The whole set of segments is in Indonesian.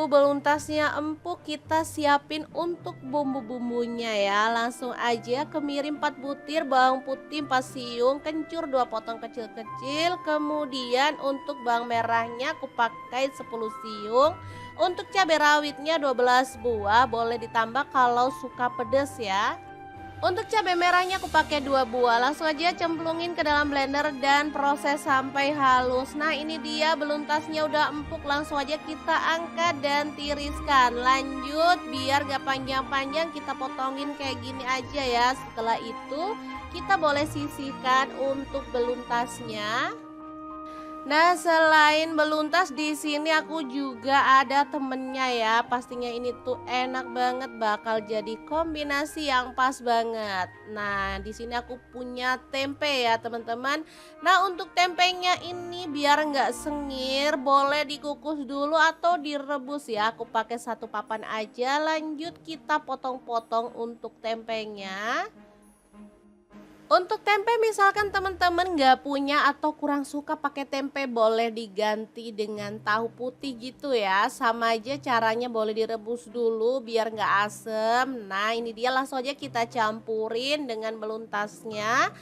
nunggu beluntasnya empuk, kita siapin untuk bumbu-bumbunya ya. Langsung aja kemiri 4 butir, bawang putih 4 siung, kencur 2 potong kecil-kecil. Kemudian untuk bawang merahnya aku pakai 10 siung. Untuk cabai rawitnya 12 buah, boleh ditambah kalau suka pedas ya. Untuk cabai merahnya aku pakai 2 buah. Langsung aja cemplungin ke dalam blender dan proses sampai halus. Nah, ini dia beluntasnya udah empuk. Langsung aja kita angkat dan tiriskan. Lanjut, biar gak panjang-panjang kita potongin kayak gini aja ya. Setelah itu kita boleh sisihkan untuk beluntasnya. Nah, selain beluntas di sini aku juga ada temennya ya. Pastinya ini tuh enak banget, bakal jadi kombinasi yang pas banget. Nah, di sini aku punya tempe ya, teman-teman. Nah, untuk tempenya ini biar nggak sengir, boleh dikukus dulu atau direbus ya. Aku pakai 1 papan aja. Lanjut kita potong-potong untuk tempenya. Untuk tempe misalkan teman-teman nggak punya atau kurang suka pakai tempe, boleh diganti dengan tahu putih gitu ya. Sama aja caranya, boleh direbus dulu biar nggak asem. Nah, ini dia, langsung aja kita campurin dengan beluntasnya.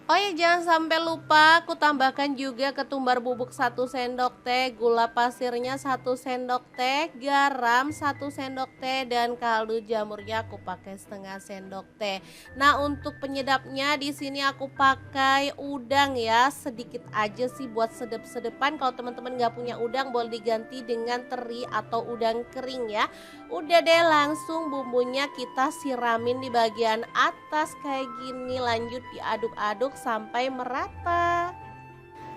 Oh ya, jangan sampai lupa aku tambahkan juga ketumbar bubuk 1 sendok teh, gula pasirnya 1 sendok teh, garam 1 sendok teh, dan kaldu jamurnya aku pakai 1/2 sendok teh. Nah, untuk penyedapnya di sini aku pakai udang ya, sedikit aja sih buat sedep-sedepan. Kalau teman-teman nggak punya udang, boleh diganti dengan teri atau udang kering ya. Udah deh, langsung bumbunya kita siramin di bagian atas kayak gini. Lanjut diaduk-aduk sampai merata.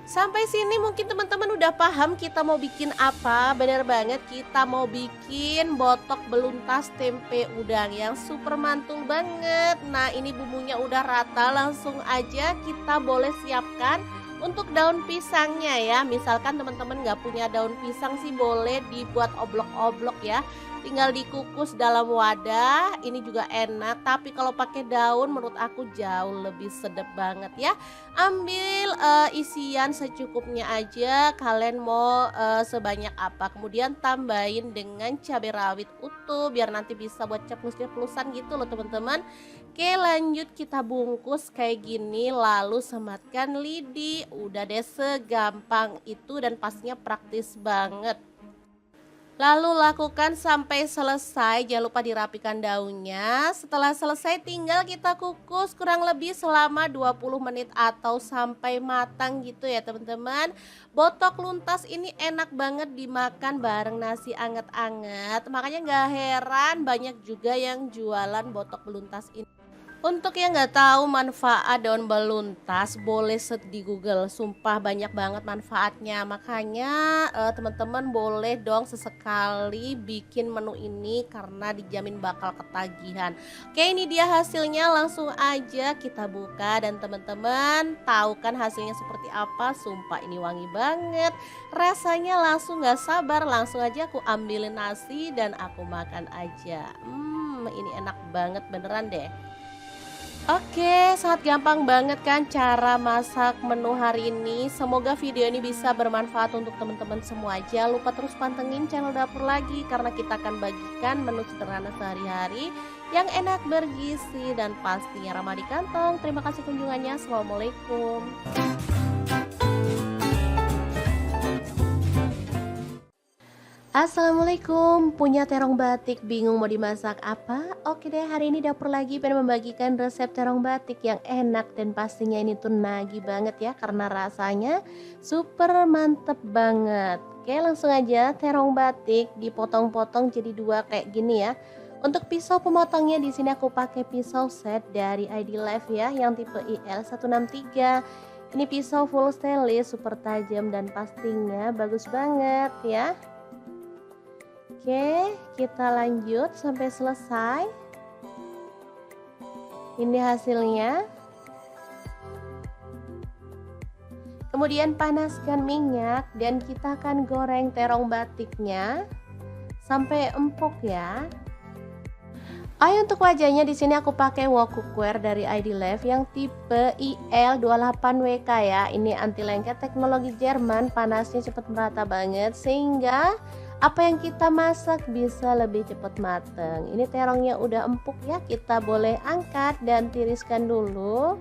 Sampai sini mungkin teman-teman udah paham kita mau bikin apa. Bener banget, kita mau bikin botok beluntas tempe udang yang super mantul banget. Nah, ini bumbunya udah rata, langsung aja kita boleh siapkan untuk daun pisangnya ya. Misalkan teman-teman nggak punya daun pisang sih, boleh dibuat oblok-oblok ya. Tinggal dikukus dalam wadah, ini juga enak. Tapi kalau pakai daun menurut aku jauh lebih sedap banget ya. Ambil isian secukupnya aja, kalian mau sebanyak apa. Kemudian tambahin dengan cabai rawit utuh biar nanti bisa buat ceplus-ceplusan gitu loh teman-teman. Oke, lanjut kita bungkus kayak gini, lalu sematkan lidi. Udah deh, segampang itu dan pastinya praktis banget. Lalu lakukan sampai selesai, jangan lupa dirapikan daunnya. Setelah selesai tinggal kita kukus kurang lebih selama 20 menit atau sampai matang gitu ya teman-teman. Botok luntas ini enak banget dimakan bareng nasi anget-anget. Makanya gak heran banyak juga yang jualan botok beluntas ini. Untuk yang nggak tahu manfaat daun beluntas, boleh search di Google. Sumpah banyak banget manfaatnya. Makanya teman-teman boleh dong sesekali bikin menu ini karena dijamin bakal ketagihan. Oke, ini dia hasilnya, langsung aja kita buka dan teman-teman tahu kan hasilnya seperti apa. Sumpah ini wangi banget. Rasanya langsung nggak sabar, langsung aja aku ambilin nasi dan aku makan aja. Ini enak banget beneran deh. Oke, sangat gampang banget kan cara masak menu hari ini. Semoga video ini bisa bermanfaat untuk teman-teman semua. Jangan lupa terus pantengin channel Dapur Lagi karena kita akan bagikan menu sederhana sehari-hari yang enak, bergizi, dan pastinya ramah di kantong. Terima kasih kunjungannya. Assalamualaikum. Assalamualaikum, punya terong batik, bingung mau dimasak apa? Oke deh, hari ini Dapur Lagi pengen membagikan resep terong batik yang enak dan pastinya ini tuh nagih banget ya karena rasanya super mantep banget. Oke, langsung aja, terong batik dipotong-potong jadi 2 kayak gini ya. Untuk pisau pemotongnya di sini aku pakai pisau set dari ID Life ya, yang tipe IL163. Ini pisau full stainless, super tajam dan pastinya bagus banget ya. Oke, kita lanjut sampai selesai. Ini hasilnya. Kemudian panaskan minyak dan kita akan goreng terong batiknya sampai empuk ya. Untuk wajahnya di sini aku pakai wok cookware dari ID Life yang tipe IL28WK ya. Ini anti lengket, teknologi Jerman, panasnya cepat merata banget sehingga apa yang kita masak bisa lebih cepat mateng. Ini terongnya udah empuk ya, kita boleh angkat dan tiriskan dulu.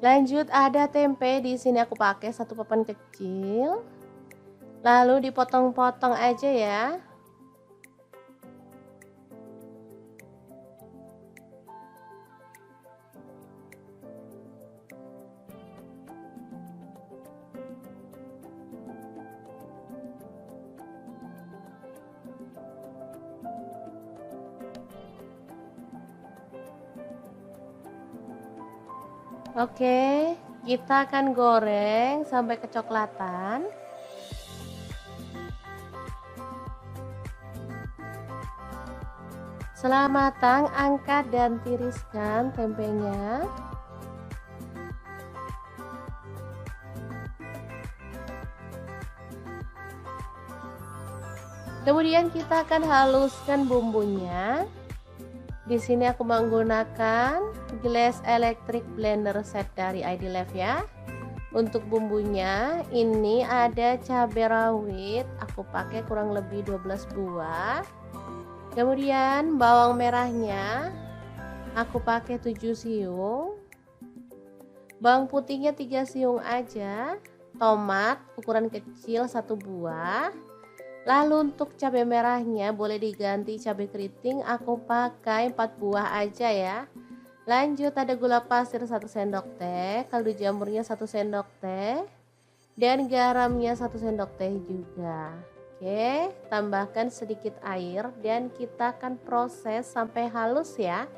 Lanjut ada tempe, di sini aku pakai 1 papan kecil. Lalu dipotong-potong aja ya. Oke, kita akan goreng sampai kecoklatan. Setelah matang, angkat dan tiriskan tempenya. Kemudian kita akan haluskan bumbunya. Di sini aku menggunakan gelas electric blender set dari ID Life ya. Untuk bumbunya ini ada cabai rawit, aku pakai kurang lebih 12 buah. Kemudian bawang merahnya aku pakai 7 siung. Bawang putihnya 3 siung aja. Tomat ukuran kecil 1 buah. Lalu untuk cabai merahnya boleh diganti cabai keriting, aku pakai 4 buah aja ya. Lanjut ada gula pasir 1 sendok teh, kaldu jamurnya 1 sendok teh, dan garamnya 1 sendok teh juga. Oke, tambahkan sedikit air dan kita akan proses sampai halus ya.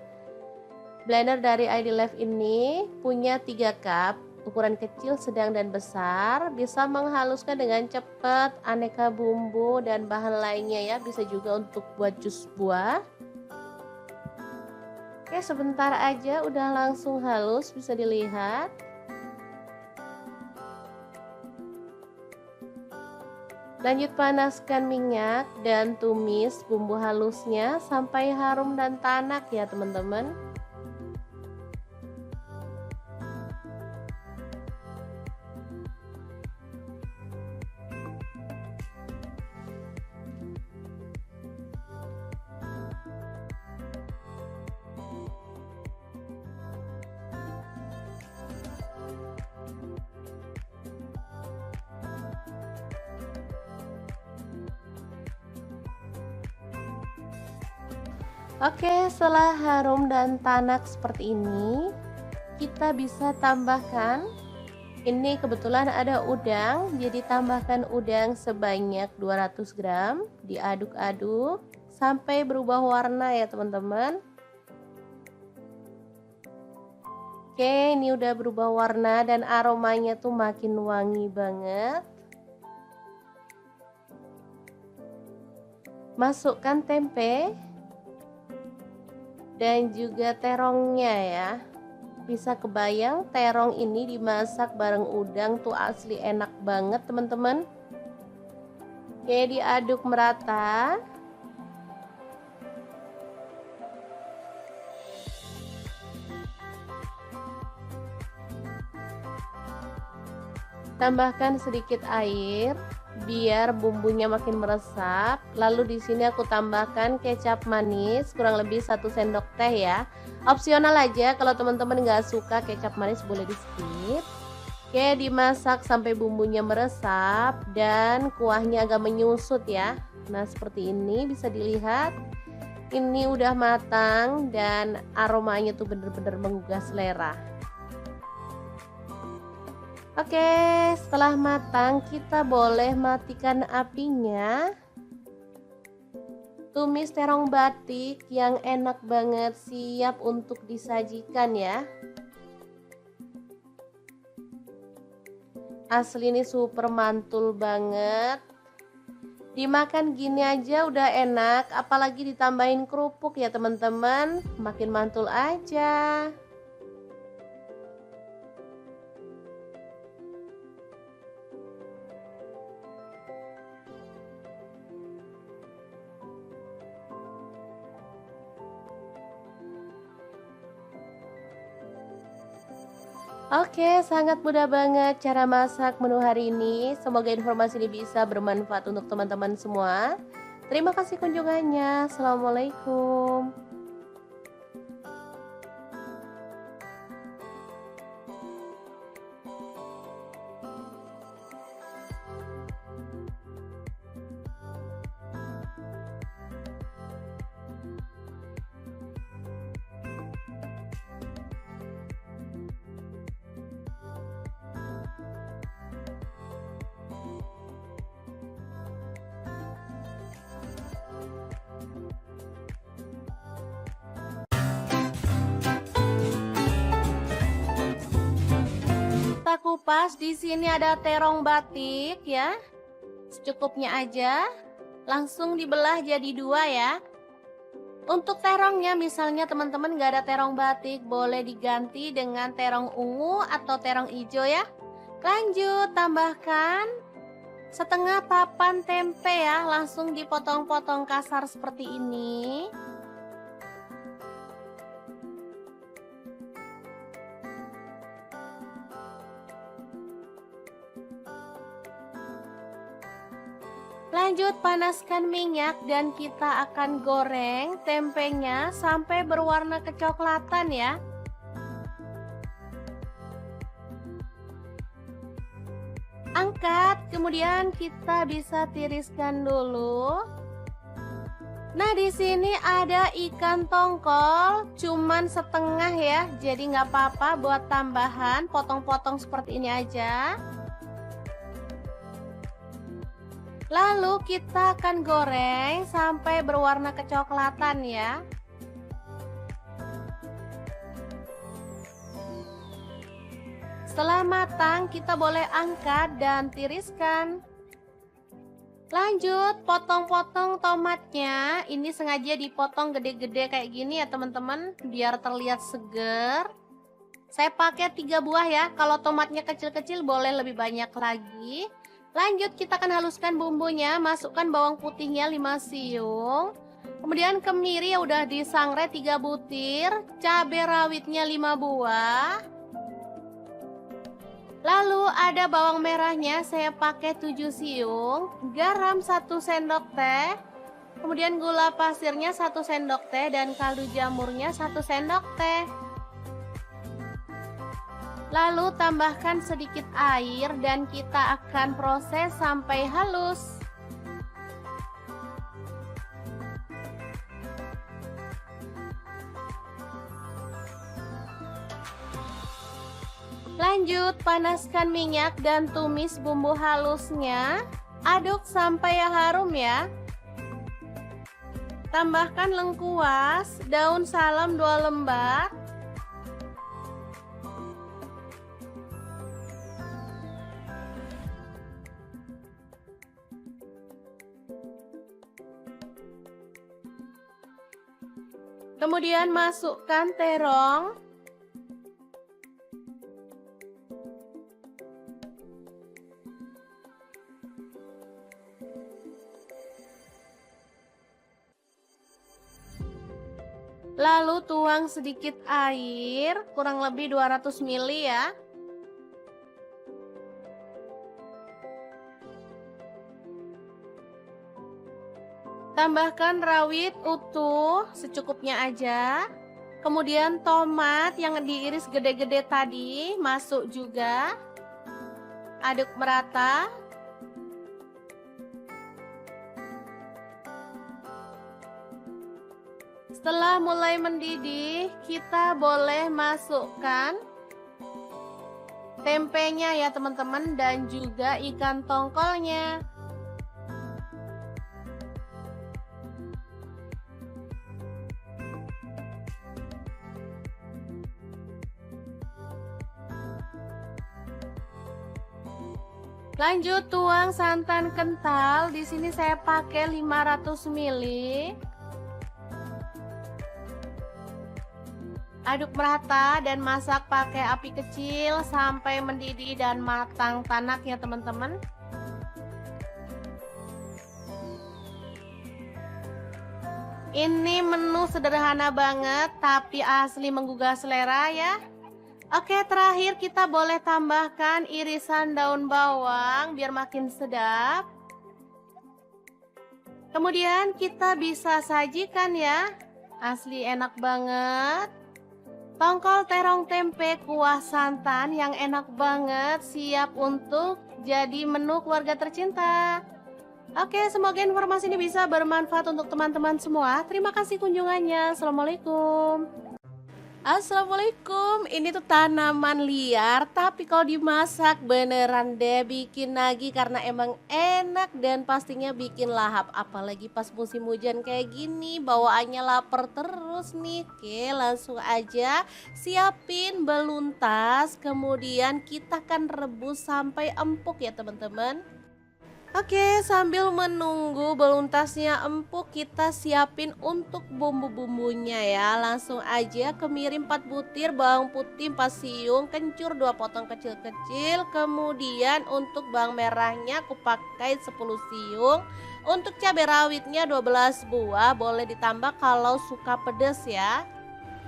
Blender dari ID Life ini punya 3 cup. Ukuran kecil, sedang, dan besar, bisa menghaluskan dengan cepat aneka bumbu dan bahan lainnya ya, bisa juga untuk buat jus buah. Oke, sebentar aja udah langsung halus, bisa dilihat. Lanjut panaskan minyak dan tumis bumbu halusnya sampai harum dan tanak ya teman-teman. Oke, setelah harum dan tanak seperti ini, kita bisa tambahkan, ini kebetulan ada udang, jadi tambahkan udang sebanyak 200 gram, diaduk-aduk sampai berubah warna ya teman-teman. Oke, ini udah berubah warna dan aromanya tuh makin wangi banget. Masukkan tempe dan juga terongnya ya. Bisa kebayang terong ini dimasak bareng udang tuh asli enak banget teman-teman. Oke, diaduk merata. Tambahkan sedikit air biar bumbunya makin meresap. Lalu di sini aku tambahkan kecap manis kurang lebih 1 sendok teh ya. Opsional aja, kalau teman-teman nggak suka kecap manis boleh di skip. Oke, dimasak sampai bumbunya meresap dan kuahnya agak menyusut ya. Nah seperti ini bisa dilihat. Ini udah matang dan aromanya tuh bener-bener menggugah selera. Oke, setelah matang kita boleh matikan apinya. Tumis terong batik yang enak banget, siap untuk disajikan ya. Asli ini super mantul banget. Dimakan gini aja udah enak, apalagi ditambahin kerupuk ya teman-teman, makin mantul aja. Oke, sangat mudah banget cara masak menu hari ini. Semoga informasi ini bisa bermanfaat untuk teman-teman semua. Terima kasih kunjungannya. Assalamualaikum. Kita kupas di sini ada terong batik ya. Secukupnya aja. Langsung dibelah jadi dua ya. Untuk terongnya misalnya teman-teman gak ada terong batik, boleh diganti dengan terong ungu atau terong hijau ya. Lanjut tambahkan setengah papan tempe ya, langsung dipotong-potong kasar seperti ini. Lanjut panaskan minyak dan kita akan goreng tempenya sampai berwarna kecoklatan ya. Angkat, kemudian kita bisa tiriskan dulu. Nah, di sini ada ikan tongkol, cuman setengah ya. Jadi nggak apa-apa buat tambahan, potong-potong seperti ini aja. Lalu kita akan goreng sampai berwarna kecoklatan ya. Setelah matang, kita boleh angkat dan tiriskan. Lanjut, potong-potong tomatnya. Ini sengaja dipotong gede-gede kayak gini ya teman-teman, biar terlihat seger. Saya pakai 3 buah ya. Kalau tomatnya kecil-kecil boleh lebih banyak lagi. Lanjut, kita akan haluskan bumbunya. Masukkan bawang putihnya 5 siung. Kemudian kemiri ya udah disangrai 3 butir. Cabai rawitnya 5 buah. Lalu ada bawang merahnya, saya pakai 7 siung. Garam 1 sendok teh. Kemudian gula pasirnya 1 sendok teh. Dan kaldu jamurnya 1 sendok teh. Lalu tambahkan sedikit air dan kita akan proses sampai halus. Lanjut, panaskan minyak dan tumis bumbu halusnya. Aduk sampai harum ya. Tambahkan lengkuas, daun salam 2 lembar. Kemudian masukkan terong. Lalu tuang sedikit air, kurang lebih 200 ml ya. Tambahkan rawit utuh secukupnya aja. Kemudian tomat yang diiris gede-gede tadi masuk juga. Aduk merata. Setelah mulai mendidih, kita boleh masukkan tempenya ya teman-teman, dan juga ikan tongkolnya. Lanjut tuang santan kental. Di sini saya pakai 500 ml. Aduk merata dan masak pakai api kecil sampai mendidih dan matang tanak ya teman-teman. Ini menu sederhana banget tapi asli menggugah selera ya. Oke, terakhir kita boleh tambahkan irisan daun bawang biar makin sedap. Kemudian kita bisa sajikan ya. Asli enak banget. Tongkol terong tempe kuah santan yang enak banget, siap untuk jadi menu keluarga tercinta. Oke, semoga informasi ini bisa bermanfaat untuk teman-teman semua. Terima kasih kunjungannya. Assalamualaikum. Assalamualaikum, ini tuh tanaman liar, tapi kalau dimasak beneran deh bikin nagih karena emang enak dan pastinya bikin lahap. Apalagi pas musim hujan kayak gini, bawaannya lapar terus nih. Oke, langsung aja siapin beluntas, kemudian kita akan rebus sampai empuk ya teman-teman. Oke, sambil menunggu beluntasnya empuk, kita siapin untuk bumbu-bumbunya ya. Langsung aja kemirin 4 butir bawang putih 4 siung, kencur 2 potong kecil-kecil. Kemudian untuk bawang merahnya aku pakai 10 siung. Untuk cabai rawitnya 12 buah, boleh ditambah kalau suka pedas ya.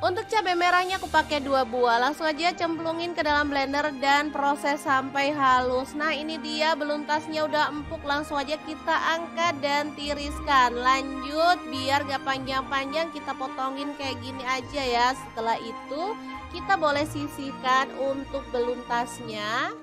Untuk cabai merahnya aku pakai 2 buah. Langsung aja cemplungin ke dalam blender dan proses sampai halus. Nah, ini dia beluntasnya udah empuk. Langsung aja kita angkat dan tiriskan. Lanjut, biar gak panjang-panjang kita potongin kayak gini aja ya. Setelah itu kita boleh sisihkan untuk beluntasnya.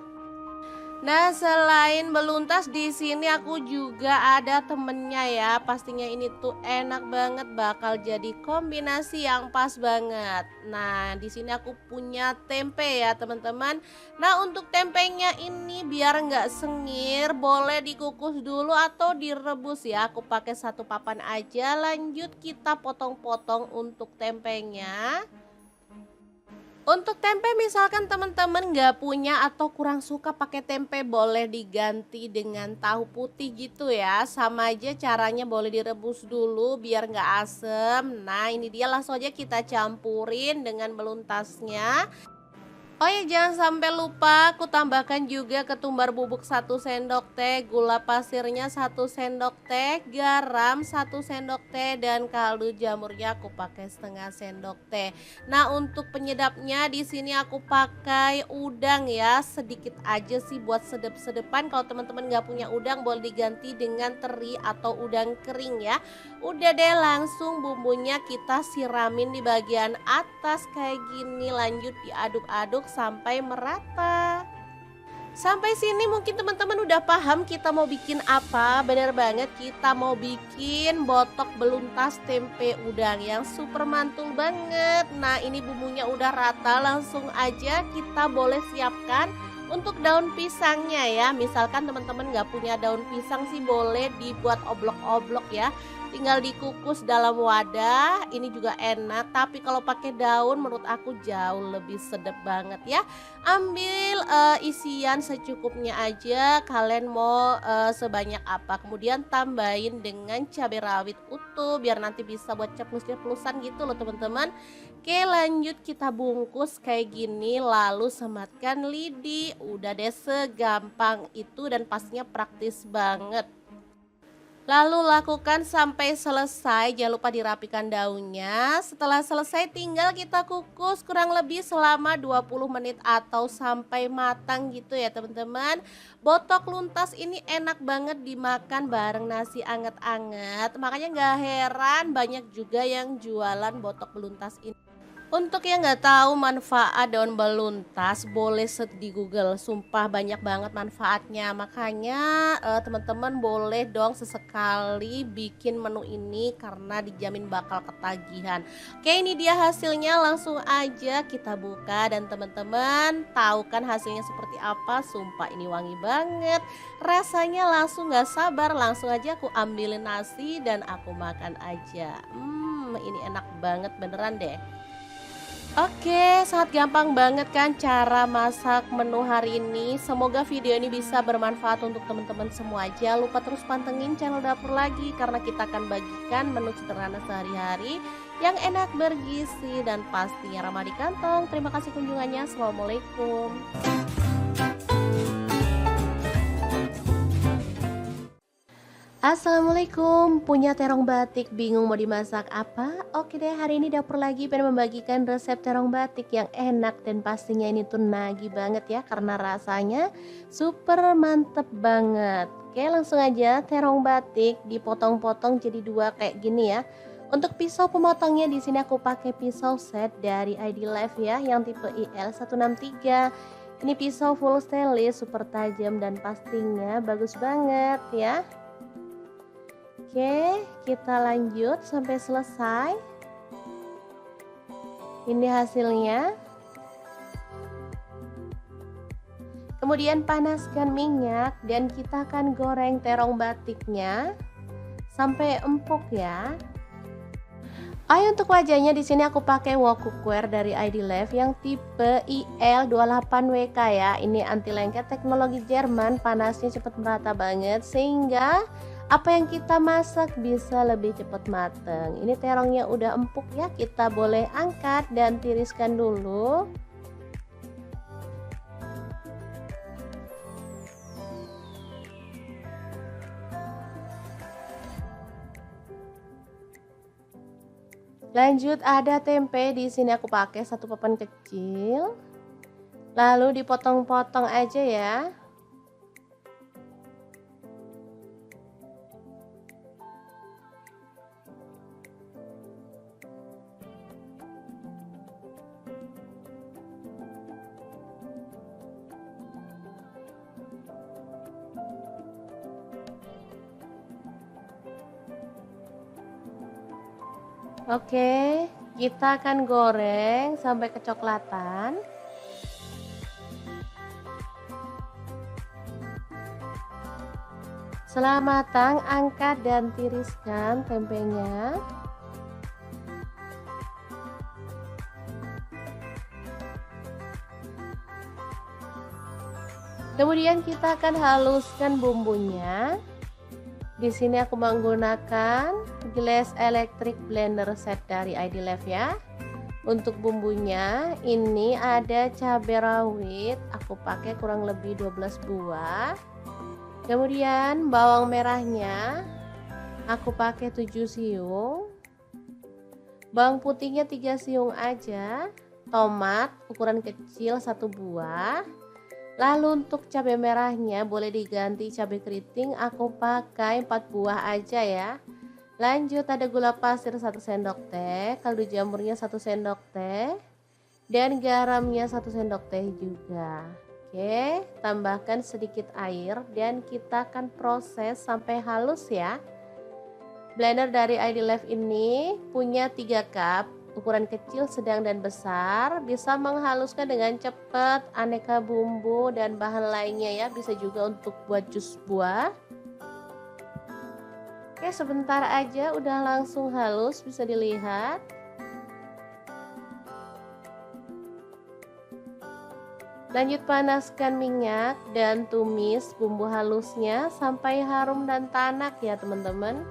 Nah, selain beluntas di sini aku juga ada temennya ya. Pastinya ini tuh enak banget, bakal jadi kombinasi yang pas banget. Nah, di sini aku punya tempe ya, teman-teman. Nah, untuk tempenya ini biar nggak sengir, boleh dikukus dulu atau direbus ya. Aku pakai 1 papan aja. Lanjut kita potong-potong untuk tempenya. Untuk tempe misalkan teman-teman nggak punya atau kurang suka pakai tempe, boleh diganti dengan tahu putih gitu ya. Sama aja caranya, boleh direbus dulu biar nggak asem. Nah, ini dia, langsung aja kita campurin dengan beluntasnya. Oh ya, jangan sampai lupa aku tambahkan juga ketumbar bubuk 1 sendok teh, gula pasirnya 1 sendok teh, garam 1 sendok teh, dan kaldu jamurnya aku pakai setengah sendok teh. Nah, untuk penyedapnya di sini aku pakai udang ya, sedikit aja sih buat sedep-sedepan. Kalau teman-teman nggak punya udang, boleh diganti dengan teri atau udang kering ya. Udah deh, langsung bumbunya kita siramin di bagian atas kayak gini. Lanjut diaduk-aduk sampai merata. Sampai sini mungkin teman-teman udah paham kita mau bikin apa. Bener banget, kita mau bikin botok beluntas tempe udang yang super mantul banget. Nah, ini bumbunya udah rata, langsung aja kita boleh siapkan untuk daun pisangnya ya. Misalkan teman-teman nggak punya daun pisang sih, boleh dibuat oblok-oblok ya. Tinggal dikukus dalam wadah, ini juga enak. Tapi kalau pakai daun menurut aku jauh lebih sedap banget ya. Ambil isian secukupnya aja, kalian mau sebanyak apa. Kemudian tambahin dengan cabai rawit utuh biar nanti bisa buat ceplus-ceplusan gitu loh teman-teman. Oke, lanjut kita bungkus kayak gini, lalu sematkan lidi. Udah deh, segampang itu dan pastinya praktis banget. Lalu lakukan sampai selesai, jangan lupa dirapikan daunnya. Setelah selesai tinggal kita kukus kurang lebih selama 20 menit atau sampai matang gitu ya teman-teman. Botok luntas ini enak banget dimakan bareng nasi anget-anget. Makanya gak heran banyak juga yang jualan botok beluntas ini. Untuk yang nggak tahu manfaat daun beluntas, boleh search di Google. Sumpah banyak banget manfaatnya. Makanya teman-teman boleh dong sesekali bikin menu ini karena dijamin bakal ketagihan. Oke, ini dia hasilnya, langsung aja kita buka dan teman-teman tahu kan hasilnya seperti apa. Sumpah ini wangi banget. Rasanya langsung nggak sabar, langsung aja aku ambilin nasi dan aku makan aja. Ini enak banget beneran deh. Oke, sangat gampang banget kan cara masak menu hari ini. Semoga video ini bisa bermanfaat untuk teman-teman semua. Jangan lupa terus pantengin channel Dapur Lagi karena kita akan bagikan menu sederhana sehari-hari yang enak, bergizi, dan pastinya ramah di kantong. Terima kasih kunjungannya. Assalamualaikum. Assalamualaikum, punya terong batik, bingung mau dimasak apa? Oke deh, hari ini dapur lagi pengen membagikan resep terong batik yang enak dan pastinya ini tuh nagih banget ya karena rasanya super mantep banget. Oke, langsung aja terong batik dipotong-potong jadi dua kayak gini ya. Untuk pisau pemotongnya di sini aku pakai pisau set dari ID Life ya yang tipe IL163. Ini pisau full stainless, super tajam dan pastinya bagus banget ya. Oke, kita lanjut sampai selesai. Ini hasilnya. Kemudian panaskan minyak dan kita akan goreng terong batiknya sampai empuk ya. Untuk wajahnya di sini aku pakai wok cookware dari ID Life yang tipe IL28WK ya. Ini anti lengket teknologi Jerman, panasnya cepat merata banget sehingga apa yang kita masak bisa lebih cepat mateng. Ini terongnya udah empuk ya, kita boleh angkat dan tiriskan dulu. Lanjut ada tempe di sini aku pakai satu papan kecil. Lalu dipotong-potong aja ya. Oke, kita akan goreng sampai kecoklatan. Setelah matang, angkat dan tiriskan tempenya. Kemudian kita akan haluskan bumbunya. Di sini aku menggunakan gelas electric blender set dari ID Life ya. Untuk bumbunya ini ada cabai rawit, aku pakai kurang lebih 12 buah. Kemudian bawang merahnya aku pakai 7 siung. Bawang putihnya 3 siung aja. Tomat ukuran kecil 1 buah. Lalu untuk cabai merahnya boleh diganti cabai keriting, aku pakai 4 buah aja ya. Lanjut ada gula pasir 1 sendok teh, kaldu jamurnya 1 sendok teh, dan garamnya 1 sendok teh juga. Oke, tambahkan sedikit air dan kita akan proses sampai halus ya. Blender dari ID Life ini punya 3 cup. Ukuran kecil, sedang, dan besar, bisa menghaluskan dengan cepat aneka bumbu dan bahan lainnya ya, bisa juga untuk buat jus buah. Oke, sebentar aja udah langsung halus, bisa dilihat. Lanjut panaskan minyak dan tumis bumbu halusnya sampai harum dan tanak ya teman-teman.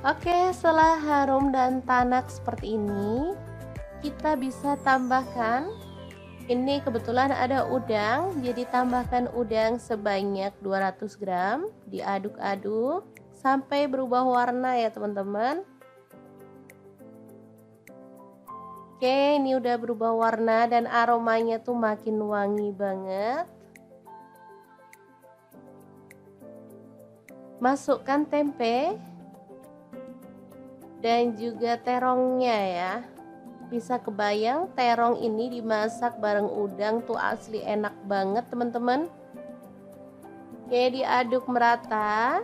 Oke, setelah harum dan tanak seperti ini, kita bisa tambahkan, ini kebetulan ada udang, jadi tambahkan udang sebanyak 200 gram, diaduk-aduk sampai berubah warna ya teman-teman. Oke, ini udah berubah warna dan aromanya tuh makin wangi banget. Masukkan tempe dan juga terongnya ya. Bisa kebayang terong ini dimasak bareng udang tuh asli enak banget teman-teman. Oke, diaduk merata.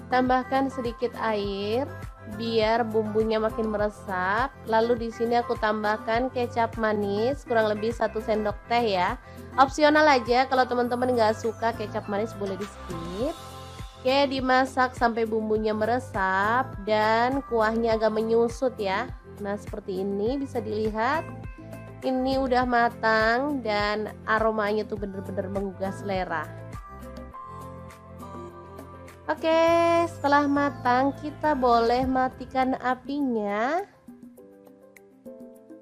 Tambahkan sedikit air. biar bumbunya makin meresap. Lalu di sini aku tambahkan kecap manis kurang lebih 1 sendok teh ya. Opsional aja, kalau teman-teman nggak suka kecap manis boleh di skip. Oke, dimasak sampai bumbunya meresap dan kuahnya agak menyusut ya. Nah, seperti ini bisa dilihat. Ini udah matang dan aromanya tuh bener-bener menggugah selera. Oke, setelah matang kita boleh matikan apinya.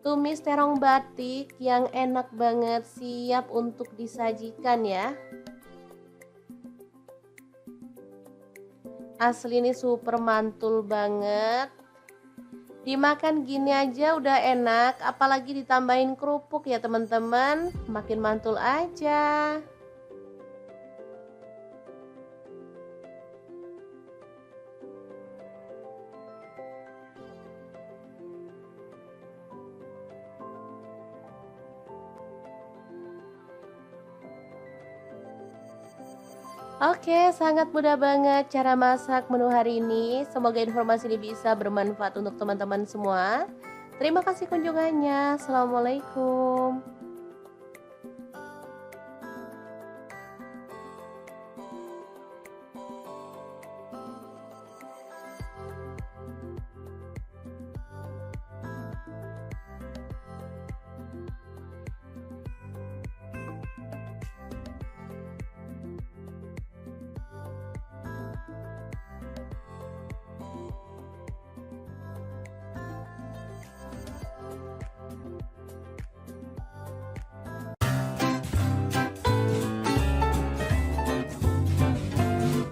Tumis terong batik yang enak banget siap untuk disajikan ya. Asli ini super mantul banget. Dimakan gini aja udah enak, apalagi ditambahin kerupuk ya teman-teman, makin mantul aja. Oke, sangat mudah banget cara masak menu hari ini. Semoga informasi ini bisa bermanfaat untuk teman-teman semua. Terima kasih kunjungannya. Assalamualaikum.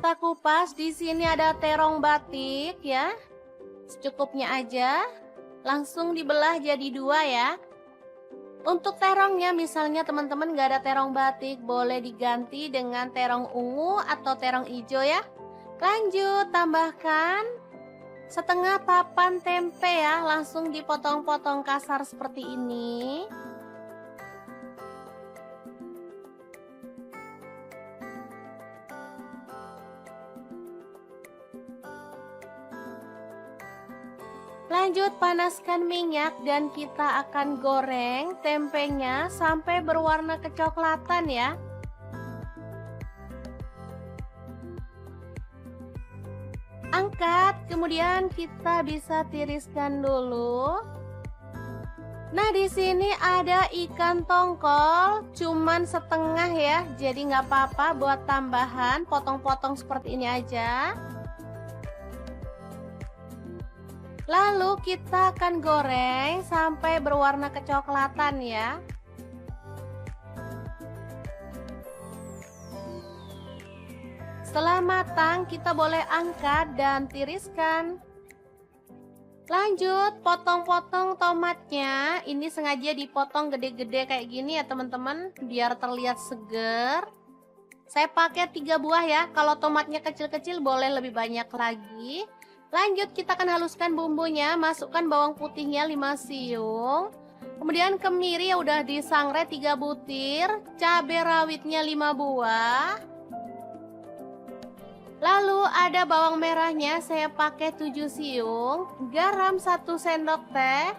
Kita kupas, di sini ada terong batik ya. Secukupnya aja. Langsung dibelah jadi 2 ya. Untuk terongnya misalnya teman-teman gak ada terong batik, boleh diganti dengan terong ungu atau terong hijau ya. Lanjut tambahkan setengah papan tempe ya, langsung dipotong-potong kasar seperti ini. Lanjut panaskan minyak dan kita akan goreng tempenya sampai berwarna kecoklatan ya. Angkat, kemudian kita bisa tiriskan dulu. Nah, di sini ada ikan tongkol, cuman setengah ya, jadi nggak apa-apa buat tambahan, potong-potong seperti ini aja. Lalu kita akan goreng sampai berwarna kecoklatan ya. Setelah matang, kita boleh angkat dan tiriskan. Lanjut, potong-potong tomatnya. Ini sengaja dipotong gede-gede kayak gini ya teman-teman, biar terlihat seger. Saya pakai 3 buah ya, kalau tomatnya kecil-kecil boleh lebih banyak lagi. Lanjut, kita akan haluskan bumbunya, masukkan bawang putihnya 5 siung. Kemudian kemiri yang udah disangrai 3 butir, cabai rawitnya 5 buah. Lalu ada bawang merahnya, saya pakai 7 siung, garam 1 sendok teh,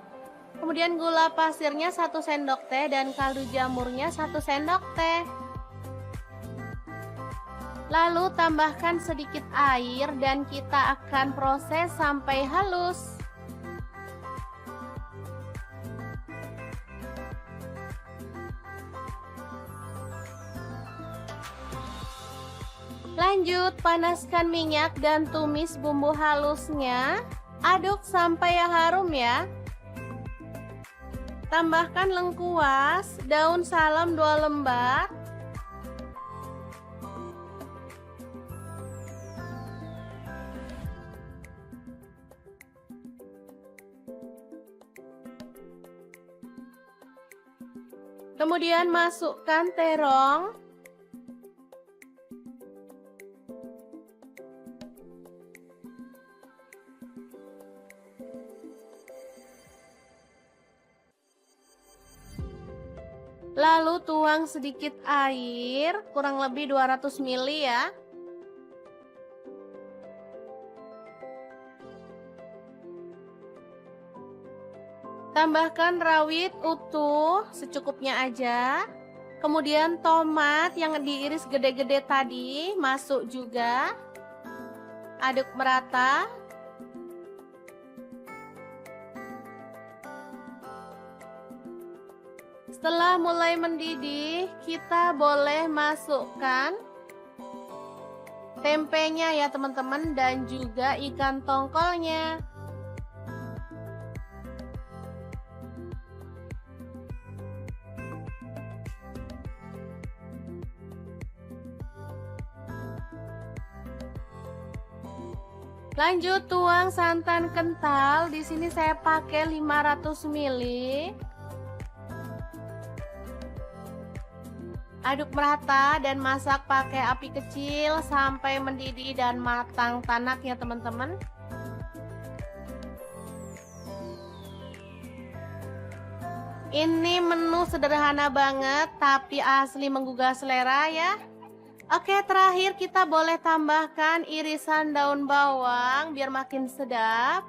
kemudian gula pasirnya 1 sendok teh dan kaldu jamurnya 1 sendok teh. Lalu tambahkan sedikit air dan kita akan proses sampai halus. Lanjut, panaskan minyak dan tumis bumbu halusnya. Aduk sampai harum ya. Tambahkan lengkuas, daun salam 2 lembar. Kemudian masukkan terong. Lalu tuang sedikit air, kurang lebih 200 ml ya. Tambahkan rawit utuh secukupnya aja. Kemudian tomat yang diiris gede-gede tadi masuk juga. Aduk merata. Setelah mulai mendidih, kita boleh masukkan tempenya ya teman-teman, dan juga ikan tongkolnya. Lanjut tuang santan kental. Di sini saya pakai 500 ml. Aduk merata dan masak pakai api kecil sampai mendidih dan matang tanak ya teman-teman. Ini menu sederhana banget tapi asli menggugah selera ya. Oke, terakhir kita boleh tambahkan irisan daun bawang biar makin sedap.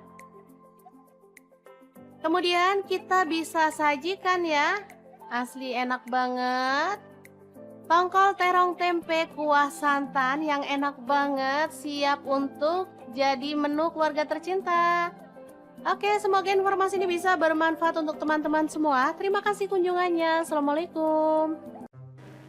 Kemudian kita bisa sajikan ya. Asli enak banget. Tongkol terong tempe kuah santan yang enak banget, siap untuk jadi menu keluarga tercinta. Oke, semoga informasi ini bisa bermanfaat untuk teman-teman semua. Terima kasih kunjungannya. Assalamualaikum.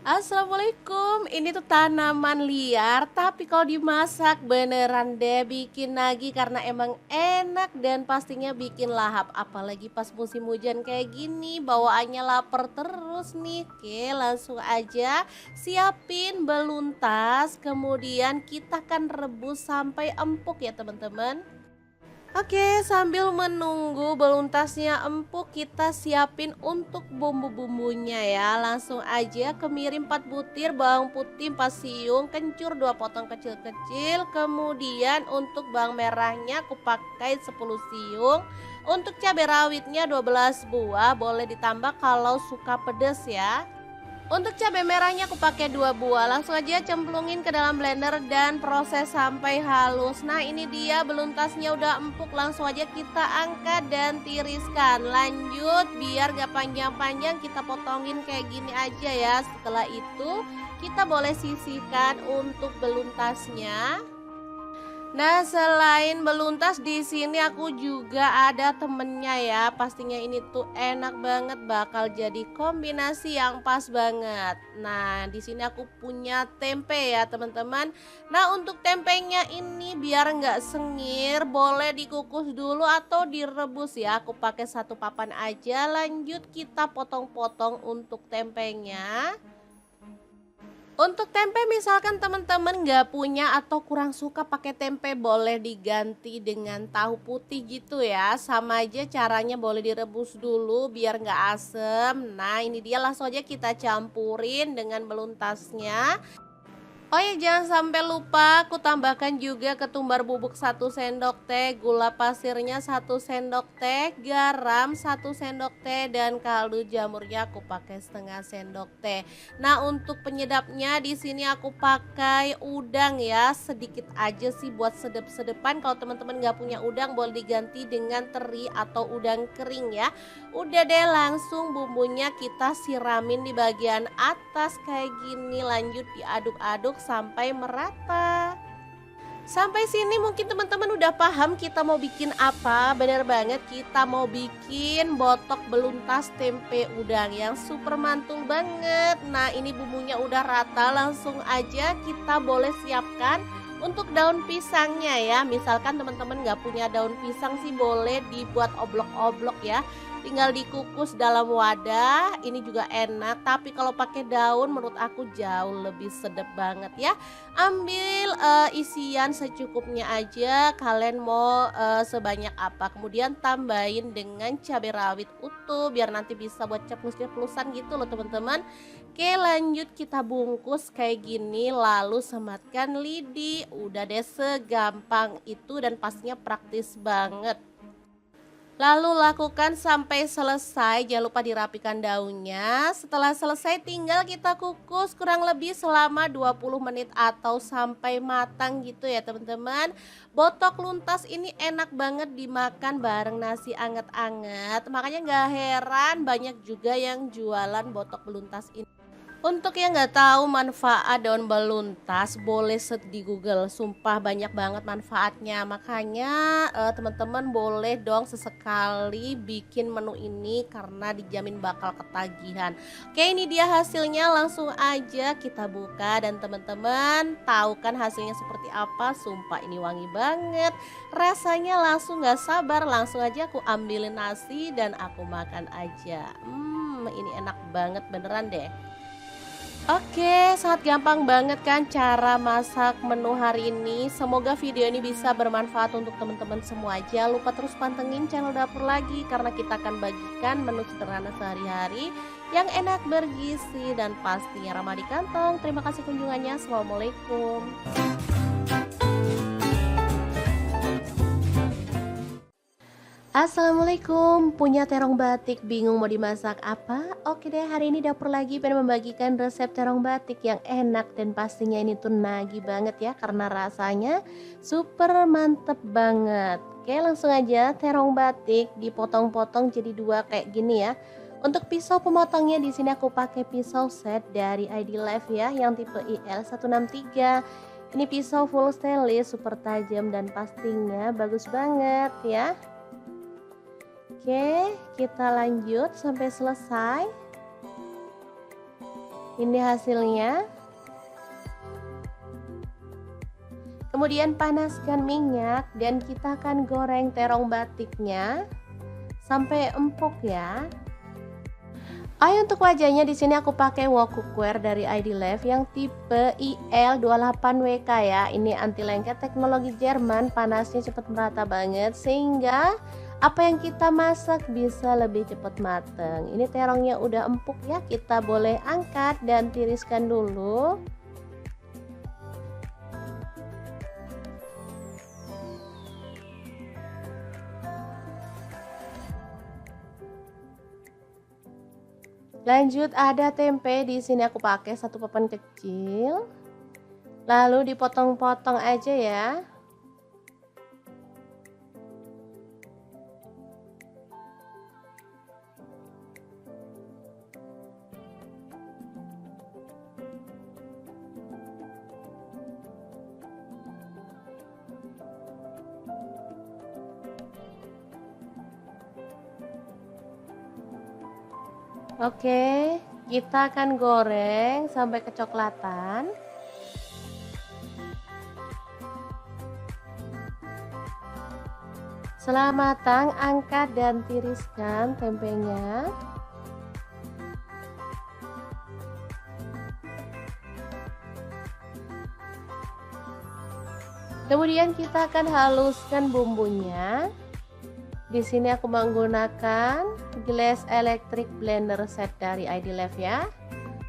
Assalamualaikum, ini tuh tanaman liar tapi kalau dimasak beneran deh bikin nagih karena emang enak dan pastinya bikin lahap. Apalagi pas musim hujan kayak gini bawaannya lapar terus nih. Oke, langsung aja siapin beluntas, kemudian kita akan rebus sampai empuk ya teman-teman. Oke, sambil menunggu beluntasnya empuk, kita siapin untuk bumbu-bumbunya ya. Langsung aja kemirin 4 butir bawang putih 4 siung, kencur 2 potong kecil-kecil. Kemudian untuk bawang merahnya aku pakai 10 siung. Untuk cabai rawitnya 12 buah, boleh ditambah kalau suka pedas ya. Untuk cabai merahnya aku pakai 2 buah. Langsung aja cemplungin ke dalam blender dan proses sampai halus. Nah, ini dia beluntasnya udah empuk. Langsung aja kita angkat dan tiriskan. Lanjut, biar gak panjang-panjang kita potongin kayak gini aja ya. Setelah itu kita boleh sisihkan untuk beluntasnya. Nah, selain beluntas di sini aku juga ada temennya ya. Pastinya ini tuh enak banget, bakal jadi kombinasi yang pas banget. Nah, di sini aku punya tempe ya, teman-teman. Nah, untuk tempenya ini biar nggak sengir, boleh dikukus dulu atau direbus ya. Aku pakai 1 papan aja. Lanjut kita potong-potong untuk tempenya. Untuk tempe misalkan teman-teman nggak punya atau kurang suka pakai tempe, boleh diganti dengan tahu putih gitu ya. Sama aja caranya, boleh direbus dulu biar nggak asem. Nah, ini dia, langsung aja kita campurin dengan beluntasnya. Oh ya, jangan sampai lupa aku tambahkan juga ketumbar bubuk 1 sendok teh, gula pasirnya 1 sendok teh, garam 1 sendok teh, dan kaldu jamurnya aku pakai setengah sendok teh. Nah, untuk penyedapnya di sini aku pakai udang ya, sedikit aja sih buat sedep-sedepan. Kalau teman-teman nggak punya udang, boleh diganti dengan teri atau udang kering ya. Udah deh, langsung bumbunya kita siramin di bagian atas kayak gini. Lanjut diaduk-aduk sampai merata. Sampai sini mungkin teman-teman udah paham kita mau bikin apa. Bener banget, kita mau bikin botok beluntas tempe udang yang super mantul banget. Nah, ini bumbunya udah rata, langsung aja kita boleh siapkan untuk daun pisangnya ya. Misalkan teman-teman nggak punya daun pisang sih, boleh dibuat oblok-oblok ya. Tinggal dikukus dalam wadah, ini juga enak. Tapi kalau pakai daun menurut aku jauh lebih sedap banget ya. Ambil isian secukupnya aja, kalian mau sebanyak apa. Kemudian tambahin dengan cabai rawit utuh biar nanti bisa buat ceplus-ceplusan gitu loh teman-teman. Oke, lanjut kita bungkus kayak gini, lalu sematkan lidi. Udah deh, segampang itu dan pastinya praktis banget. Lalu lakukan sampai selesai, jangan lupa dirapikan daunnya. Setelah selesai tinggal kita kukus kurang lebih selama 20 menit atau sampai matang gitu ya teman-teman. Botok luntas ini enak banget dimakan bareng nasi anget-anget. Makanya nggak heran banyak juga yang jualan botok beluntas ini. Untuk yang nggak tahu manfaat daun beluntas, boleh search di Google. Sumpah banyak banget manfaatnya. Makanya teman-teman boleh dong sesekali bikin menu ini karena dijamin bakal ketagihan. Oke, ini dia hasilnya. Langsung aja kita buka dan teman-teman tahu kan hasilnya seperti apa. Sumpah ini wangi banget. Rasanya langsung nggak sabar. Langsung aja aku ambilin nasi dan aku makan aja. Ini enak banget beneran deh. Oke, sangat gampang banget kan cara masak menu hari ini. Semoga video ini bisa bermanfaat untuk teman-teman semua. Jangan lupa terus pantengin channel dapur lagi karena kita akan bagikan menu sederhana sehari-hari yang enak, bergizi, dan pastinya ramah di kantong. Terima kasih kunjungannya. Assalamualaikum. Assalamualaikum, punya terong batik bingung mau dimasak apa? Oke deh, hari ini dapur lagi pengen membagikan resep terong batik yang enak dan pastinya ini tuh nagih banget ya karena rasanya super mantep banget. Oke, langsung aja terong batik dipotong-potong jadi dua kayak gini ya. Untuk pisau pemotongnya di sini aku pakai pisau set dari ID Life ya yang tipe IL163. Ini pisau full stainless super tajam dan pastinya bagus banget ya. Oke, kita lanjut sampai selesai. Ini hasilnya. Kemudian panaskan minyak dan kita akan goreng terong batiknya sampai empuk ya. Untuk wajahnya di sini aku pakai wok cookware dari ID Life yang tipe IL28WK ya. Ini anti lengket teknologi Jerman, panasnya cepat merata banget sehingga apa yang kita masak bisa lebih cepat mateng. Ini terongnya udah empuk ya, kita boleh angkat dan tiriskan dulu. Lanjut ada tempe di sini aku pakai satu papan kecil. Lalu dipotong-potong aja ya. Oke, kita akan goreng sampai kecoklatan. Setelah matang, angkat dan tiriskan tempenya. Kemudian kita akan haluskan bumbunya. Di sini aku menggunakan gelas electric blender set dari ID Life ya.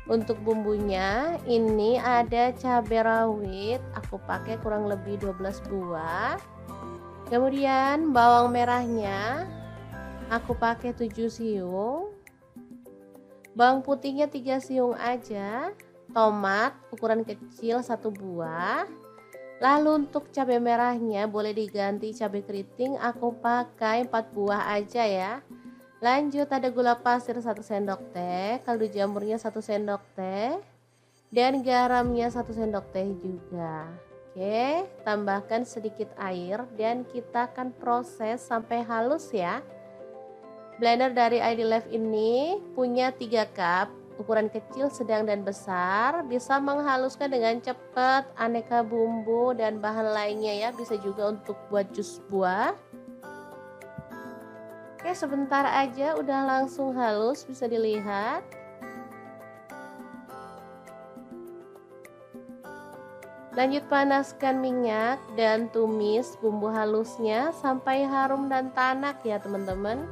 Untuk bumbunya ini ada cabai rawit, aku pakai kurang lebih 12 buah. Kemudian bawang merahnya aku pakai 7 siung. Bawang putihnya 3 siung aja. Tomat ukuran kecil 1 buah. Lalu untuk cabai merahnya boleh diganti cabai keriting, aku pakai 4 buah aja ya. Lanjut ada gula pasir 1 sendok teh, kaldu jamurnya 1 sendok teh, dan garamnya 1 sendok teh juga. Oke, tambahkan sedikit air dan kita akan proses sampai halus ya. Blender dari ID Life ini punya 3 cup. Ukuran kecil, sedang, dan besar, bisa menghaluskan dengan cepat aneka bumbu dan bahan lainnya ya, bisa juga untuk buat jus buah. Oke, sebentar aja udah langsung halus, bisa dilihat. Lanjut panaskan minyak dan tumis bumbu halusnya sampai harum dan tanak ya teman-teman.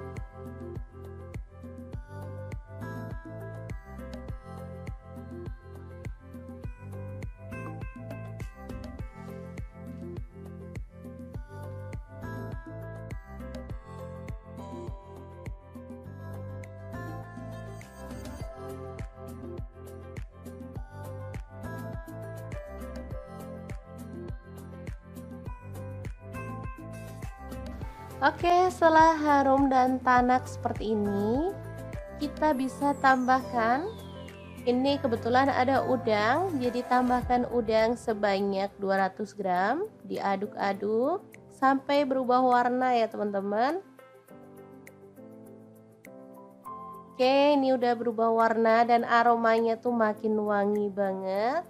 Oke, setelah harum dan tanak seperti ini, kita bisa tambahkan, ini kebetulan ada udang, jadi tambahkan udang sebanyak 200 gram, diaduk-aduk sampai berubah warna ya teman-teman. Oke, ini udah berubah warna dan aromanya tuh makin wangi banget.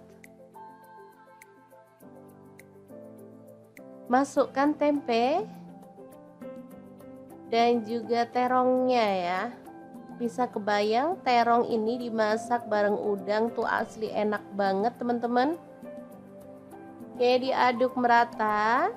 Masukkan tempe dan juga terongnya ya. Bisa kebayang terong ini dimasak bareng udang tuh asli enak banget teman-teman. Oke, diaduk merata.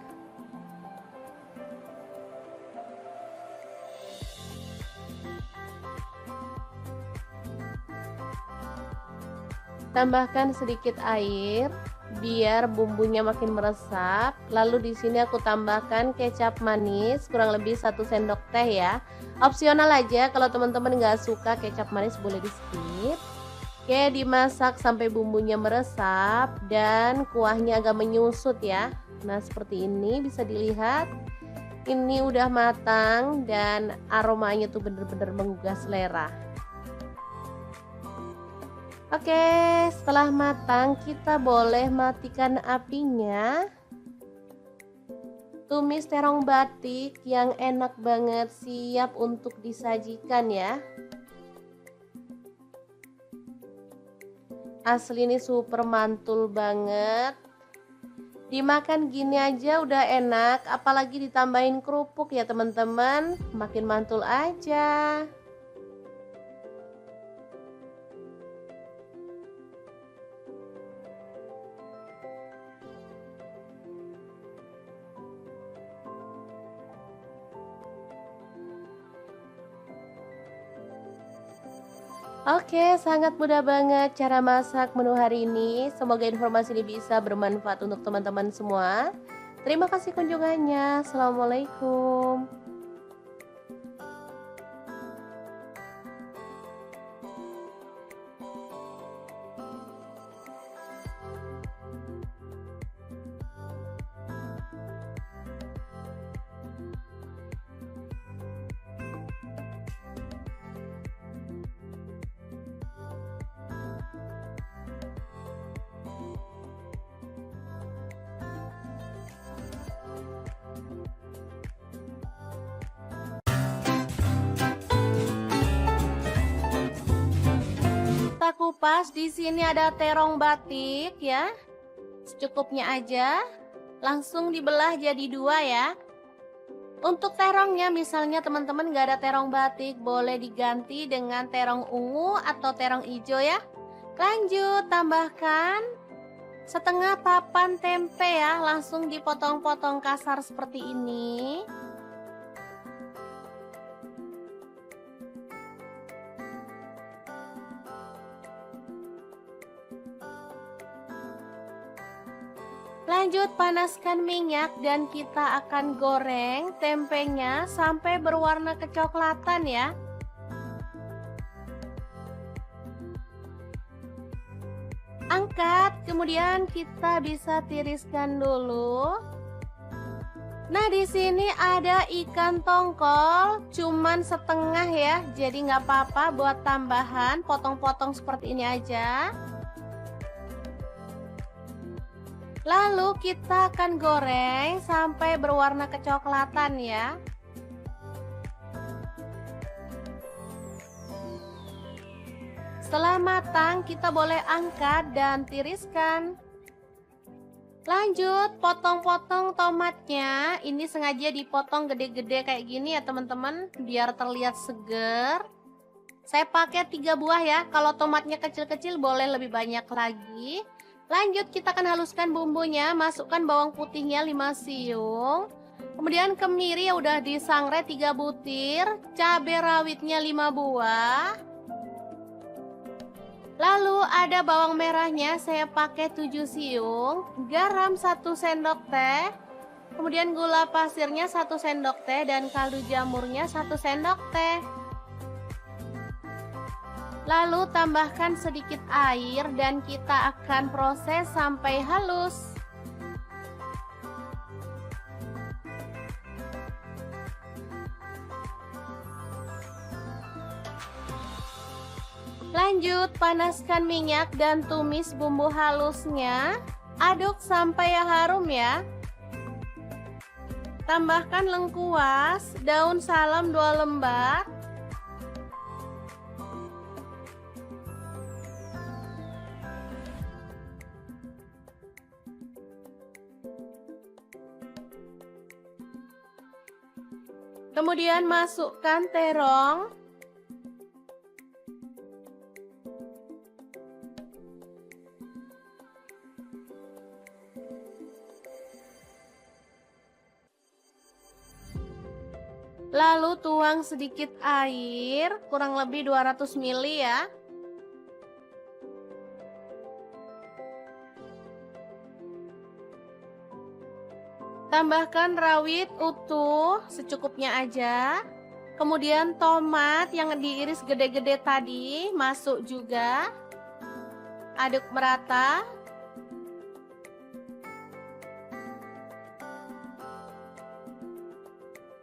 Tambahkan sedikit air biar bumbunya makin meresap. Lalu di sini aku tambahkan kecap manis kurang lebih 1 sendok teh ya. Opsional aja, kalau teman-teman nggak suka kecap manis boleh di skip. Oke, dimasak sampai bumbunya meresap dan kuahnya agak menyusut ya. Nah seperti ini bisa dilihat. Ini udah matang dan aromanya tuh bener-bener menggugah selera. Oke, setelah matang kita boleh matikan apinya. Tumis terong batik yang enak banget siap untuk disajikan ya. Asli ini super mantul banget. Dimakan gini aja udah enak, apalagi ditambahin kerupuk ya teman-teman, makin mantul aja. Oke, sangat mudah banget cara masak menu hari ini. Semoga informasi ini bisa bermanfaat untuk teman-teman semua. Terima kasih kunjungannya. Assalamualaikum. Kita kupas, di sini ada terong batik ya. Secukupnya aja. Langsung dibelah jadi 2 ya. Untuk terongnya misalnya teman-teman gak ada terong batik, boleh diganti dengan terong ungu atau terong hijau ya. Lanjut tambahkan setengah papan tempe ya, langsung dipotong-potong kasar seperti ini. Lanjut panaskan minyak dan kita akan goreng tempenya sampai berwarna kecoklatan ya. Angkat, kemudian kita bisa tiriskan dulu. Nah, di sini ada ikan tongkol, cuman setengah ya, jadi nggak apa-apa buat tambahan, potong-potong seperti ini aja. Lalu kita akan goreng sampai berwarna kecoklatan ya. Setelah matang, kita boleh angkat dan tiriskan. Lanjut, potong-potong tomatnya. Ini sengaja dipotong gede-gede kayak gini ya teman-teman, biar terlihat seger. Saya pakai 3 buah ya, kalau tomatnya kecil-kecil boleh lebih banyak lagi. Lanjut, kita akan haluskan bumbunya, masukkan bawang putihnya 5 siung. Kemudian kemiri yang udah disangrai 3 butir, cabai rawitnya 5 buah. Lalu ada bawang merahnya, saya pakai 7 siung, garam 1 sendok teh, kemudian gula pasirnya 1 sendok teh dan kaldu jamurnya 1 sendok teh. Lalu tambahkan sedikit air dan kita akan proses sampai halus. Lanjut, panaskan minyak dan tumis bumbu halusnya. Aduk sampai harum ya. Tambahkan lengkuas, daun salam 2 lembar. Kemudian masukkan terong. Lalu tuang sedikit air, kurang lebih 200 ml ya. Tambahkan rawit utuh secukupnya aja. Kemudian tomat yang diiris gede-gede tadi masuk juga. Aduk merata.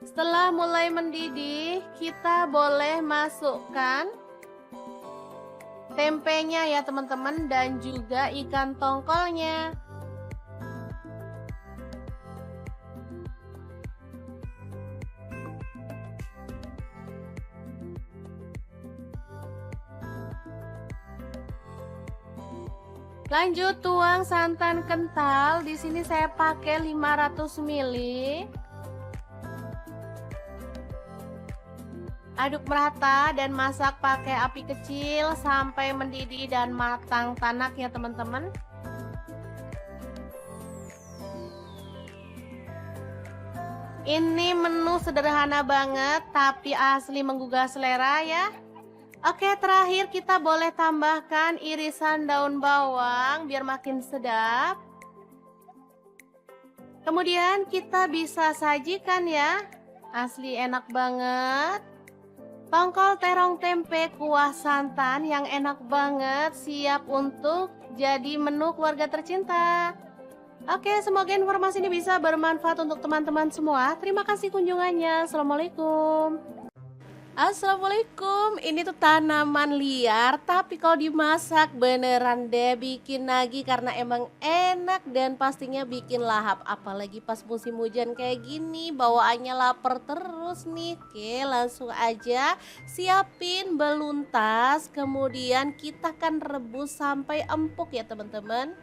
Setelah mulai mendidih, kita boleh masukkan tempenya ya teman-teman, dan juga ikan tongkolnya. Lanjut tuang santan kental. Di sini saya pakai 500 ml. Aduk merata dan masak pakai api kecil sampai mendidih dan matang tanak ya teman-teman. Ini menu sederhana banget tapi asli menggugah selera ya. Oke, terakhir kita boleh tambahkan irisan daun bawang biar makin sedap. Kemudian kita bisa sajikan ya. Asli enak banget. Tongkol terong tempe kuah santan yang enak banget, siap untuk jadi menu keluarga tercinta. Oke, semoga informasi ini bisa bermanfaat untuk teman-teman semua. Terima kasih kunjungannya. Assalamualaikum. Assalamualaikum, ini tuh tanaman liar tapi kalau dimasak beneran deh bikin nagih karena emang enak dan pastinya bikin lahap. Apalagi pas musim hujan kayak gini bawaannya lapar terus nih. Oke, langsung aja siapin beluntas, kemudian kita kan rebus sampai empuk ya teman-teman.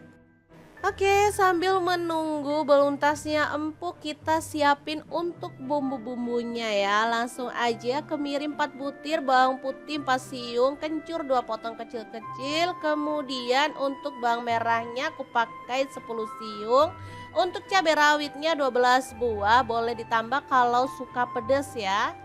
Oke, sambil menunggu beluntasnya empuk, kita siapin untuk bumbu-bumbunya ya. Langsung aja kemirin 4 butir bawang putih 4 siung, kencur 2 potong kecil-kecil. Kemudian untuk bawang merahnya aku pakai 10 siung. Untuk cabai rawitnya 12 buah, boleh ditambah kalau suka pedas ya.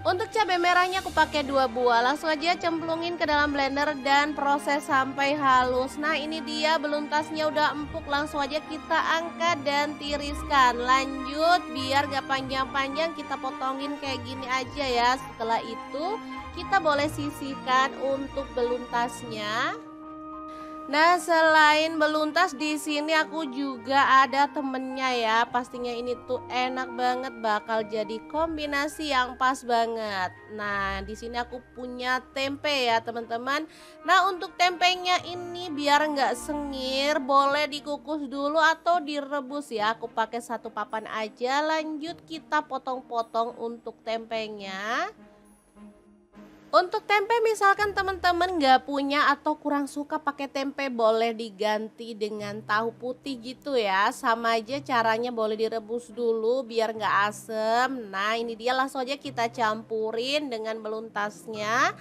Untuk cabai merahnya aku pakai 2 buah. Langsung aja cemplungin ke dalam blender dan proses sampai halus. Nah, ini dia beluntasnya udah empuk. Langsung aja kita angkat dan tiriskan. Lanjut, biar gak panjang-panjang kita potongin kayak gini aja ya. Setelah itu kita boleh sisihkan untuk beluntasnya. Nah, selain beluntas di sini aku juga ada temennya ya. Pastinya ini tuh enak banget, bakal jadi kombinasi yang pas banget. Nah, di sini aku punya tempe ya teman-teman. Nah, untuk tempenya ini biar nggak sengir, boleh dikukus dulu atau direbus ya. Aku pakai 1 papan aja. Lanjut kita potong-potong untuk tempenya. Untuk tempe misalkan teman-teman nggak punya atau kurang suka pakai tempe, boleh diganti dengan tahu putih gitu ya. Sama aja caranya, boleh direbus dulu biar nggak asem. Nah, ini dia, langsung aja kita campurin dengan beluntasnya.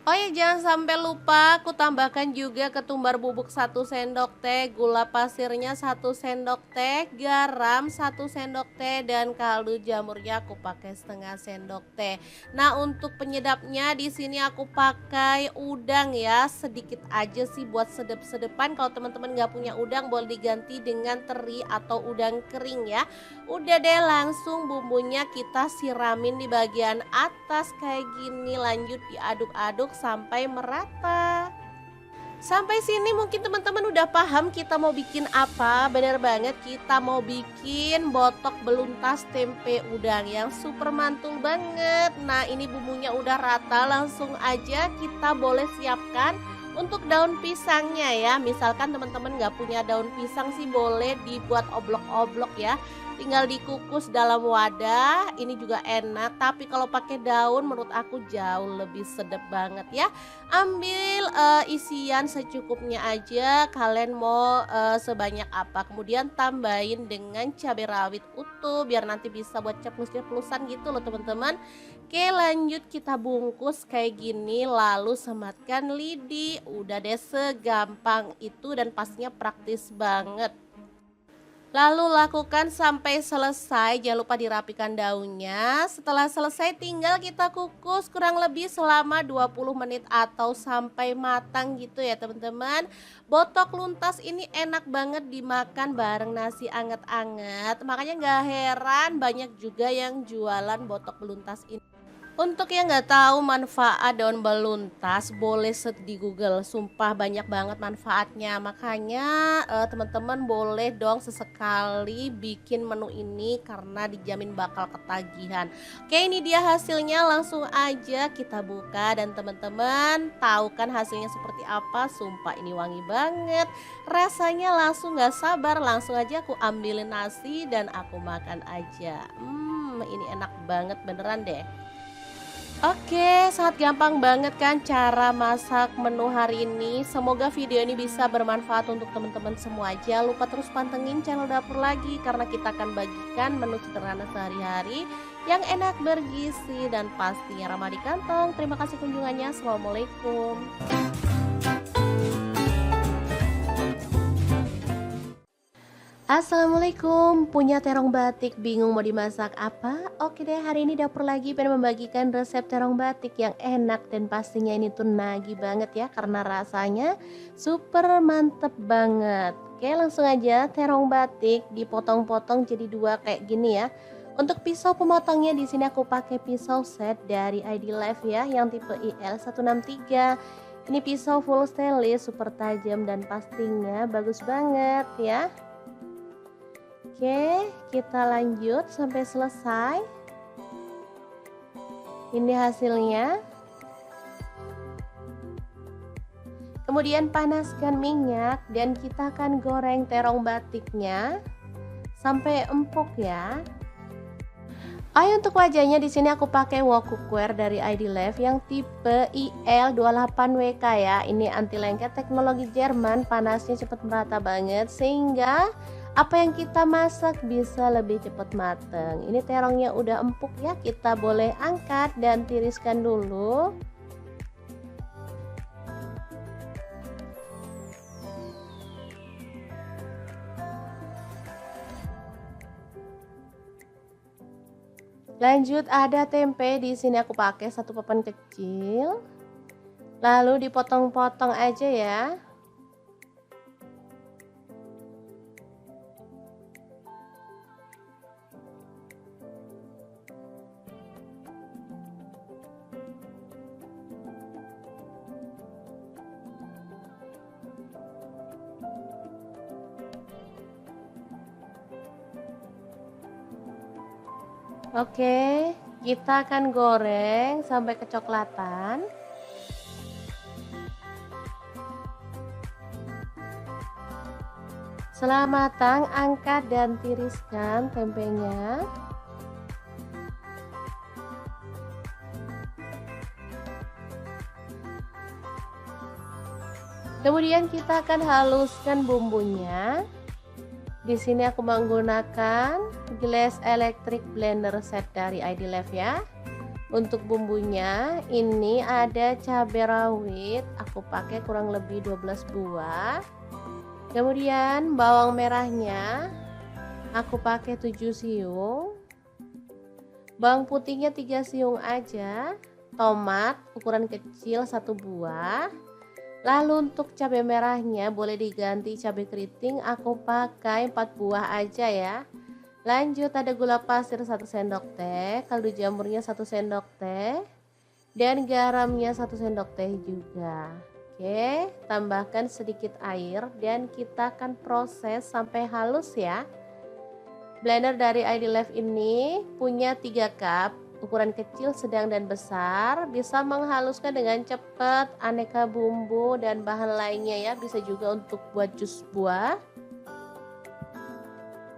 Oh ya, jangan sampai lupa aku tambahkan juga ketumbar bubuk 1 sendok teh, gula pasirnya 1 sendok teh, garam 1 sendok teh, dan kaldu jamurnya aku pakai setengah sendok teh. Nah, untuk penyedapnya di sini aku pakai udang ya, sedikit aja sih buat sedep-sedepan. Kalau teman-teman nggak punya udang, boleh diganti dengan teri atau udang kering ya. Udah deh, langsung bumbunya kita siramin di bagian atas kayak gini. Lanjut diaduk-aduk sampai merata. Sampai sini mungkin teman-teman udah paham kita mau bikin apa. Bener banget, kita mau bikin botok beluntas tempe udang yang super mantul banget. Nah, ini bumbunya udah rata, langsung aja kita boleh siapkan untuk daun pisangnya ya. Misalkan teman-teman nggak punya daun pisang sih, boleh dibuat oblok-oblok ya. Tinggal dikukus dalam wadah, ini juga enak. Tapi kalau pakai daun menurut aku jauh lebih sedap banget ya. Ambil isian secukupnya aja, kalian mau sebanyak apa. Kemudian tambahin dengan cabai rawit utuh biar nanti bisa buat ceplos-ceplosan gitu loh teman-teman. Oke, lanjut kita bungkus kayak gini, lalu sematkan lidi. Udah deh, segampang itu dan pastinya praktis banget. Lalu lakukan sampai selesai, jangan lupa dirapikan daunnya. Setelah selesai tinggal kita kukus kurang lebih selama 20 menit atau sampai matang gitu ya teman-teman. Botok luntas ini enak banget dimakan bareng nasi anget-anget. Makanya gak heran banyak juga yang jualan botok luntas ini. Untuk yang nggak tahu manfaat daun beluntas, boleh search di Google. Sumpah banyak banget manfaatnya. Makanya teman-teman boleh dong sesekali bikin menu ini karena dijamin bakal ketagihan. Oke, ini dia hasilnya. Langsung aja kita buka dan teman-teman tahu kan hasilnya seperti apa. Sumpah ini wangi banget. Rasanya langsung nggak sabar. Langsung aja aku ambilin nasi dan aku makan aja. Ini enak banget beneran deh. Oke, sangat gampang banget kan cara masak menu hari ini. Semoga video ini bisa bermanfaat untuk teman-teman semua. Jangan lupa terus pantengin channel Dapur Lagi karena kita akan bagikan menu sederhana sehari-hari yang enak, bergizi, dan pastinya ramah di kantong. Terima kasih kunjungannya. Assalamualaikum. Assalamualaikum, punya terong batik, bingung mau dimasak apa? Oke deh, hari ini Dapur Lagi pengen membagikan resep terong batik yang enak dan pastinya ini tuh nagih banget ya karena rasanya super mantep banget. Oke, langsung aja terong batik dipotong-potong jadi dua kayak gini ya. Untuk pisau pemotongnya di sini aku pakai pisau set dari ID Life ya yang tipe IL163. Ini pisau full stainless, super tajam dan pastinya bagus banget ya. Oke, kita lanjut sampai selesai. Ini hasilnya. Kemudian panaskan minyak dan kita akan goreng terong batiknya sampai empuk ya. Untuk wajahnya di sini aku pakai wok cookware dari ID Life yang tipe IL28WK ya. Ini anti lengket, teknologi Jerman, panasnya cepat merata banget sehingga apa yang kita masak bisa lebih cepat mateng. Ini terongnya udah empuk ya, kita boleh angkat dan tiriskan dulu. Lanjut ada tempe, di sini aku pakai satu papan kecil. Lalu dipotong-potong aja ya. Oke, kita akan goreng sampai kecoklatan. Setelah matang, angkat dan tiriskan tempenya. Kemudian kita akan haluskan bumbunya. Di sini aku menggunakan gelas electric blender set dari ID Life ya. Untuk bumbunya ini ada cabai rawit, aku pakai kurang lebih 12 buah. Kemudian bawang merahnya aku pakai 7 siung. Bawang putihnya 3 siung aja. Tomat ukuran kecil 1 buah. Lalu untuk cabai merahnya boleh diganti cabai keriting, aku pakai 4 buah aja ya. Lanjut ada gula pasir 1 sendok teh, kaldu jamurnya 1 sendok teh, dan garamnya 1 sendok teh juga. Oke, tambahkan sedikit air dan kita akan proses sampai halus ya. Blender dari ID Life ini punya 3 cup, ukuran kecil, sedang, dan besar. Bisa menghaluskan dengan cepat aneka bumbu dan bahan lainnya ya. Bisa juga untuk buat jus buah.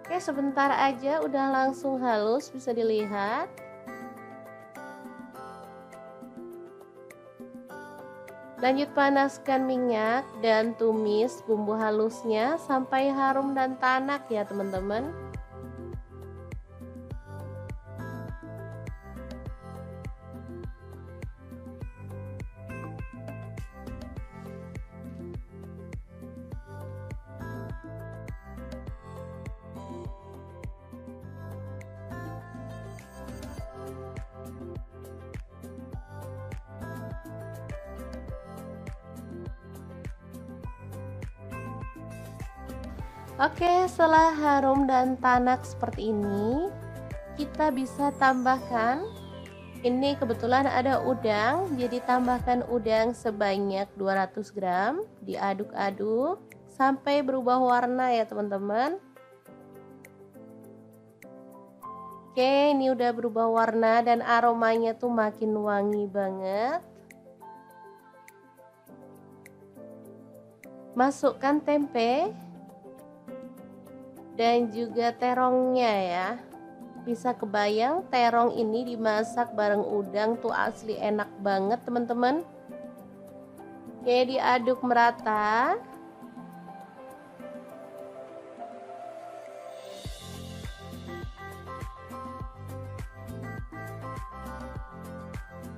Oke, sebentar aja udah langsung halus, bisa dilihat. Lanjut panaskan minyak dan tumis bumbu halusnya sampai harum dan tanak ya teman-teman. Oke, setelah harum dan tanak seperti ini, kita bisa tambahkan, ini kebetulan ada udang, jadi tambahkan udang sebanyak 200 gram, diaduk-aduk sampai berubah warna ya teman-teman. Oke, ini udah berubah warna dan aromanya tuh makin wangi banget. Masukkan tempe dan juga terongnya ya. Bisa kebayang terong ini dimasak bareng udang tuh asli enak banget teman-teman. Oke, diaduk merata.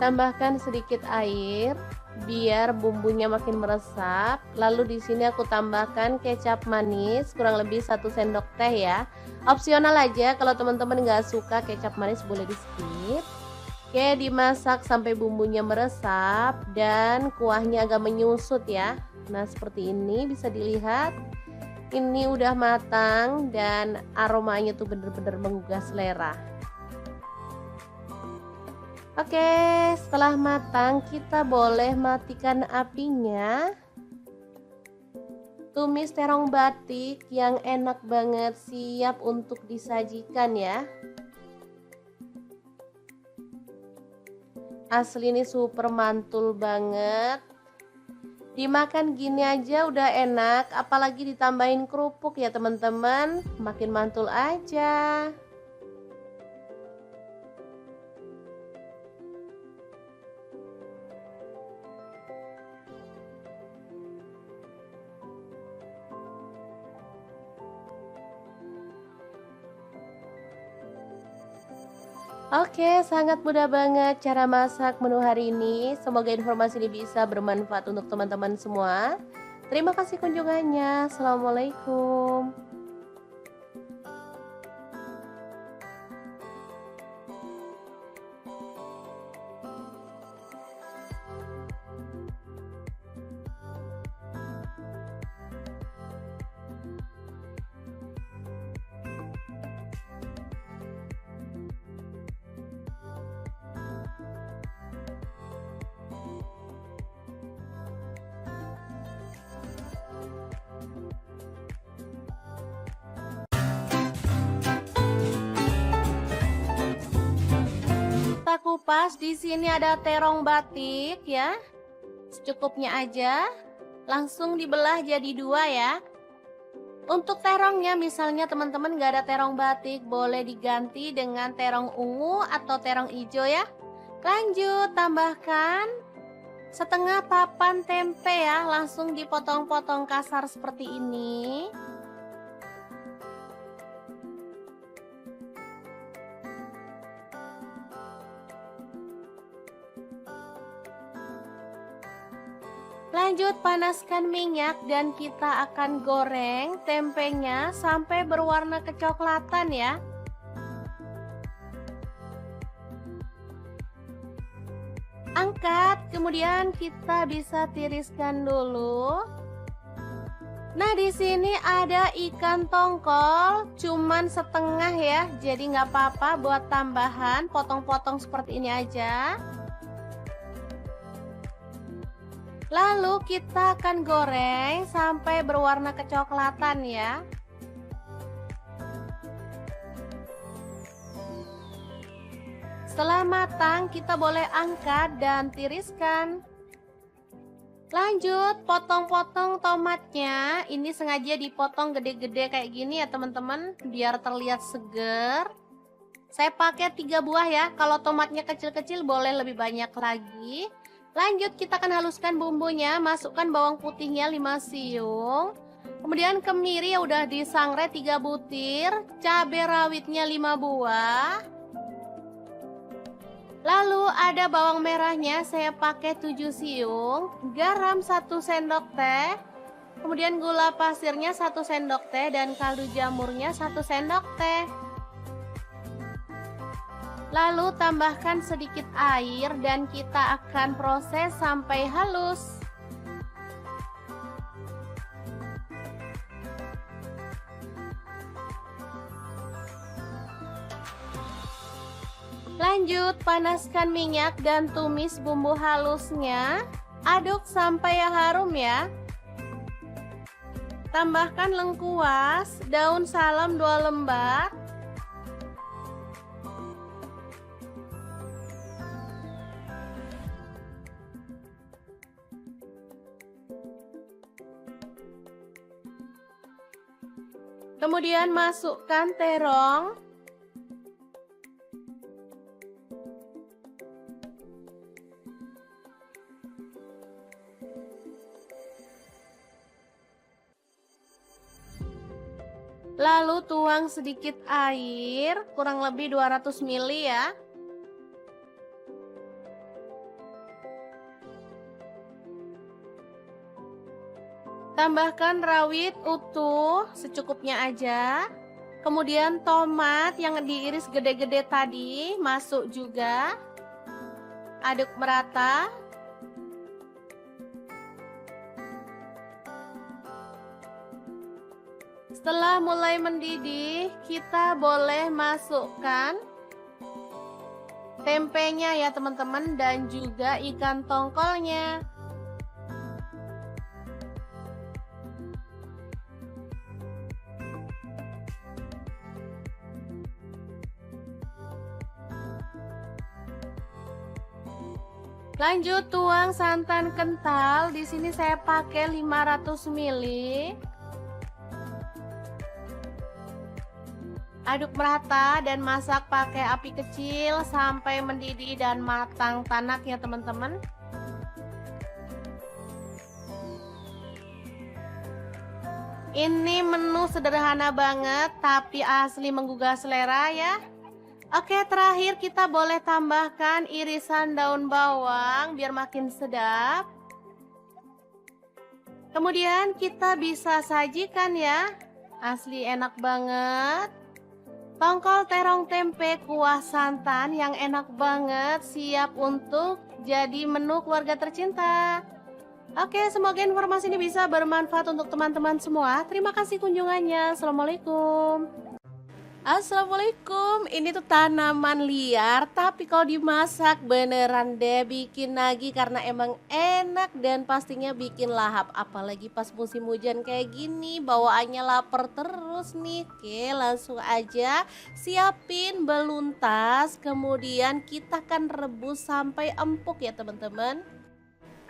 Tambahkan sedikit air biar bumbunya makin meresap. Lalu di sini aku tambahkan kecap manis kurang lebih 1 sendok teh ya. Opsional aja, kalau teman-teman nggak suka kecap manis boleh di skip. Oke, dimasak sampai bumbunya meresap dan kuahnya agak menyusut ya. Nah seperti ini bisa dilihat. Ini udah matang dan aromanya tuh bener-bener menggugah selera. Oke, setelah matang kita boleh matikan apinya. Tumis terong batik yang enak banget, siap untuk disajikan ya. Asli ini super mantul banget. Dimakan gini aja udah enak, apalagi ditambahin kerupuk ya teman-teman, makin mantul aja. Oke, sangat mudah banget cara masak menu hari ini. Semoga informasi ini bisa bermanfaat untuk teman-teman semua. Terima kasih kunjungannya. Assalamualaikum. Kita kupas, di sini ada terong batik ya. Secukupnya aja. Langsung dibelah jadi 2 ya. Untuk terongnya misalnya teman-teman gak ada terong batik, boleh diganti dengan terong ungu atau terong hijau ya. Lanjut tambahkan setengah papan tempe ya, langsung dipotong-potong kasar seperti ini. Lanjut panaskan minyak dan kita akan goreng tempenya sampai berwarna kecoklatan ya. Angkat, kemudian kita bisa tiriskan dulu. Nah, di sini ada ikan tongkol, cuman setengah ya, jadi nggak apa-apa buat tambahan, potong-potong seperti ini aja. Lalu kita akan goreng sampai berwarna kecoklatan ya. Setelah matang, kita boleh angkat dan tiriskan. Lanjut, potong-potong tomatnya. Ini sengaja dipotong gede-gede kayak gini ya teman-teman, biar terlihat seger. Saya pakai 3 buah ya. Kalau tomatnya kecil-kecil boleh lebih banyak lagi. Lanjut, kita akan haluskan bumbunya. Masukkan bawang putihnya 5 siung. Kemudian kemiri yang udah disangrai 3 butir. Cabai rawitnya 5 buah. Lalu ada bawang merahnya, saya pakai 7 siung, garam 1 sendok teh, kemudian gula pasirnya 1 sendok teh, dan kaldu jamurnya 1 sendok teh. Lalu tambahkan sedikit air dan kita akan proses sampai halus. Lanjut, panaskan minyak dan tumis bumbu halusnya. Aduk sampai harum ya. Tambahkan lengkuas, daun salam 2 lembar. Kemudian masukkan terong. Lalu tuang sedikit air, kurang lebih 200 ml ya. Tambahkan rawit utuh secukupnya aja. Kemudian tomat yang diiris gede-gede tadi masuk juga. Aduk merata. Setelah mulai mendidih, kita boleh masukkan tempenya ya teman-teman, dan juga ikan tongkolnya. Lanjut, tuang santan kental. Di sini saya pakai 500 ml. Aduk merata dan masak pakai api kecil sampai mendidih dan matang tanak ya teman-teman. Ini menu sederhana banget tapi asli menggugah selera ya. Oke, terakhir kita boleh tambahkan irisan daun bawang biar makin sedap. Kemudian kita bisa sajikan ya. Asli enak banget. Tongkol terong tempe kuah santan yang enak banget, siap untuk jadi menu keluarga tercinta. Oke, semoga informasi ini bisa bermanfaat untuk teman-teman semua. Terima kasih kunjungannya. Assalamualaikum. Assalamualaikum. Ini tuh tanaman liar, tapi kalau dimasak beneran deh bikin nagih karena emang enak dan pastinya bikin lahap. Apalagi pas musim hujan kayak gini, bawaannya lapar terus nih. Oke, langsung aja siapin beluntas, kemudian kita akan rebus sampai empuk ya teman-teman.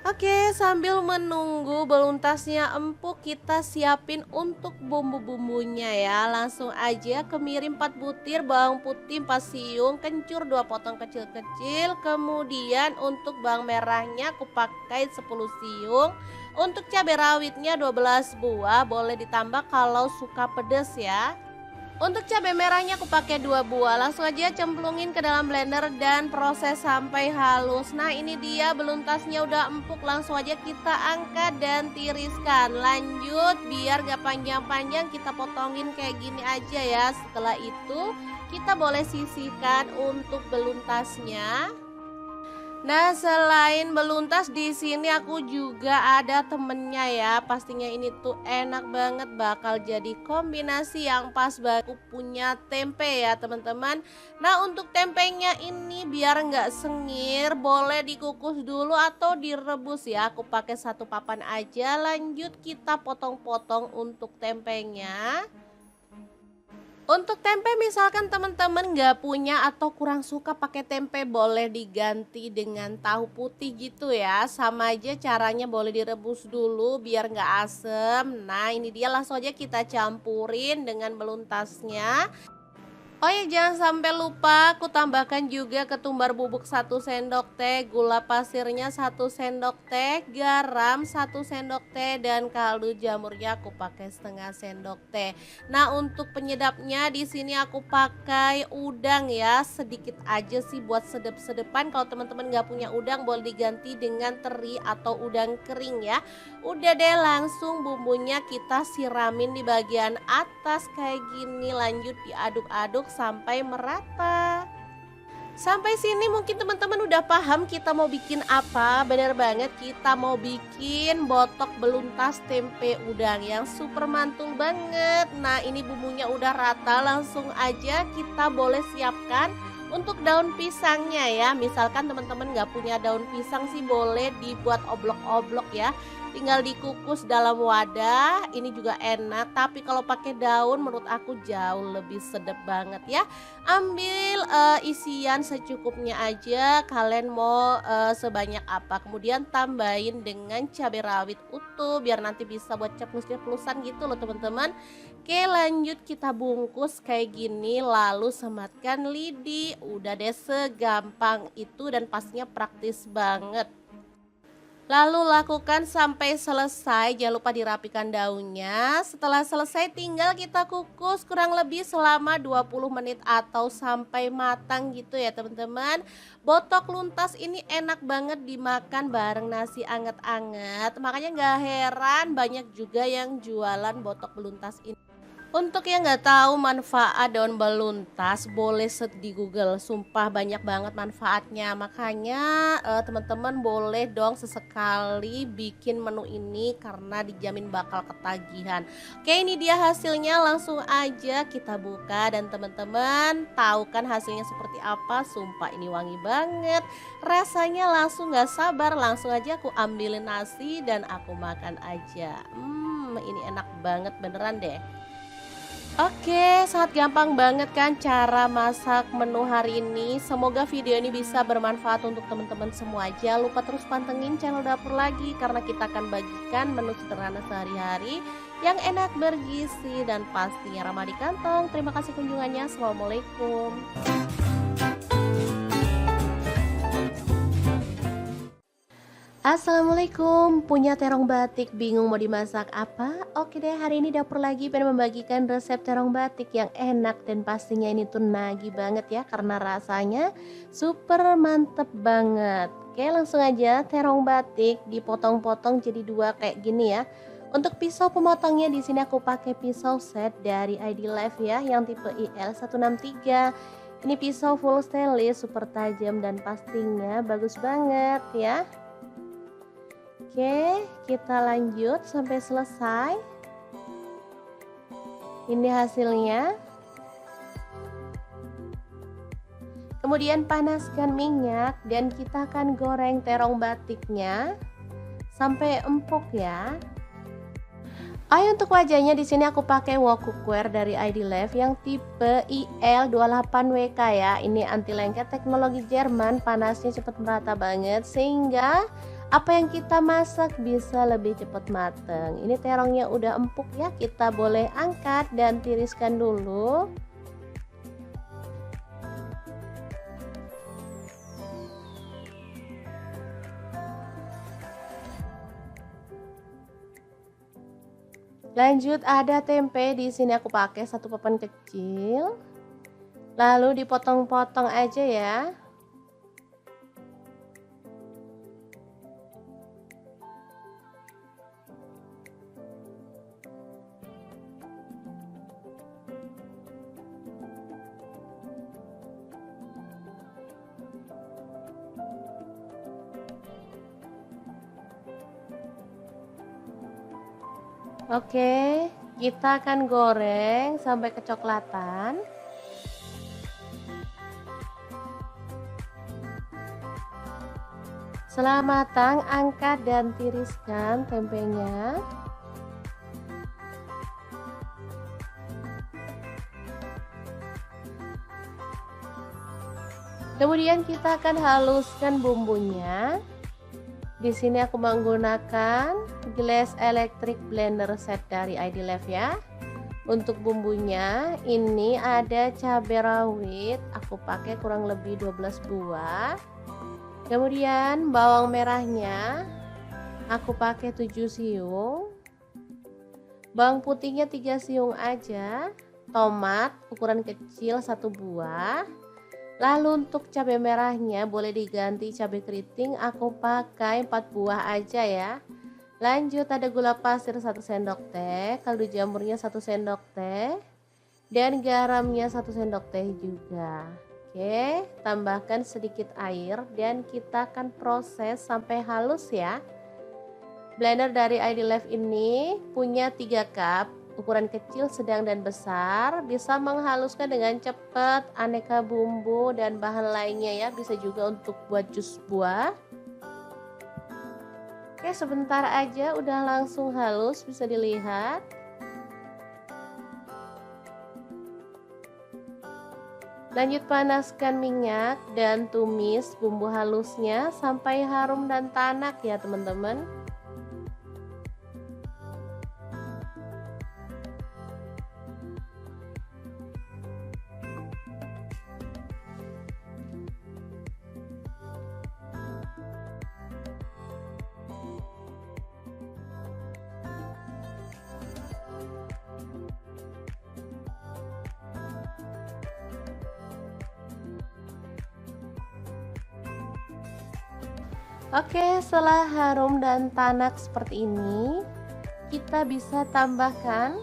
Oke, sambil menunggu beluntasnya empuk, kita siapin untuk bumbu-bumbunya ya. Langsung aja kemiri 4 butir, bawang putih 4 siung, kencur 2 potong kecil-kecil. Kemudian untuk bawang merahnya aku pakai 10 siung. Untuk cabai rawitnya 12 buah, boleh ditambah kalau suka pedas ya. Untuk cabai merahnya aku pakai 2 buah. Langsung aja cemplungin ke dalam blender dan proses sampai halus. Nah, ini dia beluntasnya udah empuk. Langsung aja kita angkat dan tiriskan. Lanjut, biar gak panjang-panjang kita potongin kayak gini aja ya. Setelah itu kita boleh sisihkan untuk beluntasnya. Nah, selain beluntas di sini aku juga ada temennya ya. Pastinya ini tuh enak banget, bakal jadi kombinasi yang pas banget. Aku punya tempe ya, teman-teman. Nah, untuk tempenya ini biar nggak sengir, boleh dikukus dulu atau direbus ya. Aku pakai satu papan aja. Lanjut kita potong-potong untuk tempenya. Untuk tempe misalkan teman-teman nggak punya atau kurang suka pakai tempe, boleh diganti dengan tahu putih gitu ya. Sama aja caranya, boleh direbus dulu biar nggak asem. Nah, ini dia, langsung aja kita campurin dengan meluntasnya. Oh ya, jangan sampai lupa aku tambahkan juga ketumbar bubuk 1 sendok teh, gula pasirnya 1 sendok teh, garam 1 sendok teh, dan kaldu jamurnya aku pakai setengah sendok teh. Nah, untuk penyedapnya di sini aku pakai udang ya, sedikit aja sih buat sedep-sedepan. Kalau teman-teman nggak punya udang, boleh diganti dengan teri atau udang kering ya. Udah deh, langsung bumbunya kita siramin di bagian atas kayak gini. Lanjut diaduk-aduk sampai merata. Sampai sini mungkin teman-teman udah paham kita mau bikin apa. Bener banget, kita mau bikin botok beluntas tempe udang yang super mantul banget. Nah, ini bumbunya udah rata, langsung aja kita boleh siapkan untuk daun pisangnya ya. Misalkan teman-teman nggak punya daun pisang sih, boleh dibuat oblok-oblok ya. Tinggal dikukus dalam wadah, ini juga enak. Tapi kalau pakai daun menurut aku jauh lebih sedap banget ya. Ambil isian secukupnya aja, kalian mau sebanyak apa. Kemudian tambahin dengan cabai rawit utuh biar nanti bisa buat ceplos-ceplosan gitu loh teman-teman. Oke, lanjut kita bungkus kayak gini, lalu sematkan lidi. Udah deh, segampang itu dan pastinya praktis banget. Lalu lakukan sampai selesai, jangan lupa dirapikan daunnya. Setelah selesai tinggal kita kukus kurang lebih selama 20 menit atau sampai matang gitu ya teman-teman. Botok luntas ini enak banget dimakan bareng nasi anget-anget. Makanya nggak heran banyak juga yang jualan botok beluntas ini. Untuk yang nggak tahu manfaat daun beluntas, boleh search di Google. Sumpah banyak banget manfaatnya. Makanya teman-teman boleh dong sesekali bikin menu ini karena dijamin bakal ketagihan. Oke, ini dia hasilnya. Langsung aja kita buka dan teman-teman tahu kan hasilnya seperti apa. Sumpah ini wangi banget. Rasanya langsung nggak sabar. Langsung aja aku ambilin nasi dan aku makan aja. Ini enak banget beneran deh. Oke, sangat gampang banget kan cara masak menu hari ini. Semoga video ini bisa bermanfaat untuk teman-teman semua. Jangan lupa terus pantengin channel dapur lagi karena kita akan bagikan menu sederhana sehari-hari yang enak, bergizi, dan pastinya ramah di kantong. Terima kasih kunjungannya. Assalamualaikum. Assalamualaikum, punya terong batik, bingung mau dimasak apa? Oke deh, hari ini dapur lagi pengen membagikan resep terong batik yang enak dan pastinya ini tuh nagih banget ya karena rasanya super mantep banget. Oke, langsung aja terong batik dipotong-potong jadi 2 kayak gini ya. Untuk pisau pemotongnya di sini aku pakai pisau set dari ID Life ya yang tipe IL163. Ini pisau full stainless, super tajam dan pastinya bagus banget ya. Oke, kita lanjut sampai selesai. Ini hasilnya. Kemudian panaskan minyak dan kita akan goreng terong batiknya sampai empuk ya. Untuk wajahnya di sini aku pakai wok cookware dari ID Life yang tipe IL28WK ya. Ini anti lengket, teknologi Jerman, panasnya cepat merata banget sehingga apa yang kita masak bisa lebih cepat mateng. Ini terongnya udah empuk ya, kita boleh angkat dan tiriskan dulu. Lanjut ada tempe, di sini aku pakai 1 papan kecil. Lalu dipotong-potong aja ya. Oke, kita akan goreng sampai kecoklatan. Setelah matang, angkat dan tiriskan tempenya. Kemudian kita akan haluskan bumbunya. Di sini aku menggunakan gelas electric blender set dari ID Life ya. Untuk bumbunya ini ada cabai rawit, aku pakai kurang lebih 12 buah. Kemudian bawang merahnya aku pakai 7 siung. Bawang putihnya 3 siung aja. Tomat ukuran kecil 1 buah. Lalu untuk cabai merahnya boleh diganti cabai keriting, aku pakai 4 buah aja ya. Lanjut ada gula pasir 1 sendok teh, kaldu jamurnya 1 sendok teh, dan garamnya 1 sendok teh juga. Oke, tambahkan sedikit air dan kita akan proses sampai halus ya. Blender dari ID Life ini punya 3 cup. Ukuran kecil, sedang, dan besar, bisa menghaluskan dengan cepat aneka bumbu dan bahan lainnya ya, bisa juga untuk buat jus buah. Oke, sebentar aja udah langsung halus, bisa dilihat. Lanjut panaskan minyak dan tumis bumbu halusnya sampai harum dan tanak ya teman-teman. Oke, setelah harum dan tanak seperti ini, kita bisa tambahkan,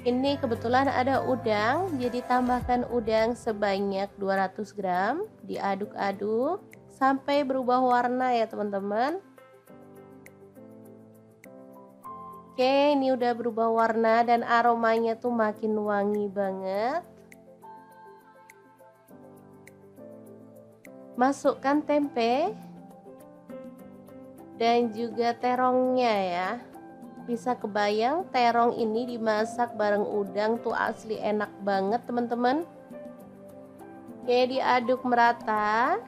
ini kebetulan ada udang, jadi tambahkan udang sebanyak 200 gram, diaduk-aduk sampai berubah warna ya teman-teman. Oke, ini udah berubah warna dan aromanya tuh makin wangi banget. Masukkan tempe dan juga terongnya ya. Bisa kebayang terong ini dimasak bareng udang tuh asli enak banget teman-teman. Oke, diaduk merata.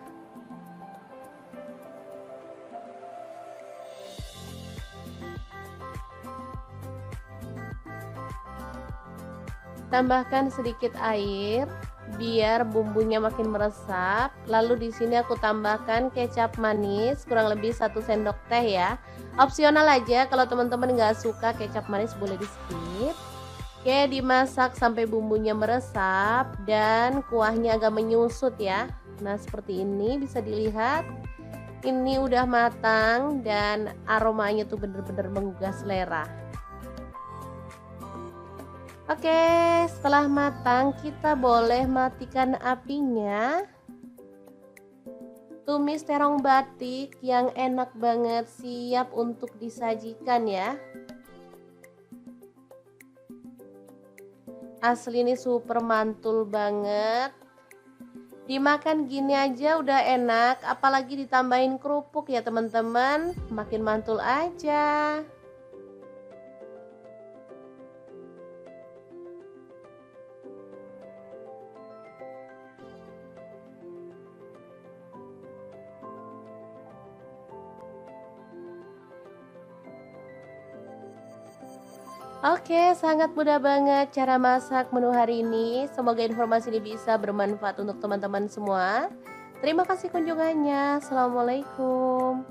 Tambahkan sedikit air biar bumbunya makin meresap. Lalu di sini aku tambahkan kecap manis kurang lebih 1 sendok teh ya. Opsional aja, kalau teman-teman nggak suka kecap manis boleh di skip. Oke, dimasak sampai bumbunya meresap dan kuahnya agak menyusut ya. Nah seperti ini bisa dilihat. Ini udah matang dan aromanya tuh bener-bener menggugah selera. Oke, setelah matang kita boleh matikan apinya. Tumis terong batik yang enak banget, siap untuk disajikan ya. Asli ini super mantul banget. Dimakan gini aja udah enak, apalagi ditambahin kerupuk ya teman-teman, makin mantul aja. Oke, sangat mudah banget cara masak menu hari ini. Semoga informasi ini bisa bermanfaat untuk teman-teman semua. Terima kasih kunjungannya. Assalamualaikum.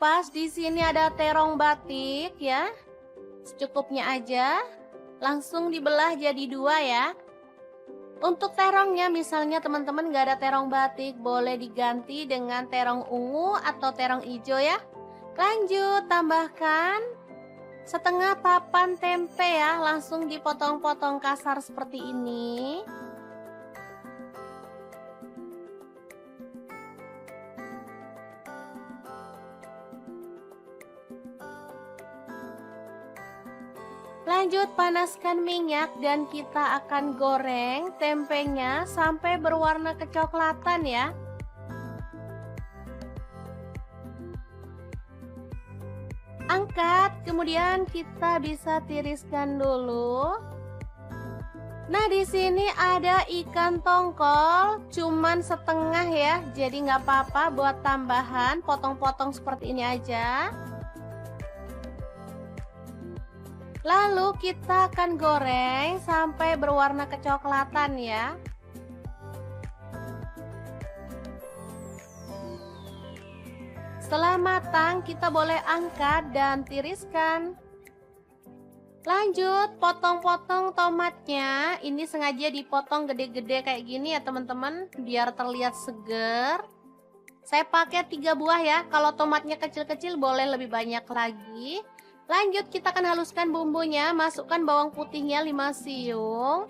kupas, di sini ada terong batik ya. Secukupnya aja. Langsung dibelah jadi dua ya. Untuk terongnya misalnya teman-teman gak ada terong batik, boleh diganti dengan terong ungu atau terong hijau ya. Lanjut tambahkan setengah papan tempe ya, langsung dipotong-potong kasar seperti ini. Lanjut panaskan minyak dan kita akan goreng tempenya sampai berwarna kecoklatan ya. Angkat, kemudian kita bisa tiriskan dulu. Nah, di sini ada ikan tongkol, cuman setengah ya, jadi nggak apa-apa buat tambahan, potong-potong seperti ini aja. Lalu kita akan goreng sampai berwarna kecoklatan ya. Setelah matang, kita boleh angkat dan tiriskan. Lanjut, potong-potong tomatnya. Ini sengaja dipotong gede-gede kayak gini ya teman-teman, biar terlihat seger. Saya pakai 3 buah ya, kalau tomatnya kecil-kecil boleh lebih banyak lagi. Lanjut, kita akan haluskan bumbunya, masukkan bawang putihnya 5 siung.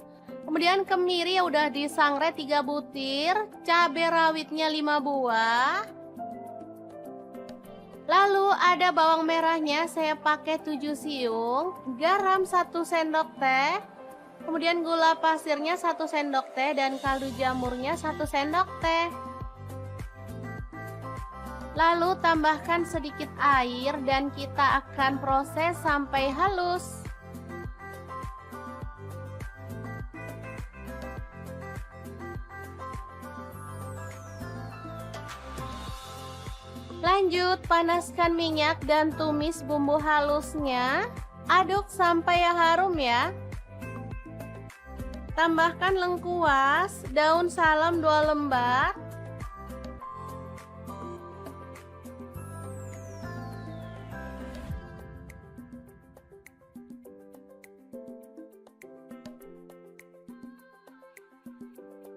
Kemudian kemiri yang udah disangrai 3 butir, cabai rawitnya 5 buah. Lalu ada bawang merahnya, saya pakai 7 siung, garam 1 sendok teh, kemudian gula pasirnya 1 sendok teh, dan kaldu jamurnya 1 sendok teh. Lalu tambahkan sedikit air dan kita akan proses sampai halus. Lanjut panaskan minyak dan tumis bumbu halusnya. Aduk sampai harum ya. Tambahkan lengkuas, daun salam 2 lembar.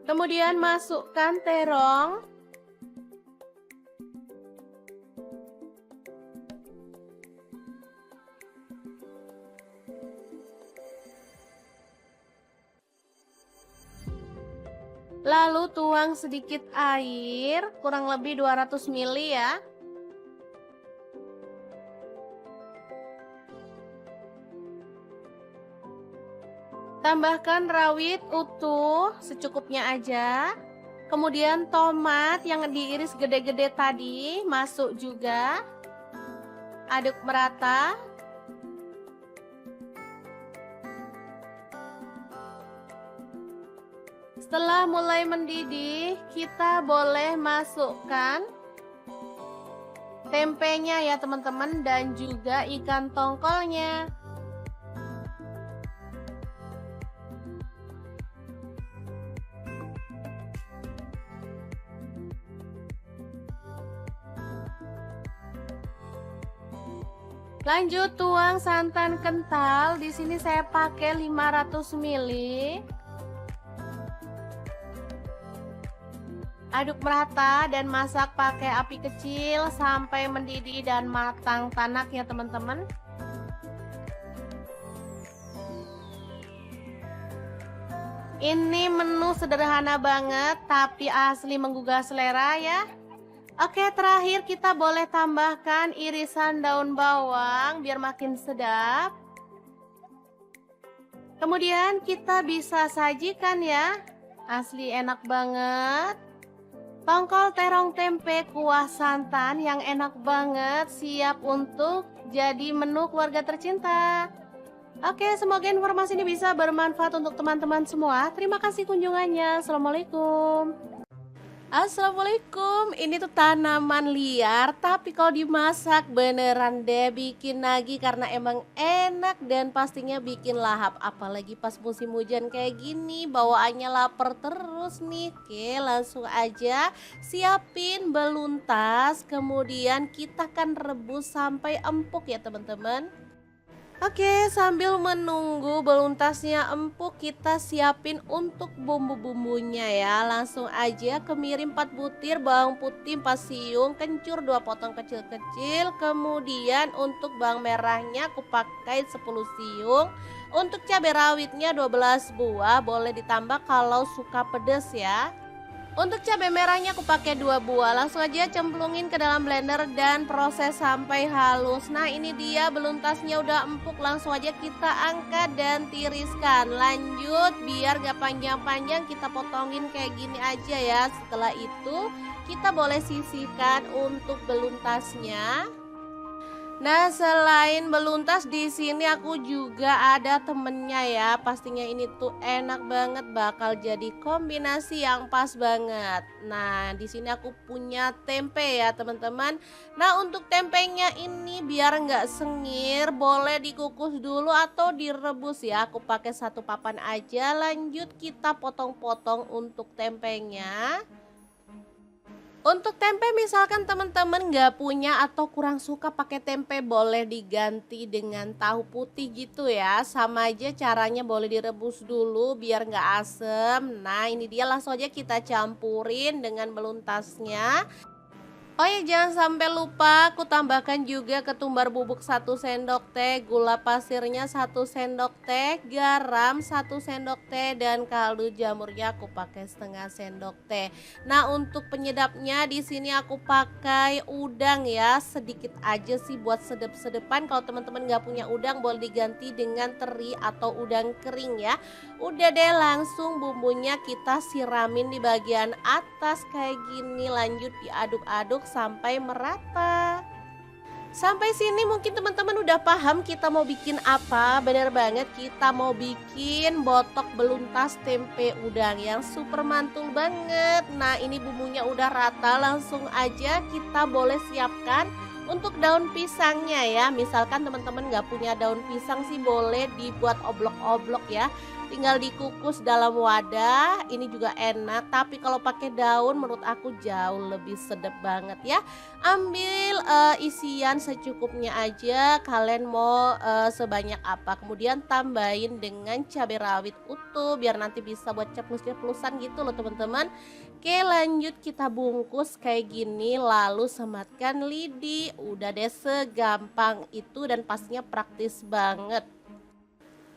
Kemudian masukkan terong. Lalu tuang sedikit air, kurang lebih 200 ml ya. Tambahkan rawit utuh secukupnya aja. Kemudian tomat yang diiris gede-gede tadi masuk juga. Aduk merata. Setelah mulai mendidih, kita boleh masukkan tempenya ya teman-teman, dan juga ikan tongkolnya. Lanjut tuang santan kental. Di sini saya pakai 500 ml. Aduk merata dan masak pakai api kecil sampai mendidih dan matang tanak ya teman-teman. Ini menu sederhana banget tapi asli menggugah selera ya. Oke, terakhir kita boleh tambahkan irisan daun bawang biar makin sedap. Kemudian kita bisa sajikan ya. Asli enak banget. Tongkol terong tempe kuah santan yang enak banget, siap untuk jadi menu keluarga tercinta. Oke, semoga informasi ini bisa bermanfaat untuk teman-teman semua. Terima kasih kunjungannya. Assalamualaikum. Assalamualaikum, ini tuh tanaman liar tapi kalau dimasak beneran deh bikin nagih karena emang enak dan pastinya bikin lahap. Apalagi pas musim hujan kayak gini bawaannya lapar terus nih. Oke, langsung aja siapin beluntas, kemudian kita kan rebus sampai empuk ya teman-teman. Oke, sambil menunggu beluntasnya empuk, kita siapin untuk bumbu-bumbunya ya. Langsung aja kemirin 4 butir bawang putih 4 siung, kencur 2 potong kecil-kecil. Kemudian untuk bawang merahnya aku pakai 10 siung. Untuk cabai rawitnya 12 buah, boleh ditambah kalau suka pedas ya. Untuk cabai merahnya aku pakai 2 buah. Langsung aja cemplungin ke dalam blender dan proses sampai halus. Nah, ini dia beluntasnya udah empuk. Langsung aja kita angkat dan tiriskan. Lanjut, biar gak panjang-panjang kita potongin kayak gini aja ya. Setelah itu kita boleh sisihkan untuk beluntasnya. Nah, selain beluntas di sini aku juga ada temennya ya. Pastinya ini tuh enak banget, bakal jadi kombinasi yang pas banget. Nah, di sini aku punya tempe ya, teman-teman. Nah, untuk tempenya ini biar nggak sengir, boleh dikukus dulu atau direbus ya. Aku pakai satu papan aja. Lanjut kita potong-potong untuk tempenya. Untuk tempe misalkan teman-teman nggak punya atau kurang suka pakai tempe, boleh diganti dengan tahu putih gitu ya. Sama aja caranya, boleh direbus dulu biar nggak asem. Nah, ini dia, langsung aja kita campurin dengan meluntasnya. Oh ya, jangan sampai lupa aku tambahkan juga ketumbar bubuk 1 sendok teh, gula pasirnya 1 sendok teh, garam 1 sendok teh, dan kaldu jamurnya aku pakai setengah sendok teh. Nah, untuk penyedapnya di sini aku pakai udang ya, sedikit aja sih buat sedep-sedepan. Kalau teman-teman nggak punya udang, boleh diganti dengan teri atau udang kering ya. Udah deh, langsung bumbunya kita siramin di bagian atas kayak gini. Lanjut diaduk-aduk sampai merata. Sampai sini mungkin teman-teman udah paham kita mau bikin apa. Bener banget, kita mau bikin botok beluntas tempe udang yang super mantul banget. Nah, ini bumbunya udah rata, langsung aja kita boleh siapkan untuk daun pisangnya ya. Misalkan teman-teman nggak punya daun pisang sih, boleh dibuat oblok-oblok ya. Tinggal dikukus dalam wadah, ini juga enak. Tapi kalau pakai daun menurut aku jauh lebih sedap banget ya. Ambil isian secukupnya aja, kalian mau sebanyak apa. Kemudian tambahin dengan cabai rawit utuh biar nanti bisa buat ceplos-ceplosan gitu loh teman-teman. Oke, lanjut kita bungkus kayak gini, lalu sematkan lidi. Udah deh, segampang itu dan pastinya praktis banget.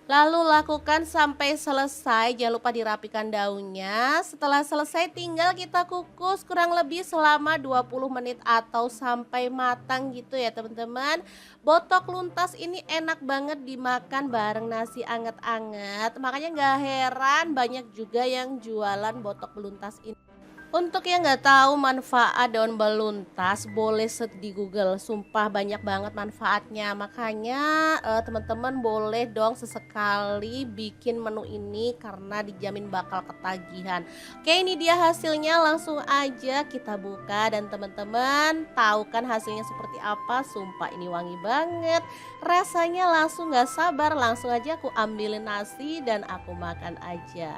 Lalu lakukan sampai selesai, jangan lupa dirapikan daunnya. Setelah selesai tinggal kita kukus kurang lebih selama 20 menit atau sampai matang gitu ya teman-teman. Botok luntas ini enak banget dimakan bareng nasi anget-anget. Makanya gak heran banyak juga yang jualan botok luntas ini. Untuk yang nggak tahu manfaat daun beluntas, boleh search di Google. Sumpah banyak banget manfaatnya. Makanya teman-teman boleh dong sesekali bikin menu ini karena dijamin bakal ketagihan. Oke, ini dia hasilnya. Langsung aja kita buka dan teman-teman tahu kan hasilnya seperti apa. Sumpah ini wangi banget. Rasanya langsung nggak sabar. Langsung aja aku ambilin nasi dan aku makan aja.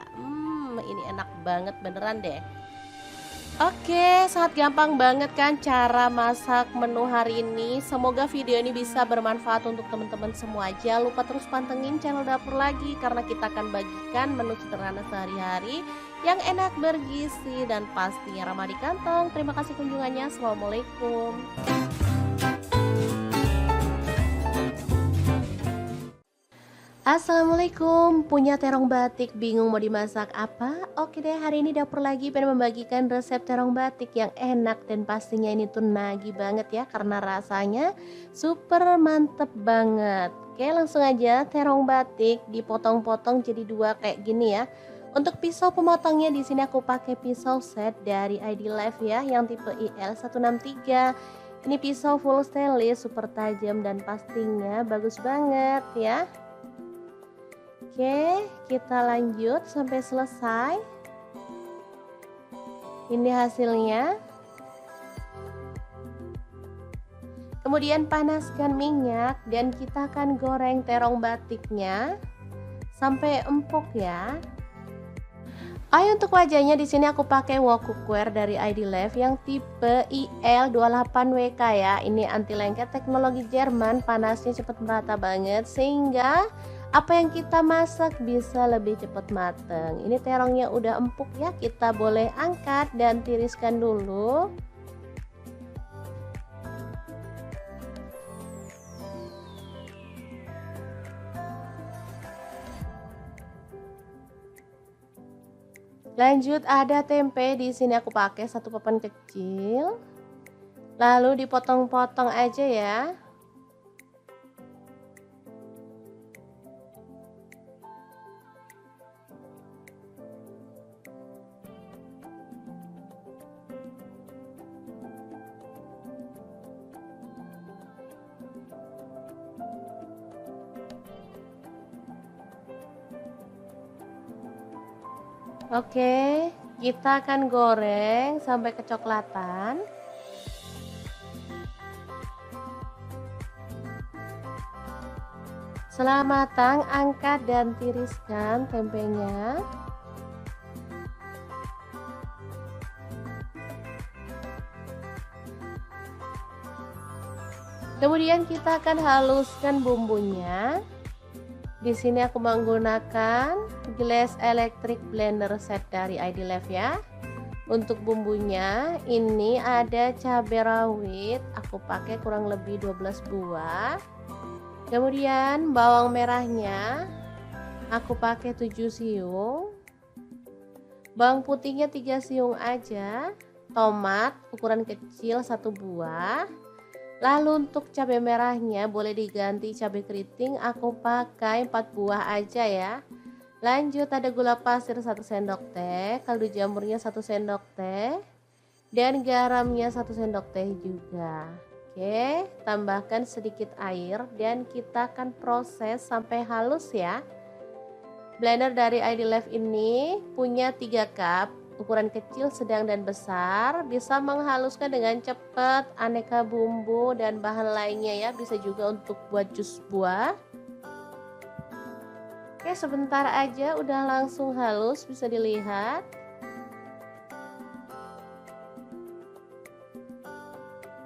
Ini enak banget beneran deh. Oke, sangat gampang banget kan cara masak menu hari ini. Semoga video ini bisa bermanfaat untuk teman-teman semua. Jangan lupa terus pantengin channel Dapur Lagi karena kita akan bagikan menu sederhana sehari-hari yang enak, bergizi, dan pastinya ramah di kantong. Terima kasih kunjungannya. Assalamualaikum. Assalamualaikum, punya terong batik, bingung mau dimasak apa? Oke deh, hari ini Dapur Lagi pengen membagikan resep terong batik yang enak dan pastinya ini tuh nagih banget ya karena rasanya super mantep banget. Oke, langsung aja terong batik dipotong-potong jadi 2 kayak gini ya. Untuk pisau pemotongnya di sini aku pakai pisau set dari ID Life ya yang tipe IL163. Ini pisau full stainless, super tajam dan pastinya bagus banget ya. Oke, kita lanjut sampai selesai. Ini hasilnya. Kemudian panaskan minyak dan kita akan goreng terong batiknya sampai empuk ya. Untuk wajahnya di sini aku pakai wok cookware dari ID Life yang tipe IL28WK ya. Ini anti lengket, teknologi Jerman, panasnya cepat merata banget sehingga apa yang kita masak bisa lebih cepat mateng. Ini terongnya udah empuk ya, kita boleh angkat dan tiriskan dulu. Lanjut ada tempe, di sini aku pakai 1 papan kecil. Lalu dipotong-potong aja ya. Oke, kita akan goreng sampai kecoklatan. Setelah matang, angkat dan tiriskan tempenya. Kemudian kita akan haluskan bumbunya. Di sini aku menggunakan gelas electric blender set dari ID Life ya. Untuk bumbunya ini ada cabai rawit, aku pakai kurang lebih 12 buah. Kemudian bawang merahnya aku pakai 7 siung. Bawang putihnya 3 siung aja. Tomat ukuran kecil 1 buah. Lalu untuk cabai merahnya boleh diganti cabai keriting, aku pakai 4 buah aja ya. Lanjut ada gula pasir 1 sendok teh, kaldu jamurnya 1 sendok teh, dan garamnya 1 sendok teh juga. Oke, tambahkan sedikit air dan kita akan proses sampai halus ya. Blender dari ID Life ini punya 3 cup. Ukuran kecil, sedang, dan besar, bisa menghaluskan dengan cepat aneka bumbu dan bahan lainnya ya, bisa juga untuk buat jus buah. Oke, sebentar aja udah langsung halus, bisa dilihat.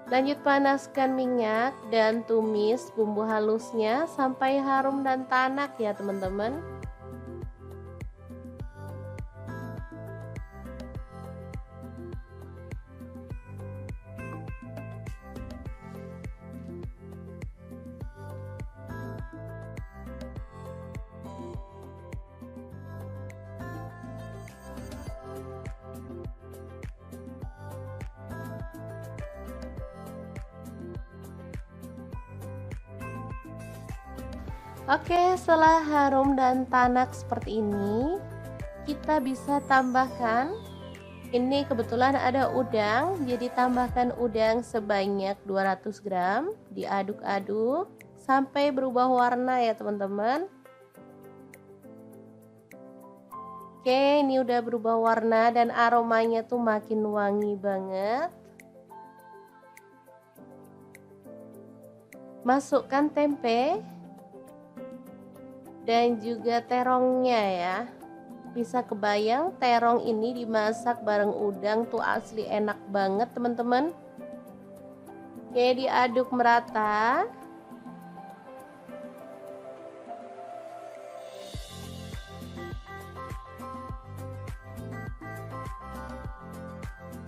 Lanjut panaskan minyak dan tumis bumbu halusnya sampai harum dan tanak ya teman-teman. Oke, setelah harum dan tanak seperti ini, kita bisa tambahkan, ini kebetulan ada udang, jadi tambahkan udang sebanyak 200 gram, diaduk-aduk sampai berubah warna ya teman-teman. Oke, ini udah berubah warna dan aromanya tuh makin wangi banget. Masukkan tempe dan juga terongnya ya. Bisa kebayang terong ini dimasak bareng udang tuh asli enak banget teman-teman. Oke, diaduk merata.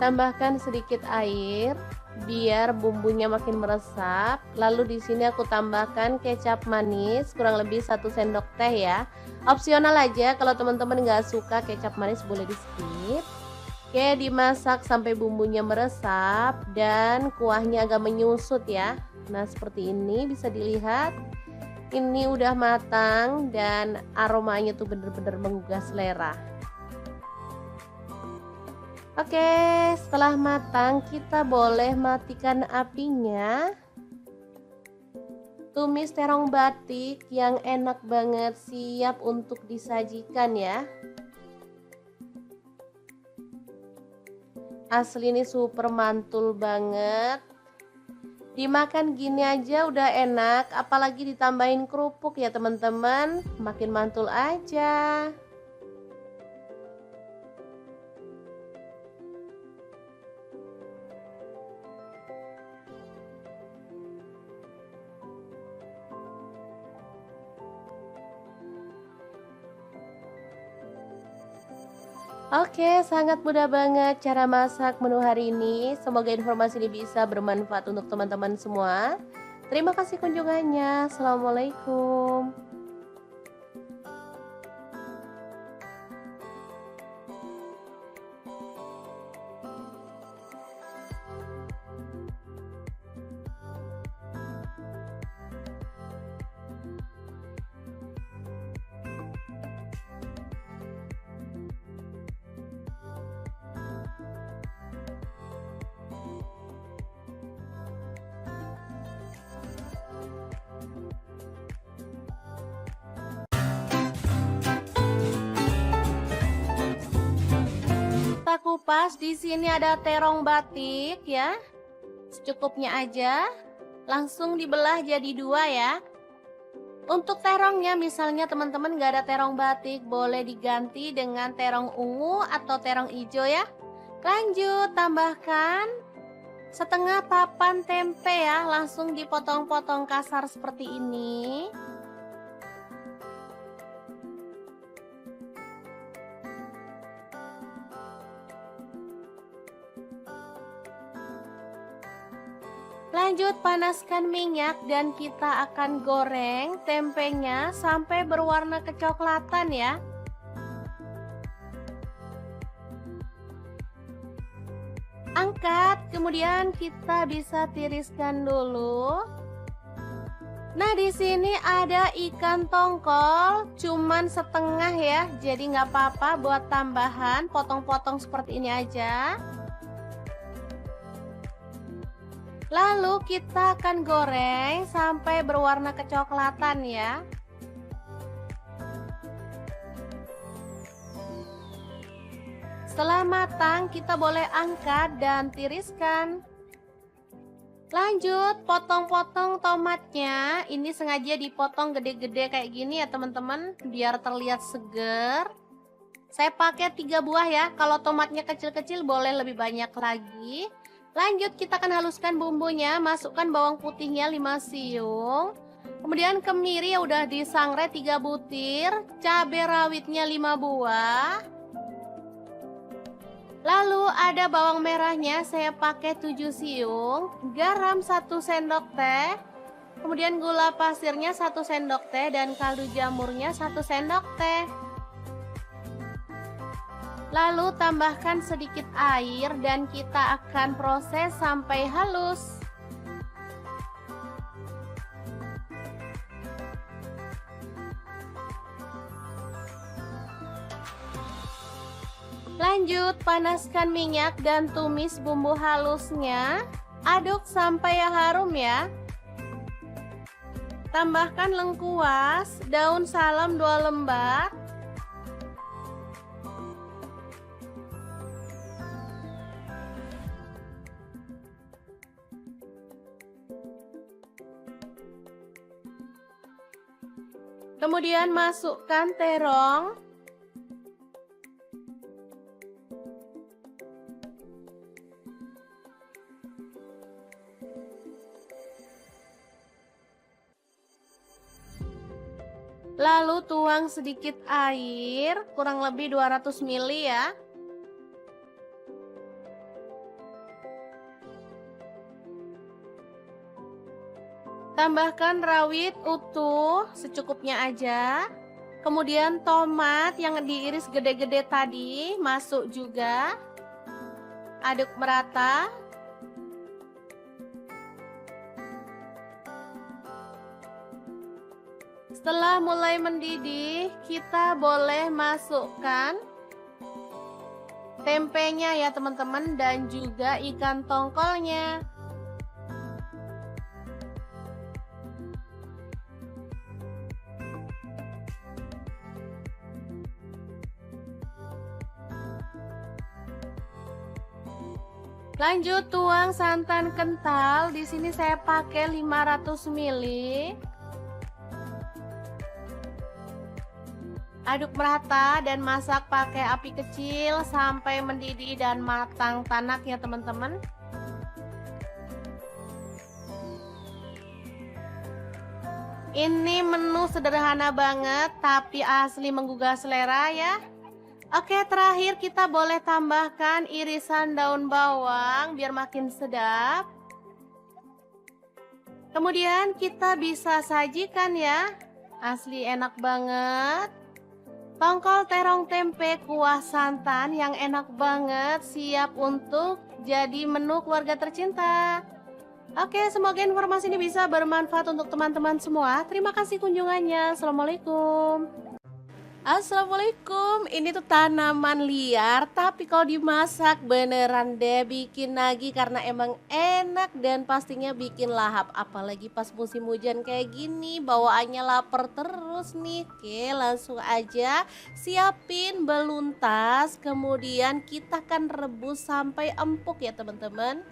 Tambahkan sedikit air biar bumbunya makin meresap. Lalu di sini aku tambahkan kecap manis kurang lebih 1 sendok teh ya. Opsional aja, kalau teman-teman nggak suka kecap manis boleh di skip. Oke, dimasak sampai bumbunya meresap dan kuahnya agak menyusut ya. Nah seperti ini bisa dilihat. Ini udah matang dan aromanya tuh bener-bener menggugah selera. Oke, setelah matang kita boleh matikan apinya. Tumis terong batik yang enak banget, siap untuk disajikan ya. Asli ini super mantul banget. Dimakan gini aja udah enak, apalagi ditambahin kerupuk ya teman-teman, makin mantul aja. Oke, sangat mudah banget cara masak menu hari ini. Semoga informasi ini bisa bermanfaat untuk teman-teman semua. Terima kasih kunjungannya. Assalamualaikum. Kita kupas, di sini ada terong batik ya. Secukupnya aja. Langsung dibelah jadi dua ya. Untuk terongnya misalnya teman-teman gak ada terong batik, boleh diganti dengan terong ungu atau terong hijau ya. Lanjut tambahkan setengah papan tempe ya, langsung dipotong-potong kasar seperti ini. Lanjut panaskan minyak dan kita akan goreng tempenya sampai berwarna kecoklatan ya. Angkat, kemudian kita bisa tiriskan dulu. Nah, di sini ada ikan tongkol, cuman setengah ya, jadi nggak apa-apa buat tambahan, potong-potong seperti ini aja. Lalu kita akan goreng sampai berwarna kecoklatan ya. Setelah matang, kita boleh angkat dan tiriskan. Lanjut, potong-potong tomatnya. Ini sengaja dipotong gede-gede kayak gini ya teman-teman, biar terlihat seger. Saya pakai 3 buah ya, kalau tomatnya kecil-kecil boleh lebih banyak lagi. Lanjut kita akan haluskan bumbunya, masukkan bawang putihnya 5 siung. Kemudian kemiri ya udah disangrai 3 butir, cabai rawitnya 5 buah. Lalu ada bawang merahnya, saya pakai 7 siung, garam 1 sendok teh. Kemudian gula pasirnya 1 sendok teh dan kaldu jamurnya 1 sendok teh. Lalu tambahkan sedikit air dan kita akan proses sampai halus. Lanjut panaskan minyak dan tumis bumbu halusnya. Aduk sampai harum ya. Tambahkan lengkuas, daun salam 2 lembar. Kemudian masukkan terong. Lalu tuang sedikit air, kurang lebih 200 ml ya. Tambahkan rawit utuh secukupnya aja. Kemudian tomat yang diiris gede-gede tadi masuk juga. Aduk merata. Setelah mulai mendidih, kita boleh masukkan tempenya ya teman-teman dan juga ikan tongkolnya. Lanjut tuang santan kental. Di sini saya pakai 500 ml. Aduk merata dan masak pakai api kecil sampai mendidih dan matang tanak ya teman-teman. Ini menu sederhana banget tapi asli menggugah selera ya. Oke, terakhir kita boleh tambahkan irisan daun bawang biar makin sedap. Kemudian kita bisa sajikan ya. Asli enak banget. Tongkol terong tempe kuah santan yang enak banget, siap untuk jadi menu keluarga tercinta. Oke, semoga informasi ini bisa bermanfaat untuk teman-teman semua. Terima kasih kunjungannya. Assalamualaikum. Assalamualaikum. Ini tuh tanaman liar, tapi kalau dimasak beneran deh bikin nagih karena emang enak dan pastinya bikin lahap. Apalagi pas musim hujan kayak gini, bawaannya lapar terus nih. Oke, langsung aja siapin beluntas, kemudian kita akan rebus sampai empuk ya teman-teman.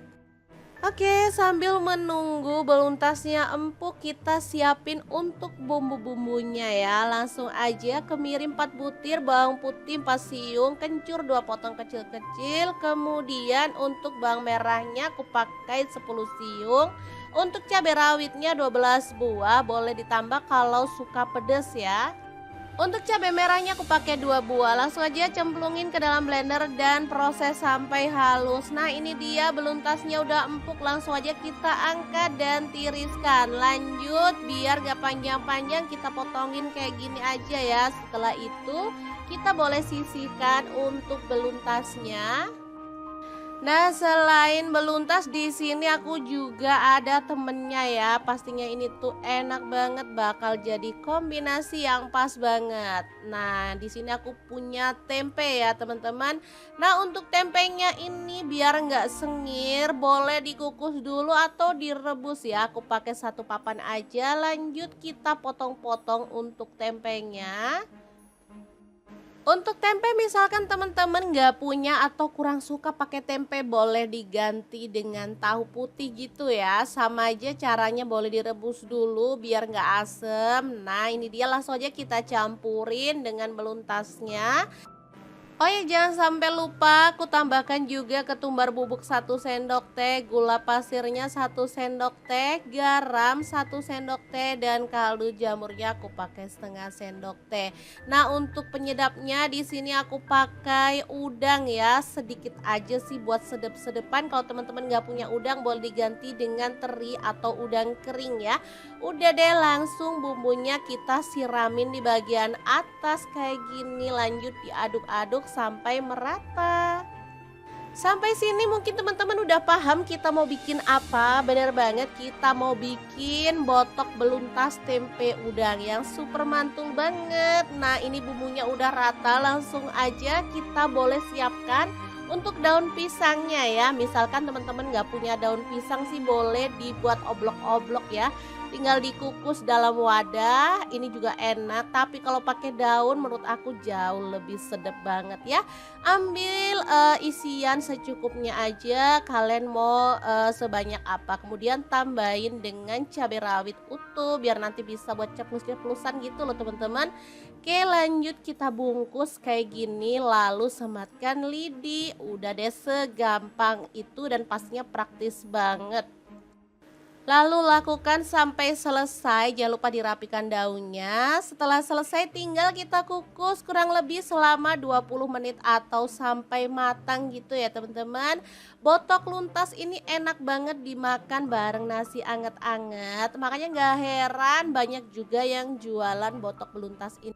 Oke, sambil menunggu beluntasnya empuk, kita siapin untuk bumbu-bumbunya ya. Langsung aja kemirin 4 butir bawang putih 4 siung, kencur 2 potong kecil-kecil. Kemudian untuk bawang merahnya aku pakai 10 siung. Untuk cabai rawitnya 12 buah, boleh ditambah kalau suka pedas ya. Untuk cabai merahnya aku pakai 2 buah. Langsung aja cemplungin ke dalam blender dan proses sampai halus. Nah, ini dia beluntasnya udah empuk. Langsung aja kita angkat dan tiriskan. Lanjut, biar gak panjang-panjang kita potongin kayak gini aja ya. Setelah itu kita boleh sisihkan untuk beluntasnya. Nah, selain beluntas di sini aku juga ada temennya ya. Pastinya ini tuh enak banget, bakal jadi kombinasi yang pas banget. Nah, di sini aku punya tempe ya teman-teman. Nah, untuk tempenya ini biar nggak sengir, boleh dikukus dulu atau direbus ya. Aku pakai 1 papan aja. Lanjut kita potong-potong untuk tempenya. Untuk tempe misalkan teman-teman nggak punya atau kurang suka pakai tempe, boleh diganti dengan tahu putih gitu ya. Sama aja caranya, boleh direbus dulu biar nggak asem. Nah, ini dia, langsung aja kita campurin dengan beluntasnya. Oh ya, jangan sampai lupa aku tambahkan juga ketumbar bubuk 1 sendok teh, gula pasirnya 1 sendok teh, garam 1 sendok teh, dan kaldu jamurnya aku pakai setengah sendok teh. Nah, untuk penyedapnya di sini aku pakai udang ya, sedikit aja sih buat sedep-sedepan. Kalau teman-teman nggak punya udang, boleh diganti dengan teri atau udang kering ya. Udah deh, langsung bumbunya kita siramin di bagian atas kayak gini. Lanjut diaduk-aduk sampai merata. Sampai sini mungkin teman-teman udah paham kita mau bikin apa. Bener banget, kita mau bikin botok beluntas tempe udang yang super mantul banget. Nah, ini bumbunya udah rata, langsung aja kita boleh siapkan untuk daun pisangnya ya. Misalkan teman-teman nggak punya daun pisang sih, boleh dibuat oblok-oblok ya. Tinggal dikukus dalam wadah, ini juga enak. Tapi kalau pakai daun menurut aku jauh lebih sedap banget ya. Ambil isian secukupnya aja, kalian mau sebanyak apa. Kemudian tambahin dengan cabai rawit utuh biar nanti bisa buat ceplus-ceplusan gitu loh teman-teman. Oke, lanjut kita bungkus kayak gini, lalu sematkan lidi. Udah deh, segampang itu dan pastinya praktis banget. Lalu lakukan sampai selesai, jangan lupa dirapikan daunnya. Setelah selesai tinggal kita kukus kurang lebih selama 20 menit atau sampai matang gitu ya teman-teman. Botok luntas ini enak banget dimakan bareng nasi anget-anget. Makanya gak heran banyak juga yang jualan botok beluntas ini.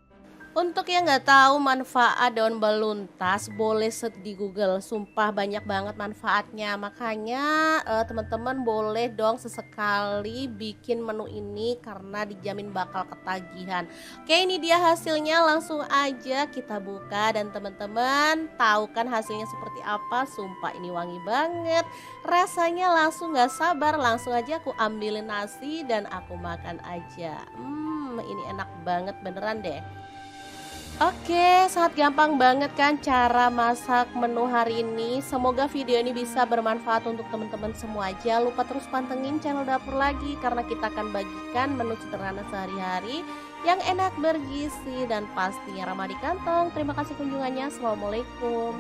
Untuk yang nggak tahu manfaat daun beluntas, boleh search di Google. Sumpah banyak banget manfaatnya. Makanya teman-teman boleh dong sesekali bikin menu ini karena dijamin bakal ketagihan. Oke, ini dia hasilnya, langsung aja kita buka dan teman-teman tahu kan hasilnya seperti apa. Sumpah ini wangi banget. Rasanya langsung nggak sabar, langsung aja aku ambilin nasi dan aku makan aja. Ini enak banget beneran deh. Oke, sangat gampang banget kan cara masak menu hari ini. Semoga video ini bisa bermanfaat untuk teman-teman semua. Jangan lupa terus pantengin channel dapur lagi karena kita akan bagikan menu sederhana sehari-hari yang enak, bergizi, dan pastinya ramah di kantong. Terima kasih kunjungannya. Assalamualaikum.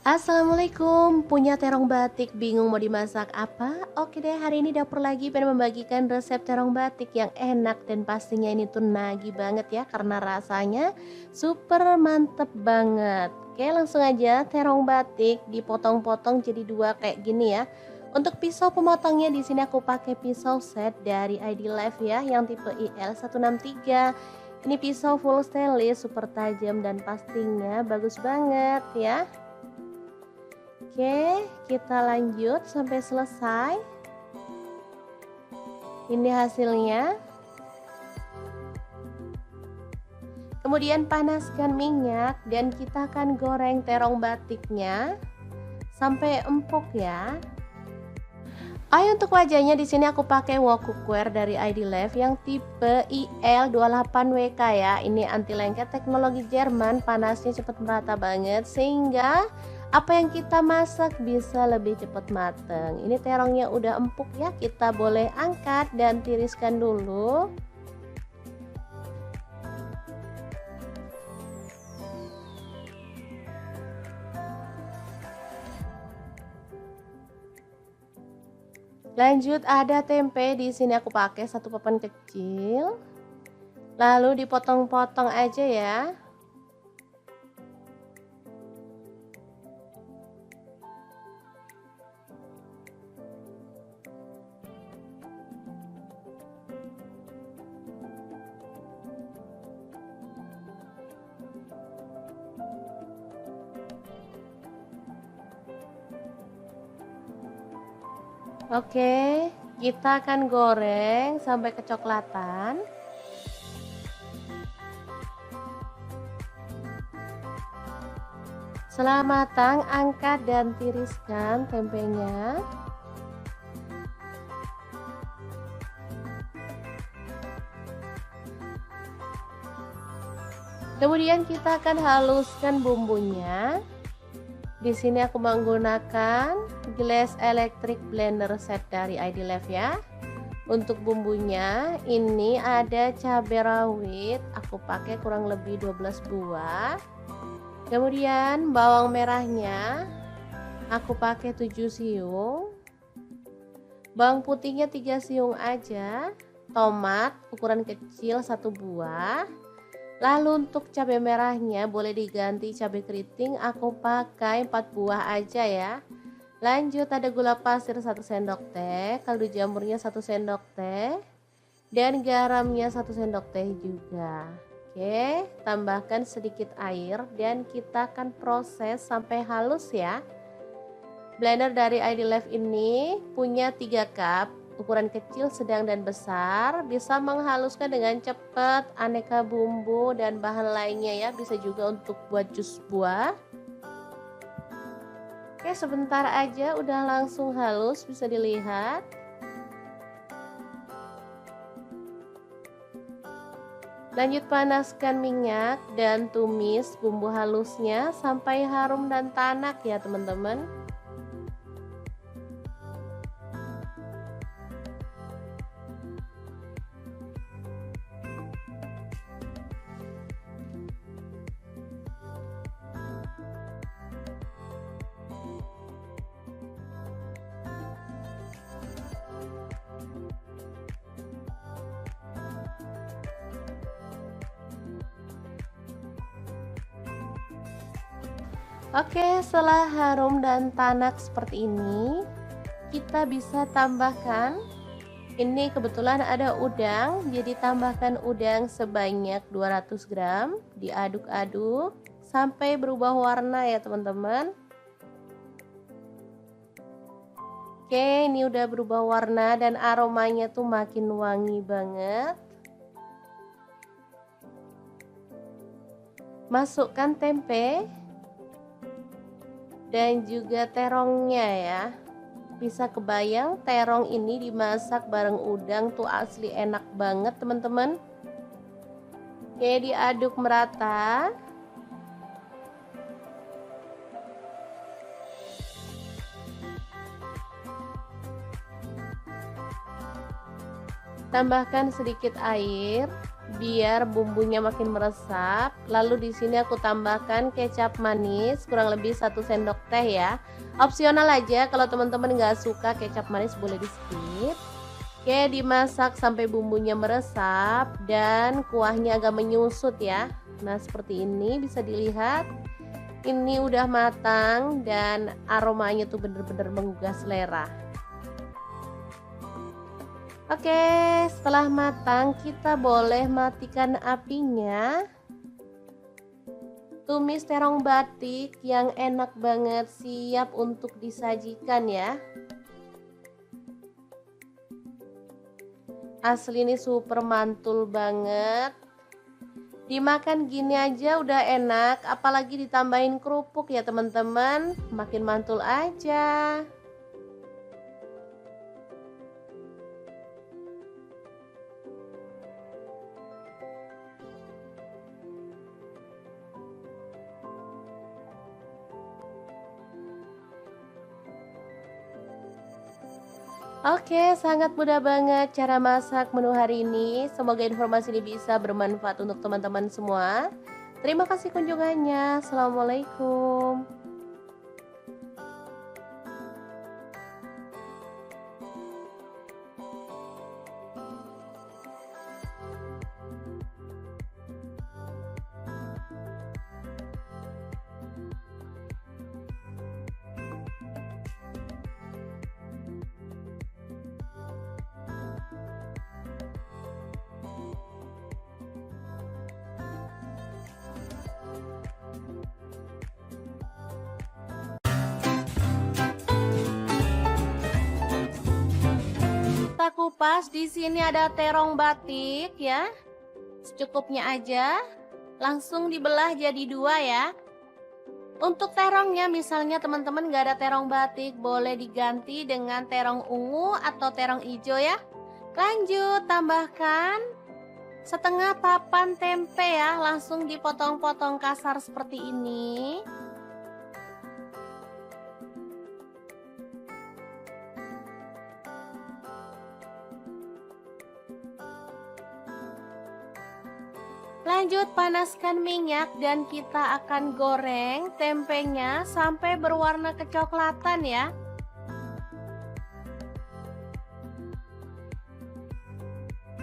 Assalamualaikum, punya terong batik, bingung mau dimasak apa? Oke deh, hari ini dapur lagi pengen membagikan resep terong batik yang enak dan pastinya ini tuh nagih banget ya karena rasanya super mantep banget. Oke, langsung aja terong batik dipotong-potong jadi dua kayak gini ya. Untuk pisau pemotongnya di sini aku pakai pisau set dari ID Life ya yang tipe IL163. Ini pisau full stainless, super tajam dan pastinya bagus banget ya. Oke, kita lanjut sampai selesai. Ini hasilnya. Kemudian panaskan minyak dan kita akan goreng terong batiknya sampai empuk ya. Untuk wajahnya di sini aku pakai wok cookware dari ID Life yang tipe IL28WK ya. Ini anti lengket teknologi Jerman, panasnya cepat merata banget sehingga apa yang kita masak bisa lebih cepat mateng. Ini terongnya udah empuk ya, kita boleh angkat dan tiriskan dulu. Lanjut ada tempe di sini aku pakai satu papan kecil. Lalu dipotong-potong aja ya. Oke, kita akan goreng sampai kecoklatan. Setelah matang, angkat dan tiriskan tempenya. Kemudian kita akan haluskan bumbunya. Di sini aku menggunakan gelas electric blender set dari ID Life ya. Untuk bumbunya ini ada cabai rawit, aku pakai kurang lebih 12 buah. Kemudian bawang merahnya aku pakai 7 siung. Bawang putihnya 3 siung aja. Tomat ukuran kecil 1 buah. Lalu untuk cabai merahnya boleh diganti cabai keriting, aku pakai 4 buah aja ya. Lanjut ada gula pasir 1 sendok teh, kaldu jamurnya 1 sendok teh, dan garamnya 1 sendok teh juga. Oke, tambahkan sedikit air dan kita akan proses sampai halus ya. Blender dari ID Life ini punya 3 cup. Ukuran kecil, sedang, dan besar, bisa menghaluskan dengan cepat aneka bumbu dan bahan lainnya ya, bisa juga untuk buat jus buah. Oke, sebentar aja udah langsung halus, bisa dilihat. Lanjut panaskan minyak dan tumis bumbu halusnya sampai harum dan tanak ya teman-teman. Oke, setelah harum dan tanak seperti ini, kita bisa tambahkan, ini kebetulan ada udang, jadi tambahkan udang sebanyak 200 gram, diaduk-aduk sampai berubah warna ya teman-teman. Oke, ini udah berubah warna dan aromanya tuh makin wangi banget. Masukkan tempe dan juga terongnya ya. Bisa kebayang terong ini dimasak bareng udang tuh asli enak banget teman-teman. Oke, diaduk merata. Tambahkan sedikit air biar bumbunya makin meresap. Lalu di sini aku tambahkan kecap manis kurang lebih 1 sendok teh ya. Opsional aja, kalau teman-teman nggak suka kecap manis boleh di skip. Oke, dimasak sampai bumbunya meresap dan kuahnya agak menyusut ya. Nah, seperti ini bisa dilihat. Ini udah matang dan aromanya tuh bener-bener menggugah selera. Oke, setelah matang kita boleh matikan apinya. Tumis terong batik yang enak banget siap untuk disajikan ya. Asli ini super mantul banget. Dimakan gini aja udah enak, apalagi ditambahin kerupuk ya teman-teman, makin mantul aja. Oke, sangat mudah banget cara masak menu hari ini. Semoga informasi ini bisa bermanfaat untuk teman-teman semua. Terima kasih kunjungannya. Assalamualaikum. Kita kupas, di sini ada terong batik ya. Secukupnya aja. Langsung dibelah jadi 2 ya. Untuk terongnya misalnya teman-teman gak ada terong batik, boleh diganti dengan terong ungu atau terong hijau ya. Lanjut tambahkan setengah papan tempe ya, langsung dipotong-potong kasar seperti ini. Lanjut panaskan minyak dan kita akan goreng tempenya sampai berwarna kecoklatan ya.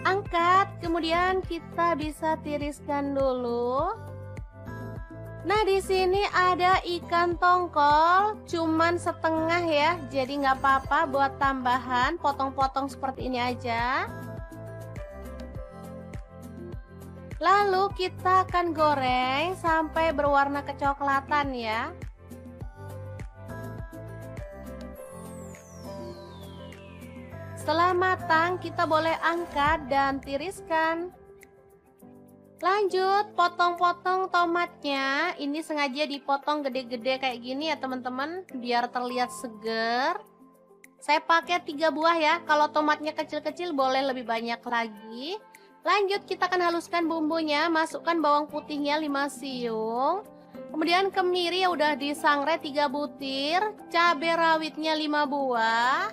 Angkat, kemudian kita bisa tiriskan dulu. Nah, di sini ada ikan tongkol, cuman setengah ya, jadi nggak apa-apa buat tambahan, potong-potong seperti ini aja. Lalu kita akan goreng sampai berwarna kecoklatan ya. Setelah matang, kita boleh angkat dan tiriskan. Lanjut, potong-potong tomatnya. Ini sengaja dipotong gede-gede kayak gini ya teman-teman, biar terlihat seger. Saya pakai 3 buah ya, kalau tomatnya kecil-kecil boleh lebih banyak lagi. Lanjut, kita akan haluskan bumbunya, masukkan bawang putihnya 5 siung. Kemudian kemiri ya udah disangrai 3 butir, cabai rawitnya 5 buah.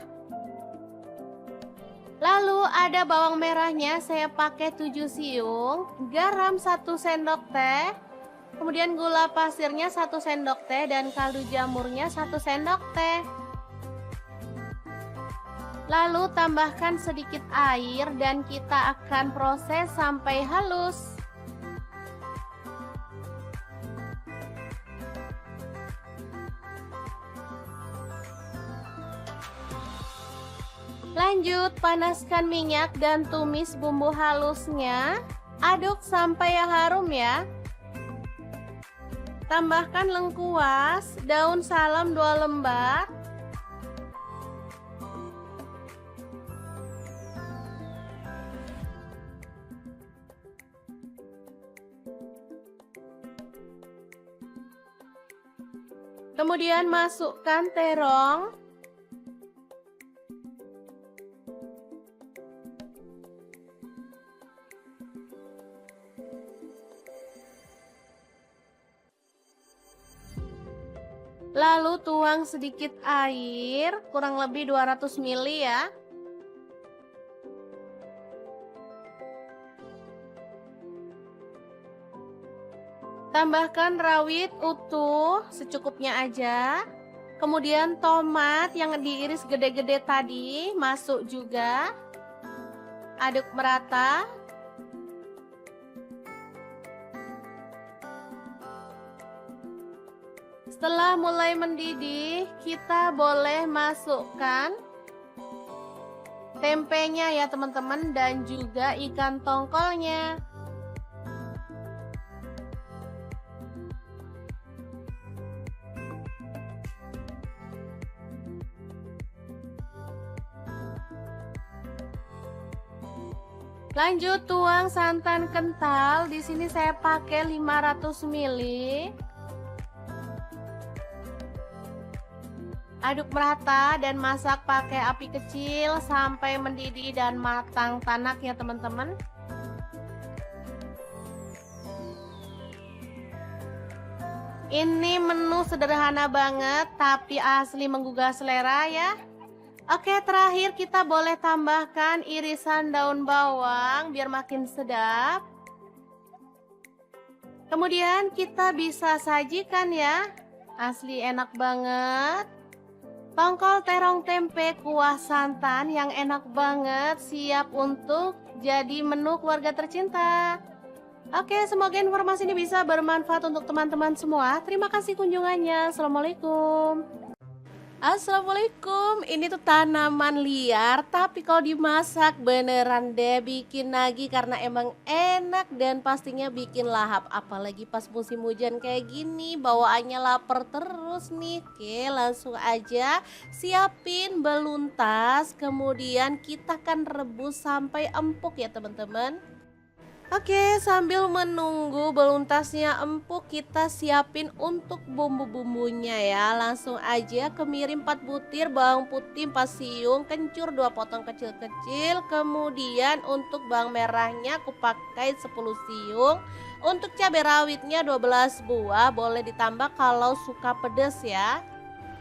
Lalu ada bawang merahnya, saya pakai 7 siung, garam 1 sendok teh, kemudian gula pasirnya 1 sendok teh dan kaldu jamurnya 1 sendok teh. Lalu tambahkan sedikit air dan kita akan proses sampai halus. Lanjut, panaskan minyak dan tumis bumbu halusnya. Aduk sampai harum ya. Tambahkan lengkuas, daun salam 2 lembar. Kemudian masukkan terong. Lalu tuang sedikit air, kurang lebih 200 ml ya. Tambahkan rawit utuh secukupnya aja. Kemudian tomat yang diiris gede-gede tadi masuk juga. Aduk merata. Setelah mulai mendidih, kita boleh masukkan tempenya ya teman-teman, dan juga ikan tongkolnya. Lanjut tuang santan kental. Di sini saya pakai 500 ml. Aduk merata dan masak pakai api kecil sampai mendidih dan matang tanak ya teman-teman. Ini menu sederhana banget tapi asli menggugah selera ya. Oke, terakhir kita boleh tambahkan irisan daun bawang biar makin sedap. Kemudian kita bisa sajikan ya. Asli enak banget. Tongkol terong tempe kuah santan yang enak banget, siap untuk jadi menu keluarga tercinta. Oke, semoga informasi ini bisa bermanfaat untuk teman-teman semua. Terima kasih kunjungannya. Assalamualaikum. Assalamualaikum. Ini tuh tanaman liar, tapi kalau dimasak beneran deh bikin nagih karena emang enak dan pastinya bikin lahap. Apalagi pas musim hujan kayak gini, bawaannya lapar terus nih. Oke, langsung aja siapin beluntas, kemudian kita akan rebus sampai empuk ya teman-teman. Oke, sambil menunggu beluntasnya empuk, kita siapin untuk bumbu-bumbunya ya. Langsung aja kemirin 4 butir bawang putih 4 siung, kencur 2 potong kecil-kecil. Kemudian untuk bawang merahnya aku pakai 10 siung. Untuk cabai rawitnya 12 buah, boleh ditambah kalau suka pedas ya.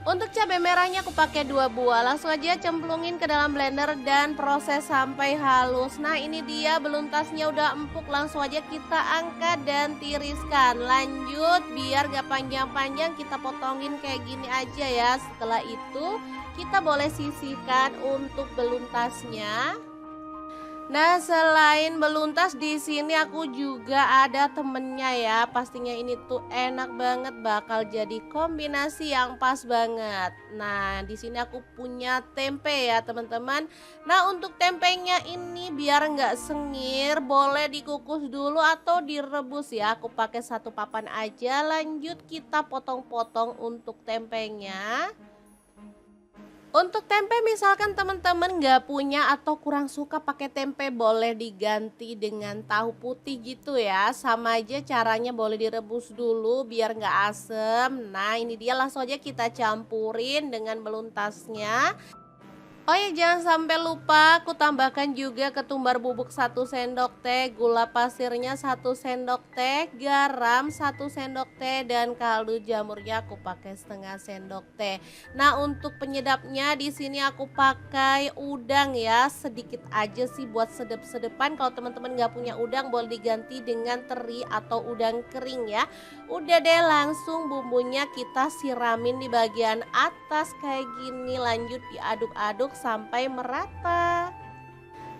Untuk cabai merahnya aku pakai 2 buah. Langsung aja cemplungin ke dalam blender dan proses sampai halus. Nah, ini dia beluntasnya udah empuk. Langsung aja kita angkat dan tiriskan. Lanjut, biar gak panjang-panjang kita potongin kayak gini aja ya. Setelah itu kita boleh sisihkan untuk beluntasnya. Nah, selain beluntas di sini aku juga ada temennya ya. Pastinya ini tuh enak banget, bakal jadi kombinasi yang pas banget. Nah, di sini aku punya tempe ya, teman-teman. Nah, untuk tempenya ini biar nggak sengir, boleh dikukus dulu atau direbus ya. Aku pakai 1 papan aja. Lanjut kita potong-potong untuk tempenya. Untuk tempe misalkan teman-teman nggak punya atau kurang suka pakai tempe, boleh diganti dengan tahu putih gitu ya. Sama aja caranya, boleh direbus dulu biar nggak asem. Nah, ini dia, langsung aja kita campurin dengan beluntasnya. Oh ya, jangan sampai lupa aku tambahkan juga ketumbar bubuk 1 sendok teh, gula pasirnya 1 sendok teh, garam 1 sendok teh, dan kaldu jamurnya aku pakai setengah sendok teh. Nah, untuk penyedapnya di sini aku pakai udang ya, sedikit aja sih buat sedep-sedepan. Kalau teman-teman nggak punya udang, boleh diganti dengan teri atau udang kering ya. Udah deh, langsung bumbunya kita siramin di bagian atas kayak gini. Lanjut diaduk-aduk sampai merata.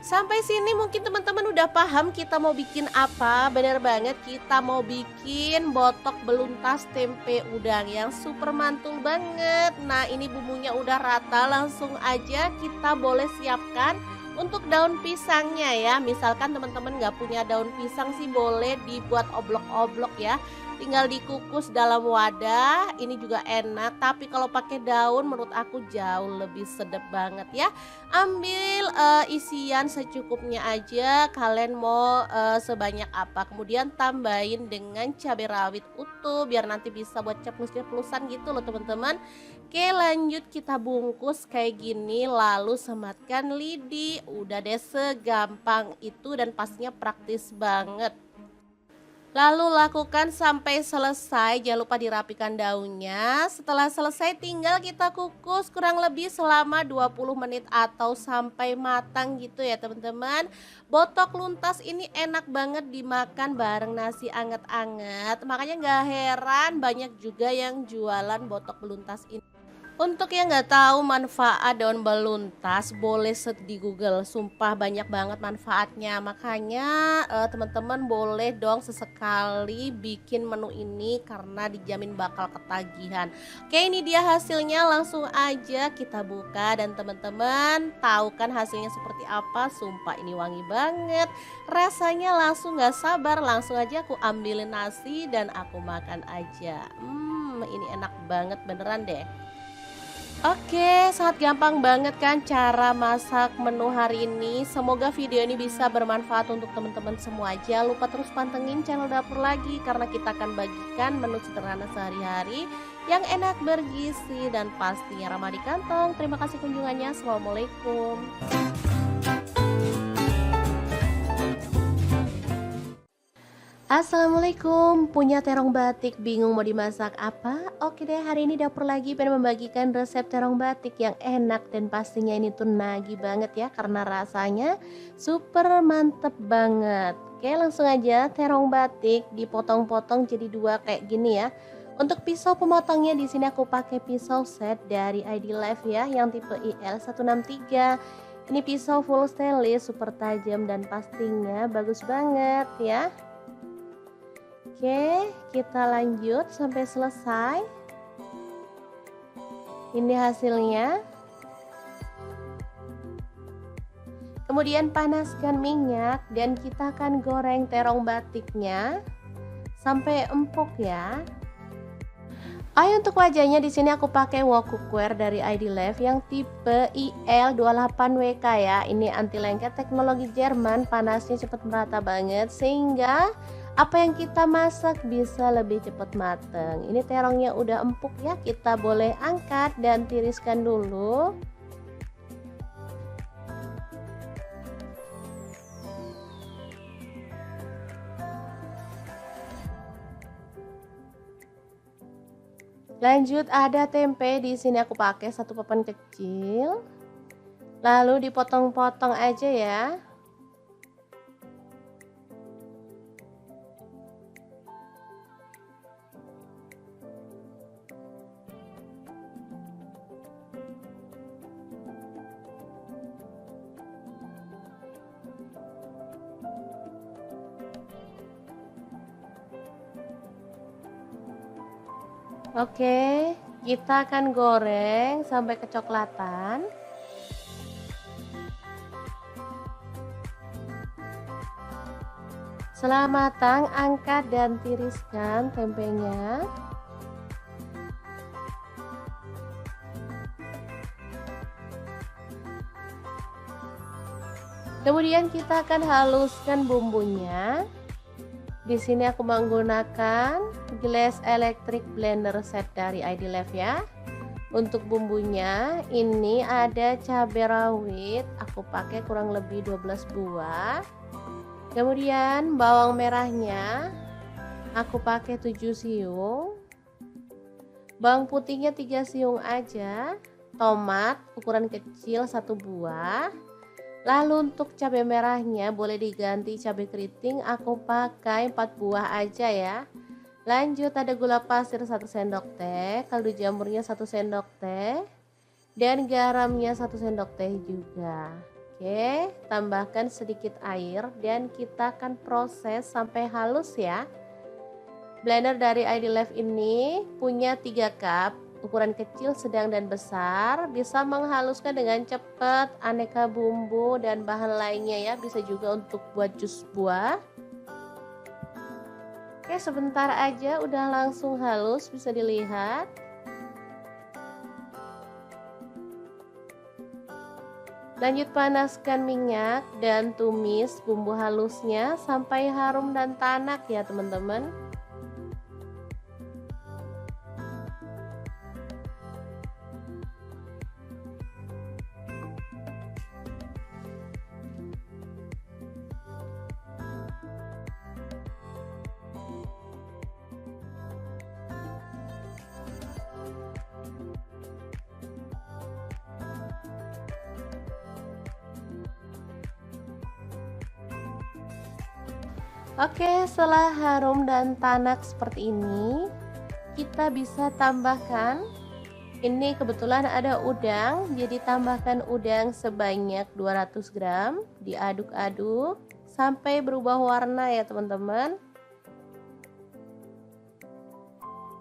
Sampai sini mungkin teman-teman udah paham kita mau bikin apa. Bener banget, kita mau bikin botok beluntas tempe udang yang super mantul banget. Nah, ini bumbunya udah rata, langsung aja kita boleh siapkan untuk daun pisangnya ya. Misalkan teman-teman nggak punya daun pisang sih, boleh dibuat oblok-oblok ya. Tinggal dikukus dalam wadah, ini juga enak. Tapi kalau pakai daun menurut aku jauh lebih sedap banget ya. Ambil isian secukupnya aja, kalian mau sebanyak apa. Kemudian tambahin dengan cabai rawit utuh biar nanti bisa buat ceplus-ceplusan gitu loh teman-teman. Oke, lanjut kita bungkus kayak gini, lalu sematkan lidi. Udah deh, segampang itu dan pastinya praktis banget. Lalu lakukan sampai selesai, jangan lupa dirapikan daunnya. Setelah selesai tinggal kita kukus kurang lebih selama 20 menit atau sampai matang gitu ya teman-teman. Botok luntas ini enak banget dimakan bareng nasi anget-anget. Makanya nggak heran banyak juga yang jualan botok beluntas ini. Untuk yang nggak tahu manfaat daun beluntas, boleh search di Google. Sumpah banyak banget manfaatnya. Makanya teman-teman boleh dong sesekali bikin menu ini karena dijamin bakal ketagihan. Oke, ini dia hasilnya. Langsung aja kita buka dan teman-teman tahu kan hasilnya seperti apa. Sumpah ini wangi banget. Rasanya langsung nggak sabar. Langsung aja aku ambilin nasi dan aku makan aja. Ini enak banget beneran deh. Oke, sangat gampang banget kan cara masak menu hari ini. Semoga video ini bisa bermanfaat untuk teman-teman semua. Jangan lupa terus pantengin channel dapur lagi karena kita akan bagikan menu sederhana sehari-hari yang enak, bergizi, dan pastinya ramah di kantong. Terima kasih kunjungannya. Assalamualaikum. Assalamualaikum, punya terong batik bingung mau dimasak apa? Oke deh, hari ini dapur lagi pengen membagikan resep terong batik yang enak dan pastinya ini tuh nagih banget ya karena rasanya super mantep banget. Oke, langsung aja terong batik dipotong-potong jadi dua kayak gini ya. Untuk pisau pemotongnya di sini aku pakai pisau set dari ID Life ya yang tipe IL163. Ini pisau full stainless super tajam dan pastinya bagus banget ya. Oke, kita lanjut sampai selesai. Ini hasilnya. Kemudian panaskan minyak dan kita akan goreng terong batiknya sampai empuk ya. Untuk wajahnya di sini aku pakai wok cookware dari ID Life yang tipe IL28WK ya. Ini anti lengket teknologi Jerman, panasnya cepat merata banget sehingga apa yang kita masak bisa lebih cepat mateng. Ini terongnya udah empuk ya, kita boleh angkat dan tiriskan dulu. Lanjut ada tempe di sini aku pakai satu papan kecil. Lalu dipotong-potong aja ya. Oke, kita akan goreng sampai kecoklatan. Setelah matang, angkat dan tiriskan tempenya. Kemudian kita akan haluskan bumbunya. Di sini aku menggunakan gelas electric blender set dari ID Life ya. Untuk bumbunya ini ada cabai rawit, aku pakai kurang lebih 12 buah. Kemudian bawang merahnya aku pakai 7 siung. Bawang putihnya 3 siung aja. Tomat ukuran kecil 1 buah. Lalu untuk cabai merahnya boleh diganti cabai keriting, aku pakai 4 buah aja ya. Lanjut ada gula pasir 1 sendok teh, kaldu jamurnya 1 sendok teh, dan garamnya 1 sendok teh juga. Oke, tambahkan sedikit air dan kita akan proses sampai halus ya. Blender dari ID Life ini punya 3 cup. Ukuran kecil, sedang, dan besar, bisa menghaluskan dengan cepat aneka bumbu dan bahan lainnya ya, bisa juga untuk buat jus buah. Oke, sebentar aja udah langsung halus, bisa dilihat. Lanjut panaskan minyak dan tumis bumbu halusnya sampai harum dan tanak ya teman-teman. Oke, setelah harum dan tanak seperti ini, kita bisa tambahkan, ini kebetulan ada udang, jadi tambahkan udang sebanyak 200 gram, diaduk-aduk sampai berubah warna ya teman-teman.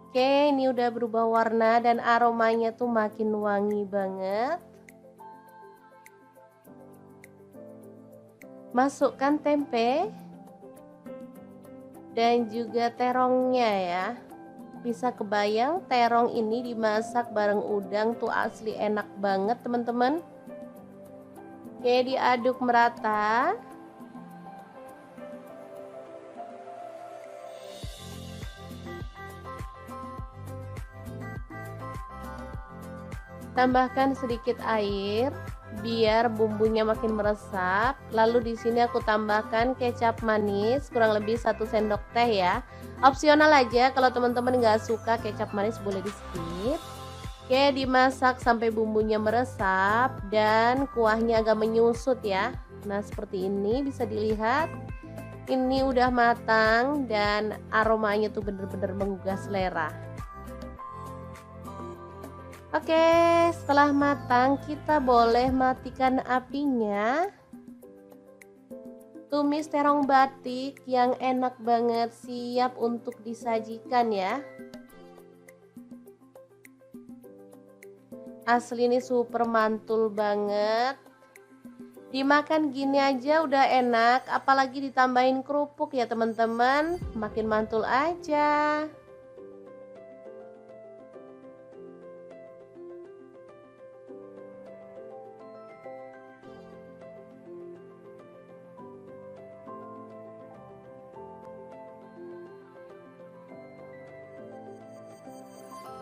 Oke, ini udah berubah warna dan aromanya tuh makin wangi banget. Masukkan tempe dan juga terongnya ya. Bisa kebayang terong ini dimasak bareng udang tuh asli enak banget teman-teman. Oke, diaduk merata. Tambahkan sedikit air biar bumbunya makin meresap. Lalu di sini aku tambahkan kecap manis kurang lebih 1 sendok teh ya. Opsional aja, kalau teman-teman nggak suka kecap manis boleh di skip. Oke, dimasak sampai bumbunya meresap dan kuahnya agak menyusut ya. Nah seperti ini bisa dilihat. Ini udah matang dan aromanya tuh bener-bener menggugah selera. Oke, setelah matang kita boleh matikan apinya. Tumis terong batik yang enak banget siap untuk disajikan ya. Asli ini super mantul banget. Dimakan gini aja udah enak, apalagi ditambahin kerupuk ya teman-teman, makin mantul aja.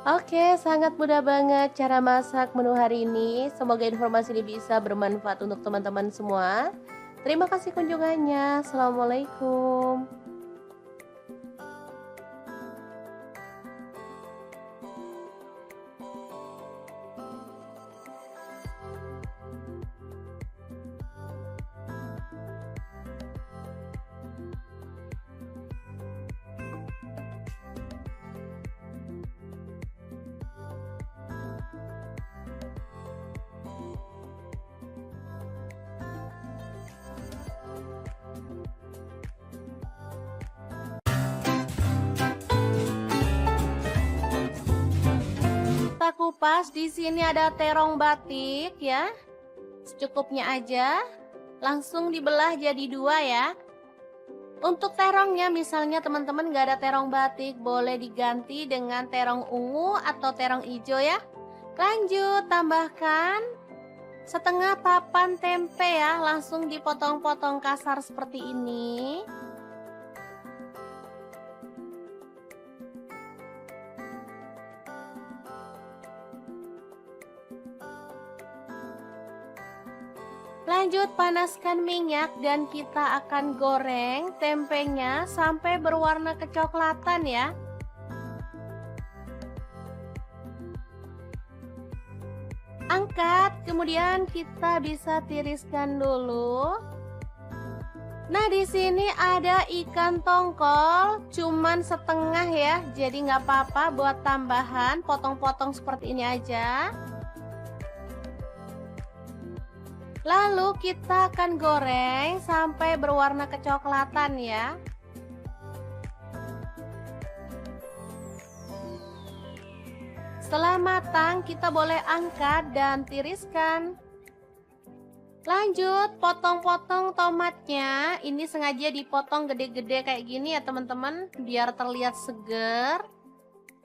Oke, sangat mudah banget cara masak menu hari ini. Semoga informasi ini bisa bermanfaat untuk teman-teman semua. Terima kasih kunjungannya. Assalamualaikum. Kita kupas, di sini ada terong batik ya. Secukupnya aja. Langsung dibelah jadi 2 ya. Untuk terongnya misalnya teman-teman gak ada terong batik, boleh diganti dengan terong ungu atau terong hijau ya. Lanjut tambahkan setengah papan tempe ya, langsung dipotong-potong kasar seperti ini. Lanjut panaskan minyak dan kita akan goreng tempenya sampai berwarna kecoklatan ya. Angkat, kemudian kita bisa tiriskan dulu. Nah, di sini ada ikan tongkol, cuman setengah ya. Jadi nggak apa-apa buat tambahan, potong-potong seperti ini aja. Lalu kita akan goreng sampai berwarna kecoklatan ya. Setelah matang, kita boleh angkat dan tiriskan. Lanjut, potong-potong tomatnya. Ini sengaja dipotong gede-gede kayak gini ya teman-teman, biar terlihat seger.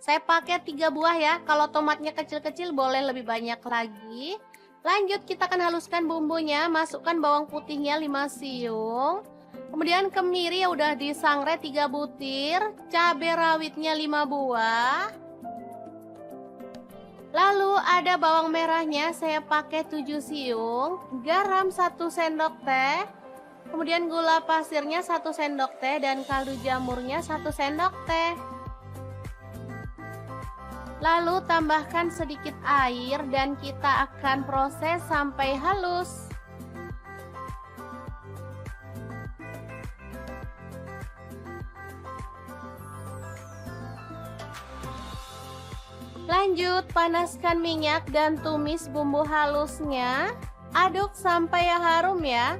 Saya pakai 3 buah ya. Kalau tomatnya kecil-kecil boleh lebih banyak lagi. Lanjut, kita akan haluskan bumbunya. Masukkan bawang putihnya 5 siung. Kemudian kemiri ya udah disangrai 3 butir. Cabai rawitnya 5 buah. Lalu ada bawang merahnya, saya pakai 7 siung. Garam 1 sendok teh. Kemudian gula pasirnya 1 sendok teh. Dan kaldu jamurnya 1 sendok teh. Lalu tambahkan sedikit air dan kita akan proses sampai halus. Lanjut, panaskan minyak dan tumis bumbu halusnya. Aduk sampai harum ya.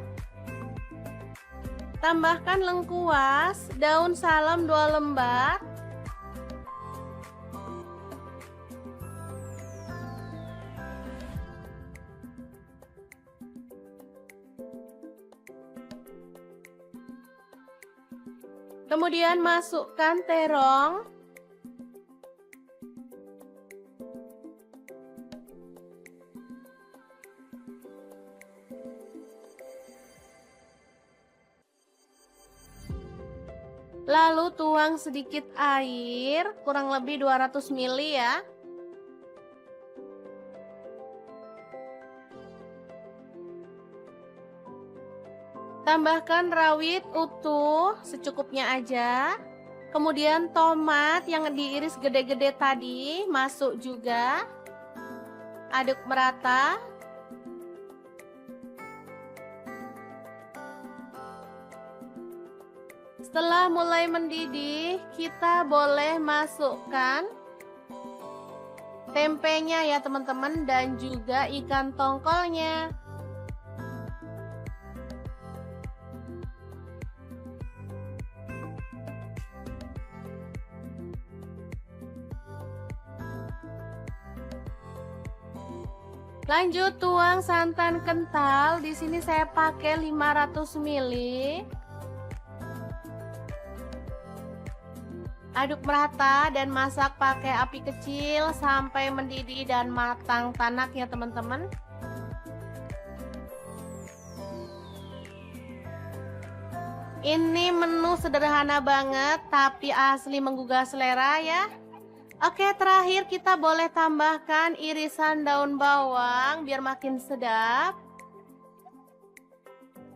Tambahkan lengkuas, daun salam 2 lembar. Kemudian masukkan terong. Lalu tuang sedikit air, kurang lebih 200 ml ya. Tambahkan rawit utuh secukupnya aja. Kemudian tomat yang diiris gede-gede tadi masuk juga. Aduk merata. Setelah mulai mendidih, kita boleh masukkan tempenya ya teman-teman, dan juga ikan tongkolnya. Lanjut tuang santan kental. Di sini saya pakai 500 ml. Aduk merata dan masak pakai api kecil sampai mendidih dan matang tanak ya teman-teman. Ini menu sederhana banget tapi asli menggugah selera ya. Oke, terakhir kita boleh tambahkan irisan daun bawang biar makin sedap.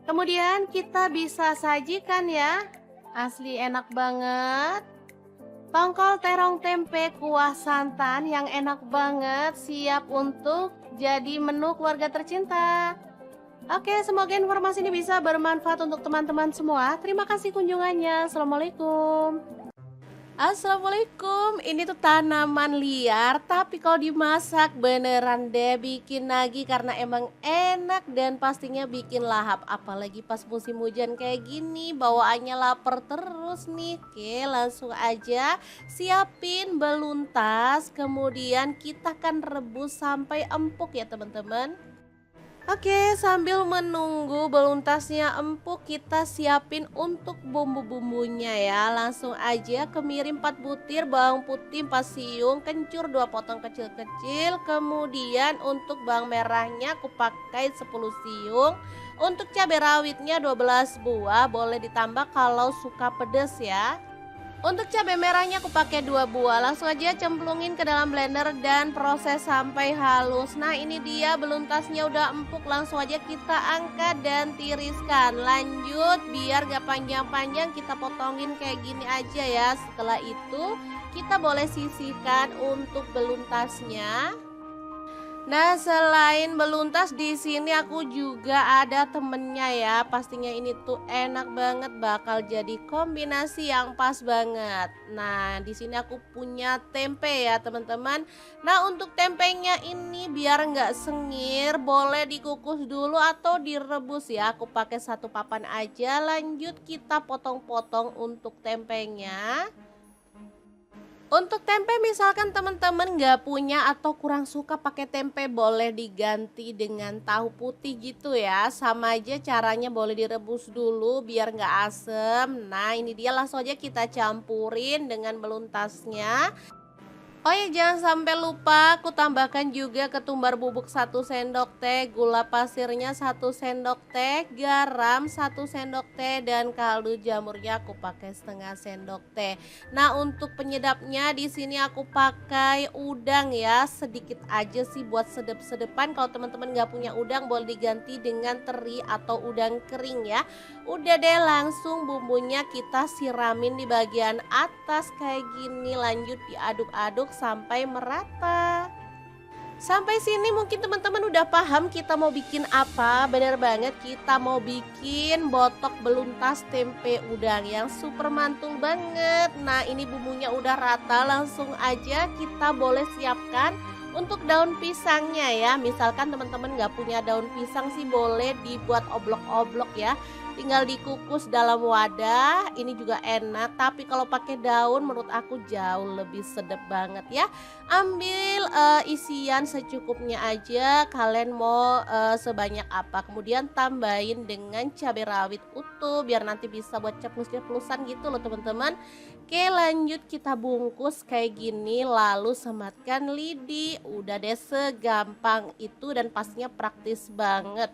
Kemudian kita bisa sajikan ya. Asli enak banget. Tongkol terong tempe kuah santan yang enak banget, siap untuk jadi menu keluarga tercinta. Oke, semoga informasi ini bisa bermanfaat untuk teman-teman semua. Terima kasih kunjungannya. Assalamualaikum. Assalamualaikum. Ini tuh tanaman liar, tapi kalau dimasak beneran deh bikin nagih karena emang enak dan pastinya bikin lahap. Apalagi pas musim hujan kayak gini, bawaannya lapar terus nih. Oke, langsung aja siapin beluntas, kemudian kita akan rebus sampai empuk ya teman-teman. Oke, sambil menunggu beluntasnya empuk, kita siapin untuk bumbu-bumbunya ya. Langsung aja kemirin 4 butir bawang putih 4 siung, kencur 2 potong kecil-kecil. Kemudian untuk bawang merahnya aku pakai 10 siung. Untuk cabai rawitnya 12 buah, boleh ditambah kalau suka pedas ya. Untuk cabai merahnya aku pakai 2 buah. Langsung aja cemplungin ke dalam blender dan proses sampai halus. Nah, ini dia beluntasnya udah empuk. Langsung aja kita angkat dan tiriskan. Lanjut, biar gak panjang-panjang kita potongin kayak gini aja ya. Setelah itu kita boleh sisihkan untuk beluntasnya. Nah, selain beluntas di sini aku juga ada temennya ya. Pastinya ini tuh enak banget, bakal jadi kombinasi yang pas banget. Nah, di sini aku punya tempe ya teman-teman. Nah, untuk tempenya ini biar nggak sengir, boleh dikukus dulu atau direbus ya. Aku pakai 1 papan aja. Lanjut kita potong-potong untuk tempenya. Untuk tempe misalkan teman-teman nggak punya atau kurang suka pakai tempe, boleh diganti dengan tahu putih gitu ya. Sama aja caranya, boleh direbus dulu biar nggak asem. Nah, ini dia, langsung aja kita campurin dengan beluntasnya. Oh ya, jangan sampai lupa aku tambahkan juga ketumbar bubuk 1 sendok teh, gula pasirnya 1 sendok teh, garam 1 sendok teh, dan kaldu jamurnya aku pakai setengah sendok teh. Nah, untuk penyedapnya di sini aku pakai udang ya, sedikit aja sih buat sedep-sedepan. Kalau teman-teman nggak punya udang, boleh diganti dengan teri atau udang kering ya. Udah deh, langsung bumbunya kita siramin di bagian atas kayak gini. Lanjut diaduk-aduk sampai merata. Sampai sini mungkin teman-teman udah paham kita mau bikin apa. Bener banget, kita mau bikin botok beluntas tempe udang yang super mantul banget. Nah, ini bumbunya udah rata, langsung aja kita boleh siapkan untuk daun pisangnya ya. Misalkan teman-teman nggak punya daun pisang sih boleh dibuat oblok-oblok ya. Tinggal dikukus dalam wadah, ini juga enak. Tapi kalau pakai daun menurut aku jauh lebih sedap banget ya. Ambil isian secukupnya aja, kalian mau sebanyak apa. Kemudian tambahin dengan cabai rawit utuh biar nanti bisa buat ceplos-ceplosan gitu loh teman-teman. Oke, lanjut kita bungkus kayak gini lalu sematkan lidi. Udah deh, segampang itu dan pastinya praktis banget.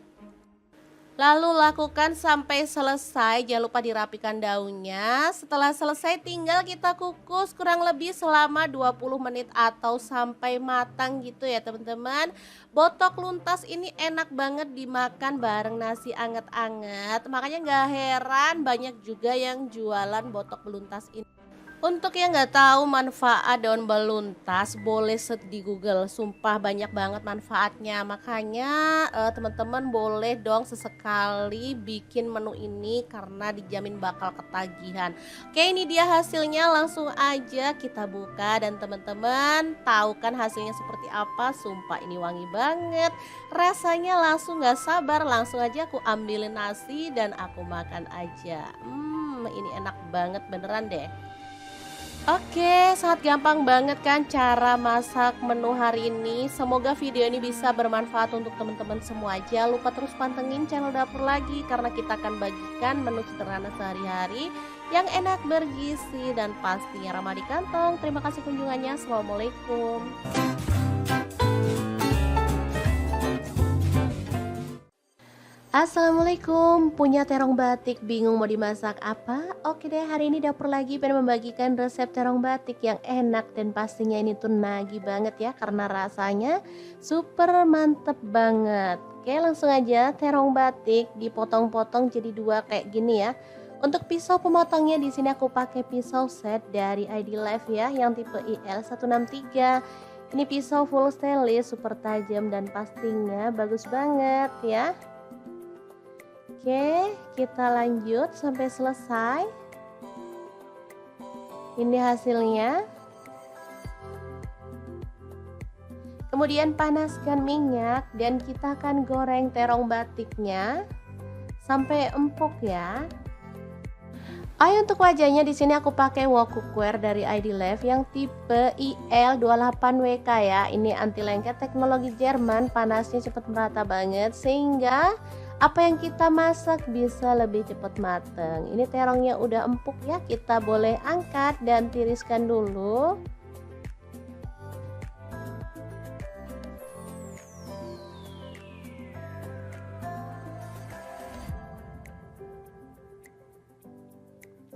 Lalu lakukan sampai selesai, jangan lupa dirapikan daunnya. Setelah selesai tinggal kita kukus kurang lebih selama 20 menit atau sampai matang gitu ya teman-teman. Botok luntas ini enak banget dimakan bareng nasi anget-anget. Makanya gak heran banyak juga yang jualan botok beluntas ini. Untuk yang nggak tahu manfaat daun beluntas, boleh search di Google. Sumpah banyak banget manfaatnya. Makanya teman-teman boleh dong sesekali bikin menu ini karena dijamin bakal ketagihan. Oke, ini dia hasilnya. Langsung aja kita buka dan teman-teman tahu kan hasilnya seperti apa. Sumpah ini wangi banget. Rasanya langsung nggak sabar. Langsung aja aku ambilin nasi dan aku makan aja. Ini enak banget beneran deh. Oke, sangat gampang banget kan cara masak menu hari ini. Semoga video ini bisa bermanfaat untuk teman-teman semua. Jangan lupa terus pantengin channel dapur lagi karena kita akan bagikan menu sederhana sehari-hari yang enak, bergizi, dan pastinya ramah di kantong. Terima kasih kunjungannya. Assalamualaikum. Assalamualaikum, punya terong batik bingung mau dimasak apa? Oke deh, hari ini dapur lagi pengen membagikan resep terong batik yang enak dan pastinya ini tuh nagih banget ya karena rasanya super mantep banget. Oke, langsung aja terong batik dipotong-potong jadi dua kayak gini ya. Untuk pisau pemotongnya di sini aku pakai pisau set dari ID Life ya yang tipe IL163. Ini pisau full stainless super tajam dan pastinya bagus banget ya. Oke, kita lanjut sampai selesai. Ini hasilnya. Kemudian panaskan minyak dan kita akan goreng terong batiknya sampai empuk ya. Untuk wajahnya di sini aku pakai wok cookware dari ID Life yang tipe IL28WK ya. Ini anti lengket teknologi Jerman, panasnya cepat merata banget sehingga apa yang kita masak bisa lebih cepat mateng. Ini terongnya udah empuk ya, kita boleh angkat dan tiriskan dulu.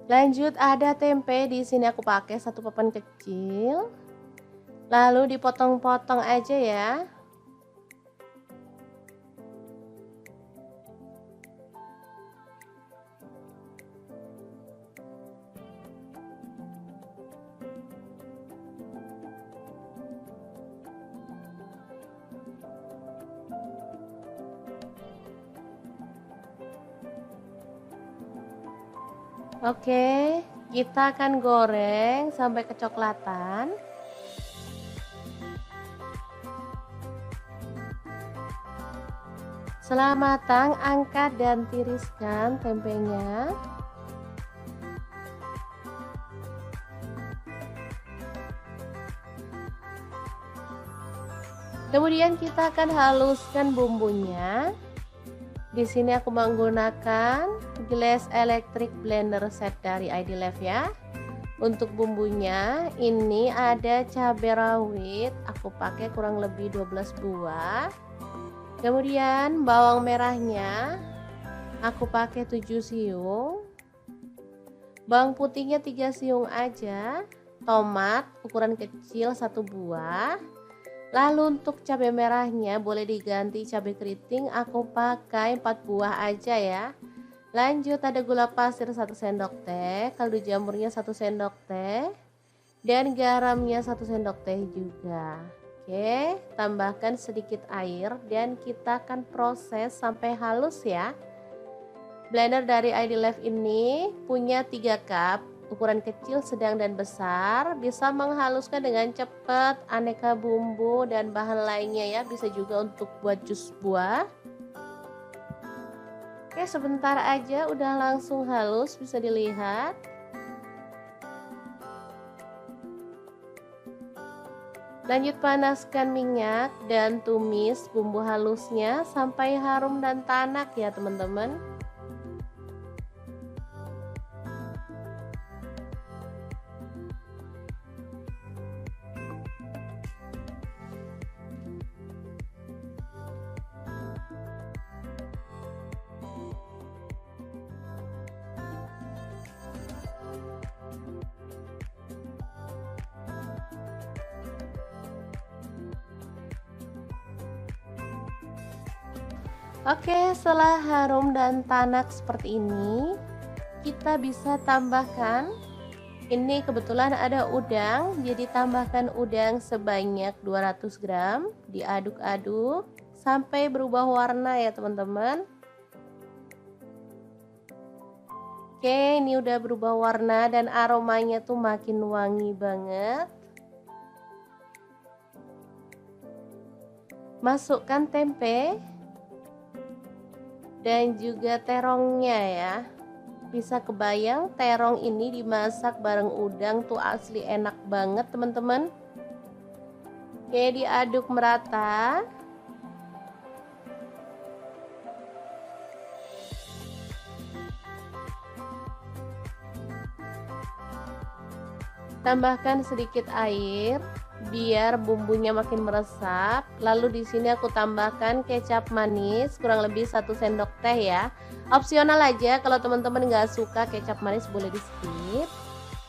Lanjut ada tempe di sini aku pakai satu papan kecil. Lalu dipotong-potong aja ya. Oke, kita akan goreng sampai kecoklatan. Setelah matang, angkat dan tiriskan tempenya. Kemudian kita akan haluskan bumbunya. Di sini aku menggunakan gelas electric blender set dari ID Life ya. Untuk bumbunya ini ada cabai rawit, aku pakai kurang lebih 12 buah. Kemudian bawang merahnya aku pakai 7 siung. Bawang putihnya 3 siung aja. Tomat ukuran kecil 1 buah. Lalu untuk cabai merahnya boleh diganti cabai keriting, aku pakai 4 buah aja ya. Lanjut ada gula pasir 1 sendok teh, kaldu jamurnya 1 sendok teh, dan garamnya 1 sendok teh juga. Oke, tambahkan sedikit air dan kita akan proses sampai halus ya. Blender dari ID Live ini punya 3 cup, ukuran kecil, sedang, dan besar. Bisa menghaluskan dengan cepat aneka bumbu dan bahan lainnya ya. Bisa juga untuk buat jus buah. Oke, sebentar aja udah langsung halus, bisa dilihat. Lanjut panaskan minyak dan tumis bumbu halusnya sampai harum dan tanak ya teman-teman. Oke, setelah harum dan tanak seperti ini, kita bisa tambahkan, ini kebetulan ada udang, jadi tambahkan udang sebanyak 200 gram, diaduk-aduk sampai berubah warna ya teman-teman. Oke, ini udah berubah warna dan aromanya tuh makin wangi banget. Masukkan tempe dan juga terongnya ya. Bisa kebayang terong ini dimasak bareng udang tuh asli enak banget teman-teman. Oke, diaduk merata. Tambahkan sedikit air biar bumbunya makin meresap. Lalu di sini aku tambahkan kecap manis kurang lebih 1 sendok teh ya. Opsional aja, kalau teman-teman nggak suka kecap manis boleh di skip.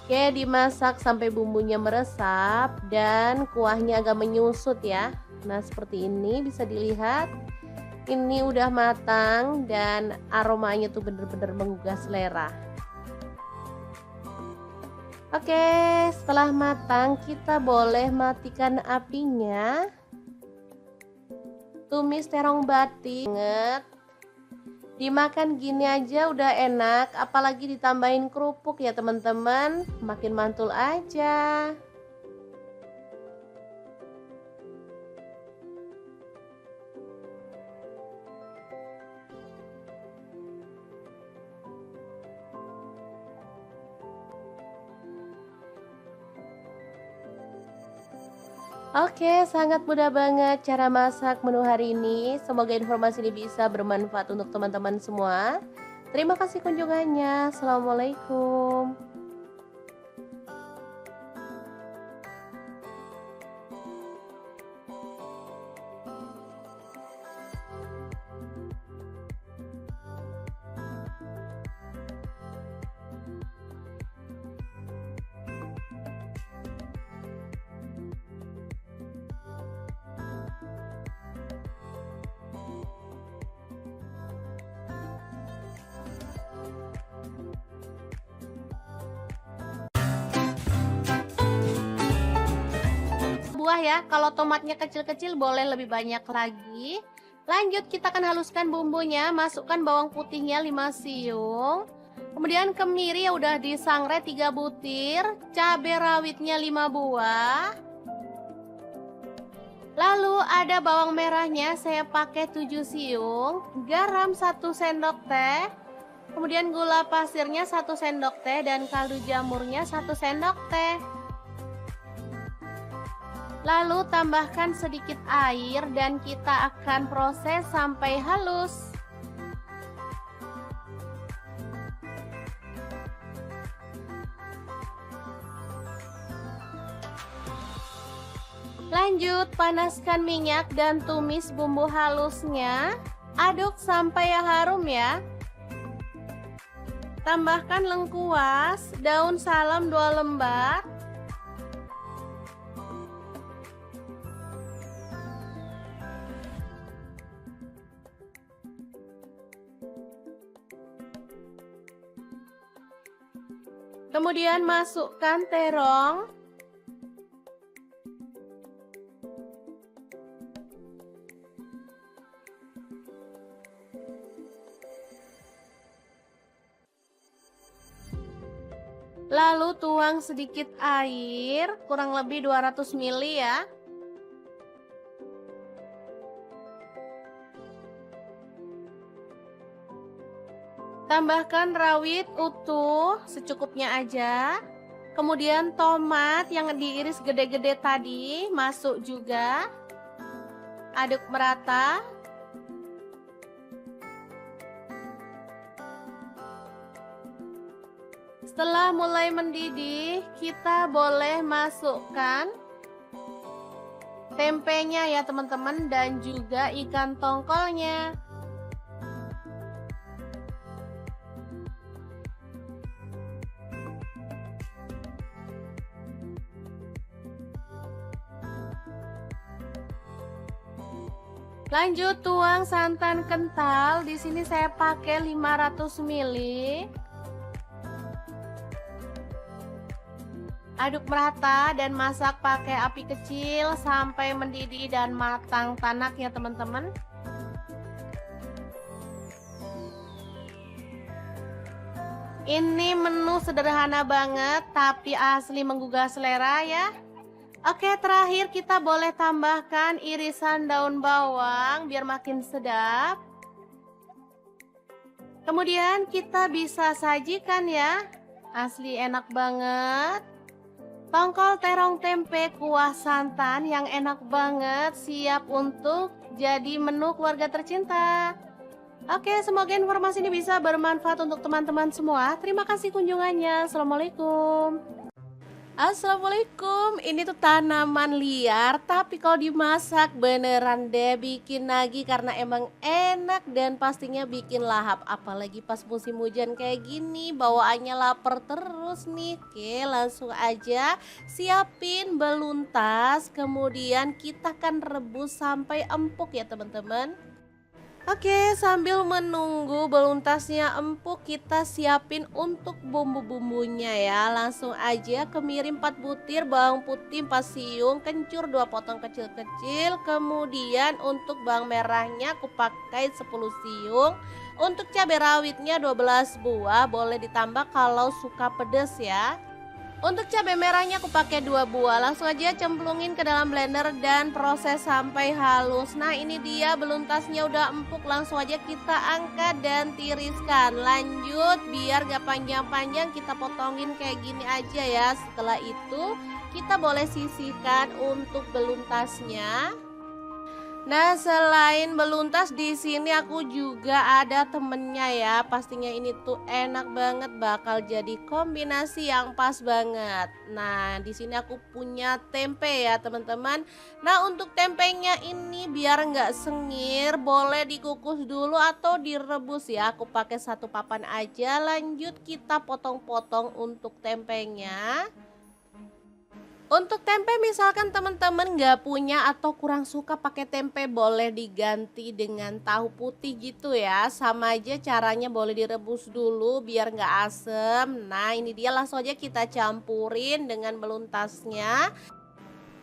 Oke, dimasak sampai bumbunya meresap dan kuahnya agak menyusut ya. Nah, seperti ini bisa dilihat. Ini udah matang dan aromanya tuh bener-bener menggugah selera. Oke, setelah matang kita boleh matikan apinya. Tumis terong batik banget. Dimakan gini aja udah enak, apalagi ditambahin kerupuk ya teman-teman, makin mantul aja. Oke, sangat mudah banget cara masak menu hari ini. Semoga informasi ini bisa bermanfaat untuk teman-teman semua. Terima kasih kunjungannya. Assalamualaikum. Buah ya, kalau tomatnya kecil-kecil boleh lebih banyak lagi. Lanjut kita akan haluskan bumbunya, masukkan bawang putihnya 5 siung. Kemudian kemiri ya udah disangrai 3 butir, cabai rawitnya 5 buah. Lalu ada bawang merahnya saya pakai 7 siung, garam 1 sendok teh. Kemudian gula pasirnya 1 sendok teh dan kaldu jamurnya 1 sendok teh. Lalu tambahkan sedikit air dan kita akan proses sampai halus. Lanjut panaskan minyak dan tumis bumbu halusnya. Aduk sampai harum ya. Tambahkan lengkuas, daun salam 2 lembar. Kemudian masukkan terong. Lalu tuang sedikit air, kurang lebih 200 ml ya. Tambahkan rawit utuh secukupnya aja. Kemudian tomat yang diiris gede-gede tadi masuk juga. Aduk merata. Setelah mulai mendidih, kita boleh masukkan tempenya ya teman-teman, dan juga ikan tongkolnya. Lanjut tuang santan kental. Di sini saya pakai 500 ml. Aduk merata dan masak pakai api kecil sampai mendidih dan matang tanak ya teman-teman. Ini menu sederhana banget tapi asli menggugah selera ya. Oke, terakhir kita boleh tambahkan irisan daun bawang biar makin sedap. Kemudian kita bisa sajikan ya. Asli enak banget. Tongkol terong tempe kuah santan yang enak banget, siap untuk jadi menu keluarga tercinta. Oke, semoga informasi ini bisa bermanfaat untuk teman-teman semua. Terima kasih kunjungannya. Assalamualaikum. Assalamualaikum. Ini tuh tanaman liar, tapi kalau dimasak beneran deh bikin nagih karena emang enak dan pastinya bikin lahap. Apalagi pas musim hujan kayak gini, bawaannya lapar terus nih. Oke, langsung aja siapin beluntas, kemudian kita akan rebus sampai empuk ya teman-teman. Oke, sambil menunggu beluntasnya empuk, kita siapin untuk bumbu-bumbunya ya. Langsung aja kemirin 4 butir bawang putih 4 siung, kencur 2 potong kecil-kecil. Kemudian untuk bawang merahnya aku pakai 10 siung. Untuk cabai rawitnya 12 buah, boleh ditambah kalau suka pedas ya. Untuk cabai merahnya aku pakai 2 buah. Langsung aja cemplungin ke dalam blender dan proses sampai halus. Nah, ini dia beluntasnya udah empuk. Langsung aja kita angkat dan tiriskan. Lanjut, biar gak panjang-panjang kita potongin kayak gini aja ya. Setelah itu kita boleh sisihkan untuk beluntasnya. Nah, selain beluntas di sini aku juga ada temennya ya. Pastinya ini tuh enak banget, bakal jadi kombinasi yang pas banget. Nah, di sini aku punya tempe ya, teman-teman. Nah, untuk tempenya ini biar nggak sengir, boleh dikukus dulu atau direbus ya. Aku pakai 1 papan aja. Lanjut kita potong-potong untuk tempenya. Untuk tempe misalkan teman-teman nggak punya atau kurang suka pakai tempe, boleh diganti dengan tahu putih gitu ya. Sama aja caranya, boleh direbus dulu biar nggak asem. Nah, ini dia, langsung aja kita campurin dengan beluntasnya.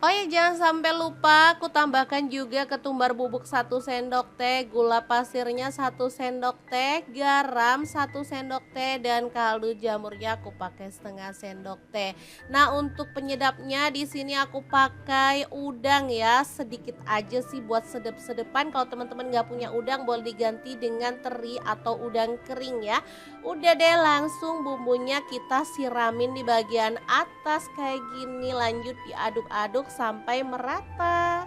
Oh ya, jangan sampai lupa aku tambahkan juga ketumbar bubuk 1 sendok teh, gula pasirnya 1 sendok teh, garam 1 sendok teh, dan kaldu jamurnya aku pakai setengah sendok teh. Nah, untuk penyedapnya di sini aku pakai udang ya, sedikit aja sih buat sedep-sedepan. Kalau teman-teman nggak punya udang, boleh diganti dengan teri atau udang kering ya. Udah deh, langsung bumbunya kita siramin di bagian atas kayak gini. Lanjut diaduk-aduk sampai merata.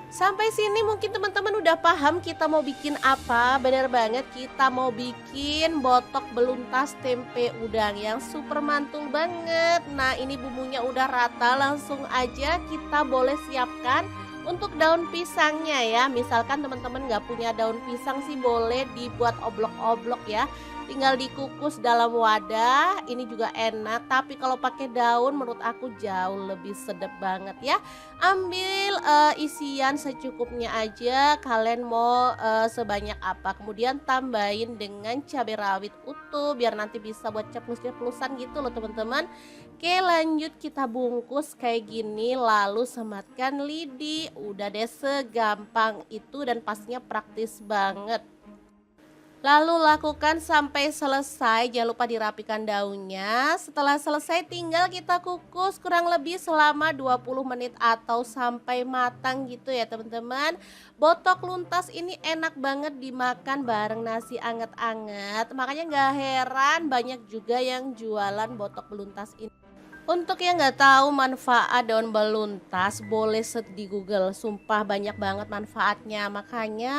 Sampai sini mungkin teman-teman udah paham kita mau bikin apa. Bener banget, kita mau bikin botok beluntas tempe udang yang super mantul banget. Nah, ini bumbunya udah rata, langsung aja kita boleh siapkan untuk daun pisangnya ya. Misalkan teman-teman nggak punya daun pisang sih, boleh dibuat oblok-oblok ya. Tinggal dikukus dalam wadah, ini juga enak. Tapi kalau pakai daun menurut aku jauh lebih sedap banget ya. Ambil isian secukupnya aja, kalian mau sebanyak apa. Kemudian tambahin dengan cabai rawit utuh biar nanti bisa buat ceplus-ceplusan gitu loh teman-teman. Oke, lanjut kita bungkus kayak gini, lalu sematkan lidi. Udah deh, segampang itu dan pastinya praktis banget. Lalu lakukan sampai selesai, jangan lupa dirapikan daunnya. Setelah selesai tinggal kita kukus kurang lebih selama 20 menit atau sampai matang gitu ya teman-teman. Botok luntas ini enak banget dimakan bareng nasi anget-anget. Makanya nggak heran banyak juga yang jualan botok beluntas ini. Untuk yang nggak tahu manfaat daun beluntas, boleh search di Google. Sumpah banyak banget manfaatnya. Makanya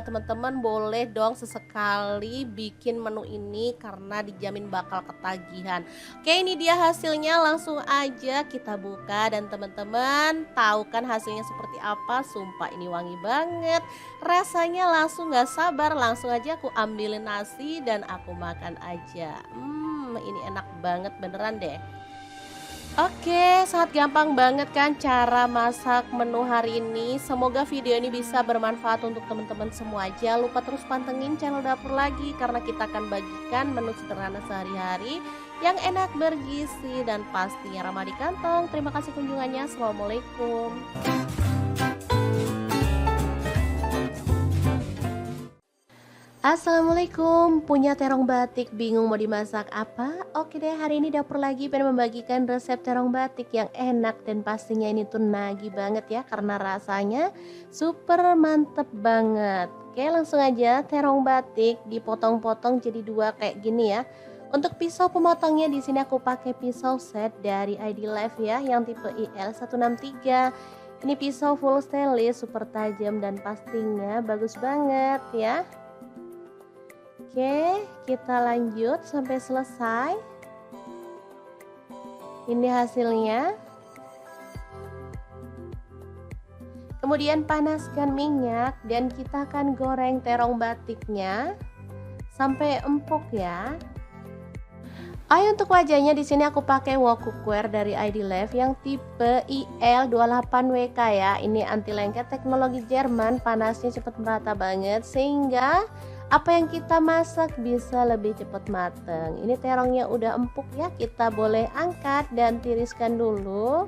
teman-teman boleh dong sesekali bikin menu ini karena dijamin bakal ketagihan. Oke, ini dia hasilnya. Langsung aja kita buka dan teman-teman tahu kan hasilnya seperti apa. Sumpah ini wangi banget. Rasanya langsung nggak sabar. Langsung aja aku ambilin nasi dan aku makan aja. Ini enak banget beneran deh. Oke, sangat gampang banget kan cara masak menu hari ini. Semoga video ini bisa bermanfaat untuk teman-teman semua. Jangan lupa terus pantengin channel dapur lagi karena kita akan bagikan menu sederhana sehari-hari yang enak, bergizi, dan pastinya ramah di kantong. Terima kasih kunjungannya. Assalamualaikum. Assalamualaikum, punya terong batik bingung mau dimasak apa? Oke deh, hari ini dapur lagi pengen membagikan resep terong batik yang enak dan pastinya ini tuh nagih banget ya karena rasanya super mantep banget. Oke, langsung aja terong batik dipotong-potong jadi dua kayak gini ya. Untuk pisau pemotongnya di sini aku pakai pisau set dari ID Life ya yang tipe IL163. Ini pisau full stainless super tajam dan pastinya bagus banget ya. Oke, kita lanjut sampai selesai. Ini hasilnya. Kemudian panaskan minyak dan kita akan goreng terong batiknya sampai empuk ya. Untuk wajahnya di sini aku pakai wok cookware dari ID Life yang tipe IL28WK ya. Ini anti lengket teknologi Jerman, panasnya cepat merata banget sehingga apa yang kita masak bisa lebih cepat mateng. Ini terongnya udah empuk ya, kita boleh angkat dan tiriskan dulu.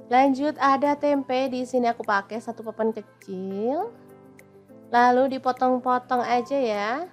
Lanjut ada tempe di sini aku pakai satu papan kecil. Lalu dipotong-potong aja ya.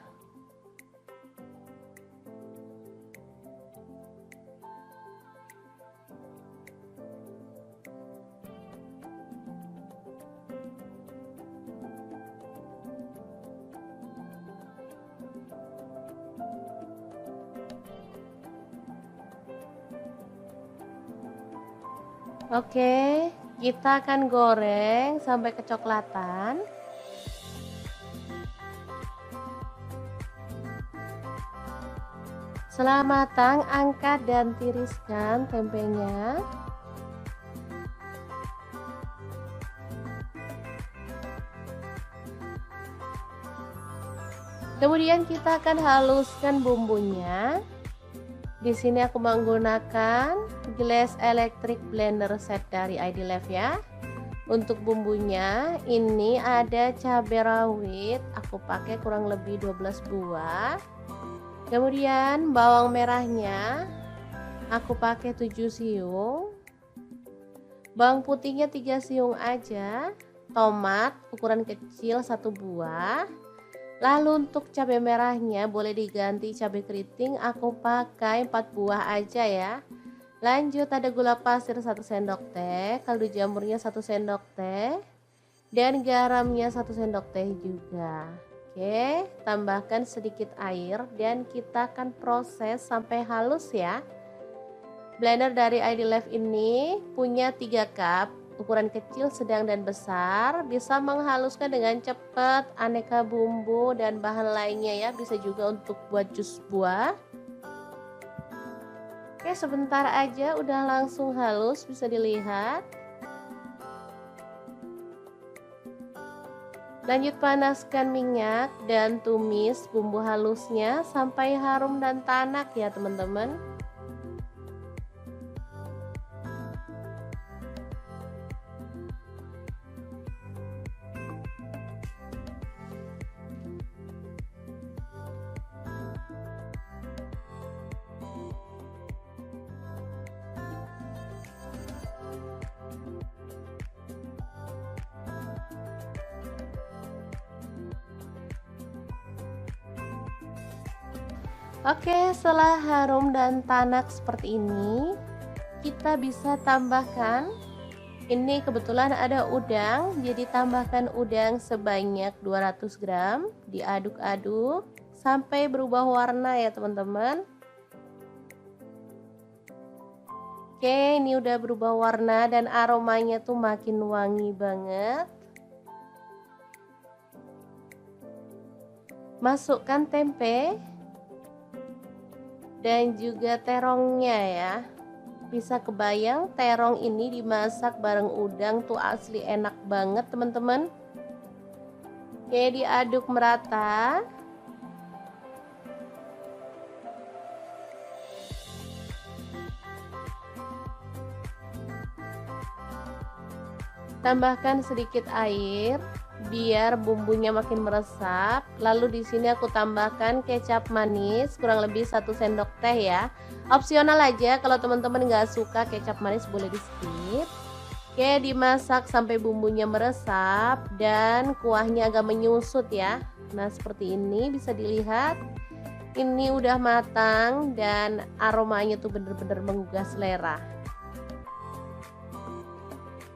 Oke, kita akan goreng sampai kecoklatan. Setelah matang, angkat dan tiriskan tempenya. Kemudian kita akan haluskan bumbunya. Di sini aku menggunakan gelas electric blender set dari ID Life ya. Untuk bumbunya ini ada cabai rawit, aku pakai kurang lebih 12 buah. Kemudian bawang merahnya aku pakai 7 siung. Bawang putihnya 3 siung aja. Tomat ukuran kecil 1 buah. Lalu untuk cabai merahnya boleh diganti cabai keriting, aku pakai 4 buah aja ya. Lanjut ada gula pasir 1 sendok teh, kaldu jamurnya 1 sendok teh, dan garamnya 1 sendok teh juga. Oke, tambahkan sedikit air dan kita akan proses sampai halus ya. Blender dari ID Life ini punya 3 cup. Ukuran kecil, sedang, dan besar, bisa menghaluskan dengan cepat aneka bumbu dan bahan lainnya ya, bisa juga untuk buat jus buah. Oke, sebentar aja udah langsung halus, bisa dilihat. Lanjut panaskan minyak dan tumis bumbu halusnya sampai harum dan tanak ya teman-teman. Oke, setelah harum dan tanak seperti ini, kita bisa tambahkan, ini kebetulan ada udang, jadi tambahkan udang sebanyak 200 gram, diaduk-aduk sampai berubah warna ya teman-teman. Oke, ini udah berubah warna dan aromanya tuh makin wangi banget. Masukkan tempe dan juga terongnya ya. Bisa kebayang terong ini dimasak bareng udang tuh asli enak banget teman-teman. Oke, diaduk merata. Tambahkan sedikit air biar bumbunya makin meresap. Lalu di sini aku tambahkan kecap manis kurang lebih 1 sendok teh ya. Opsional aja, kalau teman-teman nggak suka kecap manis boleh di skip. Oke, dimasak sampai bumbunya meresap dan kuahnya agak menyusut ya. Nah seperti ini bisa dilihat. Ini udah matang dan aromanya tuh bener-bener menggugah selera.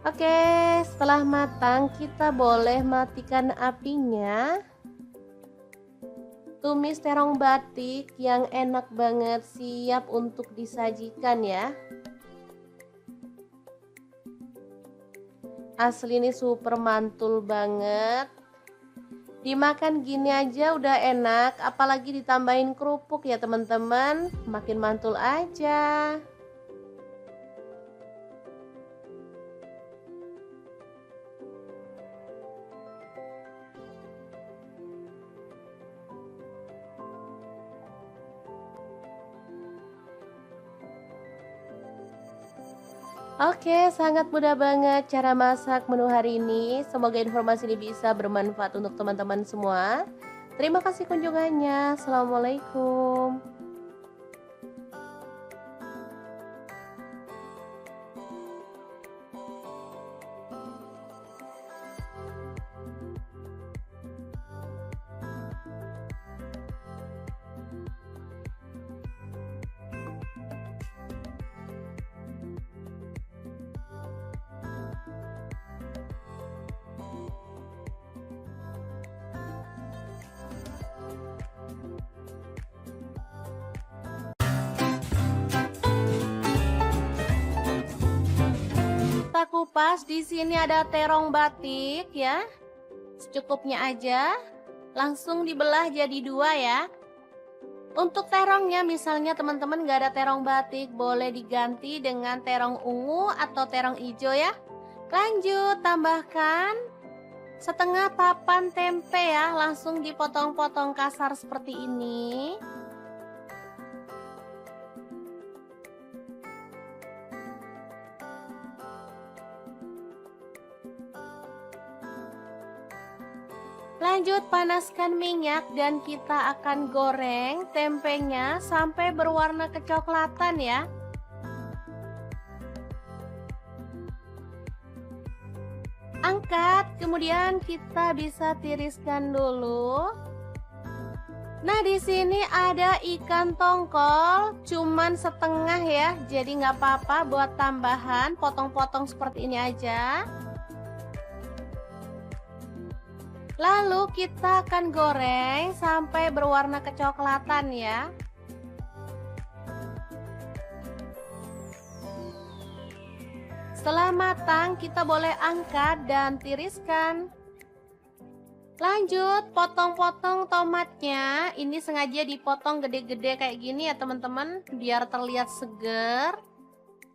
Oke, setelah matang kita boleh matikan apinya. Tumis terong batik yang enak banget siap untuk disajikan ya. Asli ini super mantul banget. Dimakan gini aja udah enak, apalagi ditambahin kerupuk ya teman-teman, makin mantul aja. Oke, sangat mudah banget cara masak menu hari ini. Semoga informasi ini bisa bermanfaat untuk teman-teman semua. Terima kasih kunjungannya. Assalamualaikum. Kita kupas, di sini ada terong batik ya. Secukupnya aja. Langsung dibelah jadi 2 ya. Untuk terongnya misalnya teman-teman gak ada terong batik, boleh diganti dengan terong ungu atau terong hijau ya. Lanjut tambahkan setengah papan tempe ya, langsung dipotong-potong kasar seperti ini. Lanjut panaskan minyak dan kita akan goreng tempenya sampai berwarna kecoklatan ya. Angkat, kemudian kita bisa tiriskan dulu. Nah, di sini ada ikan tongkol, cuman setengah ya. Jadi nggak apa-apa buat tambahan, potong-potong seperti ini aja. Lalu kita akan goreng sampai berwarna kecoklatan ya. Setelah matang, kita boleh angkat dan tiriskan. Lanjut, potong-potong tomatnya. Ini sengaja dipotong gede-gede kayak gini ya teman-teman, biar terlihat seger.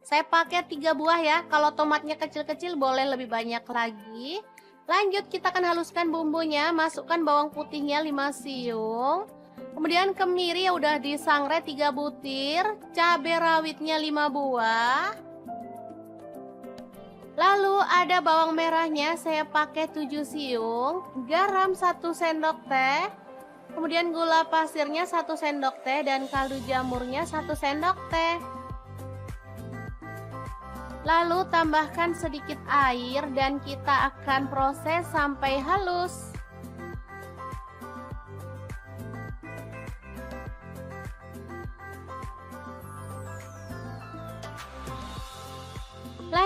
Saya pakai 3 buah ya. Kalau tomatnya kecil-kecil boleh lebih banyak lagi. Lanjut, kita akan haluskan bumbunya. Masukkan bawang putihnya 5 siung. Kemudian kemiri yang udah disangrai 3 butir. Cabai rawitnya 5 buah. Lalu ada bawang merahnya, saya pakai 7 siung. Garam 1 sendok teh. Kemudian gula pasirnya 1 sendok teh. Dan kaldu jamurnya 1 sendok teh. Lalu tambahkan sedikit air dan kita akan proses sampai halus.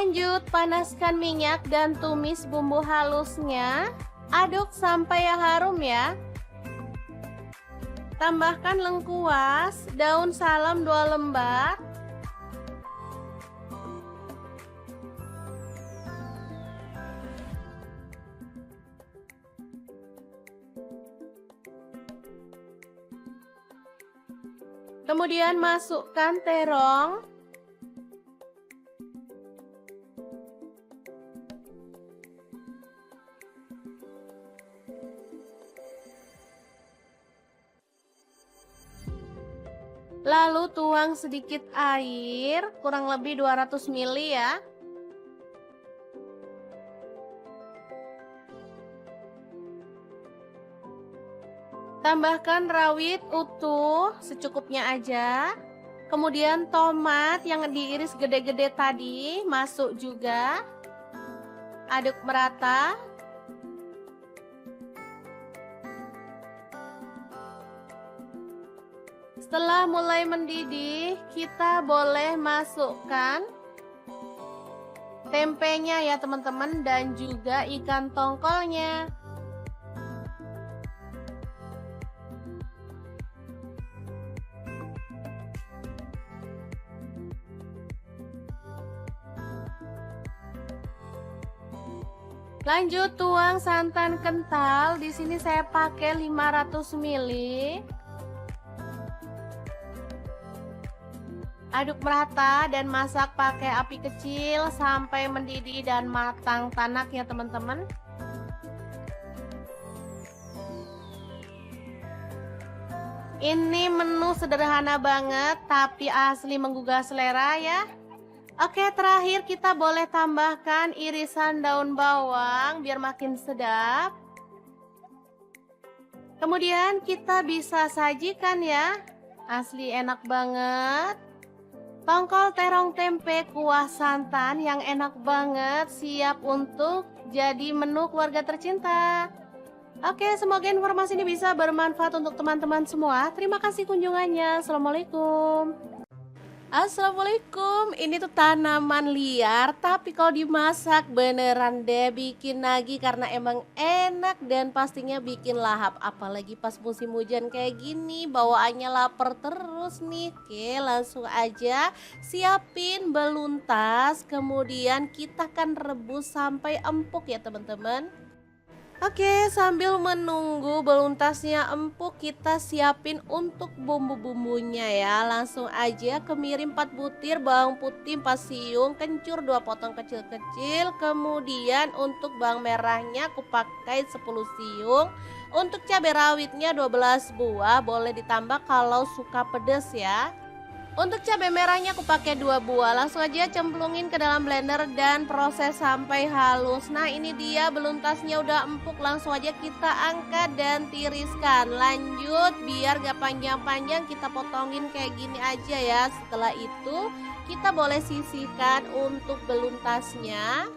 Lanjut, panaskan minyak dan tumis bumbu halusnya. Aduk sampai harum ya. Tambahkan lengkuas, daun salam 2 lembar. Kemudian masukkan terong. Lalu tuang sedikit air, kurang lebih 200 ml ya. Tambahkan rawit utuh secukupnya aja. Kemudian tomat yang diiris gede-gede tadi masuk juga. Aduk merata. Setelah mulai mendidih, kita boleh masukkan tempenya ya teman-teman, dan juga ikan tongkolnya. Lanjut tuang santan kental. Di sini saya pakai 500 ml. Aduk merata dan masak pakai api kecil sampai mendidih dan matang tanak ya teman-teman. Ini menu sederhana banget tapi asli menggugah selera ya. Oke, terakhir kita boleh tambahkan irisan daun bawang biar makin sedap. Kemudian kita bisa sajikan ya. Asli enak banget. Tongkol terong tempe kuah santan yang enak banget, siap untuk jadi menu keluarga tercinta. Oke, semoga informasi ini bisa bermanfaat untuk teman-teman semua. Terima kasih kunjungannya. Assalamualaikum. Assalamualaikum. Ini tuh tanaman liar, tapi kalau dimasak beneran deh bikin nagih karena emang enak dan pastinya bikin lahap. Apalagi pas musim hujan kayak gini, bawaannya lapar terus nih. Oke, langsung aja siapin beluntas, kemudian kita akan rebus sampai empuk ya teman-teman. Oke, sambil menunggu beluntasnya empuk, kita siapin untuk bumbu-bumbunya ya. Langsung aja kemirin 4 butir bawang putih 4 siung, kencur 2 potong kecil-kecil. Kemudian untuk bawang merahnya aku pakai 10 siung. Untuk cabai rawitnya 12 buah, boleh ditambah kalau suka pedas ya. Untuk cabai merahnya aku pakai 2 buah. Langsung aja cemplungin ke dalam blender dan proses sampai halus. Nah, ini dia beluntasnya udah empuk. Langsung aja kita angkat dan tiriskan. Lanjut, biar gak panjang-panjang kita potongin kayak gini aja ya. Setelah itu kita boleh sisihkan untuk beluntasnya.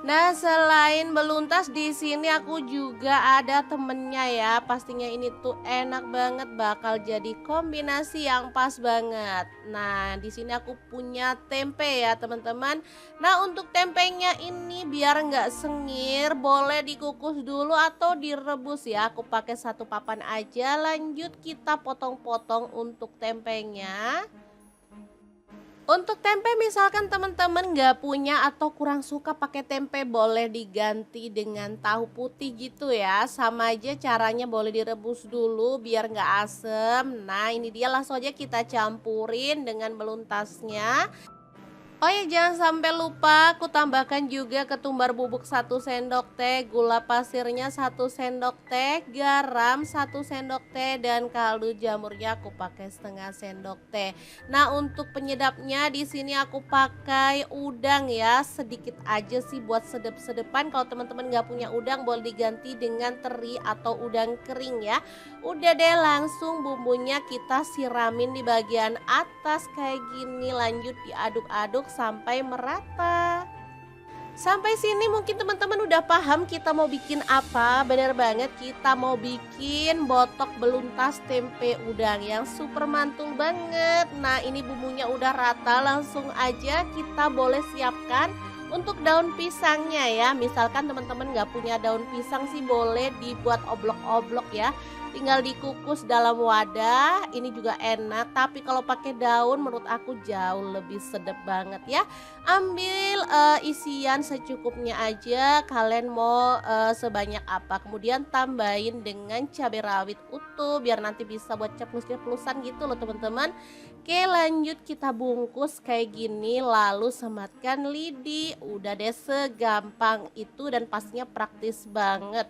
Nah, selain beluntas di sini aku juga ada temennya ya. Pastinya ini tuh enak banget, bakal jadi kombinasi yang pas banget. Nah, di sini aku punya tempe ya teman-teman. Nah, untuk tempenya ini biar nggak sengir, boleh dikukus dulu atau direbus ya. Aku pakai 1 papan aja. Lanjut kita potong-potong untuk tempenya. Untuk tempe misalkan teman-teman nggak punya atau kurang suka pakai tempe, boleh diganti dengan tahu putih gitu ya. Sama aja caranya, boleh direbus dulu biar nggak asem. Nah, ini dia, langsung aja kita campurin dengan beluntasnya. Oh ya, jangan sampai lupa aku tambahkan juga ketumbar bubuk 1 sendok teh, gula pasirnya 1 sendok teh, garam 1 sendok teh, dan kaldu jamurnya aku pakai setengah sendok teh. Nah, untuk penyedapnya di sini aku pakai udang ya, sedikit aja sih buat sedep-sedepan. Kalau teman-teman nggak punya udang, boleh diganti dengan teri atau udang kering ya. Udah deh, langsung bumbunya kita siramin di bagian atas kayak gini. Lanjut diaduk-aduk sampai merata. Sampai sini mungkin teman-teman udah paham kita mau bikin apa. Bener banget, kita mau bikin botok beluntas tempe udang yang super mantul banget. Nah, ini bumbunya udah rata, langsung aja kita boleh siapkan untuk daun pisangnya ya. Misalkan teman-teman nggak punya daun pisang sih boleh dibuat oblok-oblok ya. Tinggal dikukus dalam wadah, ini juga enak. Tapi kalau pakai daun menurut aku jauh lebih sedap banget ya. Ambil isian secukupnya aja, kalian mau sebanyak apa. Kemudian tambahin dengan cabai rawit utuh biar nanti bisa buat ceplus-ceplusan gitu loh teman-teman. Oke, lanjut kita bungkus kayak gini lalu sematkan lidi. Udah deh, segampang itu dan pastinya praktis banget.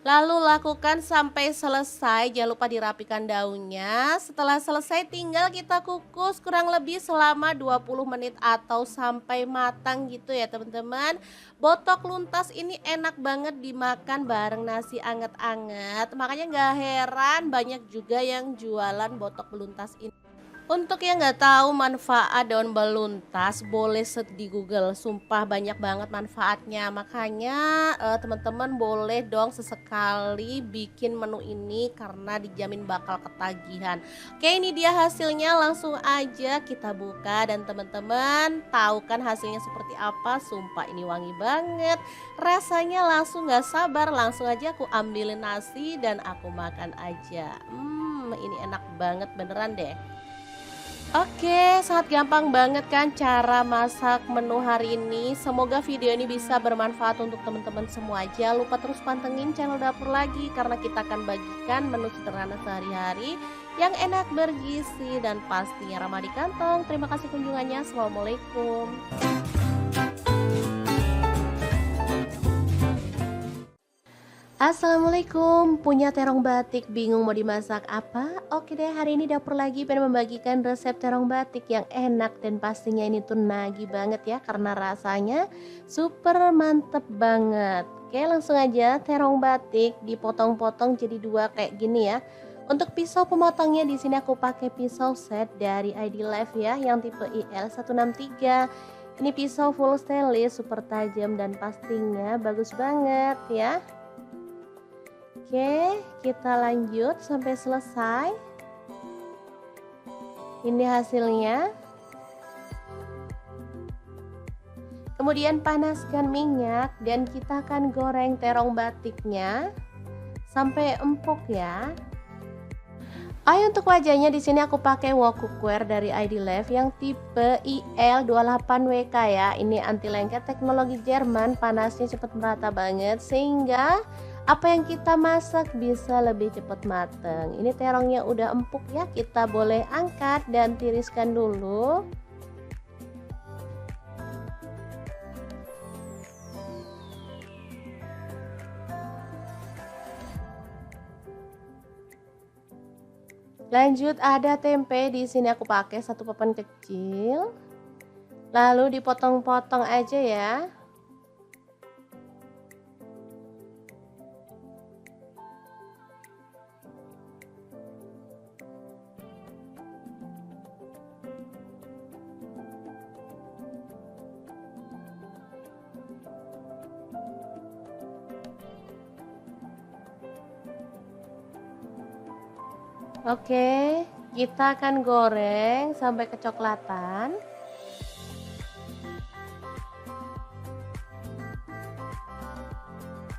Lalu lakukan sampai selesai, jangan lupa dirapikan daunnya. Setelah selesai tinggal kita kukus kurang lebih selama 20 menit atau sampai matang gitu ya teman-teman. Botok luntas ini enak banget dimakan bareng nasi anget-anget. Makanya gak heran banyak juga yang jualan botok beluntas ini. Untuk yang nggak tahu manfaat daun beluntas, boleh search di Google. Sumpah banyak banget manfaatnya. Makanya teman-teman boleh dong sesekali bikin menu ini karena dijamin bakal ketagihan. Oke, ini dia hasilnya. Langsung aja kita buka dan teman-teman tahu kan hasilnya seperti apa. Sumpah ini wangi banget. Rasanya langsung nggak sabar. Langsung aja aku ambilin nasi dan aku makan aja. Ini enak banget beneran deh. Oke, sangat gampang banget kan cara masak menu hari ini. Semoga video ini bisa bermanfaat untuk teman-teman semua. Jangan lupa terus pantengin channel dapur lagi karena kita akan bagikan menu sederhana sehari-hari yang enak, bergizi, dan pastinya ramah di kantong. Terima kasih kunjungannya. Assalamualaikum. Assalamualaikum, punya terong batik bingung mau dimasak apa? Oke deh, hari ini dapur lagi pengen membagikan resep terong batik yang enak dan pastinya ini tuh nagih banget ya karena rasanya super mantep banget. Oke, langsung aja terong batik dipotong-potong jadi dua kayak gini ya. Untuk pisau pemotongnya di sini aku pakai pisau set dari ID Life ya yang tipe IL163. Ini pisau full stainless super tajam dan pastinya bagus banget ya. Oke, kita lanjut sampai selesai. Ini hasilnya. Kemudian panaskan minyak dan kita akan goreng terong batiknya sampai empuk ya. Untuk wajahnya di sini aku pakai wok cookware dari ID Life yang tipe IL28WK ya. Ini anti lengket teknologi Jerman, panasnya cepat merata banget sehingga apa yang kita masak bisa lebih cepat mateng. Ini terongnya udah empuk ya, kita boleh angkat dan tiriskan dulu. Lanjut ada tempe di sini aku pakai satu papan kecil. Lalu dipotong-potong aja ya. Oke, kita akan goreng sampai kecoklatan.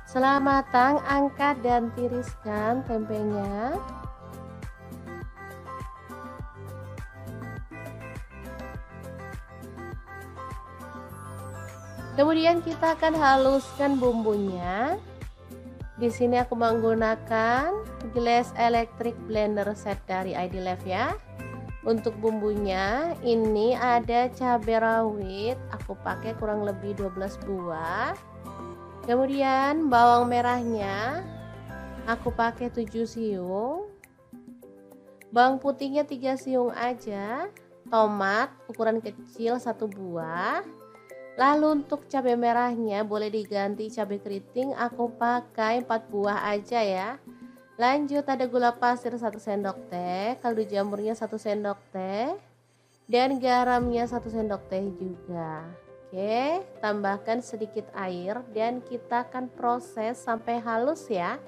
Setelah matang, angkat dan tiriskan tempenya. Kemudian kita akan haluskan bumbunya. Di sini aku menggunakan gelas electric blender set dari ID Life ya. Untuk bumbunya ini ada cabai rawit, aku pakai kurang lebih 12 buah. Kemudian bawang merahnya aku pakai 7 siung. Bawang putihnya 3 siung aja. Tomat ukuran kecil 1 buah. Lalu untuk cabai merahnya boleh diganti cabai keriting, aku pakai 4 buah aja ya. Lanjut ada gula pasir 1 sendok teh, kaldu jamurnya 1 sendok teh, dan garamnya 1 sendok teh juga. Oke, tambahkan sedikit air dan kita akan proses sampai halus ya.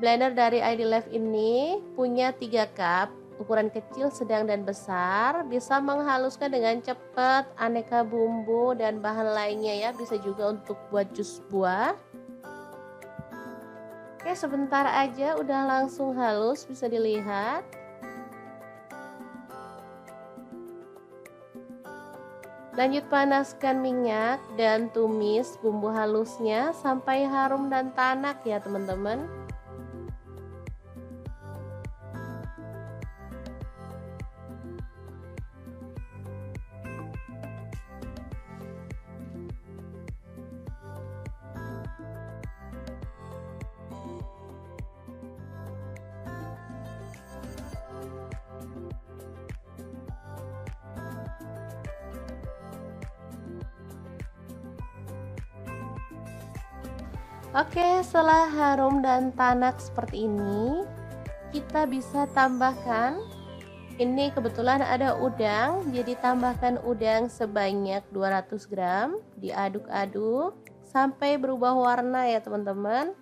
Blender dari ID Live ini punya 3 cup, ukuran kecil, sedang, dan besar. Bisa menghaluskan dengan cepat aneka bumbu dan bahan lainnya ya. Bisa juga untuk buat jus buah. Oke, sebentar aja udah langsung halus, bisa dilihat. Lanjut panaskan minyak dan tumis bumbu halusnya sampai harum dan tanak ya teman-teman. Oke, setelah harum dan tanak seperti ini, kita bisa tambahkan, ini kebetulan ada udang, jadi tambahkan udang sebanyak 200 gram, diaduk-aduk sampai berubah warna ya teman-teman.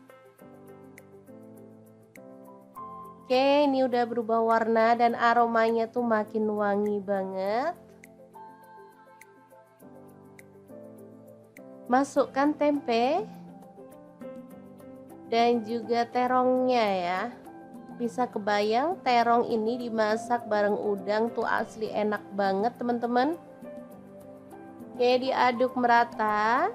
Oke, ini udah berubah warna dan aromanya tuh makin wangi banget. Masukkan tempe dan juga terongnya ya. Bisa kebayang terong ini dimasak bareng udang tuh asli enak banget teman-teman. Oke, diaduk merata.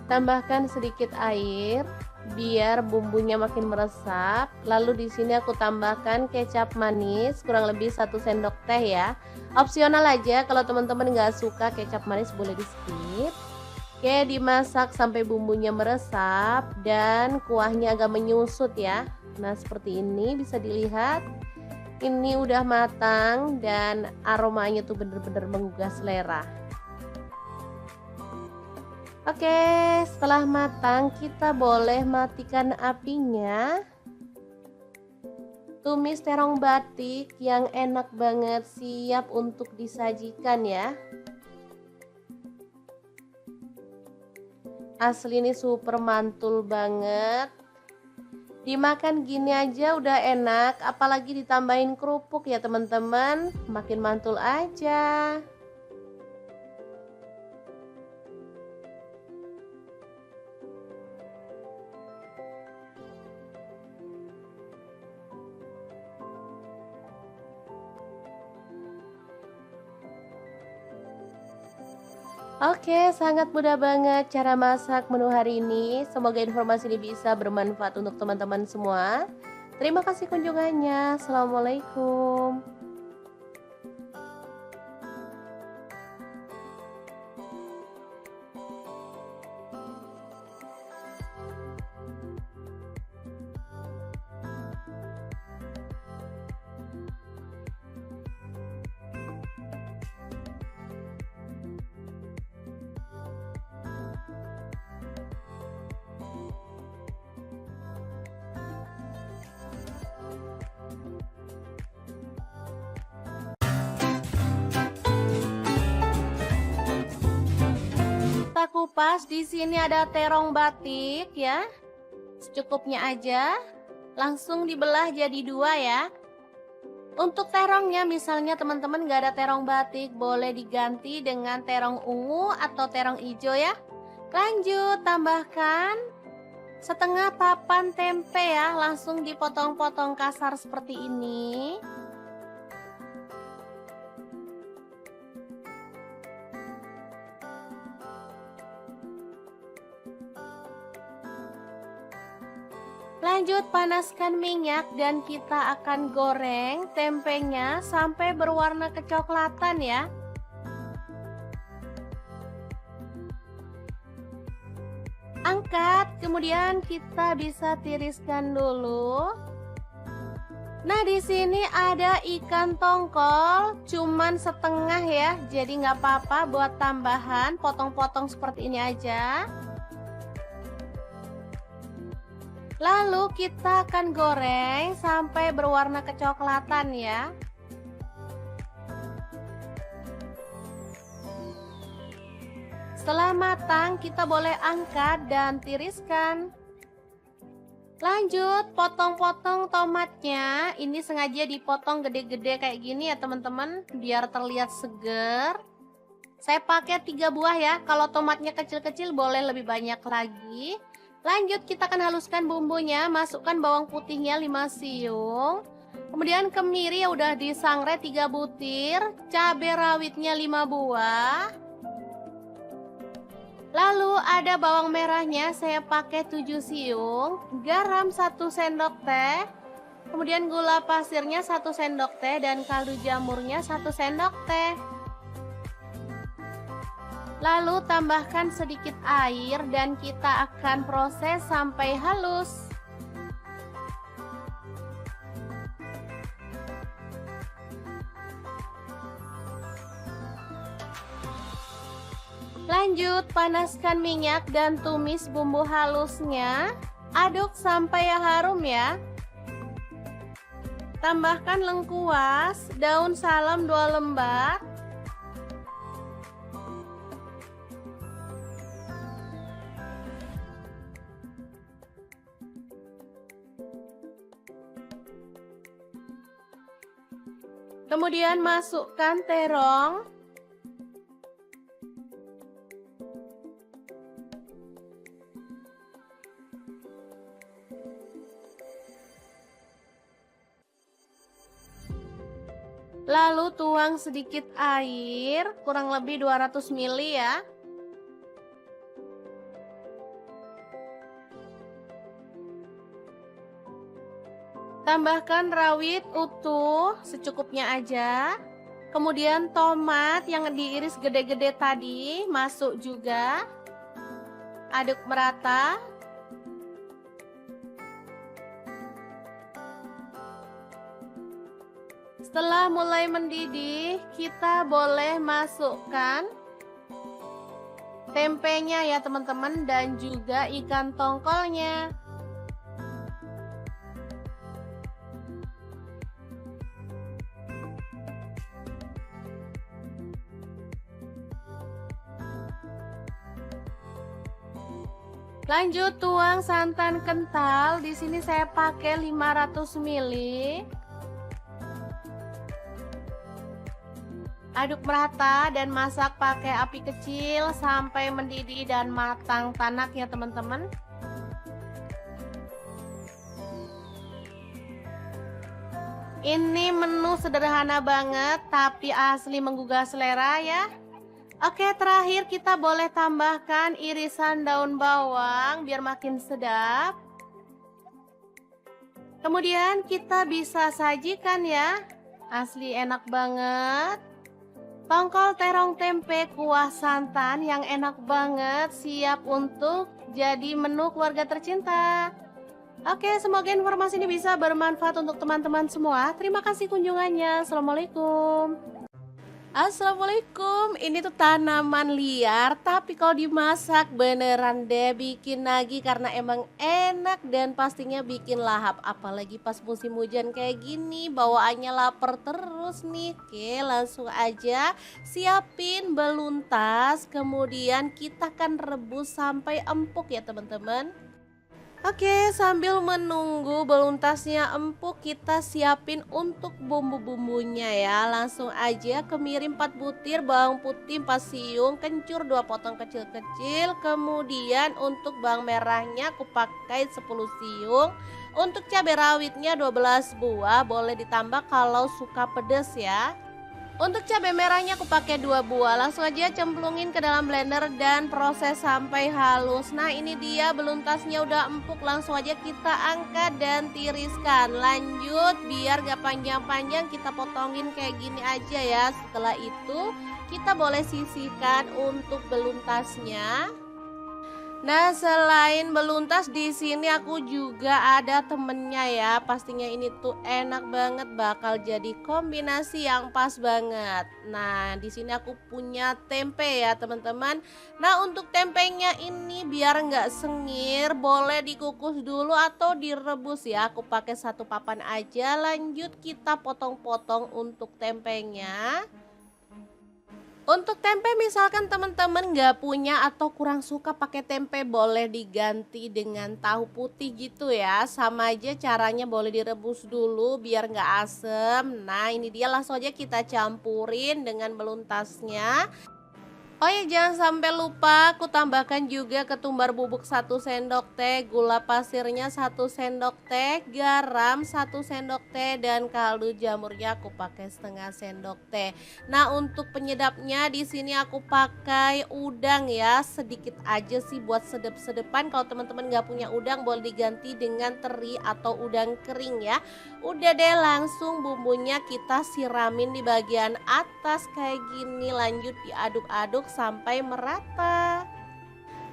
Tambahkan sedikit air biar bumbunya makin meresap. Lalu di sini aku tambahkan kecap manis kurang lebih 1 sendok teh ya. Opsional aja, kalau teman-teman nggak suka kecap manis boleh di skip. Oke, dimasak sampai bumbunya meresap dan kuahnya agak menyusut ya. Nah seperti ini bisa dilihat. Ini udah matang dan aromanya tuh bener-bener menggugah selera. Oke, setelah matang kita boleh matikan apinya. Tumis terong batik yang enak banget, siap untuk disajikan ya. Asli ini super mantul banget. Dimakan gini aja udah enak, apalagi ditambahin kerupuk ya teman-teman, makin mantul aja. Oke, sangat mudah banget cara masak menu hari ini. Semoga informasi ini bisa bermanfaat untuk teman-teman semua. Terima kasih kunjungannya. Assalamualaikum. Kita kupas, di sini ada terong batik ya. Secukupnya aja. Langsung dibelah jadi 2 ya. Untuk terongnya misalnya teman-teman gak ada terong batik, boleh diganti dengan terong ungu atau terong hijau ya. Lanjut tambahkan setengah papan tempe ya, langsung dipotong-potong kasar seperti ini. Lanjut panaskan minyak dan kita akan goreng tempenya sampai berwarna kecoklatan ya. Angkat, kemudian kita bisa tiriskan dulu. Nah, di sini ada ikan tongkol, cuman setengah ya, jadi nggak apa-apa buat tambahan, potong-potong seperti ini aja. Lalu kita akan goreng sampai berwarna kecoklatan ya. Setelah matang, kita boleh angkat dan tiriskan. Lanjut, potong-potong tomatnya. Ini sengaja dipotong gede-gede kayak gini ya teman-teman, biar terlihat seger. Saya pakai 3 buah ya. Kalau tomatnya kecil-kecil boleh lebih banyak lagi. Lanjut, kita akan haluskan bumbunya. Masukkan bawang putihnya 5 siung. Kemudian kemiri yang udah disangrai 3 butir. Cabai rawitnya 5 buah. Lalu ada bawang merahnya, saya pakai 7 siung. Garam 1 sendok teh. Kemudian gula pasirnya 1 sendok teh. Dan kaldu jamurnya 1 sendok teh. Lalu tambahkan sedikit air dan kita akan proses sampai halus. Lanjut, panaskan minyak dan tumis bumbu halusnya. Aduk sampai harum ya. Tambahkan lengkuas, daun salam 2 lembar. Kemudian masukkan terong. Lalu tuang sedikit air, kurang lebih 200 ml ya. Tambahkan rawit utuh secukupnya aja. Kemudian tomat yang diiris gede-gede tadi masuk juga. Aduk merata. Setelah mulai mendidih, kita boleh masukkan tempenya ya teman-teman, dan juga ikan tongkolnya. Lanjut, tuang santan kental. Di sini saya pakai 500 ml. Aduk merata dan masak pakai api kecil sampai mendidih dan matang tanak ya teman-teman. Ini menu sederhana banget tapi asli menggugah selera ya. Oke, terakhir kita boleh tambahkan irisan daun bawang biar makin sedap. Kemudian kita bisa sajikan ya. Asli enak banget. Tongkol terong tempe kuah santan yang enak banget, siap untuk jadi menu keluarga tercinta. Oke, semoga informasi ini bisa bermanfaat untuk teman-teman semua. Terima kasih kunjungannya. Assalamualaikum. Assalamualaikum, ini tuh tanaman liar tapi kalau dimasak beneran deh bikin nagih karena emang enak dan pastinya bikin lahap. Apalagi pas musim hujan kayak gini bawaannya lapar terus nih. Oke, langsung aja siapin beluntas, kemudian kita akan rebus sampai empuk ya teman-teman. Oke, sambil menunggu beluntasnya empuk, kita siapin untuk bumbu-bumbunya ya. Langsung aja kemiri 4 butir, bawang putih 4 siung, kencur 2 potong kecil-kecil. Kemudian untuk bawang merahnya aku pakai 10 siung. Untuk cabai rawitnya 12 buah, boleh ditambah kalau suka pedas ya. Untuk cabai merahnya aku pakai 2 buah. Langsung aja cemplungin ke dalam blender dan proses sampai halus. Nah, ini dia beluntasnya udah empuk. Langsung aja kita angkat dan tiriskan. Lanjut, biar gak panjang-panjang kita potongin kayak gini aja ya. Setelah itu kita boleh sisihkan untuk beluntasnya. Nah, selain beluntas di sini aku juga ada temennya ya. Pastinya ini tuh enak banget, bakal jadi kombinasi yang pas banget. Nah, di sini aku punya tempe ya, teman-teman. Nah, untuk tempenya ini biar nggak sengir, boleh dikukus dulu atau direbus ya. Aku pakai satu papan aja. Lanjut kita potong-potong untuk tempenya. Untuk tempe misalkan teman-teman nggak punya atau kurang suka pakai tempe, boleh diganti dengan tahu putih gitu ya. Sama aja caranya, boleh direbus dulu biar nggak asem. Nah, ini dia, langsung aja kita campurin dengan meluntasnya. Oh ya, jangan sampai lupa aku tambahkan juga ketumbar bubuk 1 sendok teh, gula pasirnya 1 sendok teh, garam 1 sendok teh, dan kaldu jamurnya aku pakai setengah sendok teh. Nah, untuk penyedapnya di sini aku pakai udang ya, sedikit aja sih buat sedep-sedepan. Kalau teman-teman nggak punya udang, boleh diganti dengan teri atau udang kering ya. Udah deh, langsung bumbunya kita siramin di bagian atas kayak gini. Lanjut diaduk-aduk sampai merata.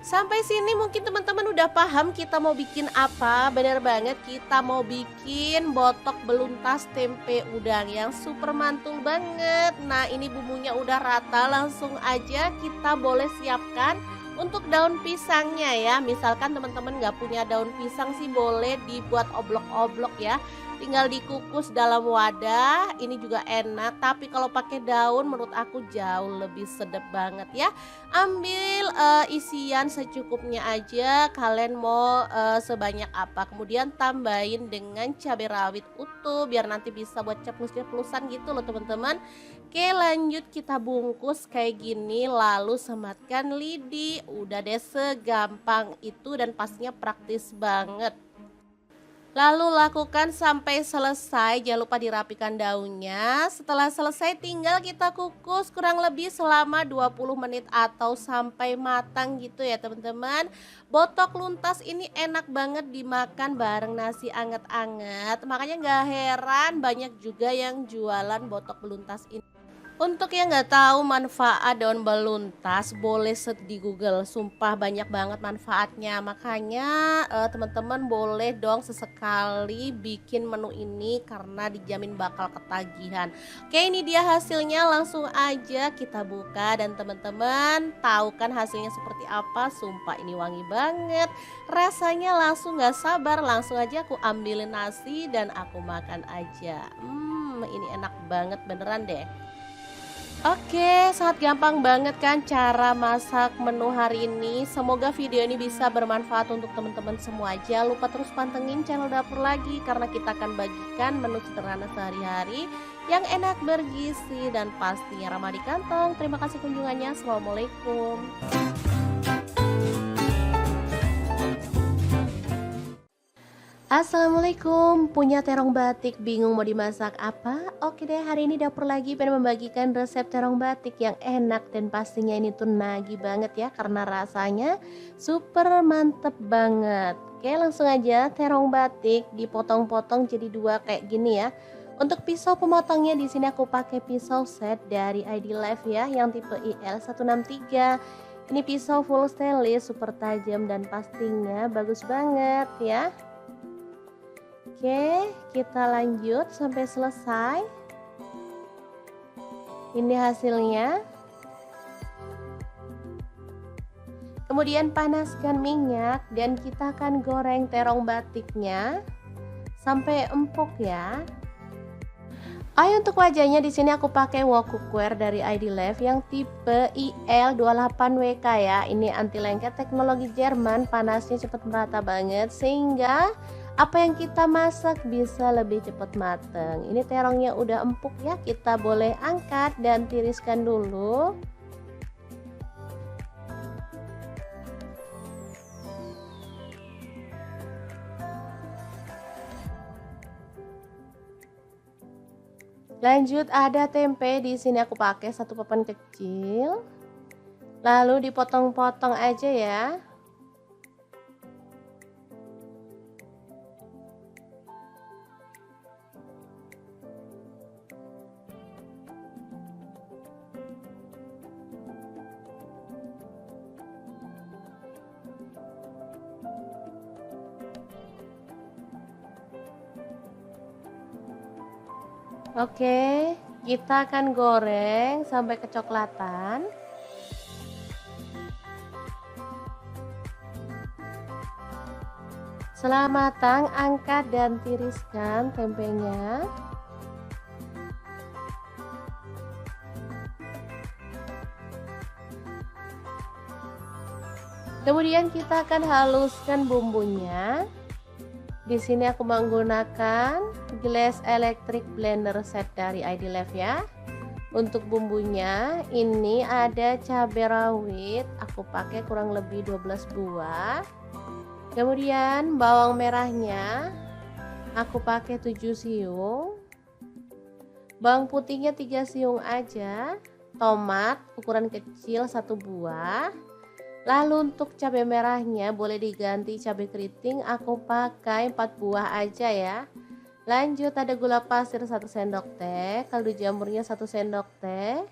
Sampai sini mungkin teman-teman udah paham kita mau bikin apa. Bener banget, kita mau bikin botok beluntas tempe udang yang super mantul banget. Nah, ini bumbunya udah rata, langsung aja kita boleh siapkan untuk daun pisangnya ya. Misalkan teman-teman nggak punya daun pisang sih, boleh dibuat oblok-oblok ya. Tinggal dikukus dalam wadah, ini juga enak. Tapi kalau pakai daun menurut aku jauh lebih sedap banget ya. Ambil isian secukupnya aja, kalian mau sebanyak apa. Kemudian tambahin dengan cabai rawit utuh biar nanti bisa buat ceplos-ceplosan gitu loh teman-teman. Oke, lanjut kita bungkus kayak gini, lalu sematkan lidi. Udah deh, segampang itu dan pastinya praktis banget. Lalu lakukan sampai selesai, jangan lupa dirapikan daunnya. Setelah selesai tinggal kita kukus kurang lebih selama 20 menit atau sampai matang gitu ya teman-teman. Botok luntas ini enak banget dimakan bareng nasi anget-anget. Makanya gak heran banyak juga yang jualan botok beluntas ini. Untuk yang nggak tahu manfaat daun beluntas, boleh search di Google. Sumpah banyak banget manfaatnya. Makanya teman-teman boleh dong sesekali bikin menu ini karena dijamin bakal ketagihan. Oke, ini dia hasilnya. Langsung aja kita buka dan teman-teman tahu kan hasilnya seperti apa. Sumpah ini wangi banget. Rasanya langsung nggak sabar. Langsung aja aku ambilin nasi dan aku makan aja. Ini enak banget beneran deh. Oke, sangat gampang banget kan cara masak menu hari ini. Semoga video ini bisa bermanfaat untuk teman-teman semua. Jangan lupa terus pantengin channel Dapur Lagi karena kita akan bagikan menu sederhana sehari-hari yang enak, bergizi, dan pastinya ramah di kantong. Terima kasih kunjungannya. Assalamualaikum. Assalamualaikum, punya terong batik, bingung mau dimasak apa? Oke deh, hari ini Dapur Lagi pengen membagikan resep terong batik yang enak dan pastinya ini tuh nagih banget ya karena rasanya super mantep banget. Oke, langsung aja, terong batik dipotong-potong jadi 2 kayak gini ya. Untuk pisau pemotongnya di sini aku pakai pisau set dari ID Life ya, yang tipe IL163. Ini pisau full stainless, super tajam dan pastinya bagus banget ya. Oke, kita lanjut sampai selesai. Ini hasilnya. Kemudian panaskan minyak dan kita akan goreng terong batiknya sampai empuk ya. Untuk wajahnya di sini aku pakai wok cookware dari ID Life yang tipe IL28WK ya. Ini anti lengket, teknologi Jerman, panasnya cepat merata banget sehingga apa yang kita masak bisa lebih cepat mateng. Ini terongnya udah empuk ya, kita boleh angkat dan tiriskan dulu. Lanjut ada tempe, di sini aku pakai 1 papan kecil. Lalu dipotong-potong aja ya. Oke, kita akan goreng sampai kecoklatan. Setelah matang, angkat dan tiriskan tempenya. Kemudian kita akan haluskan bumbunya. Di sini aku menggunakan gelas electric blender set dari ID Life ya. Untuk bumbunya ini ada cabai rawit, aku pakai kurang lebih 12 buah. Kemudian bawang merahnya aku pakai 7 siung. Bawang putihnya 3 siung aja. Tomat ukuran kecil 1 buah. Lalu untuk cabai merahnya boleh diganti cabai keriting, aku pakai 4 buah aja ya. Lanjut ada gula pasir 1 sendok teh, kaldu jamurnya 1 sendok teh,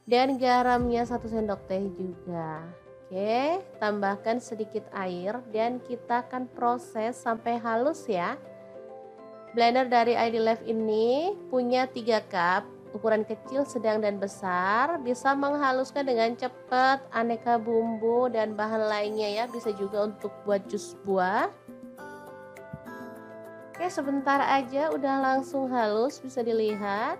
dan garamnya 1 sendok teh juga. Oke, tambahkan sedikit air dan kita akan proses sampai halus ya. Blender dari ID Life ini punya 3 cup. Ukuran kecil, sedang, dan besar, bisa menghaluskan dengan cepat aneka bumbu dan bahan lainnya ya, bisa juga untuk buat jus buah. Oke, sebentar aja udah langsung halus, bisa dilihat.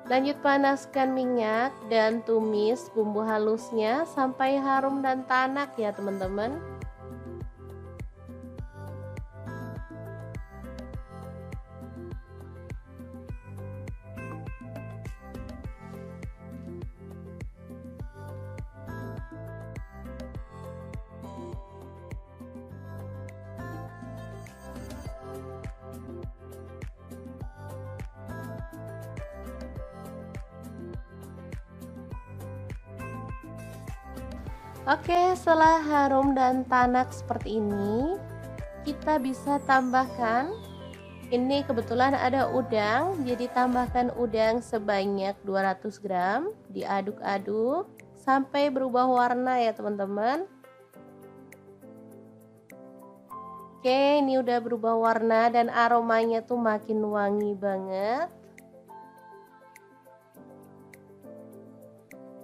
Lanjut panaskan minyak dan tumis bumbu halusnya sampai harum dan tanak ya teman-teman. Oke, setelah harum dan tanak seperti ini, kita bisa tambahkan, ini kebetulan ada udang, jadi tambahkan udang sebanyak 200 gram, diaduk-aduk sampai berubah warna ya teman-teman. Oke, ini udah berubah warna dan aromanya tuh makin wangi banget.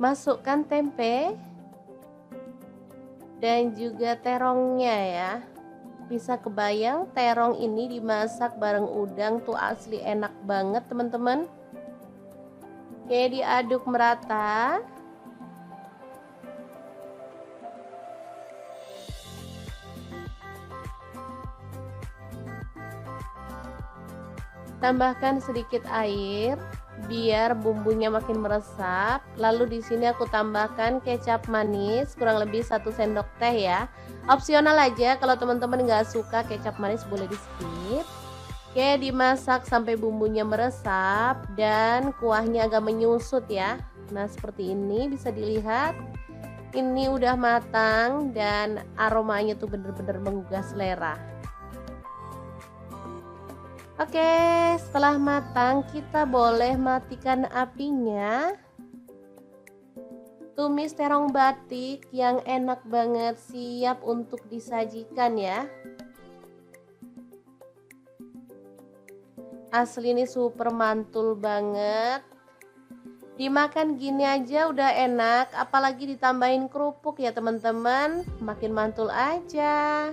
Masukkan tempe dan juga terongnya ya. Bisa kebayang terong ini dimasak bareng udang tuh asli enak banget teman-teman. Oke, diaduk merata. Tambahkan sedikit air biar bumbunya makin meresap. Lalu di sini aku tambahkan kecap manis kurang lebih 1 sendok teh ya. Opsional aja, kalau teman-teman nggak suka kecap manis boleh di skip. Oke, dimasak sampai bumbunya meresap dan kuahnya agak menyusut ya. Nah seperti ini bisa dilihat. Ini udah matang dan aromanya tuh bener-bener menggugah selera. Oke, setelah matang kita boleh matikan apinya. Tumis terong batik yang enak banget, siap untuk disajikan ya. Asli ini super mantul banget. Dimakan gini aja udah enak, apalagi ditambahin kerupuk ya teman-teman, makin mantul aja.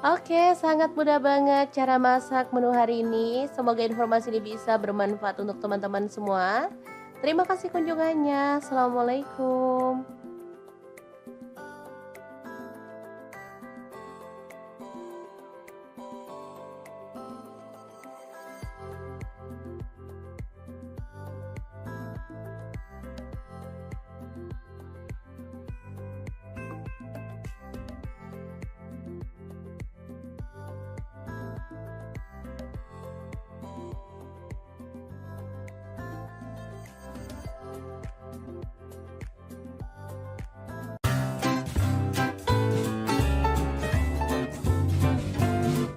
Oke, sangat mudah banget cara masak menu hari ini. Semoga informasi ini bisa bermanfaat untuk teman-teman semua. Terima kasih kunjungannya. Assalamualaikum.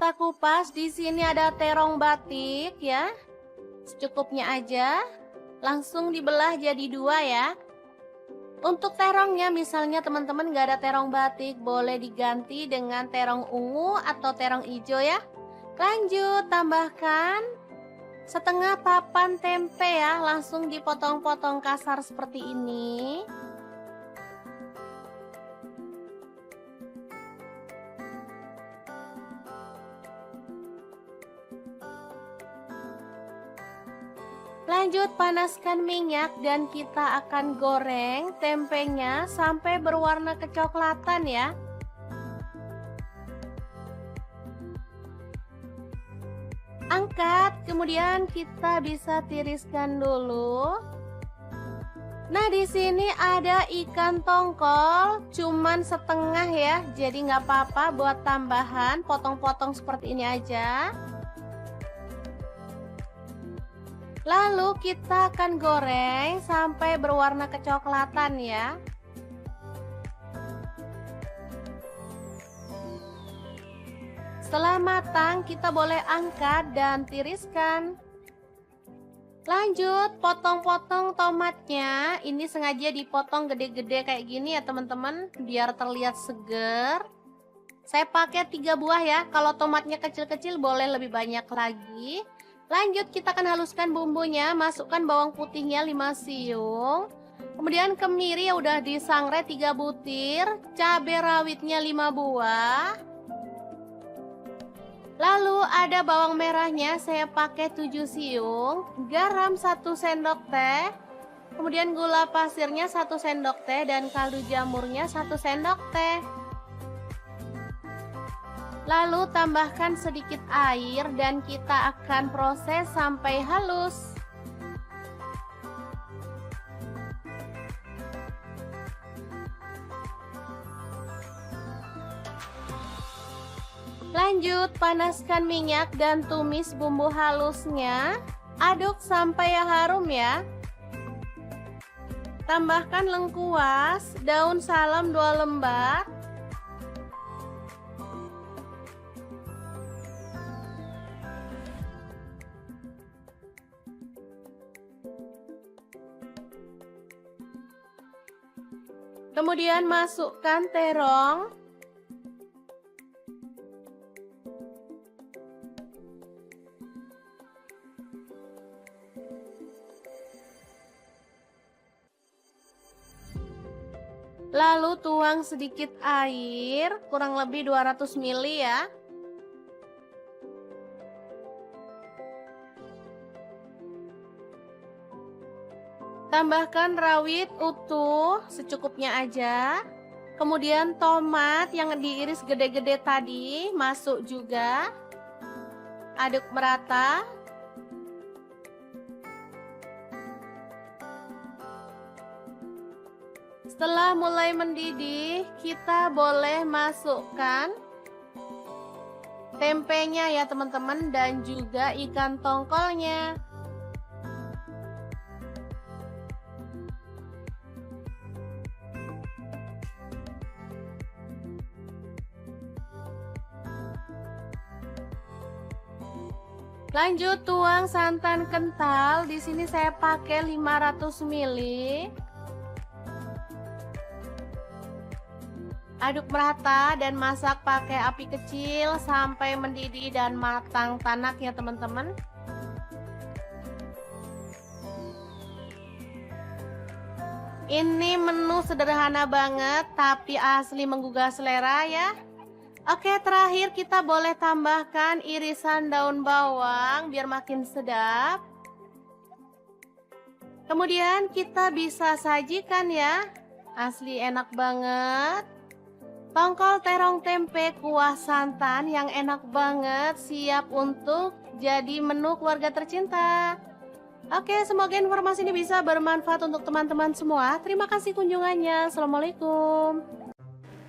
kita kupas. Di sini ada terong batik ya. Secukupnya aja. Langsung dibelah jadi 2 ya. Untuk terongnya misalnya teman-teman gak ada terong batik, boleh diganti dengan terong ungu atau terong hijau ya. Lanjut tambahkan setengah papan tempe ya, langsung dipotong-potong kasar seperti ini. Lanjut panaskan minyak dan kita akan goreng tempenya sampai berwarna kecoklatan ya. Angkat, kemudian kita bisa tiriskan dulu. Nah, di sini ada ikan tongkol, cuman setengah ya, jadi nggak apa-apa buat tambahan, potong-potong seperti ini aja. Lalu kita akan goreng sampai berwarna kecoklatan ya. Setelah matang, kita boleh angkat dan tiriskan. Lanjut, potong-potong tomatnya. Ini sengaja dipotong gede-gede kayak gini ya teman-teman, biar terlihat seger. Saya pakai 3 buah ya. Kalau tomatnya kecil-kecil boleh lebih banyak lagi. Lanjut, kita akan haluskan bumbunya. Masukkan bawang putihnya 5 siung. Kemudian kemiri yang udah disangrai 3 butir. Cabai rawitnya 5 buah. Lalu ada bawang merahnya, saya pakai 7 siung. Garam 1 sendok teh. Kemudian gula pasirnya 1 sendok teh. Dan kaldu jamurnya 1 sendok teh. Lalu tambahkan sedikit air dan kita akan proses sampai halus. Lanjut, panaskan minyak dan tumis bumbu halusnya. Aduk sampai harum ya. Tambahkan lengkuas, daun salam 2 lembar. Kemudian masukkan terong. Lalu tuang sedikit air, kurang lebih 200 ml ya. Tambahkan rawit utuh secukupnya aja. Kemudian tomat yang diiris gede-gede tadi masuk juga. Aduk merata. Setelah mulai mendidih, kita boleh masukkan tempenya ya teman-teman, dan juga ikan tongkolnya. Lanjut tuang santan kental. Di sini saya pakai 500 ml. Aduk merata dan masak pakai api kecil sampai mendidih dan matang tanak ya teman-teman. Ini menu sederhana banget tapi asli menggugah selera ya. Oke, terakhir kita boleh tambahkan irisan daun bawang biar makin sedap. Kemudian kita bisa sajikan ya. Asli enak banget. Tongkol terong tempe kuah santan yang enak banget, siap untuk jadi menu keluarga tercinta. Oke, semoga informasi ini bisa bermanfaat untuk teman-teman semua. Terima kasih kunjungannya. Assalamualaikum.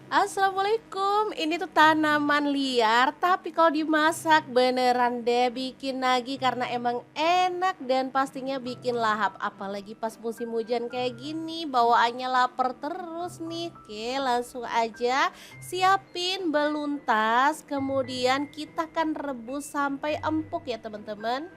Assalamualaikum, ini tuh tanaman liar tapi kalau dimasak beneran deh bikin nagih karena emang enak dan pastinya bikin lahap. Apalagi pas musim hujan kayak gini bawaannya lapar terus nih. Oke, langsung aja siapin beluntas, kemudian kita kan rebus sampai empuk ya teman-teman.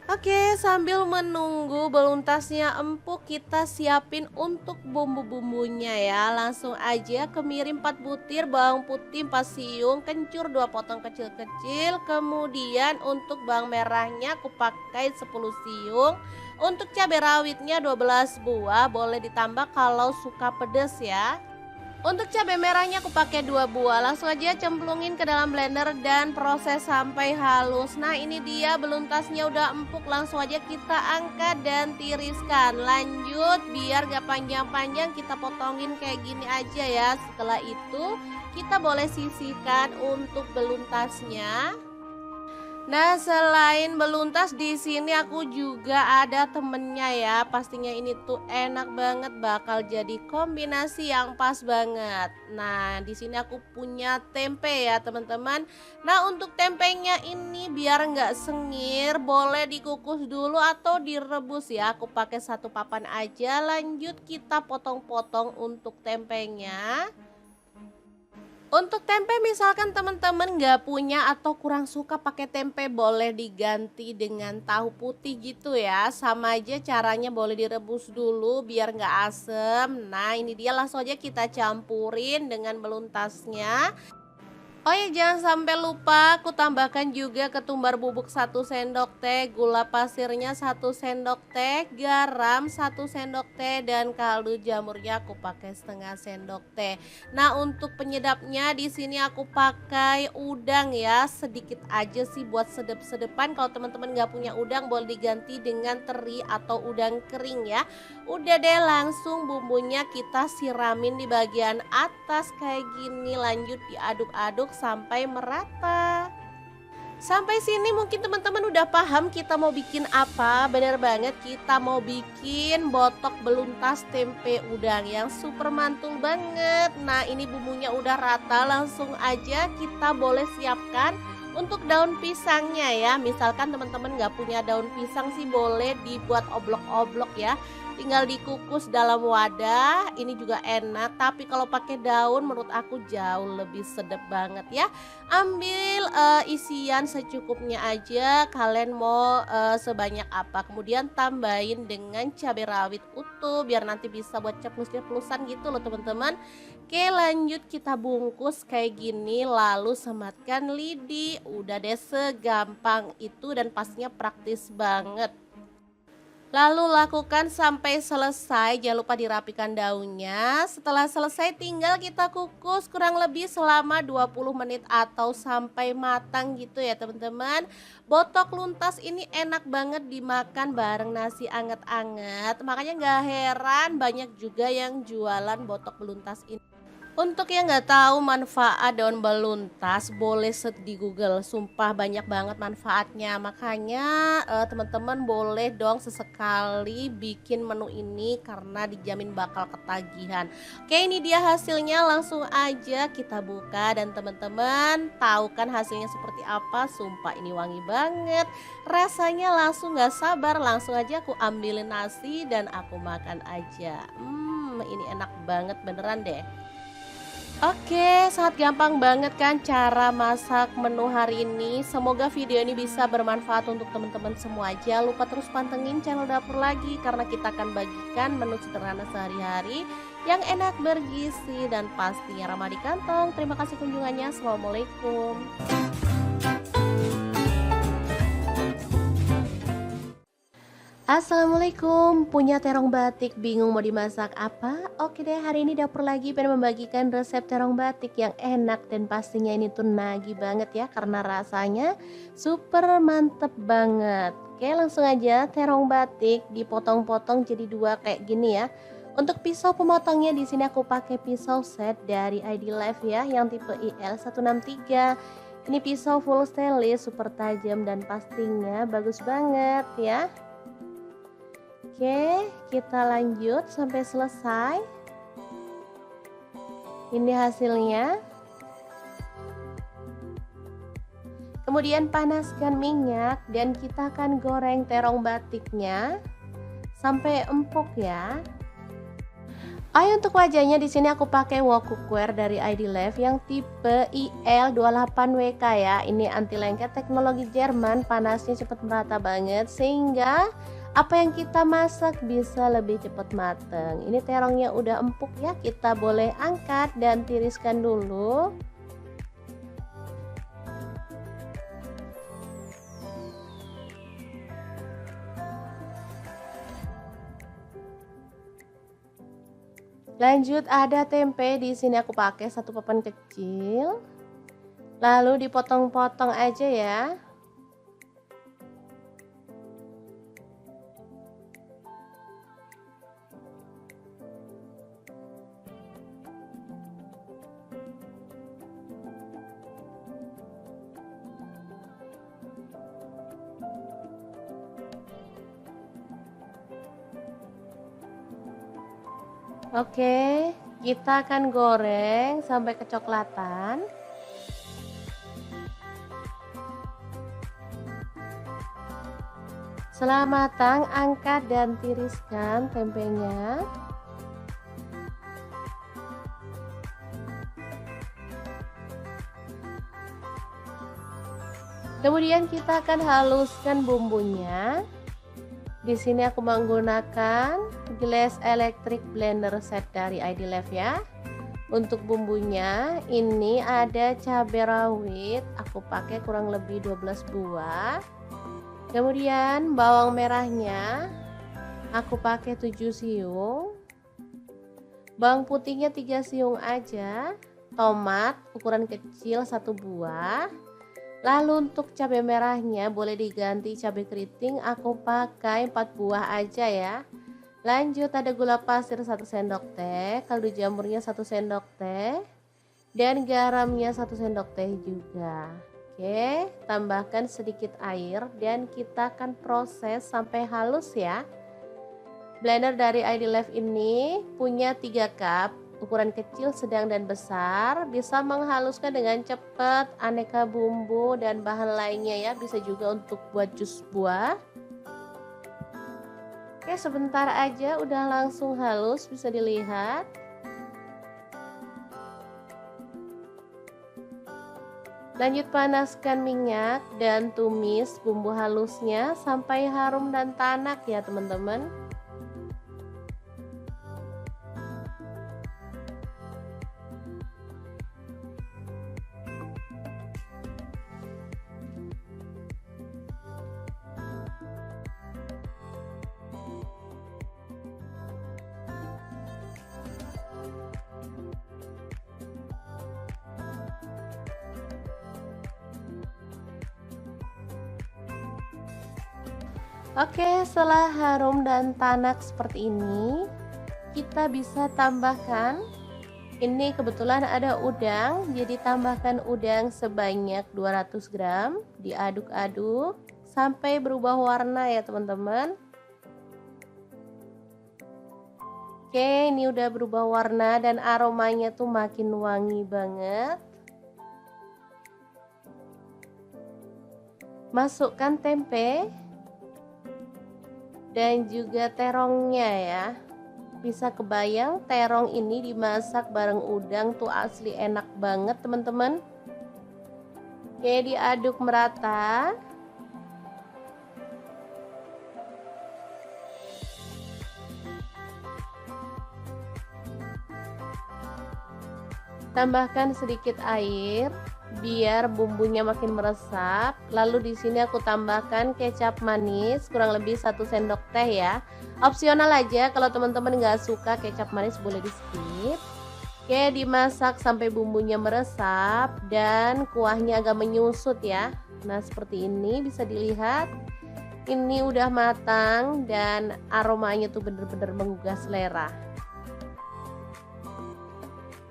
Oke, sambil menunggu beluntasnya empuk, kita siapin untuk bumbu-bumbunya ya. Langsung aja kemirin 4 butir bawang putih 4 siung, kencur 2 potong kecil-kecil. Kemudian untuk bawang merahnya aku pakai 10 siung. Untuk cabai rawitnya 12 buah, boleh ditambah kalau suka pedas ya. Untuk cabai merahnya aku pakai 2 buah. Langsung aja cemplungin ke dalam blender dan proses sampai halus. Nah, ini dia beluntasnya udah empuk. Langsung aja kita angkat dan tiriskan. Lanjut, biar gak panjang-panjang kita potongin kayak gini aja ya. Setelah itu kita boleh sisihkan untuk beluntasnya. Nah, selain beluntas di sini aku juga ada temennya ya. Pastinya ini tuh enak banget, bakal jadi kombinasi yang pas banget. Nah, di sini aku punya tempe ya, teman-teman. Nah, untuk tempenya ini biar nggak sengir, boleh dikukus dulu atau direbus ya. Aku pakai satu papan aja. Lanjut kita potong-potong untuk tempenya. Untuk tempe misalkan teman-teman nggak punya atau kurang suka pakai tempe, boleh diganti dengan tahu putih gitu ya. Sama aja caranya, boleh direbus dulu biar nggak asem. Nah, ini dia, langsung aja kita campurin dengan meluntasnya. Oh ya, jangan sampai lupa aku tambahkan juga ketumbar bubuk 1 sendok teh, gula pasirnya 1 sendok teh, garam 1 sendok teh, dan kaldu jamurnya aku pakai setengah sendok teh. Nah, untuk penyedapnya di sini aku pakai udang ya, sedikit aja sih buat sedep-sedepan. Kalau teman-teman nggak punya udang, boleh diganti dengan teri atau udang kering ya. Udah deh, langsung bumbunya kita siramin di bagian atas kayak gini. Lanjut diaduk-aduk sampai merata. Sampai sini mungkin teman-teman udah paham kita mau bikin apa. Bener banget, kita mau bikin botok beluntas tempe udang yang super mantul banget. Nah, ini bumbunya udah rata, langsung aja kita boleh siapkan untuk daun pisangnya ya. Misalkan teman-teman nggak punya daun pisang sih, boleh dibuat oblok-oblok ya. Tinggal dikukus dalam wadah, ini juga enak. Tapi kalau pakai daun menurut aku jauh lebih sedap banget ya. Ambil isian secukupnya aja, kalian mau sebanyak apa. Kemudian tambahin dengan cabai rawit utuh biar nanti bisa buat ceplus-ceplusan gitu loh teman-teman. Oke, lanjut kita bungkus kayak gini, lalu sematkan lidi. Udah deh, segampang itu dan pastinya praktis banget. Lalu lakukan sampai selesai, jangan lupa dirapikan daunnya. Setelah selesai tinggal kita kukus kurang lebih selama 20 menit atau sampai matang gitu ya teman-teman. Botok luntas ini enak banget dimakan bareng nasi anget-anget. Makanya nggak heran banyak juga yang jualan botok beluntas ini. Untuk yang nggak tahu manfaat daun beluntas, boleh search di Google. Sumpah banyak banget manfaatnya. Makanya teman-teman boleh dong sesekali bikin menu ini karena dijamin bakal ketagihan. Oke, ini dia hasilnya. Langsung aja kita buka dan teman-teman tahu kan hasilnya seperti apa. Sumpah ini wangi banget. Rasanya langsung nggak sabar. Langsung aja aku ambilin nasi dan aku makan aja. Ini enak banget beneran deh. Oke, sangat gampang banget kan cara masak menu hari ini. Semoga video ini bisa bermanfaat untuk teman-teman semua. Jangan lupa terus pantengin channel dapur lagi karena kita akan bagikan menu sederhana sehari-hari yang enak, bergizi, dan pastinya ramah di kantong. Terima kasih kunjungannya. Assalamualaikum. Assalamualaikum, punya terong batik, bingung mau dimasak apa? Oke deh, hari ini dapur lagi pengen membagikan resep terong batik yang enak dan pastinya ini tuh nagih banget ya karena rasanya super mantep banget. Oke, langsung aja terong batik dipotong-potong jadi 2 kayak gini ya. Untuk pisau pemotongnya di sini aku pakai pisau set dari ID Life ya yang tipe IL163. Ini pisau full stainless, super tajam dan pastinya bagus banget ya. Oke, kita lanjut sampai selesai. Ini hasilnya. Kemudian panaskan minyak dan kita akan goreng terong batiknya sampai empuk ya. Untuk wajahnya di sini aku pakai wok cookware dari ID Life yang tipe IL28WK ya. Ini anti lengket teknologi Jerman, panasnya cepat merata banget sehingga apa yang kita masak bisa lebih cepat mateng. Ini terongnya udah empuk ya, kita boleh angkat dan tiriskan dulu. Lanjut ada tempe, di sini aku pakai 1 papan kecil. Lalu dipotong-potong aja ya. Oke, kita akan goreng sampai kecoklatan. Setelah matang, angkat dan tiriskan tempenya. Kemudian kita akan haluskan bumbunya. Di sini aku menggunakan Glass Electric Blender Set dari ID Life ya. Untuk bumbunya ini ada cabai rawit, aku pakai kurang lebih 12 buah. Kemudian bawang merahnya aku pakai 7 siung. Bawang putihnya 3 siung aja. Tomat ukuran kecil 1 buah. Lalu untuk cabai merahnya boleh diganti cabai keriting, aku pakai 4 buah aja ya. Lanjut ada gula pasir 1 sendok teh, kaldu jamurnya 1 sendok teh, dan garamnya 1 sendok teh juga. Oke, tambahkan sedikit air dan kita akan proses sampai halus ya. Blender dari ID Life ini punya 3 cup. Ukuran kecil, sedang, dan besar, bisa menghaluskan dengan cepat aneka bumbu dan bahan lainnya ya, bisa juga untuk buat jus buah. Oke, sebentar aja udah langsung halus, bisa dilihat. Lanjut panaskan minyak dan tumis bumbu halusnya sampai harum dan tanak ya teman-teman. Oke, setelah harum dan tanak seperti ini, kita bisa tambahkan, ini kebetulan ada udang, jadi tambahkan udang sebanyak 200 gram, diaduk-aduk sampai berubah warna ya teman-teman. Oke, ini udah berubah warna dan aromanya tuh makin wangi banget. Masukkan tempe dan juga terongnya ya. Bisa kebayang terong ini dimasak bareng udang tuh asli enak banget teman-teman. Oke, diaduk merata. Tambahkan sedikit air biar bumbunya makin meresap. Lalu di sini aku tambahkan kecap manis kurang lebih 1 sendok teh ya. Opsional aja, kalau teman-teman nggak suka kecap manis boleh di skip. Oke, dimasak sampai bumbunya meresap dan kuahnya agak menyusut ya. Nah seperti ini bisa dilihat. Ini udah matang dan aromanya tuh bener-bener menggugah selera.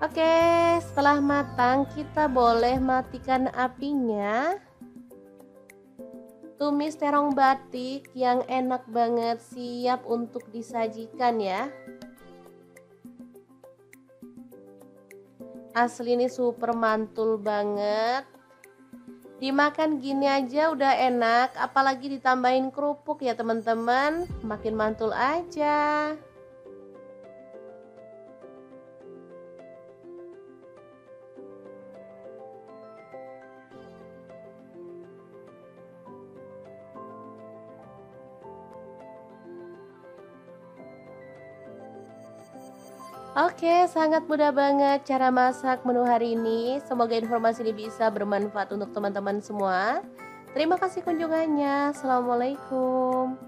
Oke, setelah matang kita boleh matikan apinya. Tumis terong batik yang enak banget, siap untuk disajikan ya. Asli ini super mantul banget. Dimakan gini aja udah enak, apalagi ditambahin kerupuk ya teman-teman, makin mantul aja. Oke, sangat mudah banget cara masak menu hari ini. Semoga informasi ini bisa bermanfaat untuk teman-teman semua. Terima kasih kunjungannya. Assalamualaikum.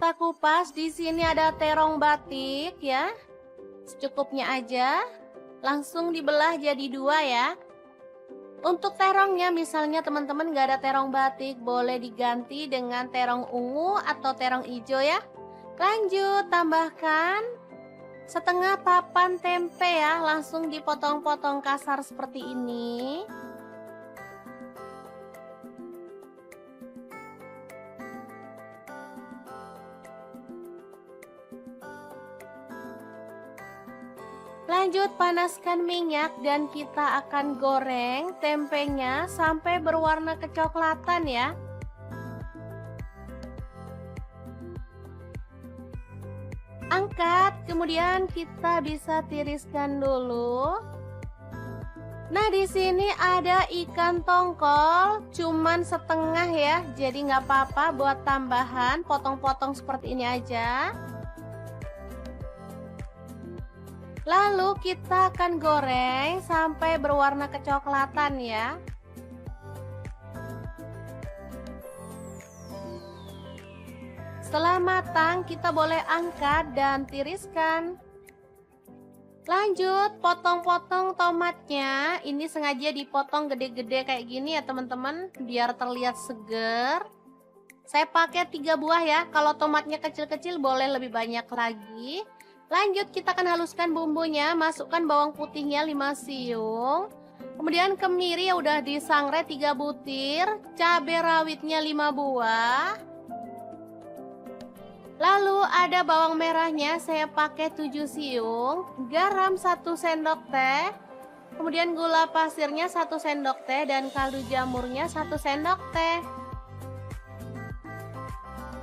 Kita kupas di sini ada terong batik ya. Secukupnya aja. Langsung dibelah jadi dua ya. Untuk terongnya misalnya teman-teman gak ada terong batik, boleh diganti dengan terong ungu atau terong hijau ya. Lanjut tambahkan setengah papan tempe ya, langsung dipotong-potong kasar seperti ini. Lanjut panaskan minyak dan kita akan goreng tempenya sampai berwarna kecoklatan ya. Angkat, kemudian kita bisa tiriskan dulu. Nah, di sini ada ikan tongkol, cuman setengah ya, jadi nggak apa-apa buat tambahan, potong-potong seperti ini aja. Lalu kita akan goreng sampai berwarna kecoklatan ya. Setelah matang, kita boleh angkat dan tiriskan. Lanjut, potong-potong tomatnya. Ini sengaja dipotong gede-gede kayak gini ya teman-teman, biar terlihat seger. Saya pakai 3 buah ya, kalau tomatnya kecil-kecil boleh lebih banyak lagi. Lanjut, kita akan haluskan bumbunya, masukkan bawang putihnya 5 siung. Kemudian kemiri yang udah disangrai 3 butir, cabai rawitnya 5 buah. Lalu ada bawang merahnya, saya pakai 7 siung, garam 1 sendok teh, kemudian gula pasirnya 1 sendok teh, dan kaldu jamurnya 1 sendok teh.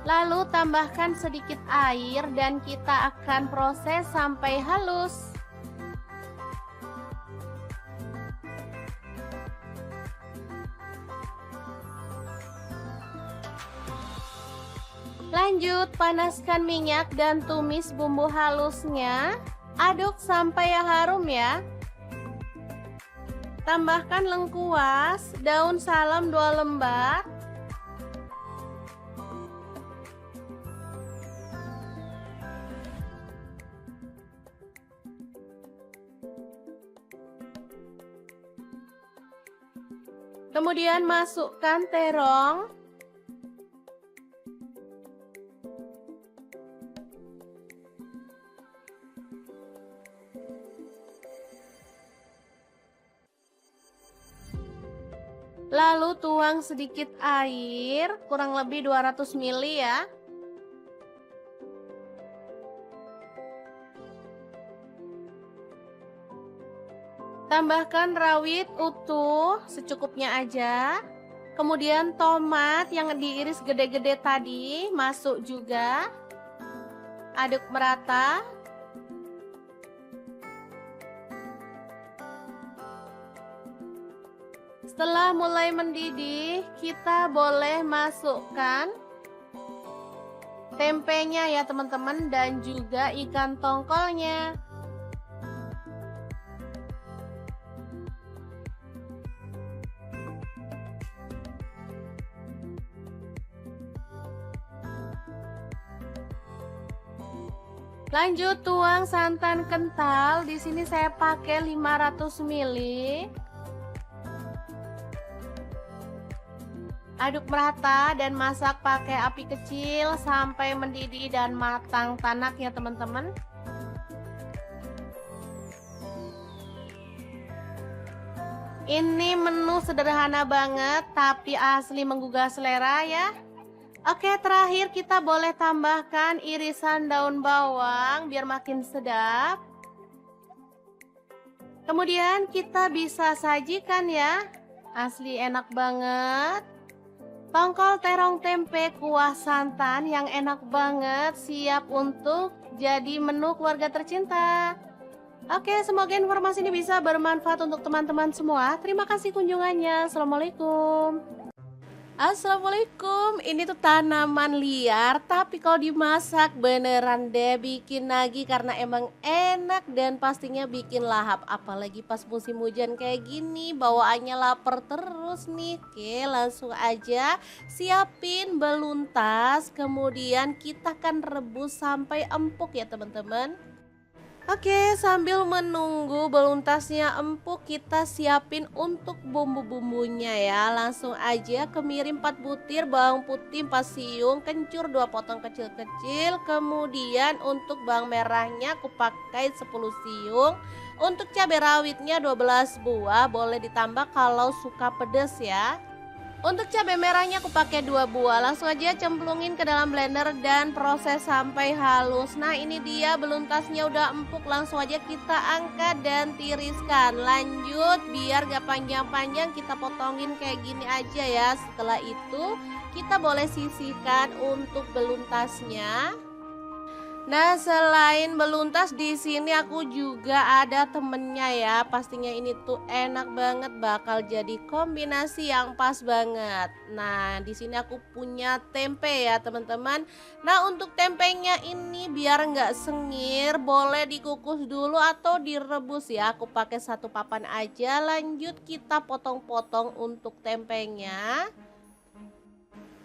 Lalu tambahkan sedikit air dan kita akan proses sampai halus. Lanjut panaskan minyak dan tumis bumbu halusnya. Aduk sampai harum ya. Tambahkan lengkuas, daun salam 2 lembar. Kemudian masukkan terong. Lalu tuang sedikit air, kurang lebih 200 ml ya. Tambahkan rawit utuh secukupnya aja. Kemudian tomat yang diiris gede-gede tadi masuk juga. Aduk merata. Setelah mulai mendidih, kita boleh masukkan tempenya ya teman-teman, dan juga ikan tongkolnya. Lanjut tuang santan kental. Di sini saya pakai 500 ml. Aduk merata dan masak pakai api kecil sampai mendidih dan matang tanak ya teman-teman. Ini menu sederhana banget tapi asli menggugah selera ya. Oke, terakhir kita boleh tambahkan irisan daun bawang biar makin sedap. Kemudian kita bisa sajikan ya. Asli enak banget. Tongkol terong tempe kuah santan yang enak banget, siap untuk jadi menu keluarga tercinta. Oke, semoga informasi ini bisa bermanfaat untuk teman-teman semua. Terima kasih kunjungannya. Assalamualaikum. Assalamualaikum. Ini tuh tanaman liar, tapi kalau dimasak beneran deh bikin nagih karena emang enak dan pastinya bikin lahap. Apalagi pas musim hujan kayak gini, bawaannya lapar terus nih. Oke, langsung aja siapin beluntas, kemudian kita akan rebus sampai empuk ya teman-teman. Oke, sambil menunggu beluntasnya empuk, kita siapin untuk bumbu-bumbunya ya. Langsung aja kemirin 4 butir bawang putih 4 siung, kencur 2 potong kecil-kecil. Kemudian untuk bawang merahnya aku pakai 10 siung. Untuk cabai rawitnya 12 buah, boleh ditambah kalau suka pedas ya. Untuk cabai merahnya aku pakai 2 buah. Langsung aja cemplungin ke dalam blender dan proses sampai halus. Nah, ini dia beluntasnya udah empuk. Langsung aja kita angkat dan tiriskan. Lanjut, biar gak panjang-panjang kita potongin kayak gini aja ya. Setelah itu kita boleh sisihkan untuk beluntasnya. Nah, selain beluntas di sini aku juga ada temennya ya. Pastinya ini tuh enak banget, bakal jadi kombinasi yang pas banget. Nah, di sini aku punya tempe ya, teman-teman. Nah, untuk tempenya ini biar nggak sengir, boleh dikukus dulu atau direbus ya. Aku pakai 1 papan aja. Lanjut kita potong-potong untuk tempenya.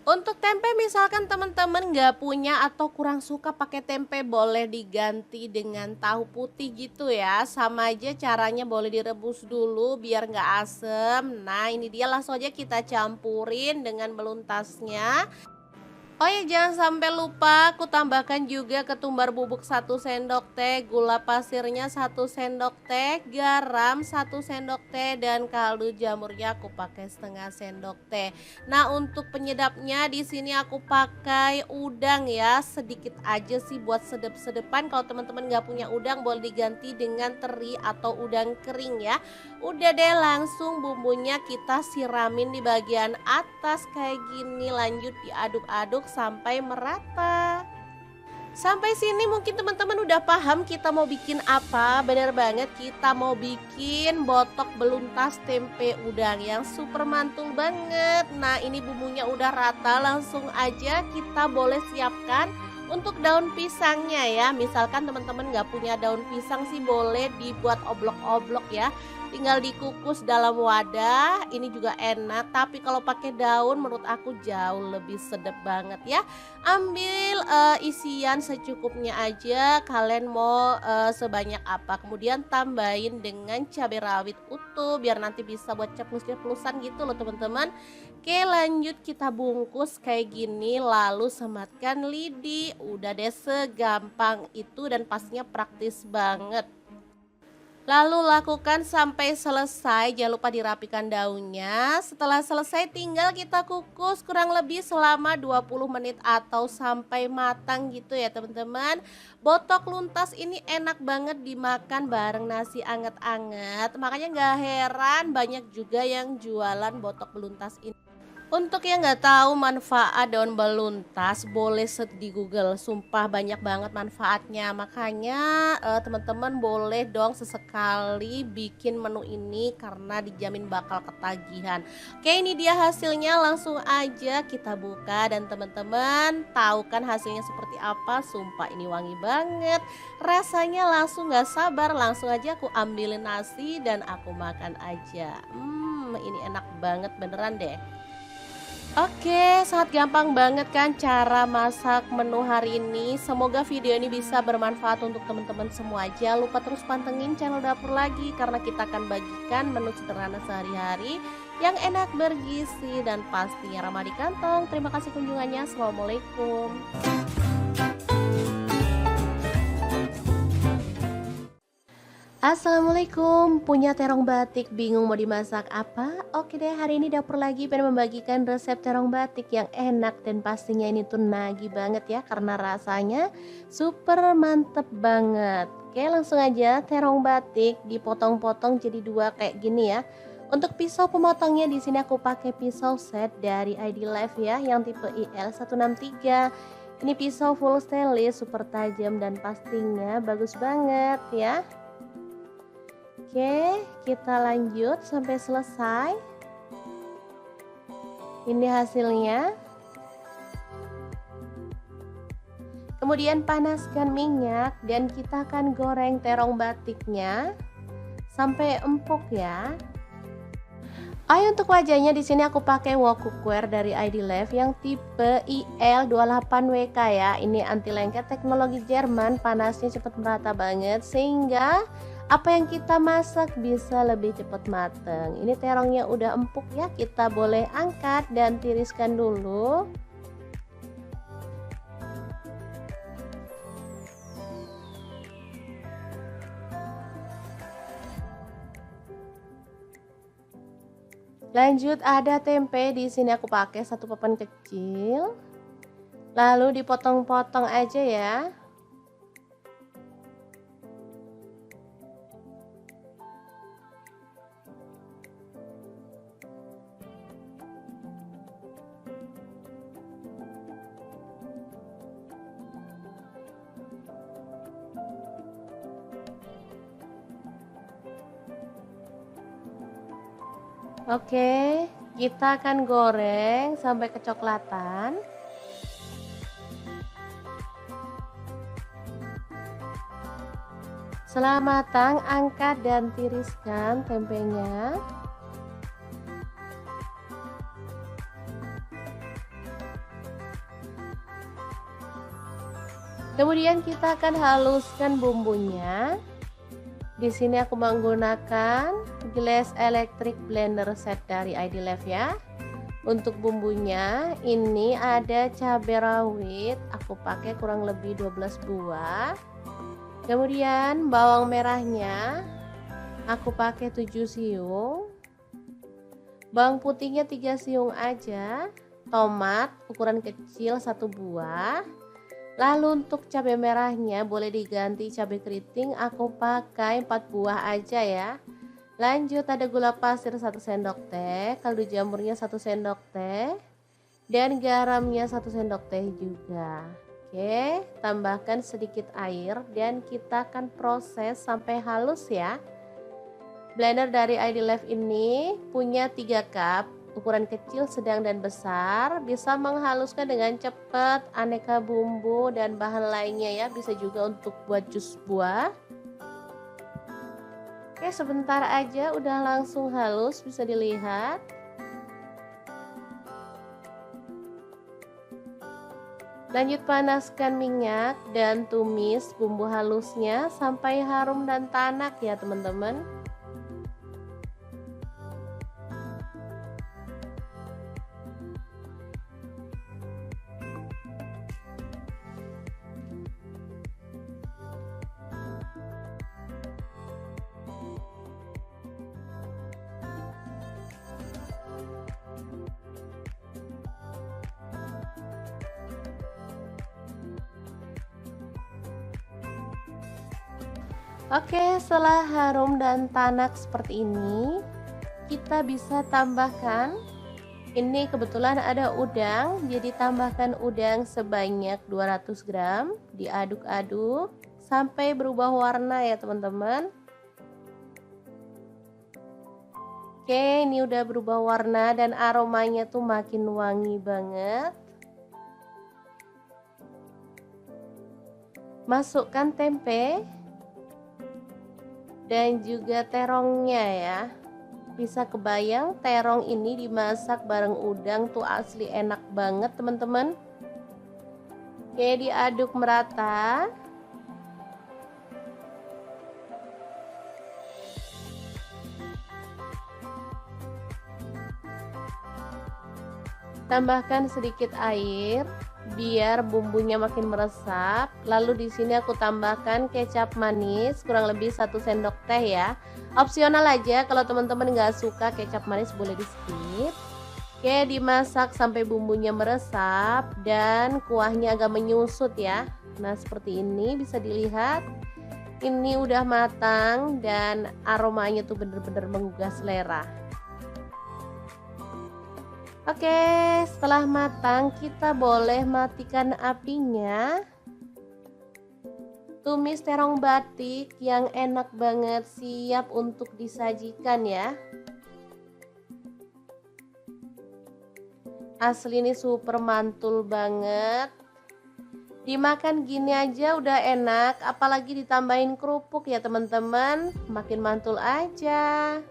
Untuk tempe misalkan teman-teman nggak punya atau kurang suka pakai tempe, boleh diganti dengan tahu putih gitu ya. Sama aja caranya, boleh direbus dulu biar nggak asem. Nah, ini dia, langsung aja kita campurin dengan beluntasnya. Oh ya, jangan sampai lupa aku tambahkan juga ketumbar bubuk 1 sendok teh, gula pasirnya 1 sendok teh, garam 1 sendok teh, dan kaldu jamurnya aku pakai setengah sendok teh. Nah, untuk penyedapnya di sini aku pakai udang ya, sedikit aja sih buat sedep-sedepan. Kalau teman-teman nggak punya udang, boleh diganti dengan teri atau udang kering ya. Udah deh, langsung bumbunya kita siramin di bagian atas kayak gini. Lanjut diaduk-aduk sampai merata. Sampai sini mungkin teman-teman udah paham kita mau bikin apa. Bener banget, kita mau bikin botok beluntas tempe udang yang super mantul banget. Nah, ini bumbunya udah rata, langsung aja kita boleh siapkan untuk daun pisangnya ya. Misalkan teman-teman nggak punya daun pisang sih, boleh dibuat oblok-oblok ya. Tinggal dikukus dalam wadah, ini juga enak. Tapi kalau pakai daun menurut aku jauh lebih sedap banget ya. Ambil isian secukupnya aja, kalian mau sebanyak apa. Kemudian tambahin dengan cabai rawit utuh biar nanti bisa buat ceplos-ceplosan gitu loh teman-teman. Oke, lanjut kita bungkus kayak gini, lalu sematkan lidi. Udah deh, segampang itu dan pastinya praktis banget. Lalu lakukan sampai selesai, jangan lupa dirapikan daunnya. Setelah selesai tinggal kita kukus kurang lebih selama 20 menit atau sampai matang gitu ya teman-teman. Botok luntas ini enak banget dimakan bareng nasi anget-anget. Makanya gak heran banyak juga yang jualan botok beluntas ini. Untuk yang nggak tahu manfaat daun beluntas, boleh search di Google. Sumpah banyak banget manfaatnya. Makanya teman-teman boleh dong sesekali bikin menu ini karena dijamin bakal ketagihan. Oke, ini dia hasilnya. Langsung aja kita buka dan teman-teman tahu kan hasilnya seperti apa. Sumpah ini wangi banget. Rasanya langsung nggak sabar. Langsung aja aku ambilin nasi dan aku makan aja. Ini enak banget beneran deh. Oke, sangat gampang banget kan cara masak menu hari ini. Semoga video ini bisa bermanfaat untuk teman-teman semua. Jangan lupa terus pantengin channel dapur lagi karena kita akan bagikan menu sederhana sehari-hari yang enak, bergizi, dan pastinya ramah di kantong. Terima kasih kunjungannya. Assalamualaikum. Assalamualaikum, punya terong batik, bingung mau dimasak apa? Oke deh, hari ini dapur lagi pengen membagikan resep terong batik yang enak dan pastinya ini tuh nagih banget ya karena rasanya super mantep banget. Oke, langsung aja terong batik dipotong-potong jadi dua kayak gini ya. Untuk pisau pemotongnya di sini aku pakai pisau set dari ID Life ya yang tipe IL163. Ini pisau full stainless, super tajam dan pastinya bagus banget ya. Oke, kita lanjut sampai selesai. Ini hasilnya. Kemudian panaskan minyak dan kita akan goreng terong batiknya sampai empuk ya. Untuk wajahnya di sini aku pakai wok cookware dari ID Life yang tipe IL28WK ya. Ini anti lengket teknologi Jerman, panasnya cepat merata banget sehingga apa yang kita masak bisa lebih cepat mateng. Ini terongnya udah empuk ya, kita boleh angkat dan tiriskan dulu. Lanjut ada tempe, di sini aku pakai satu papan kecil. Lalu dipotong-potong aja ya. Oke, kita akan goreng sampai kecoklatan. Setelah matang, angkat dan tiriskan tempenya. Kemudian kita akan haluskan bumbunya. Di sini aku menggunakan gelas electric blender set dari ID Life ya. Untuk bumbunya ini ada cabai rawit, aku pakai kurang lebih 12 buah. Kemudian bawang merahnya aku pakai 7 siung. Bawang putihnya 3 siung aja. Tomat ukuran kecil 1 buah. Lalu untuk cabai merahnya boleh diganti cabai keriting, aku pakai 4 buah aja ya. Lanjut ada gula pasir 1 sendok teh, kaldu jamurnya 1 sendok teh, dan garamnya 1 sendok teh juga. Oke, tambahkan sedikit air dan kita akan proses sampai halus ya. Blender dari ID Life ini punya 3 cup. Ukuran kecil, sedang, dan besar, bisa menghaluskan dengan cepat aneka bumbu dan bahan lainnya ya, bisa juga untuk buat jus buah. Oke, sebentar aja udah langsung halus, bisa dilihat. Lanjut panaskan minyak dan tumis bumbu halusnya sampai harum dan tanak ya teman-teman. Oke, setelah harum dan tanak seperti ini, kita bisa tambahkan, ini kebetulan ada udang, jadi tambahkan udang sebanyak 200 gram, diaduk-aduk sampai berubah warna ya teman-teman. Oke, ini udah berubah warna dan aromanya tuh makin wangi banget. Masukkan tempe dan juga terongnya ya. Bisa kebayang terong ini dimasak bareng udang tuh asli enak banget teman-teman. Oke, diaduk merata. Tambahkan sedikit air biar bumbunya makin meresap. Lalu di sini aku tambahkan kecap manis kurang lebih 1 sendok teh ya. Opsional aja, kalau teman-teman nggak suka kecap manis boleh di skip. Oke, dimasak sampai bumbunya meresap dan kuahnya agak menyusut ya. Nah, seperti ini bisa dilihat. Ini udah matang dan aromanya tuh bener-bener menggugah selera. Oke, setelah matang kita boleh matikan apinya. Tumis terong batik yang enak banget siap untuk disajikan ya. Asli ini super mantul banget. Dimakan gini aja udah enak, apalagi ditambahin kerupuk ya teman-teman, makin mantul aja.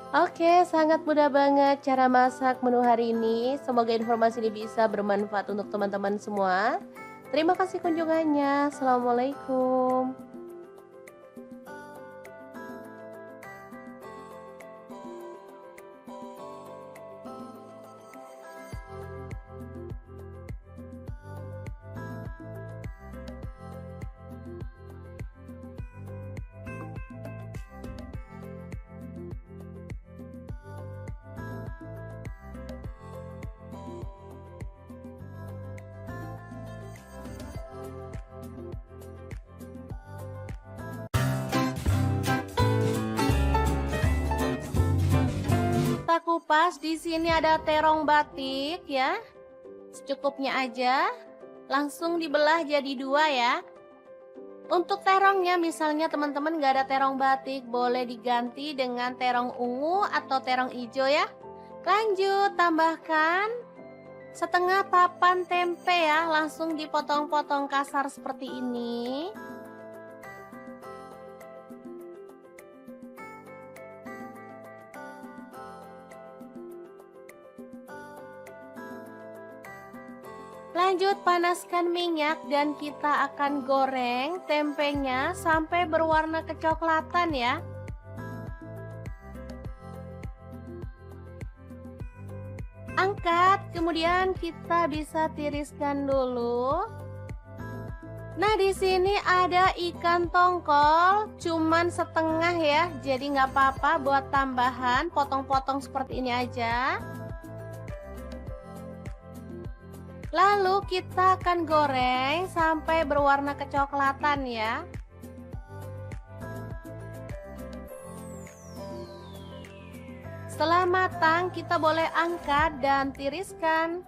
Oke, sangat mudah banget cara masak menu hari ini. Semoga informasi ini bisa bermanfaat untuk teman-teman semua. Terima kasih kunjungannya. Assalamualaikum. Kita kupas, di sini ada terong batik ya. Secukupnya aja. Langsung dibelah jadi 2 ya. Untuk terongnya misalnya teman-teman gak ada terong batik, boleh diganti dengan terong ungu atau terong hijau ya. Lanjut tambahkan setengah papan tempe ya, langsung dipotong-potong kasar seperti ini. Lanjut panaskan minyak dan kita akan goreng tempenya sampai berwarna kecoklatan ya. Angkat, kemudian kita bisa tiriskan dulu. Nah, di sini ada ikan tongkol, cuman setengah ya, jadi nggak apa-apa buat tambahan, potong-potong seperti ini aja. Lalu kita akan goreng sampai berwarna kecoklatan ya. Setelah matang, kita boleh angkat dan tiriskan.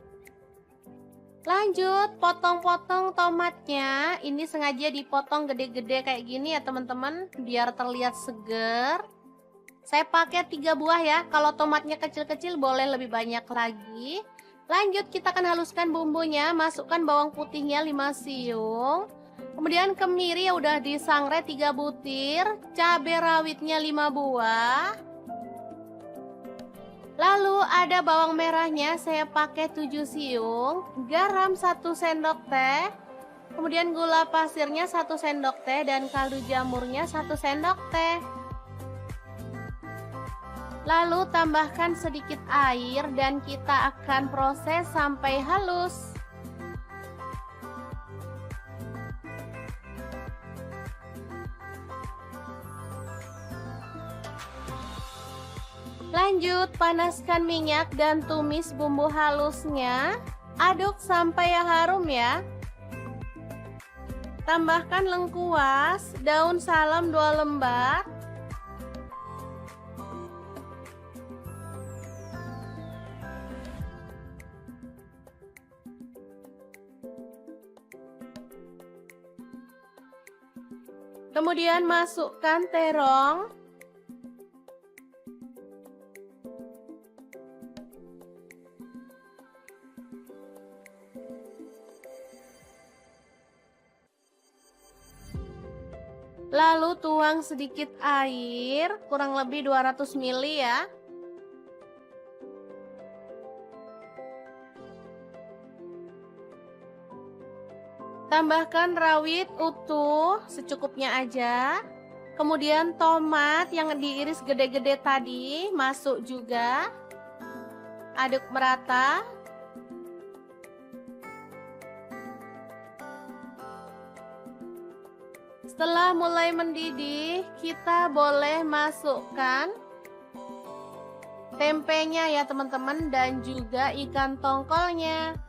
Lanjut, potong-potong tomatnya. Ini sengaja dipotong gede-gede kayak gini ya teman-teman, biar terlihat seger. Saya pakai 3 buah ya, kalau tomatnya kecil-kecil boleh lebih banyak lagi. Lanjut kita akan haluskan bumbunya, masukkan bawang putihnya 5 siung. Kemudian kemiri yang udah disangrai 3 butir, cabai rawitnya 5 buah. Lalu ada bawang merahnya, saya pakai 7 siung, garam 1 sendok teh. Kemudian gula pasirnya 1 sendok teh dan kaldu jamurnya 1 sendok teh. Lalu tambahkan sedikit air dan kita akan proses sampai halus. Lanjut panaskan minyak dan tumis bumbu halusnya. Aduk sampai harum ya. Tambahkan lengkuas, daun salam 2 lembar. Kemudian masukkan terong. Lalu tuang sedikit air, kurang lebih 200 ml ya. Tambahkan rawit utuh secukupnya aja. Kemudian tomat yang diiris gede-gede tadi masuk juga. Aduk merata. Setelah mulai mendidih, kita boleh masukkan tempenya ya teman-teman, dan juga ikan tongkolnya.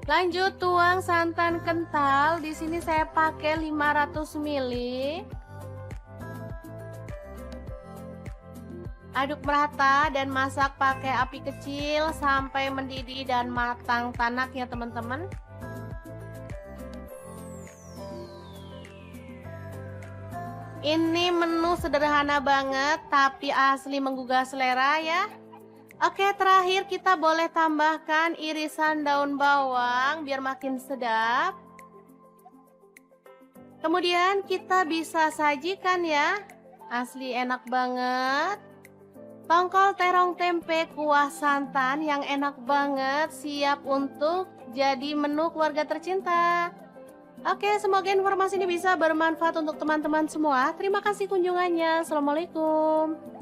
Lanjut tuang santan kental. Di sini saya pakai 500 ml. Aduk merata dan masak pakai api kecil sampai mendidih dan matang tanak ya teman-teman. Ini menu sederhana banget tapi asli menggugah selera ya. Oke, terakhir kita boleh tambahkan irisan daun bawang biar makin sedap. Kemudian kita bisa sajikan ya. Asli enak banget. Tongkol terong tempe kuah santan yang enak banget, siap untuk jadi menu keluarga tercinta. Oke, semoga informasi ini bisa bermanfaat untuk teman-teman semua. Terima kasih kunjungannya. Assalamualaikum.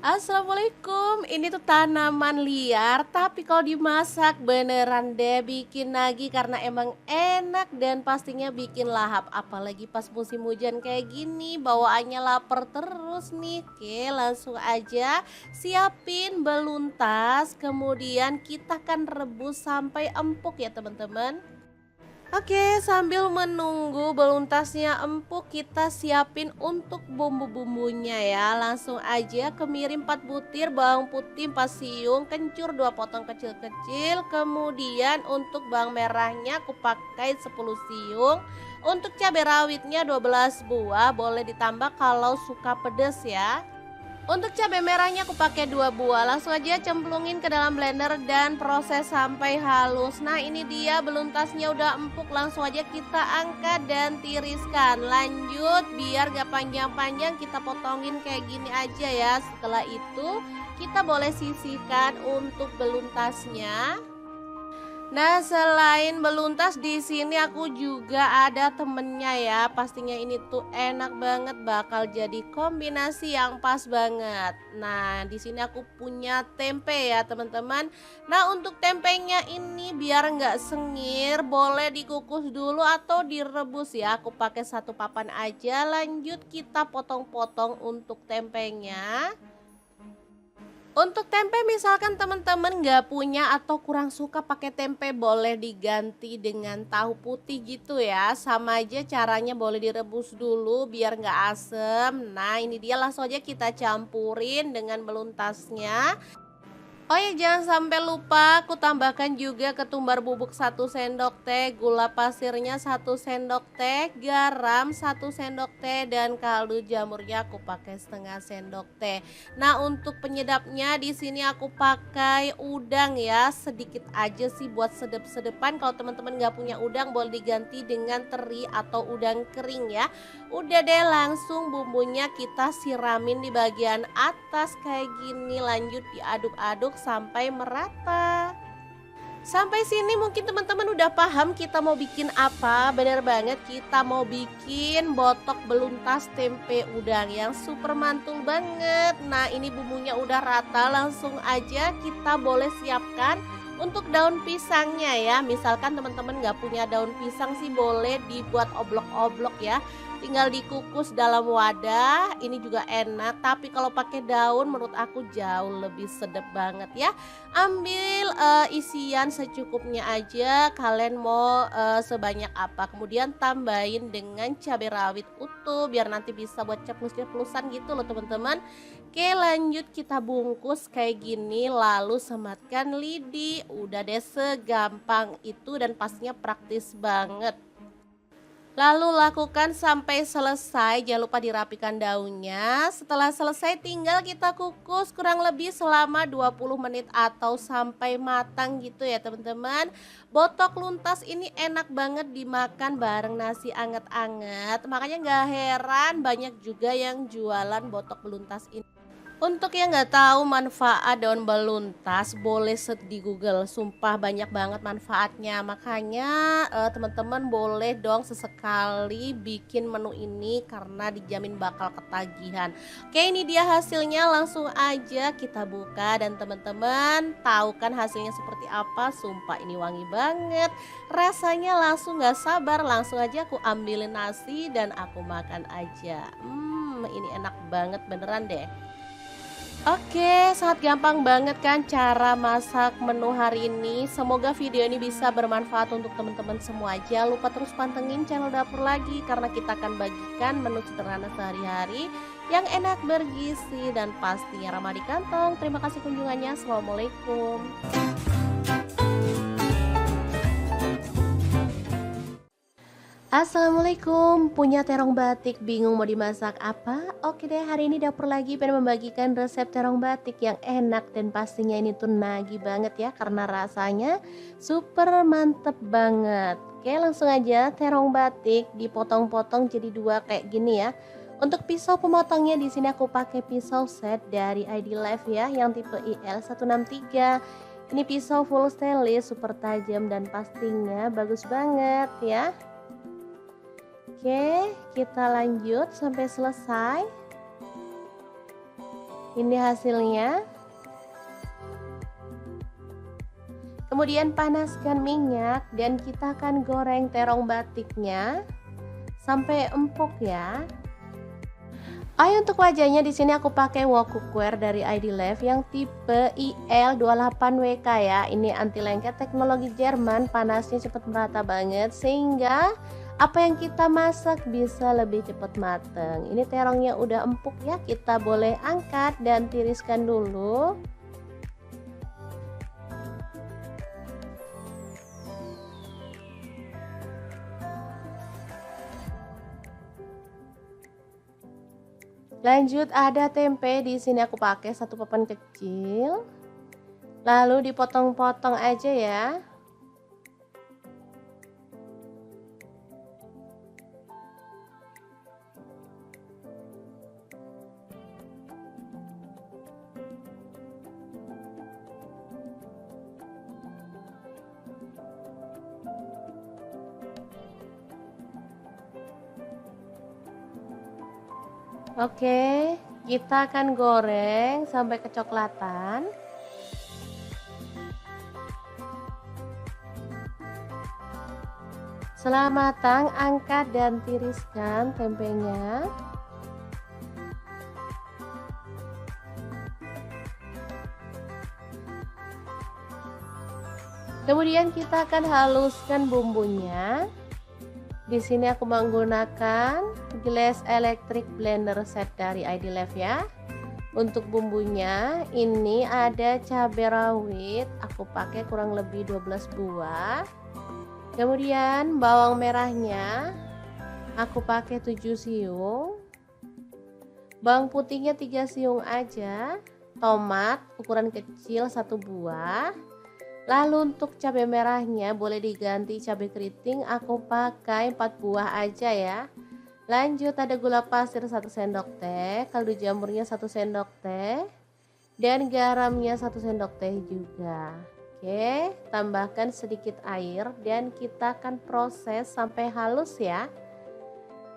Assalamualaikum. Ini tuh tanaman liar, tapi kalau dimasak beneran deh bikin nagih karena emang enak dan pastinya bikin lahap. Apalagi pas musim hujan kayak gini, bawaannya lapar terus nih. Oke, langsung aja siapin beluntas, kemudian kita akan rebus sampai empuk ya teman-teman. Oke, sambil menunggu beluntasnya empuk, kita siapin untuk bumbu-bumbunya ya. Langsung aja kemirin 4 butir bawang putih 4 siung, kencur 2 potong kecil-kecil. Kemudian untuk bawang merahnya aku pakai 10 siung. Untuk cabai rawitnya 12 buah, boleh ditambah kalau suka pedas ya. Untuk cabai merahnya aku pakai 2 buah. Langsung aja cemplungin ke dalam blender dan proses sampai halus. Nah, ini dia beluntasnya udah empuk. Langsung aja kita angkat dan tiriskan. Lanjut, biar gak panjang-panjang kita potongin kayak gini aja ya. Setelah itu kita boleh sisihkan untuk beluntasnya. Nah, selain beluntas di sini aku juga ada temennya ya. Pastinya ini tuh enak banget, bakal jadi kombinasi yang pas banget. Nah, di sini aku punya tempe ya, teman-teman. Nah, untuk tempenya ini biar nggak sengir, boleh dikukus dulu atau direbus ya. Aku pakai 1 papan aja. Lanjut kita potong-potong untuk tempenya. Untuk tempe misalkan teman-teman nggak punya atau kurang suka pakai tempe, boleh diganti dengan tahu putih gitu ya. Sama aja caranya, boleh direbus dulu biar nggak asem. Nah, ini dia, langsung aja kita campurin dengan beluntasnya. Oh ya, jangan sampai lupa aku tambahkan juga ketumbar bubuk 1 sendok teh, gula pasirnya 1 sendok teh, garam 1 sendok teh, dan kaldu jamurnya aku pakai setengah sendok teh. Nah, untuk penyedapnya di sini aku pakai udang ya, sedikit aja sih buat sedep-sedepan. Kalau teman-teman nggak punya udang, boleh diganti dengan teri atau udang kering ya. Udah deh, langsung bumbunya kita siramin di bagian atas kayak gini. Lanjut diaduk-aduk sampai merata. Sampai sini mungkin teman-teman udah paham kita mau bikin apa. Bener banget, kita mau bikin botok beluntas tempe udang yang super mantul banget. Nah, ini bumbunya udah rata, langsung aja kita boleh siapkan untuk daun pisangnya ya. Misalkan teman-teman nggak punya daun pisang sih, boleh dibuat oblok-oblok ya. Tinggal dikukus dalam wadah, ini juga enak. Tapi kalau pakai daun menurut aku jauh lebih sedap banget ya. Ambil isian secukupnya aja, kalian mau sebanyak apa. Kemudian tambahin dengan cabai rawit utuh biar nanti bisa buat ceplus-ceplusan gitu loh teman-teman. Oke, lanjut kita bungkus kayak gini, lalu sematkan lidi. Udah deh, segampang itu dan pastinya praktis banget. Lalu lakukan sampai selesai, jangan lupa dirapikan daunnya. Setelah selesai tinggal kita kukus kurang lebih selama 20 menit atau sampai matang gitu ya teman-teman. Botok luntas ini enak banget dimakan bareng nasi anget-anget. Makanya nggak heran banyak juga yang jualan botok beluntas ini. Untuk yang nggak tahu manfaat daun beluntas, boleh search di Google. Sumpah banyak banget manfaatnya. Makanya teman-teman boleh dong sesekali bikin menu ini karena dijamin bakal ketagihan. Oke, ini dia hasilnya. Langsung aja kita buka dan teman-teman tahu kan hasilnya seperti apa. Sumpah ini wangi banget. Rasanya langsung nggak sabar. Langsung aja aku ambilin nasi dan aku makan aja. Ini enak banget beneran deh. Oke, sangat gampang banget kan cara masak menu hari ini. Semoga video ini bisa bermanfaat untuk teman-teman semua. Jangan lupa terus pantengin channel dapur lagi karena kita akan bagikan menu sederhana sehari-hari yang enak, bergizi, dan pastinya ramah di kantong. Terima kasih kunjungannya. Assalamualaikum. Assalamualaikum, punya terong batik, bingung mau dimasak apa? Oke deh, hari ini dapur lagi pengen membagikan resep terong batik yang enak dan pastinya ini tuh nagih banget ya karena rasanya super mantep banget. Oke, langsung aja terong batik dipotong-potong jadi dua kayak gini ya. Untuk pisau pemotongnya di sini aku pakai pisau set dari ID Life ya yang tipe IL163. Ini pisau full stainless, super tajam dan pastinya bagus banget ya. Oke, kita lanjut sampai selesai. Ini hasilnya. Kemudian panaskan minyak dan kita akan goreng terong batiknya sampai empuk ya. Untuk wajahnya di sini aku pakai wok cookware dari ID Life yang tipe IL28WK ya. Ini anti lengket, teknologi Jerman, panasnya cepat merata banget sehingga apa yang kita masak bisa lebih cepat mateng. Ini terongnya udah empuk ya, kita boleh angkat dan tiriskan dulu. Lanjut ada tempe, di sini aku pakai satu papan kecil. Lalu dipotong-potong aja ya. Oke, kita akan goreng sampai kecoklatan. Setelah matang, angkat dan tiriskan tempenya. Kemudian kita akan haluskan bumbunya. Di sini aku menggunakan gelas electric blender set dari ID Life ya. Untuk bumbunya ini ada cabai rawit, aku pakai kurang lebih 12 buah. Kemudian bawang merahnya aku pakai 7 siung. Bawang putihnya 3 siung aja. Tomat ukuran kecil 1 buah. Lalu untuk cabai merahnya boleh diganti cabai keriting, aku pakai 4 buah aja ya. Lanjut ada gula pasir 1 sendok teh, kaldu jamurnya 1 sendok teh, dan garamnya 1 sendok teh juga. Oke, tambahkan sedikit air dan kita akan proses sampai halus ya.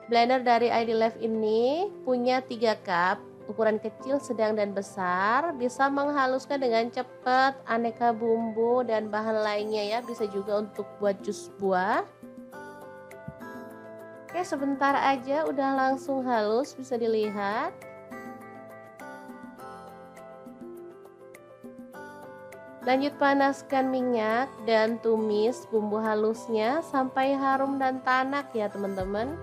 Blender dari ID Life ini punya 3 cup. Ukuran kecil, sedang, dan besar, bisa menghaluskan dengan cepat aneka bumbu dan bahan lainnya ya, bisa juga untuk buat jus buah. Oke, sebentar aja udah langsung halus, bisa dilihat. Lanjut panaskan minyak dan tumis bumbu halusnya sampai harum dan tanak ya teman-teman.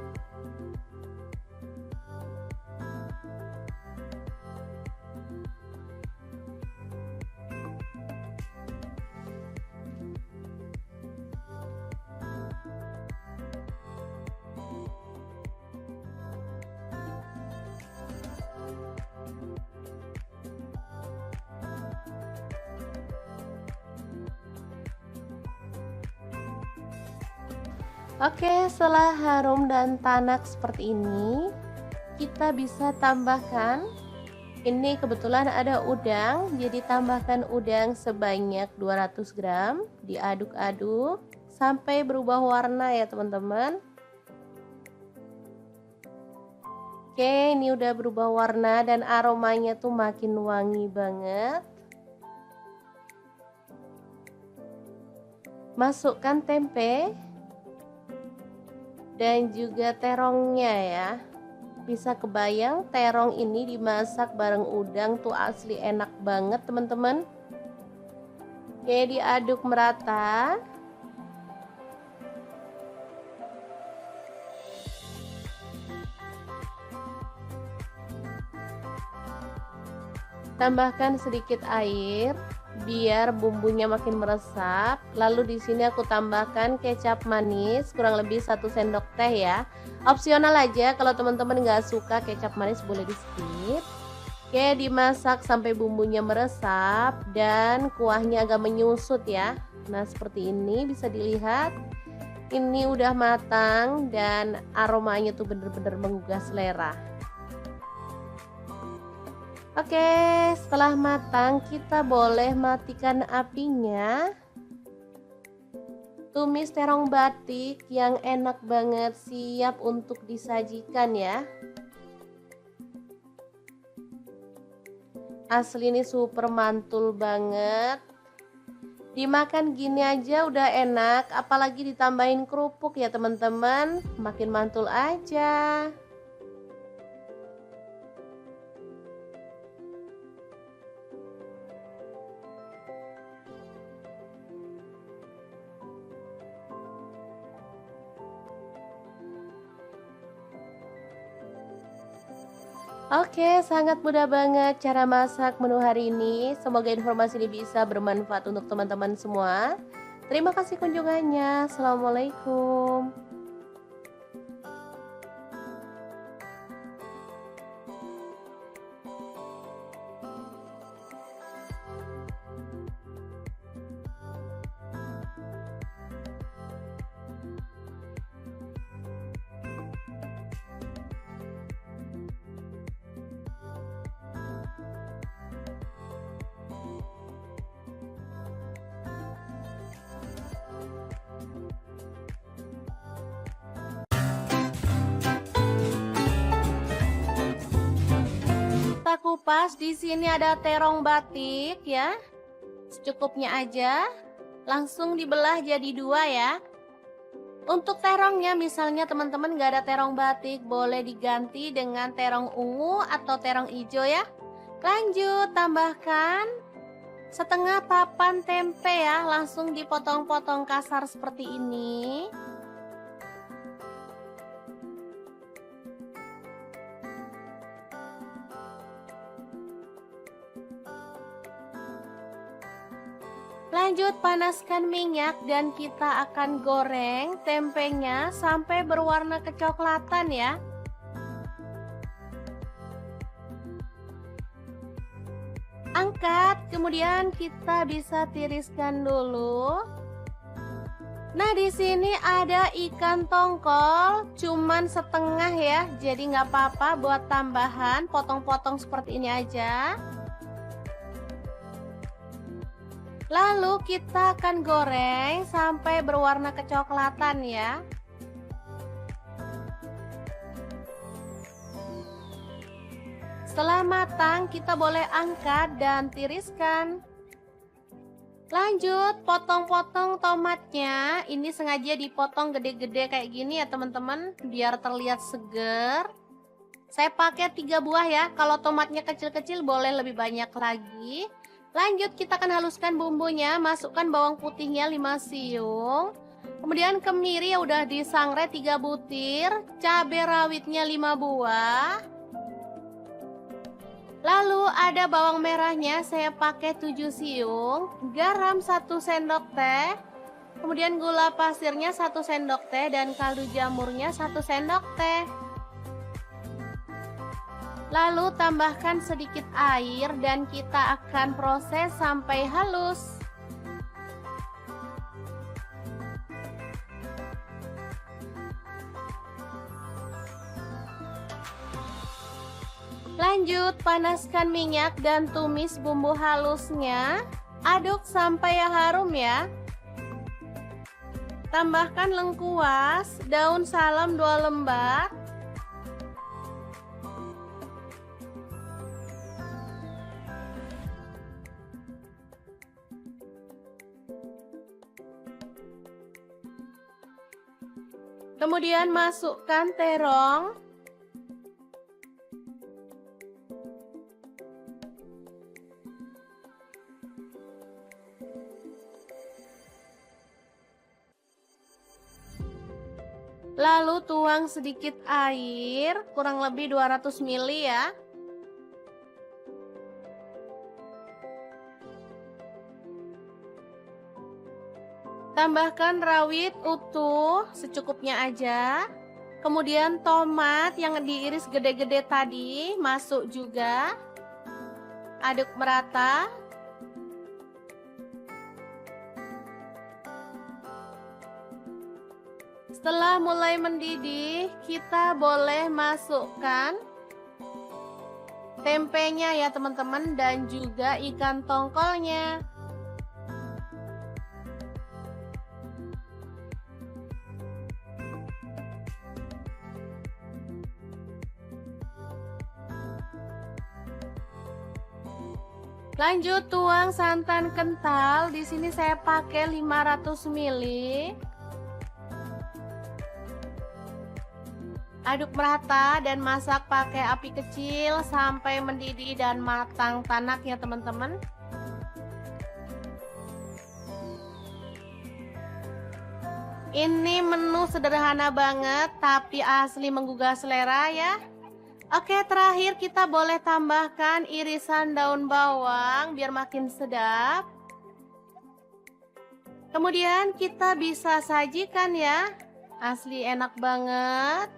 Oke, setelah harum dan tanak seperti ini, kita bisa tambahkan, ini kebetulan ada udang, jadi tambahkan udang sebanyak 200 gram, diaduk-aduk sampai berubah warna ya teman-teman. Oke, ini udah berubah warna dan aromanya tuh makin wangi banget. Masukkan tempe dan juga terongnya ya. Bisa kebayang terong ini dimasak bareng udang tuh asli enak banget teman-teman. Oke, diaduk merata. Tambahkan sedikit air biar bumbunya makin meresap. Lalu di sini aku tambahkan kecap manis kurang lebih 1 sendok teh ya. Opsional aja, kalau teman-teman nggak suka kecap manis boleh di skip. Oke, dimasak sampai bumbunya meresap dan kuahnya agak menyusut ya. Nah seperti ini bisa dilihat. Ini udah matang dan aromanya tuh bener-bener menggugah selera. Oke, setelah matang kita boleh matikan apinya. Tumis terong batik yang enak banget siap untuk disajikan ya. Asli ini super mantul banget. Dimakan gini aja udah enak, apalagi ditambahin kerupuk ya teman-teman, makin mantul aja. Oke, sangat mudah banget cara masak menu hari ini. Semoga informasi ini bisa bermanfaat untuk teman-teman semua. Terima kasih kunjungannya. Assalamualaikum. Kita kupas, di sini ada terong batik ya. Secukupnya aja. Langsung dibelah jadi 2 ya. Untuk terongnya misalnya teman-teman gak ada terong batik, boleh diganti dengan terong ungu atau terong hijau ya. Lanjut tambahkan setengah papan tempe ya, langsung dipotong-potong kasar seperti ini. Lanjut panaskan minyak dan kita akan goreng tempenya sampai berwarna kecoklatan ya. Angkat, kemudian kita bisa tiriskan dulu. Nah di sini ada ikan tongkol, cuman setengah ya, jadi nggak apa-apa buat tambahan, potong-potong seperti ini aja. Lalu kita akan goreng sampai berwarna kecoklatan ya. Setelah matang kita boleh angkat dan tiriskan. Lanjut potong-potong tomatnya. Ini sengaja dipotong gede-gede kayak gini ya teman-teman, biar terlihat seger. Saya pakai 3 buah ya, kalau tomatnya kecil-kecil boleh lebih banyak lagi. Lanjut kita akan haluskan bumbunya, masukkan bawang putihnya 5 siung. Kemudian kemiri ya udah disangrai 3 butir, cabai rawitnya 5 buah. Lalu ada bawang merahnya, saya pakai 7 siung, garam 1 sendok teh. Kemudian gula pasirnya 1 sendok teh dan kaldu jamurnya 1 sendok teh. Lalu tambahkan sedikit air dan kita akan proses sampai halus. Lanjut, panaskan minyak dan tumis bumbu halusnya. Aduk sampai harum ya. Tambahkan lengkuas, daun salam 2 lembar. Kemudian masukkan terong. Lalu tuang sedikit air, kurang lebih 200 ml ya. Tambahkan rawit utuh secukupnya aja. Kemudian tomat yang diiris gede-gede tadi masuk juga. Aduk merata. Setelah mulai mendidih, kita boleh masukkan tempenya ya teman-teman, dan juga ikan tongkolnya. Lanjut tuang santan kental. Di sini saya pakai 500 ml. Aduk merata dan masak pakai api kecil sampai mendidih dan matang tanak ya teman-teman. Ini menu sederhana banget tapi asli menggugah selera ya. Oke, terakhir kita boleh tambahkan irisan daun bawang biar makin sedap. Kemudian kita bisa sajikan ya. Asli enak banget.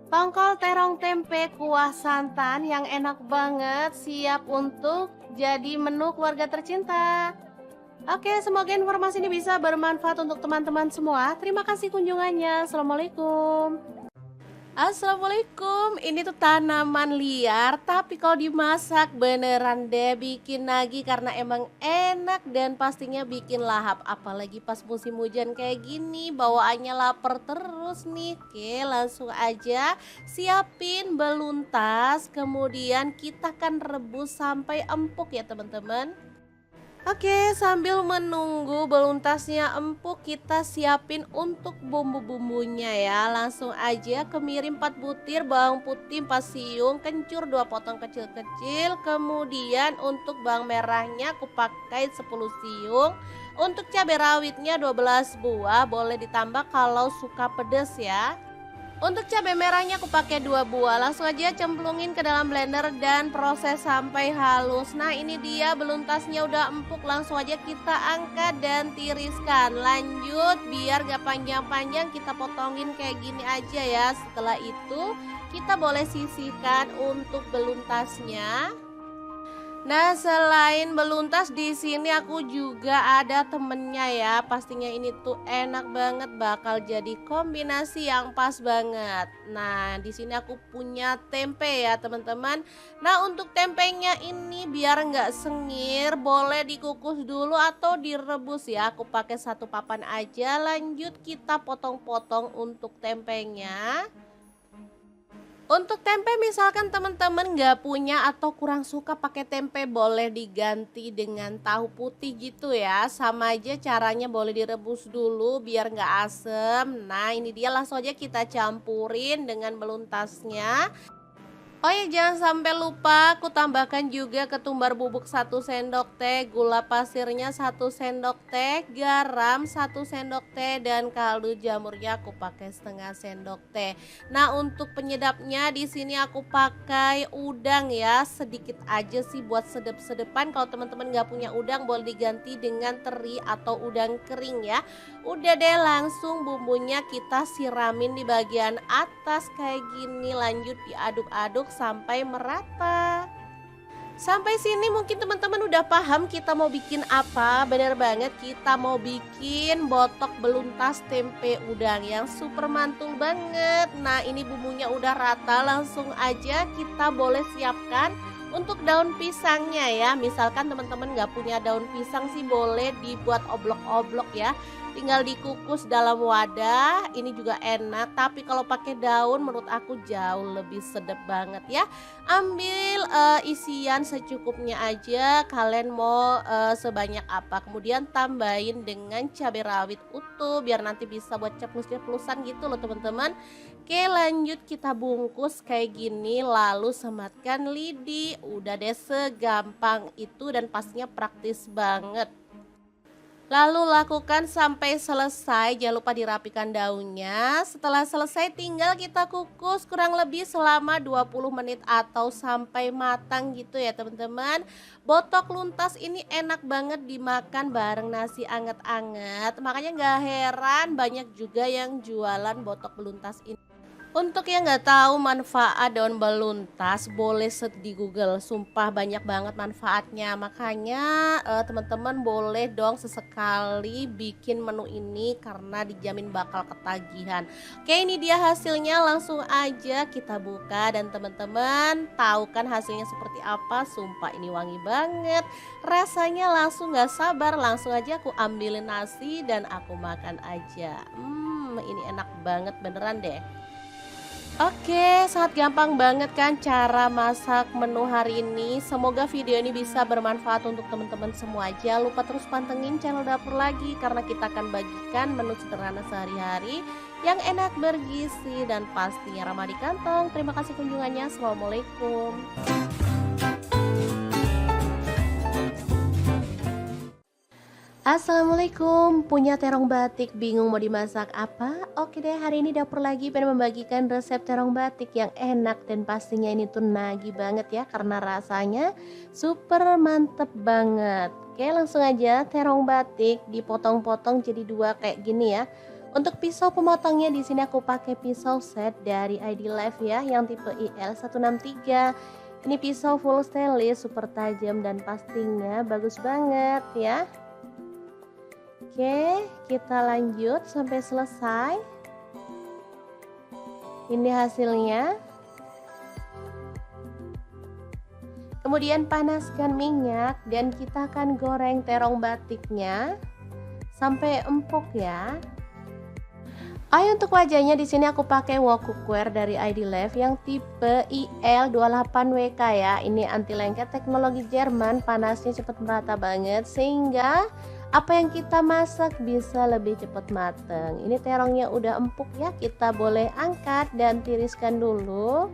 Tongkol terong tempe kuah santan yang enak banget, siap untuk jadi menu keluarga tercinta. Oke, semoga informasi ini bisa bermanfaat untuk teman-teman semua. Terima kasih kunjungannya. Assalamualaikum. Assalamualaikum. Ini tuh tanaman liar, tapi kalau dimasak beneran deh bikin nagih karena emang enak dan pastinya bikin lahap. Apalagi pas musim hujan kayak gini, bawaannya lapar terus nih. Oke, langsung aja siapin beluntas, kemudian kita akan rebus sampai empuk ya teman-teman. Oke, sambil menunggu beluntasnya empuk, kita siapin untuk bumbu-bumbunya ya. Langsung aja kemirin 4 butir bawang putih 4 siung, kencur 2 potong kecil-kecil. Kemudian untuk bawang merahnya aku pakai 10 siung. Untuk cabai rawitnya 12 buah, boleh ditambah kalau suka pedas ya. Untuk cabai merahnya aku pakai 2 buah. Langsung aja cemplungin ke dalam blender dan proses sampai halus. Nah, ini dia beluntasnya udah empuk. Langsung aja kita angkat dan tiriskan. Lanjut, biar gak panjang-panjang kita potongin kayak gini aja ya. Setelah itu kita boleh sisihkan untuk beluntasnya. Nah, selain beluntas di sini aku juga ada temennya ya. Pastinya ini tuh enak banget, bakal jadi kombinasi yang pas banget. Nah, di sini aku punya tempe ya teman-teman. Nah, untuk tempenya ini biar nggak sengir, boleh dikukus dulu atau direbus ya. Aku pakai 1 papan aja. Lanjut kita potong-potong untuk tempenya. Untuk tempe misalkan teman-teman nggak punya atau kurang suka pakai tempe, boleh diganti dengan tahu putih gitu ya. Sama aja caranya, boleh direbus dulu biar nggak asem. Nah, ini dia, langsung aja kita campurin dengan beluntasnya. Oh ya, jangan sampai lupa aku tambahkan juga ketumbar bubuk 1 sendok teh, gula pasirnya 1 sendok teh, garam 1 sendok teh, dan kaldu jamurnya aku pakai setengah sendok teh. Nah, untuk penyedapnya di sini aku pakai udang ya, sedikit aja sih buat sedep-sedepan. Kalau teman-teman nggak punya udang, boleh diganti dengan teri atau udang kering ya. Udah deh, langsung bumbunya kita siramin di bagian atas kayak gini. Lanjut diaduk-aduk sampai merata. Sampai sini mungkin teman-teman udah paham kita mau bikin apa. Bener banget, kita mau bikin botok beluntas tempe udang yang super mantul banget. Nah, ini bumbunya udah rata, langsung aja kita boleh siapkan untuk daun pisangnya ya. Misalkan teman-teman nggak punya daun pisang sih boleh dibuat oblok-oblok ya. Tinggal dikukus dalam wadah, ini juga enak. Tapi kalau pakai daun menurut aku jauh lebih sedap banget ya. Ambil, isian secukupnya aja, kalian mau, sebanyak apa. Kemudian tambahin dengan cabai rawit utuh biar nanti bisa buat ceplos-ceplosan gitu loh teman-teman. Oke lanjut kita bungkus kayak gini lalu sematkan lidi. Udah deh segampang itu dan pastinya praktis banget. Lalu lakukan sampai selesai, jangan lupa dirapikan daunnya. Setelah selesai tinggal kita kukus kurang lebih selama 20 menit atau sampai matang gitu ya teman-teman. Botok luntas ini enak banget dimakan bareng nasi anget-anget. Makanya gak heran banyak juga yang jualan botok beluntas ini. Untuk yang nggak tahu manfaat daun beluntas, boleh search di Google. Sumpah banyak banget manfaatnya. Makanya teman-teman boleh dong sesekali bikin menu ini karena dijamin bakal ketagihan. Oke, ini dia hasilnya. Langsung aja kita buka dan teman-teman tahu kan hasilnya seperti apa. Sumpah ini wangi banget. Rasanya langsung nggak sabar. Langsung aja aku ambilin nasi dan aku makan aja. Ini enak banget beneran deh. Oke, sangat gampang banget kan cara masak menu hari ini. Semoga video ini bisa bermanfaat untuk teman-teman semua. Jangan lupa terus pantengin channel dapur lagi karena kita akan bagikan menu sederhana sehari-hari yang enak, bergizi, dan pastinya ramah di kantong. Terima kasih kunjungannya. Assalamualaikum. Assalamualaikum, punya terong batik bingung mau dimasak apa? Oke deh, hari ini dapur lagi pengen membagikan resep terong batik yang enak dan pastinya ini tuh nagih banget ya karena rasanya super mantep banget. Oke, langsung aja terong batik dipotong-potong jadi dua kayak gini ya. Untuk pisau pemotongnya di sini aku pakai pisau set dari ID Life ya yang tipe IL163. Ini pisau full stainless super tajam dan pastinya bagus banget ya. Oke, kita lanjut sampai selesai. Ini hasilnya. Kemudian panaskan minyak dan kita akan goreng terong batiknya sampai empuk ya. Untuk wajahnya di sini aku pakai wok cookware dari ID Life yang tipe IL28WK ya. Ini anti lengket teknologi Jerman, panasnya cepat merata banget sehingga apa yang kita masak bisa lebih cepat mateng. Ini terongnya udah empuk ya, kita boleh angkat dan tiriskan dulu.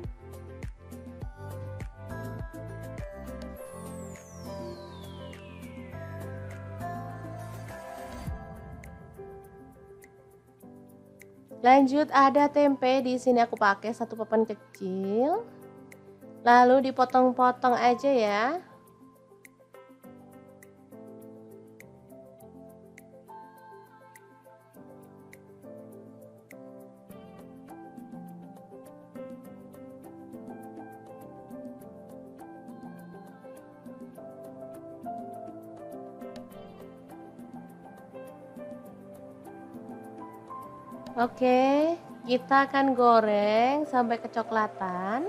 Lanjut ada tempe di sini aku pakai satu papan kecil. Lalu dipotong-potong aja ya. Oke, kita akan goreng sampai kecoklatan.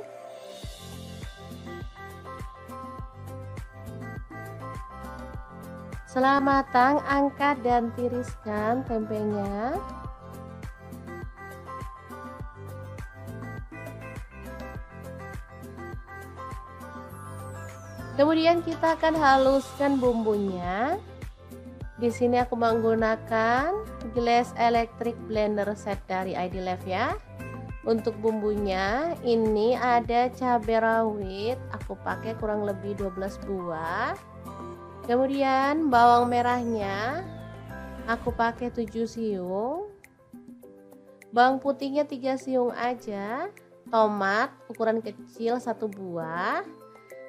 Setelah matang, angkat dan tiriskan tempenya. Kemudian kita akan haluskan bumbunya. Di sini aku menggunakan gelas electric blender set dari ID Life ya. Untuk bumbunya ini ada cabai rawit, aku pakai kurang lebih 12 buah. Kemudian bawang merahnya aku pakai 7 siung. Bawang putihnya 3 siung aja. Tomat ukuran kecil 1 buah.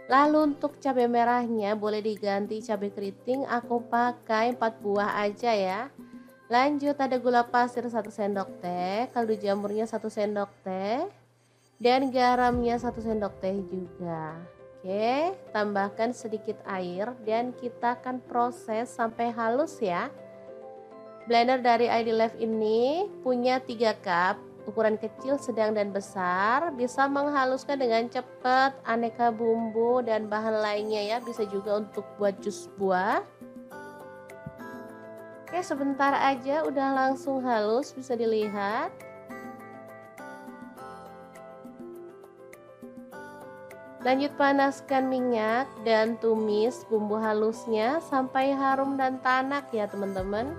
Lalu untuk cabai merahnya boleh diganti cabai keriting, aku pakai 4 buah aja ya. Lanjut ada gula pasir 1 sendok teh, kaldu jamurnya 1 sendok teh, dan garamnya 1 sendok teh juga. Oke, tambahkan sedikit air dan kita akan proses sampai halus ya. Blender dari ID Live ini punya 3 cup, ukuran kecil, sedang, dan besar. Bisa menghaluskan dengan cepat aneka bumbu dan bahan lainnya ya. Bisa juga untuk buat jus buah. Oke, sebentar aja udah langsung halus, bisa dilihat. Lanjut panaskan minyak dan tumis bumbu halusnya sampai harum dan tanak ya teman-teman.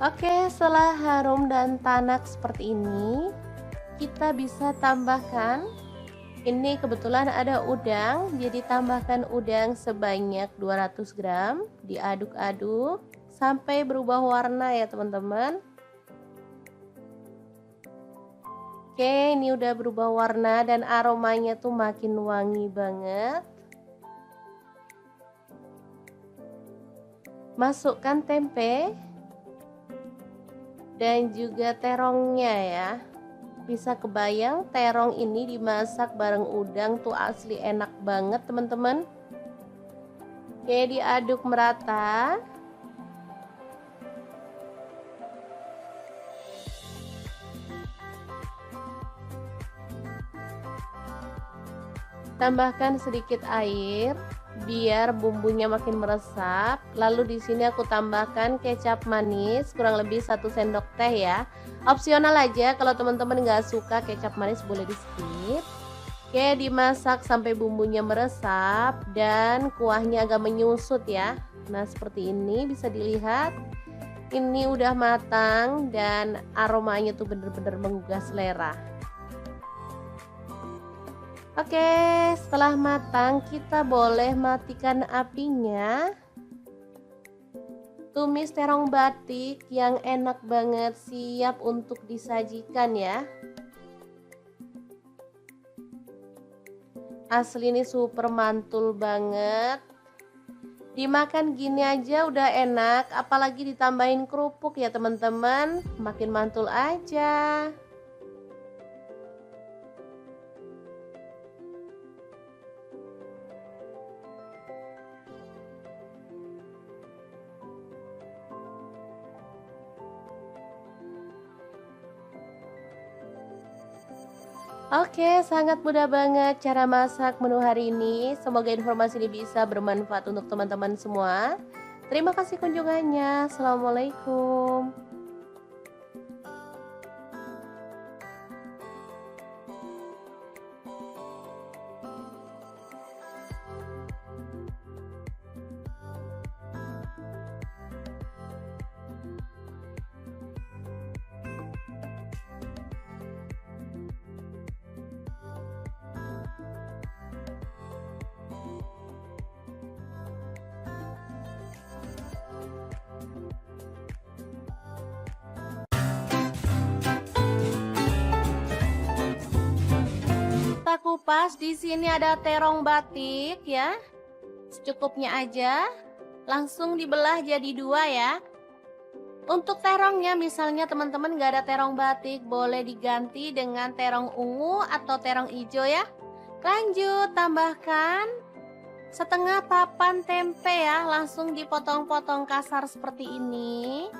Oke, setelah harum dan tanak seperti ini, kita bisa tambahkan, ini kebetulan ada udang, jadi tambahkan udang sebanyak 200 gram, diaduk-aduk sampai berubah warna ya teman-teman. Oke, ini udah berubah warna dan aromanya tuh makin wangi banget. Masukkan tempe dan juga terongnya ya. Bisa kebayang terong ini dimasak bareng udang tuh asli enak banget teman-teman. Oke, diaduk merata. Tambahkan sedikit air biar bumbunya makin meresap. Lalu di sini aku tambahkan kecap manis kurang lebih 1 sendok teh ya. Opsional aja, kalau teman-teman nggak suka kecap manis boleh di skip. Oke, dimasak sampai bumbunya meresap dan kuahnya agak menyusut ya. Nah seperti ini bisa dilihat. Ini udah matang dan aromanya tuh bener-bener menggugah selera. Oke, setelah matang kita boleh matikan apinya. Tumis terong batik yang enak banget, siap untuk disajikan ya. Asli ini super mantul banget. Dimakan gini aja udah enak, apalagi ditambahin kerupuk ya teman-teman, makin mantul aja. Oke, sangat mudah banget cara masak menu hari ini. Semoga informasi ini bisa bermanfaat untuk teman-teman semua. Terima kasih kunjungannya. Assalamualaikum. Kita kupas, di sini ada terong batik ya. Secukupnya aja. Langsung dibelah jadi 2 ya. Untuk terongnya misalnya teman-teman gak ada terong batik, boleh diganti dengan terong ungu atau terong hijau ya. Lanjut tambahkan setengah papan tempe ya, langsung dipotong-potong kasar seperti ini.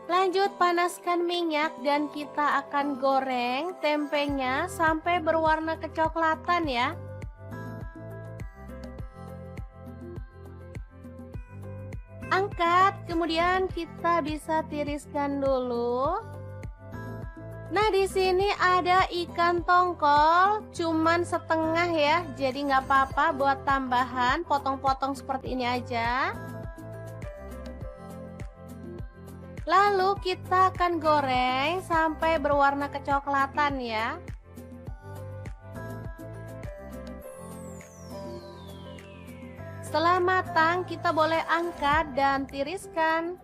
Lanjut panaskan minyak dan kita akan goreng tempenya sampai berwarna kecoklatan ya. Angkat, kemudian kita bisa tiriskan dulu. Nah, di sini ada ikan tongkol, cuman setengah ya. Jadi nggak apa-apa buat tambahan, potong-potong seperti ini aja. Lalu kita akan goreng sampai berwarna kecoklatan ya. Setelah matang, kita boleh angkat dan tiriskan.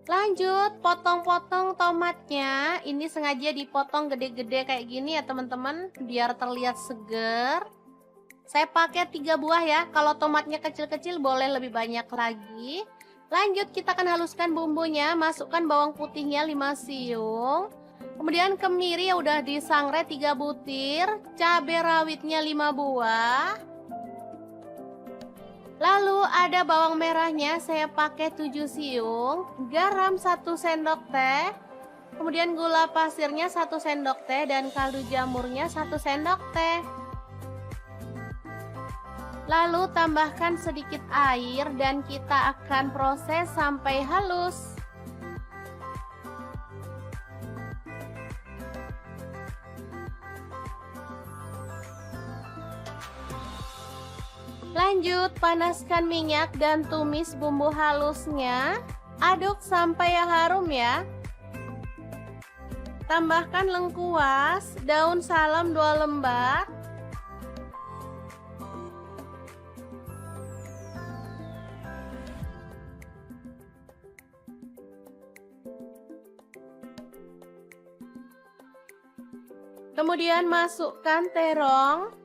Lanjut, potong-potong tomatnya. Ini sengaja dipotong gede-gede kayak gini ya teman-teman, biar terlihat seger. Saya pakai 3 buah ya. Kalau tomatnya kecil-kecil boleh lebih banyak lagi. Lanjut, kita akan haluskan bumbunya. Masukkan bawang putihnya 5 siung. Kemudian kemiri yang udah disangrai 3 butir. Cabai rawitnya 5 buah. Lalu ada bawang merahnya, saya pakai 7 siung. Garam 1 sendok teh. Kemudian gula pasirnya 1 sendok teh. Dan kaldu jamurnya 1 sendok teh. Lalu tambahkan sedikit air dan kita akan proses sampai halus. Lanjut, panaskan minyak dan tumis bumbu halusnya. Aduk sampai harum ya. Tambahkan lengkuas, daun salam 2 lembar. Kemudian masukkan terong.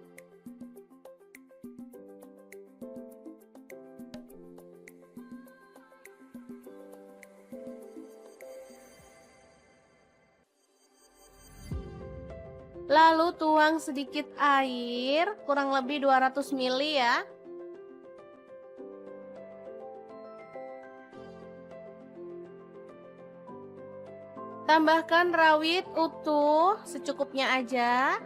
Lalu tuang sedikit air, kurang lebih 200 ml ya. Tambahkan rawit utuh secukupnya aja.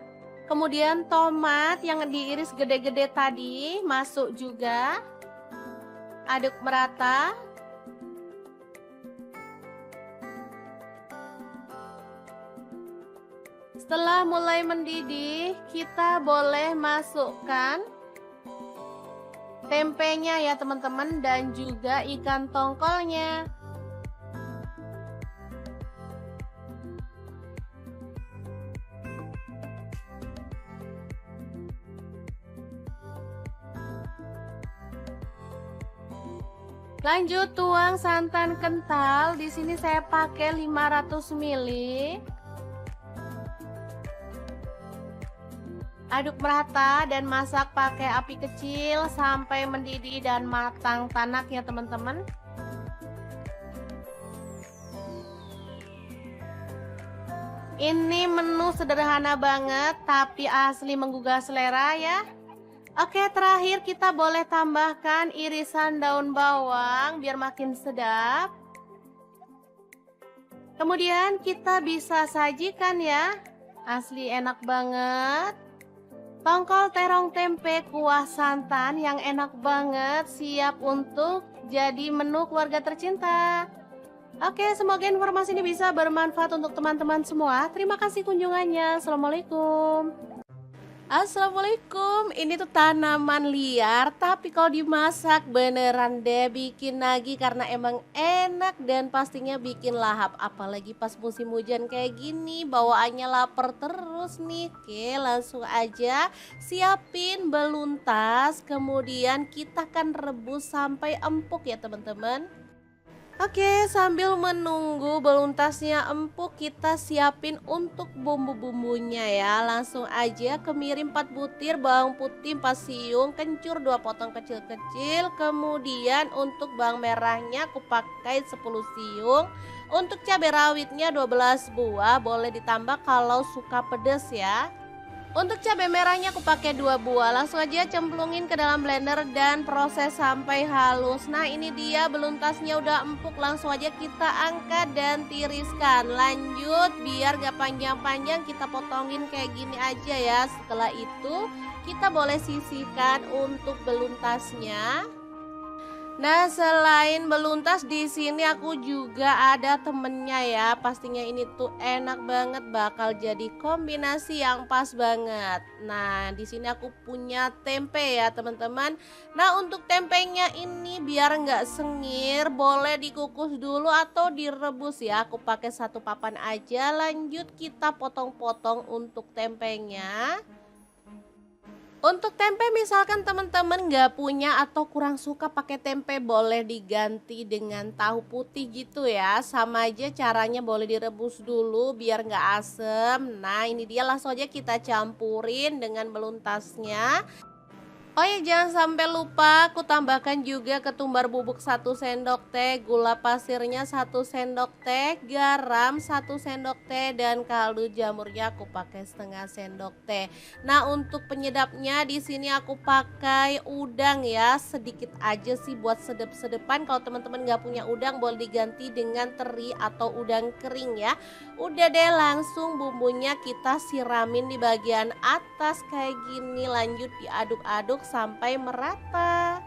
Kemudian tomat yang diiris gede-gede tadi masuk juga. Aduk merata. Setelah mulai mendidih, kita boleh masukkan tempenya ya teman-teman, dan juga ikan tongkolnya. Lanjut, tuang santan kental. Di sini saya pakai 500 ml. Aduk merata dan masak pakai api kecil sampai mendidih dan matang tanak ya teman-teman. Ini menu sederhana banget tapi asli menggugah selera ya. Oke, terakhir kita boleh tambahkan irisan daun bawang biar makin sedap. Kemudian kita bisa sajikan ya. Asli enak banget. Tongkol terong tempe kuah santan yang enak banget, siap untuk jadi menu keluarga tercinta. Oke, semoga informasi ini bisa bermanfaat untuk teman-teman semua. Terima kasih kunjungannya. Assalamualaikum. Assalamualaikum. Ini tuh tanaman liar, tapi kalau dimasak beneran deh bikin nagih karena emang enak dan pastinya bikin lahap. Apalagi pas musim hujan kayak gini, bawaannya lapar terus nih. Oke, langsung aja siapin beluntas, kemudian kita akan rebus sampai empuk ya teman-teman. Oke, sambil menunggu beluntasnya empuk, kita siapin untuk bumbu-bumbunya ya. Langsung aja kemiri 4 butir, bawang putih 4 siung, kencur 2 potong kecil-kecil. Kemudian untuk bawang merahnya aku pakai 10 siung. Untuk cabai rawitnya 12 buah, boleh ditambah kalau suka pedas ya. Untuk cabai merahnya aku pakai 2 buah. Langsung aja cemplungin ke dalam blender dan proses sampai halus. Nah, ini dia beluntasnya udah empuk. Langsung aja kita angkat dan tiriskan. Lanjut, biar gak panjang-panjang kita potongin kayak gini aja ya. Setelah itu kita boleh sisihkan untuk beluntasnya. Nah, selain beluntas di sini aku juga ada temennya ya. Pastinya ini tuh enak banget, bakal jadi kombinasi yang pas banget. Nah, di sini aku punya tempe ya, teman-teman. Nah, untuk tempenya ini biar nggak sengir, boleh dikukus dulu atau direbus ya. Aku pakai satu papan aja. Lanjut kita potong-potong untuk tempenya. Untuk tempe misalkan teman-teman nggak punya atau kurang suka pakai tempe boleh diganti dengan tahu putih gitu ya. Sama aja caranya boleh direbus dulu biar nggak asem. Nah ini dia langsung aja kita campurin dengan beluntasnya. Oh ya jangan sampai lupa aku tambahkan juga ketumbar bubuk 1 sendok teh, gula pasirnya 1 sendok teh, garam 1 sendok teh, dan kaldu jamurnya aku pakai setengah sendok teh. Nah untuk penyedapnya di sini aku pakai udang ya, sedikit aja sih buat sedep-sedepan. Kalau teman-teman nggak punya udang boleh diganti dengan teri atau udang kering ya. Udah deh langsung bumbunya kita siramin di bagian atas kayak gini, lanjut diaduk-aduk sampai merata.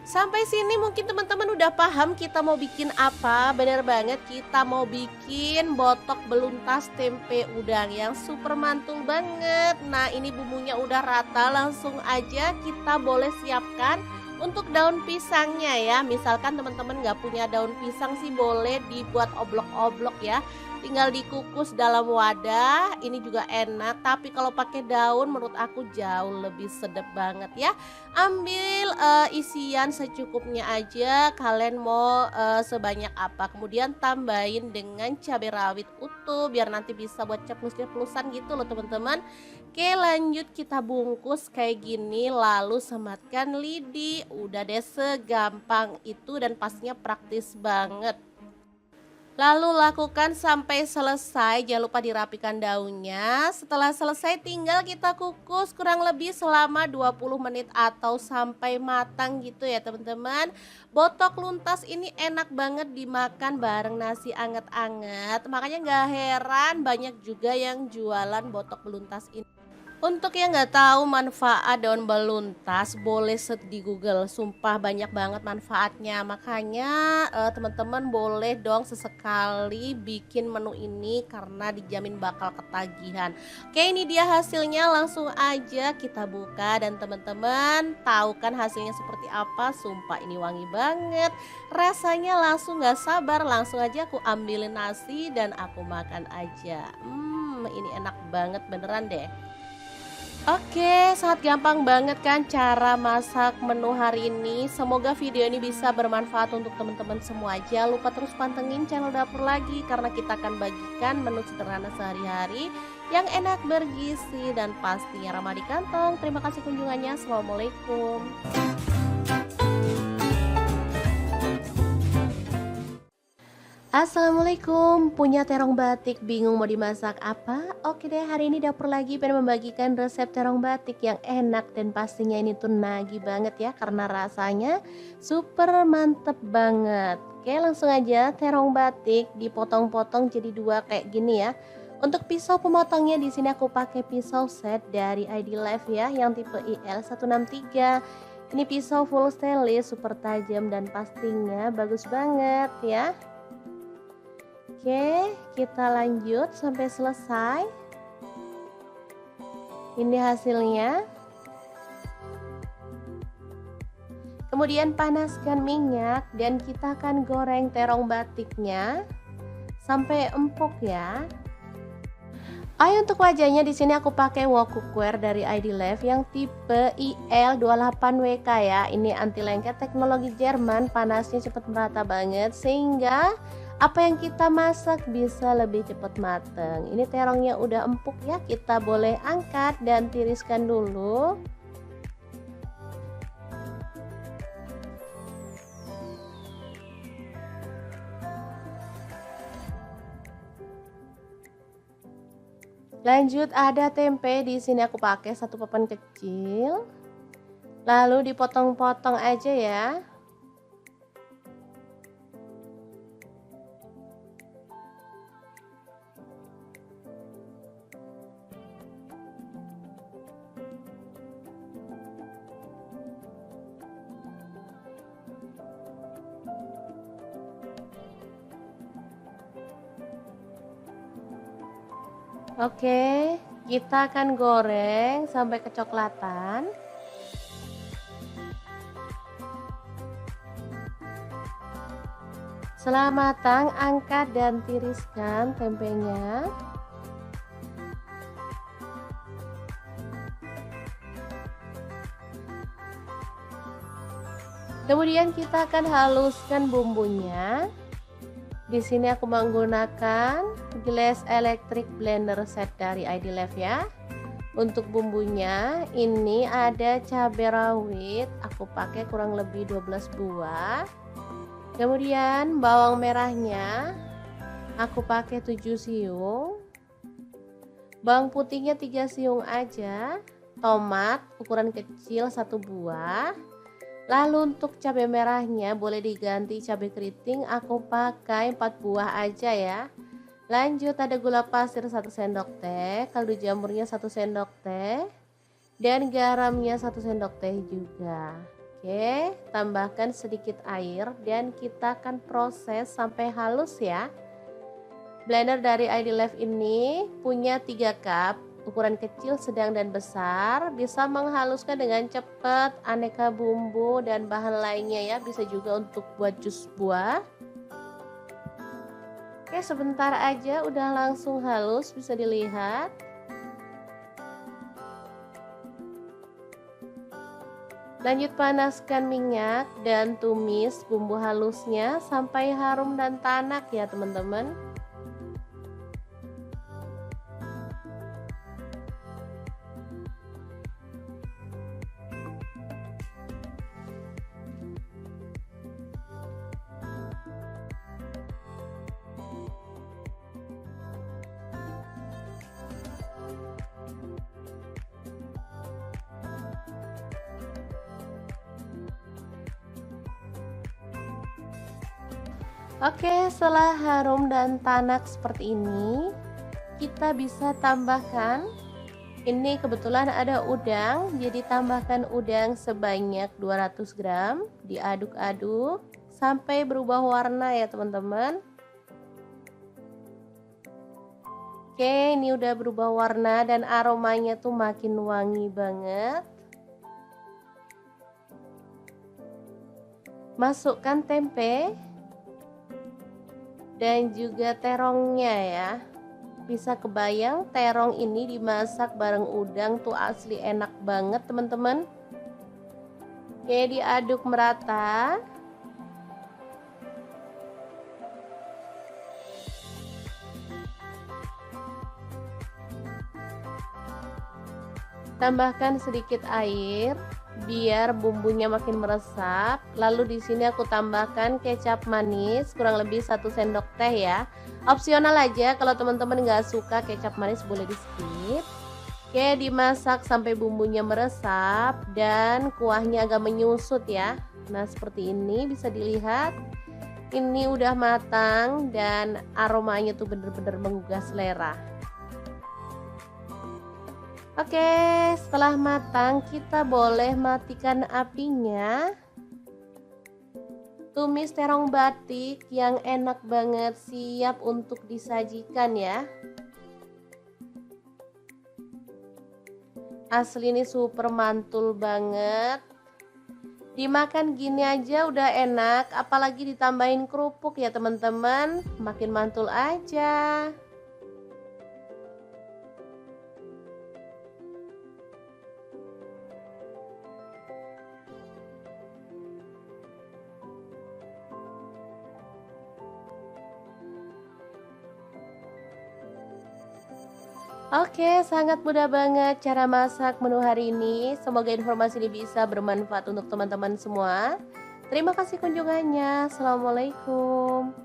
Sampai sini mungkin teman-teman udah paham kita mau bikin apa. Bener banget, kita mau bikin botok beluntas tempe udang yang super mantul banget. Nah ini bumbunya udah rata, langsung aja kita boleh siapkan untuk daun pisangnya ya. Misalkan teman-teman nggak punya daun pisang sih boleh dibuat oblok-oblok ya, tinggal dikukus dalam wadah. Ini juga enak, tapi kalau pakai daun menurut aku jauh lebih sedap banget ya. Ambil isian secukupnya aja, kalian mau sebanyak apa, kemudian tambahin dengan cabai rawit utuh biar nanti bisa buat ceplus-ceplusan gitu loh teman-teman. Oke lanjut kita bungkus kayak gini, lalu sematkan lidi. Udah deh, segampang itu dan pastinya praktis banget. Lalu lakukan sampai selesai, jangan lupa dirapikan daunnya. Setelah selesai tinggal kita kukus kurang lebih selama 20 menit atau sampai matang gitu ya teman-teman. Botok luntas ini enak banget dimakan bareng nasi anget-anget. Makanya gak heran banyak juga yang jualan botok beluntas ini. Untuk yang nggak tahu manfaat daun beluntas, boleh search di Google. Sumpah banyak banget manfaatnya. Makanya teman-teman boleh dong sesekali bikin menu ini karena dijamin bakal ketagihan. Oke, ini dia hasilnya. Langsung aja kita buka dan teman-teman tahu kan hasilnya seperti apa. Sumpah ini wangi banget. Rasanya langsung nggak sabar. Langsung aja aku ambilin nasi dan aku makan aja. Ini enak banget beneran deh. Oke, sangat gampang banget kan cara masak menu hari ini. Semoga video ini bisa bermanfaat untuk teman-teman semua. Jangan lupa terus pantengin channel dapur lagi karena kita akan bagikan menu sederhana sehari-hari yang enak, bergizi, dan pastinya ramah di kantong. Terima kasih kunjungannya. Assalamualaikum. Assalamualaikum, punya terong batik bingung mau dimasak apa? Oke deh, hari ini dapur lagi pengen membagikan resep terong batik yang enak dan pastinya ini tuh nagih banget ya karena rasanya super mantep banget. Oke langsung aja, terong batik dipotong-potong jadi 2 kayak gini ya. Untuk pisau pemotongnya di sini aku pakai pisau set dari ID Life ya yang tipe IL163. Ini pisau full stainless, super tajam dan pastinya bagus banget ya. Oke, kita lanjut sampai selesai. Ini hasilnya. Kemudian panaskan minyak dan kita akan goreng terong batiknya sampai empuk ya. Untuk wajahnya di sini aku pakai wok cookware dari ID Life yang tipe IL28WK ya. Ini anti lengket teknologi Jerman, panasnya cepat merata banget sehingga apa yang kita masak bisa lebih cepat mateng. Ini terongnya udah empuk ya, kita boleh angkat dan tiriskan dulu. Lanjut ada tempe, di sini aku pakai 1 papan kecil. Lalu dipotong-potong aja ya. Oke, kita akan goreng sampai kecoklatan. Setelah matang, angkat dan tiriskan tempenya. Kemudian kita akan haluskan bumbunya. Di sini aku menggunakan gelas electric blender set dari ID-Life ya. Untuk bumbunya ini ada cabai rawit, aku pakai kurang lebih 12 buah. Kemudian bawang merahnya aku pakai 7 siung. Bawang putihnya 3 siung aja. Tomat ukuran kecil 1 buah. Lalu untuk cabai merahnya boleh diganti cabai keriting, aku pakai 4 buah aja ya. Lanjut ada gula pasir 1 sendok teh, kaldu jamurnya 1 sendok teh, dan garamnya 1 sendok teh juga. Oke, tambahkan sedikit air dan kita akan proses sampai halus ya. Blender dari ID-Life ini punya 3 cup, ukuran kecil, sedang, dan besar. Bisa menghaluskan dengan cepat aneka bumbu dan bahan lainnya ya. Bisa juga untuk buat jus buah. Oke, sebentar aja udah langsung halus, bisa dilihat. Lanjut panaskan minyak dan tumis bumbu halusnya sampai harum dan tanak ya teman-teman. Oke, setelah harum dan tanak seperti ini, kita bisa tambahkan, ini kebetulan ada udang, jadi tambahkan udang sebanyak 200 gram, diaduk-aduk sampai berubah warna ya teman-teman. Oke, ini udah berubah warna dan aromanya tuh makin wangi banget. Masukkan tempe dan juga terongnya ya. Bisa kebayang terong ini dimasak bareng udang tuh asli enak banget teman-teman. Oke, diaduk merata. Tambahkan sedikit air biar bumbunya makin meresap. Lalu di sini aku tambahkan kecap manis kurang lebih 1 sendok teh ya. Opsional aja, kalau teman-teman nggak suka kecap manis boleh di skip. Oke, dimasak sampai bumbunya meresap dan kuahnya agak menyusut ya. Nah seperti ini bisa dilihat. Ini udah matang dan aromanya tuh bener-bener menggugah selera. Oke, setelah matang kita boleh matikan apinya. Tumis terong batik yang enak banget, siap untuk disajikan ya. Asli ini super mantul banget. Dimakan gini aja udah enak, apalagi ditambahin kerupuk ya teman-teman, makin mantul aja. Oke, sangat mudah banget cara masak menu hari ini. Semoga informasi ini bisa bermanfaat untuk teman-teman semua. Terima kasih kunjungannya. Assalamualaikum.